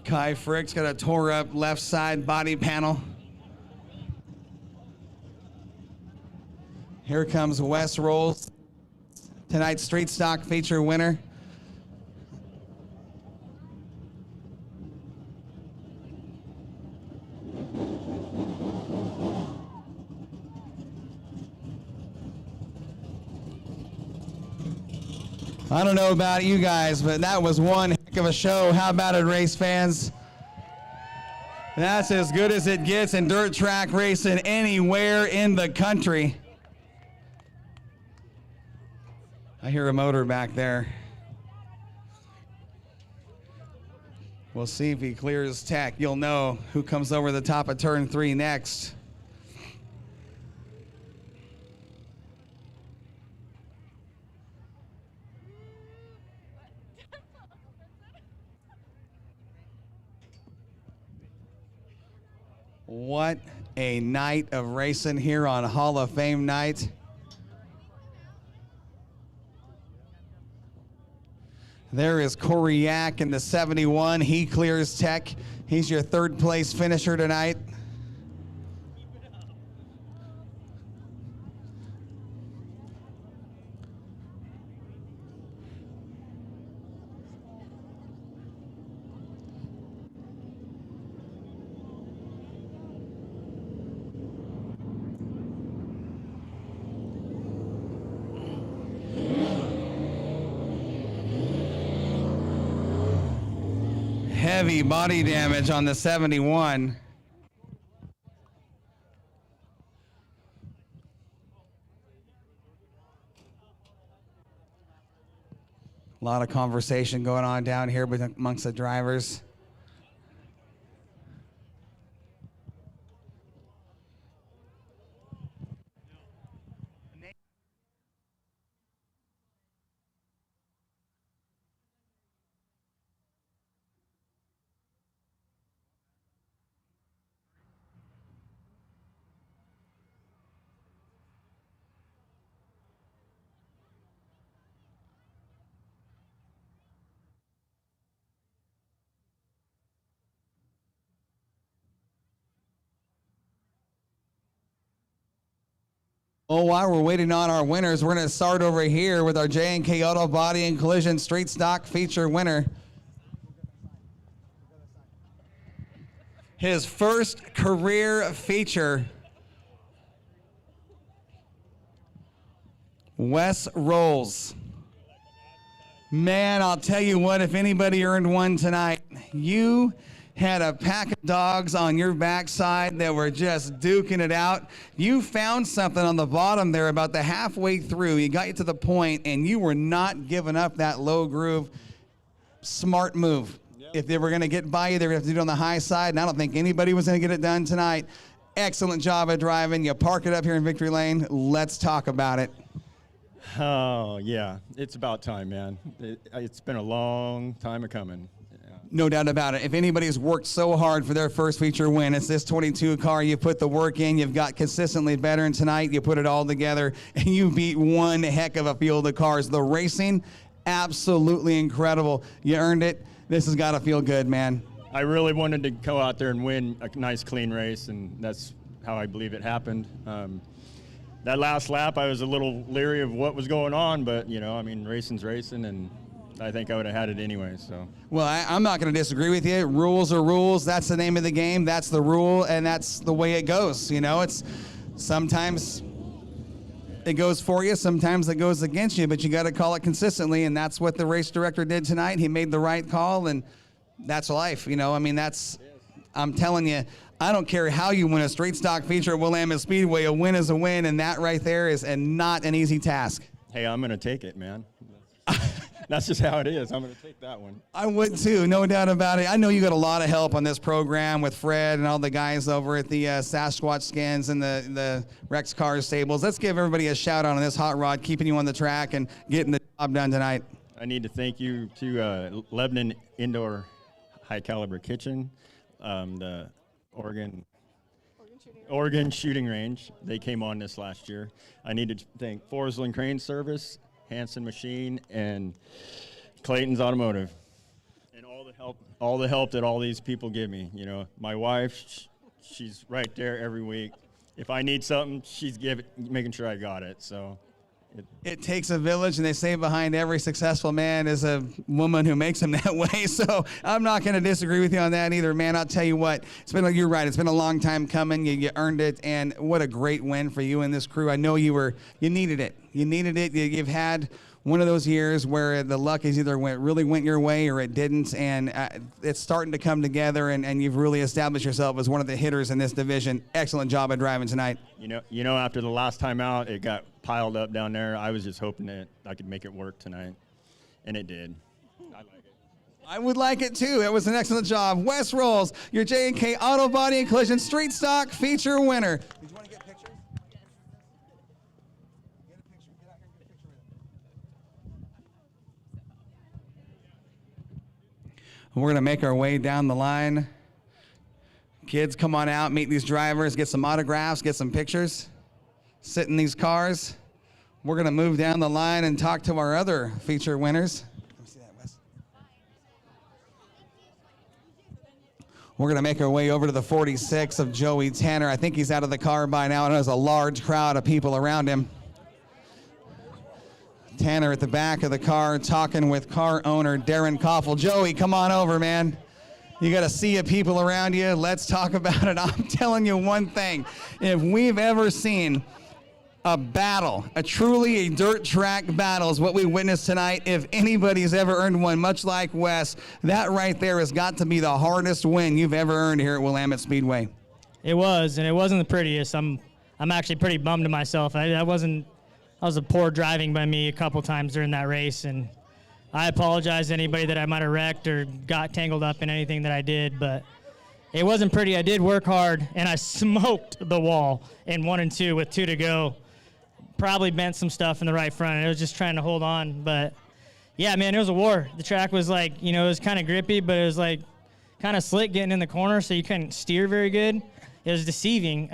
Kai Frick's got a tore up left side body panel. Here comes Wes Rolls, tonight's street stock feature winner. I don't know about you guys, but that was one heck of a show. How about it, race fans? That's as good as it gets in dirt track racing anywhere in the country. I hear a motor back there. We'll see if he clears tech. You'll know who comes over the top of turn 3 next. What a night of racing here on Hall of Fame night. There is Corey Yak in the 71. He clears tech. He's your third place finisher tonight. Heavy body damage on the 71. A lot of conversation going on down here amongst the drivers. Oh, while we're waiting on our winners, we're going to start over here with our J&K Auto Body and Collision Street Stock feature winner. His first career feature, Wes Rolls. Man, I'll tell you what, if anybody earned one tonight, you had a pack of dogs on your backside that were just duking it out. You found something on the bottom there about the halfway through. You got you to the point, and you were not giving up that low groove. Smart move. Yep. If they were going to get by you, they were going to have to do it on the high side, and I don't think anybody was going to get it done tonight. Excellent job of driving. You park it up here in Victory Lane. Let's talk about it. Oh, yeah. It's about time, man. It's been a long time of coming. No doubt about it. If anybody's worked so hard for their first feature win, it's this 22 car. You put the work in. You've got consistently better, and tonight you put it all together, and you beat one heck of a field of cars. The racing, absolutely incredible. You earned it. This has got to feel good, man. I really wanted to go out there and win a nice, clean race, and that's how I believe it happened. That last lap, I was a little leery of what was going on, but, you know, I mean, racing's racing, and I think I would have had it anyway. So. Well, I'm not going to disagree with you. Rules are rules. That's the name of the game. That's the rule, and that's the way it goes. You know, it's sometimes it goes for you, sometimes it goes against you, but you got to call it consistently, and that's what the race director did tonight. He made the right call, and that's life. You know, I mean, that's. I'm telling you, I don't care how you win a street stock feature at Willamette Speedway. A win is a win, and that right there is not an easy task. Hey, I'm going to take it, man. That's just how it is. I'm going to take that one. I would too, no doubt about it. I know you got a lot of help on this program with Fred and all the guys over at the Sasquatch Skins and the Rex Cars stables. Let's give everybody a shout out on this hot rod, keeping you on the track and getting the job done tonight. I need to thank you to Lebanon Indoor High Caliber Kitchen, the Oregon Shooting Range. They came on this last year. I need to thank Forsland Crane Service, Hanson Machine, and Clayton's Automotive, and all the help that all these people give me. You know, my wife, she's right there every week. If I need something, she's making sure I got it. So it takes a village, and they say behind every successful man is a woman who makes him that way. So I'm not going to disagree with you on that either, man. I'll tell you what, you're right. It's been a long time coming. You earned it, and what a great win for you and this crew. I know you needed it. You needed it. You've had one of those years where the luck is either really went your way or it didn't, and it's starting to come together, and you've really established yourself as one of the hitters in this division. Excellent job of driving tonight. You know, after the last time out, it got piled up down there. I was just hoping that I could make it work tonight, and it did. I like it. I would like it too. It was an excellent job. Wes Rolls, your J&K Auto Body and Collision Street Stock feature winner. Did you want to get pictures? Get a picture. Get out here and get a picture with him. We're going to make our way down the line. Kids, come on out, meet these drivers, get some autographs, get some pictures, sit in these cars. We're going to move down the line and talk to our other feature winners. We're going to make our way over to the 46 of Joey Tanner. I think he's out of the car by now, and there's a large crowd of people around him. Tanner at the back of the car talking with car owner Darren Koffel. Joey, come on over, man. You got a sea of people around you. Let's talk about it. I'm telling you one thing. If we've ever seen a battle, a truly dirt track battle is what we witnessed tonight. If anybody's ever earned one, much like Wes, that right there has got to be the hardest win you've ever earned here at Willamette Speedway. It was, and it wasn't the prettiest. I'm actually pretty bummed at myself. That was a poor driving by me a couple times during that race, and I apologize to anybody that I might have wrecked or got tangled up in anything that I did, but it wasn't pretty. I did work hard, and I smoked the wall in 1 and 2 with 2 to go. Probably bent some stuff in the right front, and I was just trying to hold on. But, yeah, man, it was a war. The track was like, it was kind of grippy, but it was like kind of slick getting in the corner, so you couldn't steer very good. It was deceiving,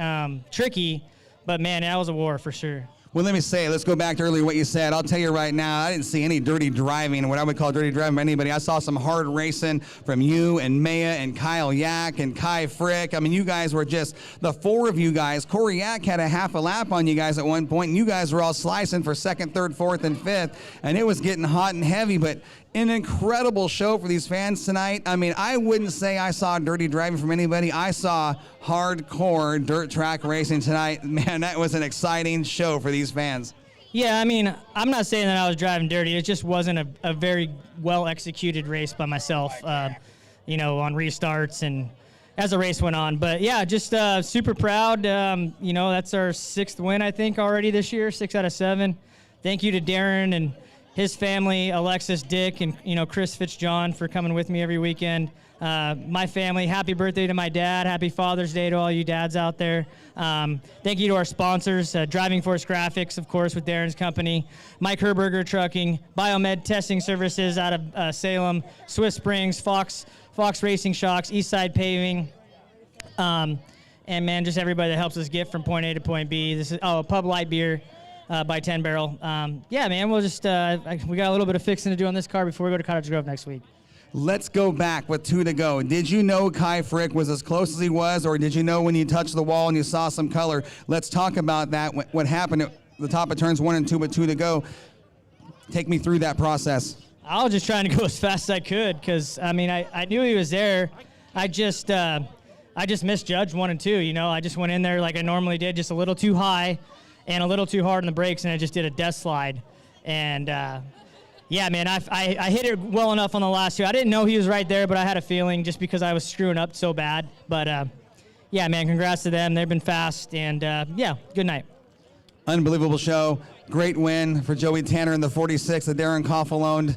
tricky, but, man, that was a war for sure. Well, let me say, let's go back to earlier what you said. I'll tell you right now, I didn't see any dirty driving, what I would call dirty driving by anybody. I saw some hard racing from you and Maya and Kyle Yak and Kai Frick. I mean, you guys were just, the 4 of you guys. Corey Yak had a half a lap on you guys at one point, and you guys were all slicing for 2nd, 3rd, 4th, and 5th, and it was getting hot and heavy, but an incredible show for these fans tonight. I mean, I wouldn't say I saw dirty driving from anybody. I saw hardcore dirt track racing tonight. Man, that was an exciting show for these fans. Yeah, I mean, I'm not saying that I was driving dirty. It just wasn't a very well-executed race by myself, on restarts and as the race went on. But, yeah, just super proud. That's our 6th win, I think, already this year, 6 out of 7. Thank you to Darren and his family, Alexis, Dick, and Chris Fitzjohn for coming with me every weekend. My family, happy birthday to my dad. Happy Father's Day to all you dads out there. Thank you to our sponsors, Driving Force Graphics, of course, with Darren's company, Mike Herberger Trucking, Biomed Testing Services out of Salem, Swift Springs, Fox Racing Shocks, Eastside Paving, and, man, just everybody that helps us get from point A to point B. This is Pub Light Beer. By 10 Barrel. Yeah, man, we'll just, we got a little bit of fixing to do on this car before we go to Cottage Grove next week. Let's go back with 2 to go. Did you know Kai Frick was as close as he was, or did you know when you touched the wall and you saw some color? Let's talk about that, what happened at the top of turns 1 and 2 with 2 to go. Take me through that process. I was just trying to go as fast as I could because, I mean, I knew he was there. I just misjudged 1 and 2, I just went in there like I normally did, just a little too high and a little too hard on the brakes, and I just did a death slide. And, yeah, man, I hit it well enough on the last 2. I didn't know he was right there, but I had a feeling just because I was screwing up so bad. But, yeah, man, congrats to them. They've been fast, and, yeah, good night. Unbelievable show. Great win for Joey Tanner in the 46 that Darren Koffel owned.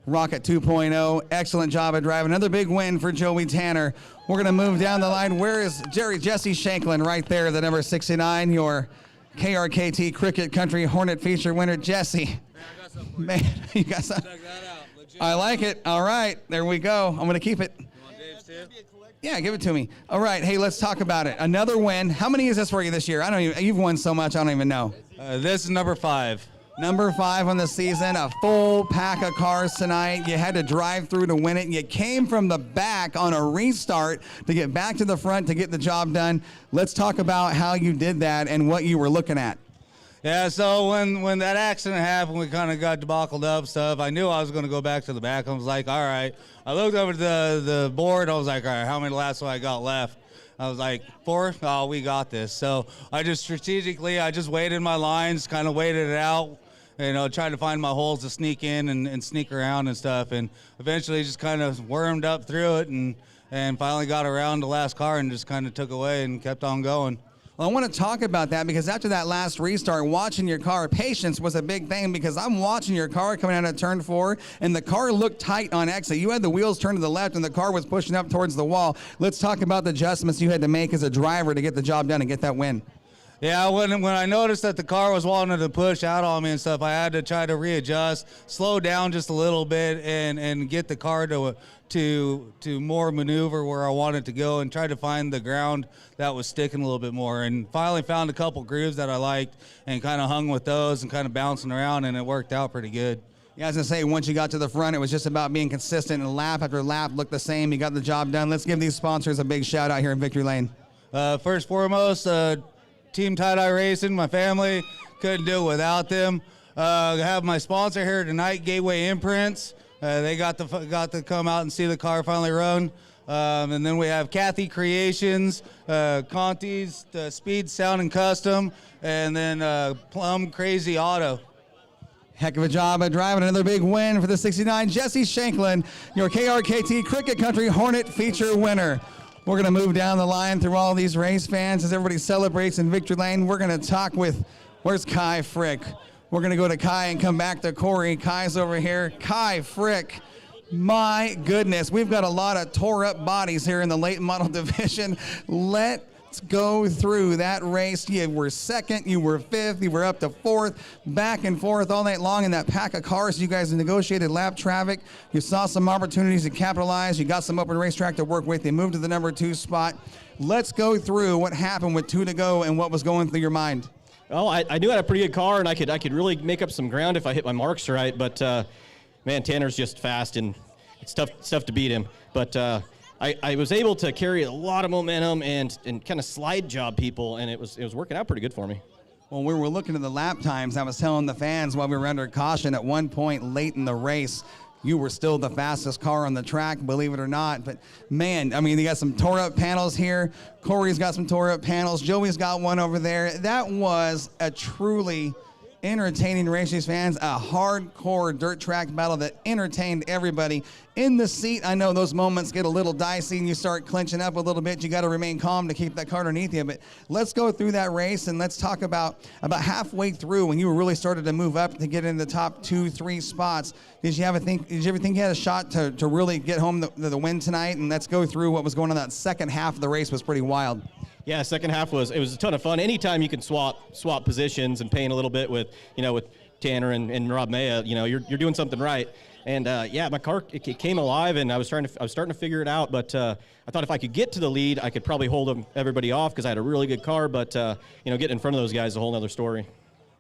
Rocket 2.0. Excellent job of driving. Another big win for Joey Tanner. We're going to move down the line. Where is Jesse Shanklin right there, the number 69, your KRKT Cricket Country Hornet feature winner, Jesse. Man, you got something? Check that out. I like it. All right, there we go. I'm going to keep it. You want Dave's too? Yeah, give it to me. All right, hey, let's talk about it. Another win. How many is this for you this year? You've won so much, I don't even know. This is number 5. Number 5 on the season, a full pack of cars tonight. You had to drive through to win it. You came from the back on a restart to get back to the front to get the job done. Let's talk about how you did that and what you were looking at. Yeah, so when that accident happened, we kind of got debacled up stuff. I knew I was going to go back to the back. I was like, all right. I looked over the board. I was like, all right, how many laps do I got left? I was like, 4? Oh, we got this. So I just strategically, waited my lines, kind of waited it out. Trying to find my holes to sneak in and sneak around and stuff, and eventually just kind of wormed up through it and finally got around the last car and just kind of took away and kept on going. Well, I want to talk about that because after that last restart, watching your car, patience was a big thing because I'm watching your car coming out of turn 4, and the car looked tight on exit. You had the wheels turned to the left, and the car was pushing up towards the wall. Let's talk about the adjustments you had to make as a driver to get the job done and get that win. Yeah, when I noticed that the car was wanting to push out on me and stuff, I had to try to readjust, slow down just a little bit, and get the car to to more maneuver where I wanted to go and try to find the ground that was sticking a little bit more. And finally found a couple grooves that I liked and kind of hung with those and kind of bouncing around, and it worked out pretty good. Yeah, I was going to say, once you got to the front, it was just about being consistent, and lap after lap looked the same. You got the job done. Let's give these sponsors a big shout out here in Victory Lane. First foremost, Team Tie-Dye Racing, my family. Couldn't do it without them. I have my sponsor here tonight, Gateway Imprints. They got to come out and see the car finally run. And then we have Kathy Creations, Conti's Speed, Sound, and Custom, and then Plum Crazy Auto. Heck of a job at driving. Another big win for the 69 Jesse Shanklin, your KRKT Cricket Country Hornet feature winner. We're going to move down the line through all these race fans as everybody celebrates in Victory Lane. We're going to talk with, where's Kai Frick? We're going to go to Kai and come back to Corey. Kai's over here. Kai Frick. My goodness, we've got a lot of tore up bodies here in the late model division. Let's go through that race. You were second, you were fifth, you were up to fourth, back and forth all night long in that pack of cars. You guys negotiated lap traffic. You saw some opportunities to capitalize. You got some open racetrack to work with. You moved to the number 2 spot. Let's go through what happened with 2 to go and what was going through your mind. Well, I knew I had a pretty good car, and I could really make up some ground if I hit my marks right. But man, Tanner's just fast, and it's tough to beat him. But I was able to carry a lot of momentum and kind of slide job people, and it was working out pretty good for me. Well, we were looking at the lap times. I was telling the fans while we were under caution at one point late in the race, you were still the fastest car on the track, believe it or not. But, man, I mean, you got some tore-up panels here. Corey's got some tore-up panels. Joey's got one over there. That was a truly entertaining race, these fans. A hardcore dirt track battle that entertained everybody. In the seat, I know those moments get a little dicey and you start clenching up a little bit. You got to remain calm to keep that car underneath you. But let's go through that race and let's talk about halfway through when you really started to move up to get in the top 2-3 spots. Did you ever think you had a shot to really get home the win tonight? And let's go through what was going on. That second half of the race was pretty wild. Yeah, second half was a ton of fun. Anytime you can swap positions and paint a little bit with Tanner and Rob Maya, you're doing something right. And my car it came alive, and I was starting to figure it out. But I thought if I could get to the lead, I could probably hold everybody off because I had a really good car. But getting in front of those guys is a whole other story.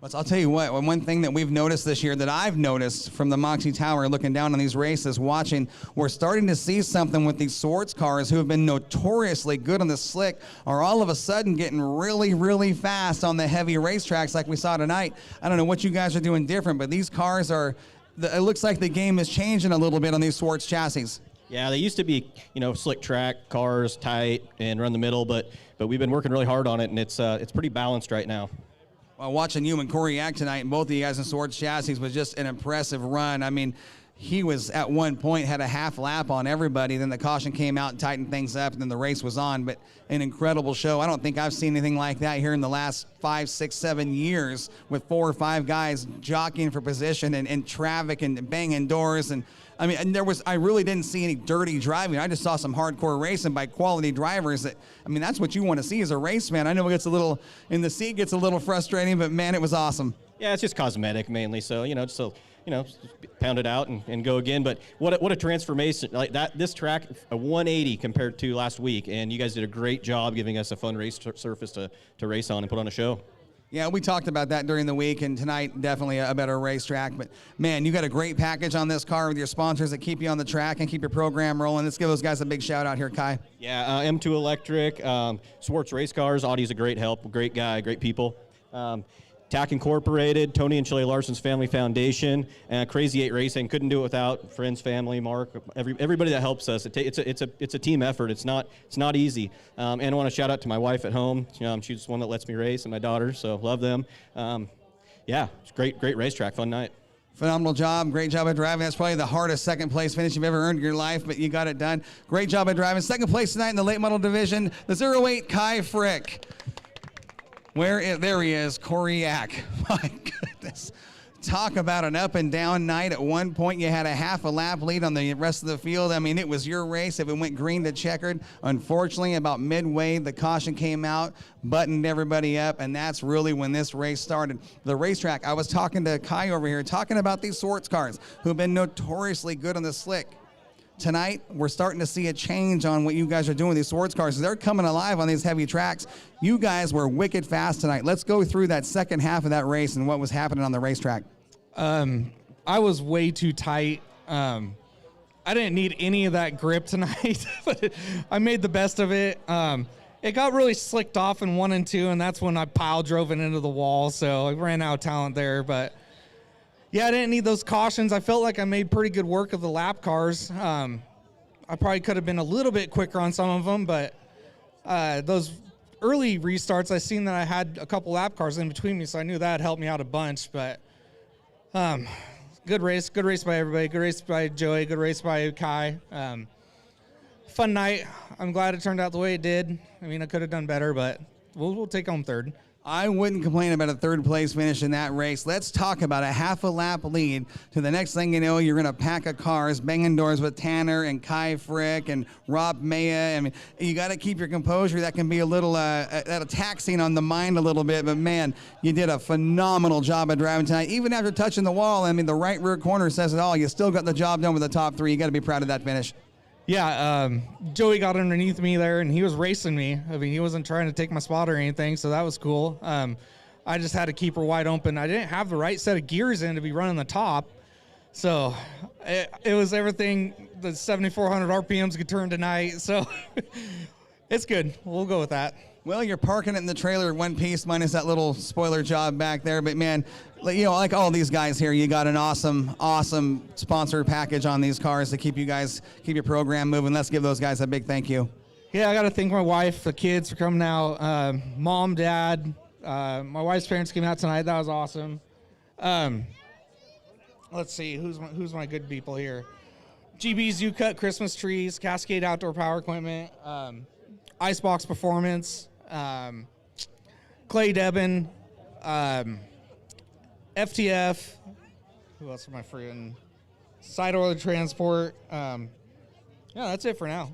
But I'll tell you what, one thing that we've noticed this year that I've noticed from the Moxie Tower looking down on these races, watching, we're starting to see something with these Swartz cars who have been notoriously good on the slick are all of a sudden getting really, really fast on the heavy racetracks like we saw tonight. I don't know what you guys are doing different, but these cars it looks like the game is changing a little bit on these Swartz chassis. Yeah, they used to be, slick track cars, tight, and run the middle, but we've been working really hard on it, and it's pretty balanced right now. Well, watching you and Corey act tonight, and both of you guys in Swartz chassis was just an impressive run. I mean, he was at one point had a half lap on everybody. Then the caution came out and tightened things up, and then the race was on. But an incredible show. I don't think I've seen anything like that here in the last 5, 6, 7 years with 4 or 5 guys jockeying for position and traffic and banging doors. And I mean, I really didn't see any dirty driving. I just saw some hardcore racing by quality drivers. That's what you want to see as a race fan. I know it gets a little frustrating, but man, it was awesome. Yeah, it's just cosmetic mainly. So, pound it out and go again. But what a transformation like that. This track, a 180 compared to last week. And you guys did a great job giving us a fun race surface to race on and put on a show. Yeah, we talked about that during the week, and tonight definitely a better racetrack. But, man, you got a great package on this car with your sponsors that keep you on the track and keep your program rolling. Let's give those guys a big shout-out here, Kai. Yeah, M2 Electric, Swartz Race Cars. Audie's a great help, great guy, great people. TAC Incorporated, Tony and Shelley Larson's Family Foundation, and Crazy 8 Racing. Couldn't do it without friends, family, Mark, everybody that helps us. It's a team effort. It's not easy. And I want to shout out to my wife at home. She's the one that lets me race, and my daughter. So love them. It's great racetrack, fun night. Phenomenal job. Great job at driving. That's probably the hardest second place finish you've ever earned in your life, but you got it done. Great job at driving. Second place tonight in the late model division, the 08 Kai Frick. There he is, Corey Yack. My goodness. Talk about an up and down night. At one point, you had a half a lap lead on the rest of the field. It was your race if it went green to checkered. Unfortunately, about midway, the caution came out, buttoned everybody up, and that's really when this race started. The racetrack, I was talking to Kai over here, talking about these Swartz cars who've been notoriously good on the slick. tonight, we're starting to see a change on what you guys are doing with these sports cars. They're coming alive on these heavy tracks. You guys were wicked fast tonight. Let's go through that second half of that race and what was happening on the racetrack. I was way too tight. I didn't need any of that grip tonight, but I made the best of it. It got really slicked off in 1 and 2, and that's when I pile drove it into the wall, so I ran out of talent there. But, yeah, I didn't need those cautions. I felt like I made pretty good work of the lap cars. I probably could have been a little bit quicker on some of them, but those early restarts, I seen that I had a couple lap cars in between me, so I knew that helped me out a bunch. But good race by everybody. Good race by Joey. Good race by Kai. Fun night. I'm glad it turned out the way it did. I mean, I could have done better, but we'll take home third. I wouldn't complain about a third place finish in that race. Let's talk about a half a lap lead to the next thing you know, you're in a pack of cars, banging doors with Tanner and Kai Frick and Rob Maya. I mean, you got to keep your composure. That can be a little taxing on the mind a little bit, but man, you did a phenomenal job of driving tonight. Even after touching the wall, I mean, the right rear corner says it all. You still got the job done with the top three. You got to be proud of that finish. Yeah, Joey got underneath me there, and he was racing me. I mean, he wasn't trying to take my spot or anything, so that was cool. I just had to keep her wide open. I didn't have the right set of gears in to be running the top, so it was everything the 7,400 RPMs could turn tonight, so it's good. We'll go with that. Well, you're parking it in the trailer in one piece, minus that little spoiler job back there. But, man, you know, like all these guys here, you got an awesome sponsor package on these cars to keep your program moving. Let's give those guys a big thank you. Yeah, I got to thank my wife, the kids for coming out. Mom, Dad, my wife's parents came out tonight. That was awesome. Let's see, who's my good people here? GB's U-Cut Christmas Trees, Cascade Outdoor Power Equipment, Icebox Performance, Clay Debon, FTF, who else am I freaking? Side Oiler Transport. Yeah, that's it for now.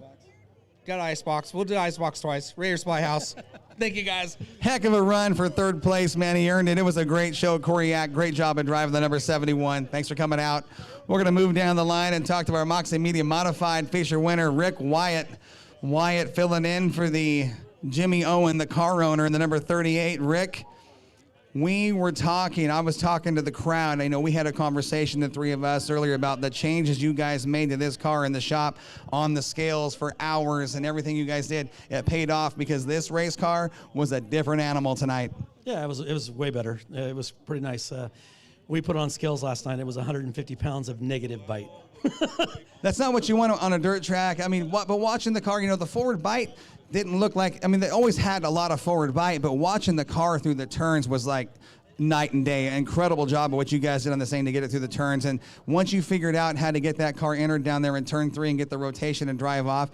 Got Icebox. We'll do Icebox twice. Raider Spy House. Thank you, guys. Heck of a run for third place, man. He earned it. It was a great show. Corey, great job of driving the number 71. Thanks for coming out. We're going to move down the line and talk to our Moxie Media Modified feature winner, Rick Wyatt. Wyatt filling in for the Jimmy Owen, the car owner, in the number 38. Rick, I was talking to the crowd. I know we had a conversation, the three of us, earlier about the changes you guys made to this car in the shop on the scales for hours and everything you guys did. It paid off because this race car was a different animal tonight. Yeah, it was way better. It was pretty nice. We put on scales last night. It was 150 pounds of negative bite. That's not what you want on a dirt track. I mean, but watching the car, you know, the forward bite didn't look like, I mean, they always had a lot of forward bite, but watching the car through the turns was like night and day. Incredible job of what you guys did on this thing to get it through the turns. And once you figured out how to get that car entered down there in turn 3 and get the rotation and drive off,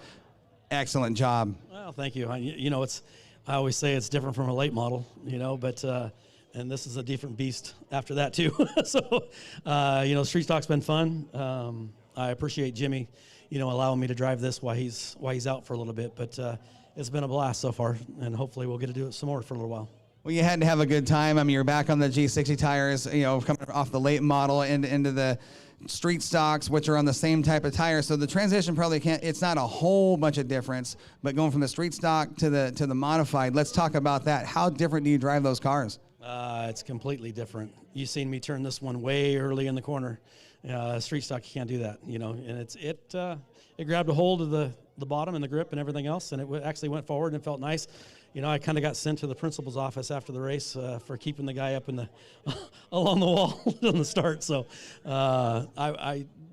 excellent job. Well, thank you. You know, I always say it's different from a late model, you know, but and this is a different beast after that too. So, you know, street stock's been fun. I appreciate Jimmy, you know, allowing me to drive this while he's out for a little bit. But it's been a blast so far, and hopefully we'll get to do it some more for a little while. Well, you had to have a good time. I mean, you're back on the G60 tires, you know, coming off the late model into the street stocks, which are on the same type of tires. So the transition probably it's not a whole bunch of difference, but going from the street stock to the modified, let's talk about that. How different do you drive those cars? It's completely different. You've seen me turn this one way early in the corner. Street stock, you can't do that, you know, and it grabbed a hold of the bottom and the grip and everything else, and it actually went forward and it felt nice. You know, I kind of got sent to the principal's office after the race for keeping the guy up in the along the wall on the start. So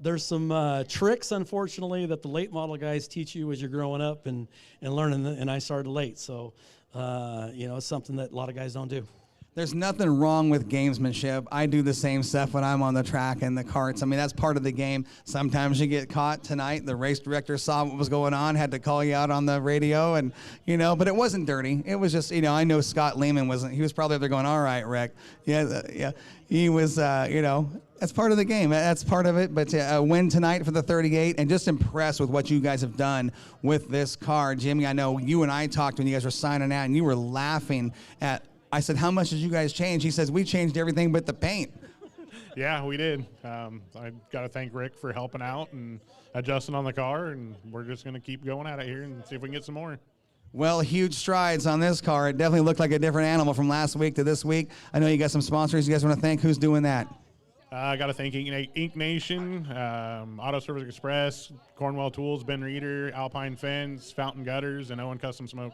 there's some tricks, unfortunately, that the late model guys teach you as you're growing up and learning, and I started late. So, you know, it's something that a lot of guys don't do. There's nothing wrong with gamesmanship. I do the same stuff when I'm on the track and the karts. I mean, that's part of the game. Sometimes you get caught. Tonight, the race director saw what was going on, had to call you out on the radio, and, you know, but it wasn't dirty. It was just, you know, I know Scott Lehman he was probably up there going, all right, Rick. Yeah. He was, you know, that's part of the game. That's part of it. But a win tonight for the 38, and just impressed with what you guys have done with this car. Jimmy, I know you and I talked when you guys were signing out, and you were laughing at, I said, how much did you guys change? He says, we changed everything but the paint. Yeah, we did. I got to thank Rick for helping out and adjusting on the car, and we're just going to keep going at it here and see if we can get some more. Well, huge strides on this car. It definitely looked like a different animal from last week to this week. I know you got some sponsors you guys want to thank. Who's doing that? I got to thank Ink Nation, Auto Service Express, Cornwell Tools, Ben Reeder, Alpine Fence, Fountain Gutters, and Owen Custom Smoke.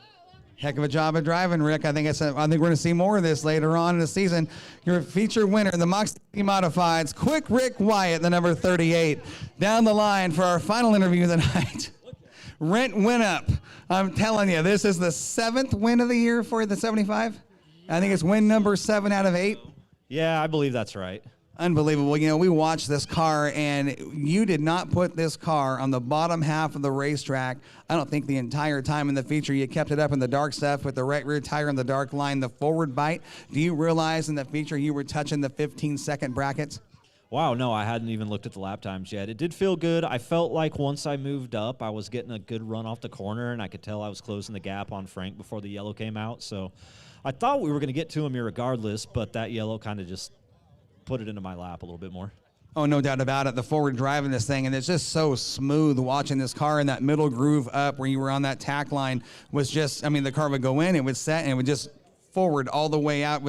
Heck of a job of driving, Rick. I think we're going to see more of this later on in the season. Your feature winner in the Moxie Modifieds, Quick Rick Wyatt, the number 38. Down the line for our final interview of the night, Rent Winup. I'm telling you, this is the 7th win of the year for the 75. I think it's win number 7 out of 8. Yeah, I believe that's right. Unbelievable. You know, we watched this car, and you did not put this car on the bottom half of the racetrack. I don't think the entire time in the feature. You kept it up in the dark stuff with the right rear tire in the dark line, the forward bite. Do you realize in the feature you were touching the 15-second brackets? Wow, no, I hadn't even looked at the lap times yet. It did feel good. I felt like once I moved up, I was getting a good run off the corner, and I could tell I was closing the gap on Frank before the yellow came out. So I thought we were going to get to him regardless, but that yellow kind of just put it into my lap a little bit more. Oh, no doubt about it. The forward driving this thing, and it's just so smooth watching this car in that middle groove up where you were on that tack line was just, I mean, the car would go in, it would set, and it would just forward all the way out.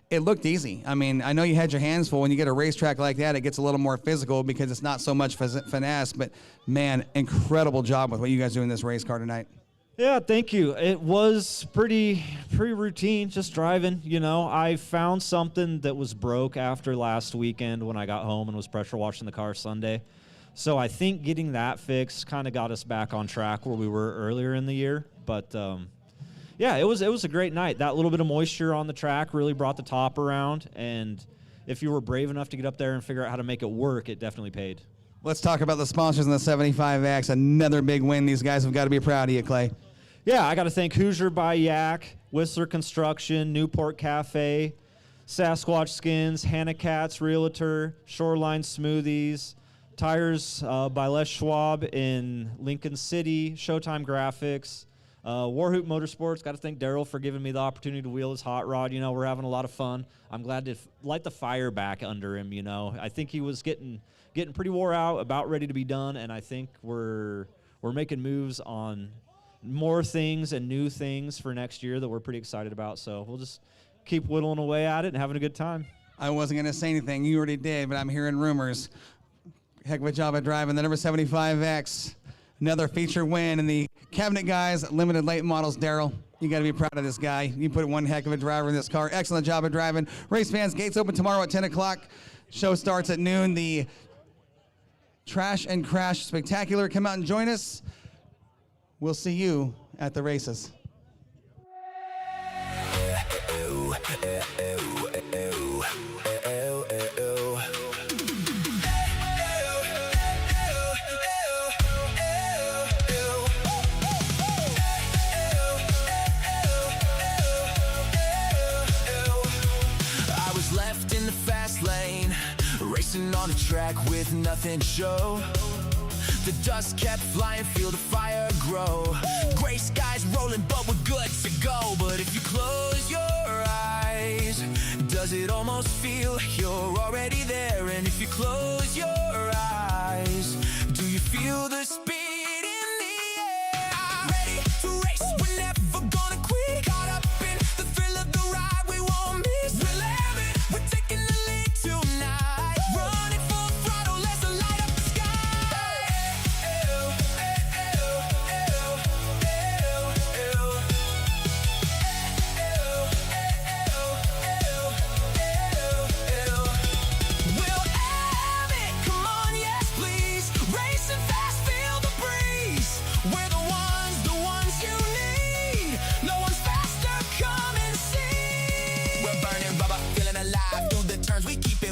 It looked easy. I mean, I know you had your hands full. When you get a racetrack like that, it gets a little more physical because it's not so much finesse, but man, incredible job with what you guys do in this race car tonight. Yeah, thank you. It was pretty routine, just driving. You know, I found something that was broke after last weekend when I got home and was pressure washing the car Sunday. So I think getting that fixed kind of got us back on track where we were earlier in the year. But yeah, it was a great night. That little bit of moisture on the track really brought the top around, and if you were brave enough to get up there and figure out how to make it work, it definitely paid. Let's talk about the sponsors in the 75X. Another big win. These guys have got to be proud of you, Clay. Yeah, I got to thank Hoosier by Yak, Whistler Construction, Newport Cafe, Sasquatch Skins, Hannah Katz Realtor, Shoreline Smoothies, Tires by Les Schwab in Lincoln City, Showtime Graphics, Warhoop Motorsports. Got to thank Daryl for giving me the opportunity to wheel his hot rod. You know, we're having a lot of fun. I'm glad to light the fire back under him, you know. I think he was getting pretty wore out, about ready to be done, and I think we're making moves on more things and new things for next year that we're pretty excited about. So we'll just keep whittling away at it and having a good time. I wasn't going to say anything. You already did, but I'm hearing rumors. Heck of a job of driving the number 75X. Another feature win in the Cabinet Guys Limited Late Models. Daryl, you got to be proud of this guy. You put one heck of a driver in this car. Excellent job of driving. Race fans, gates open tomorrow at 10 o'clock. Show starts at noon. The Trash and Crash Spectacular. Come out and join us. We'll see you at the races. I was left in the fast lane, racing on a track with nothing to show. The dust kept flying, feel the fire grow. Gray skies rolling, but we're good to go. But if you close your eyes, does it almost feel you're already there? And if you close your eyes, do you feel the speed in the air? Ready to race, we're never gonna quit. Caught up in the thrill of the ride, we won't miss. We'll have it, we're taking the lead tonight. Running full throttle, let's light up the sky. We keep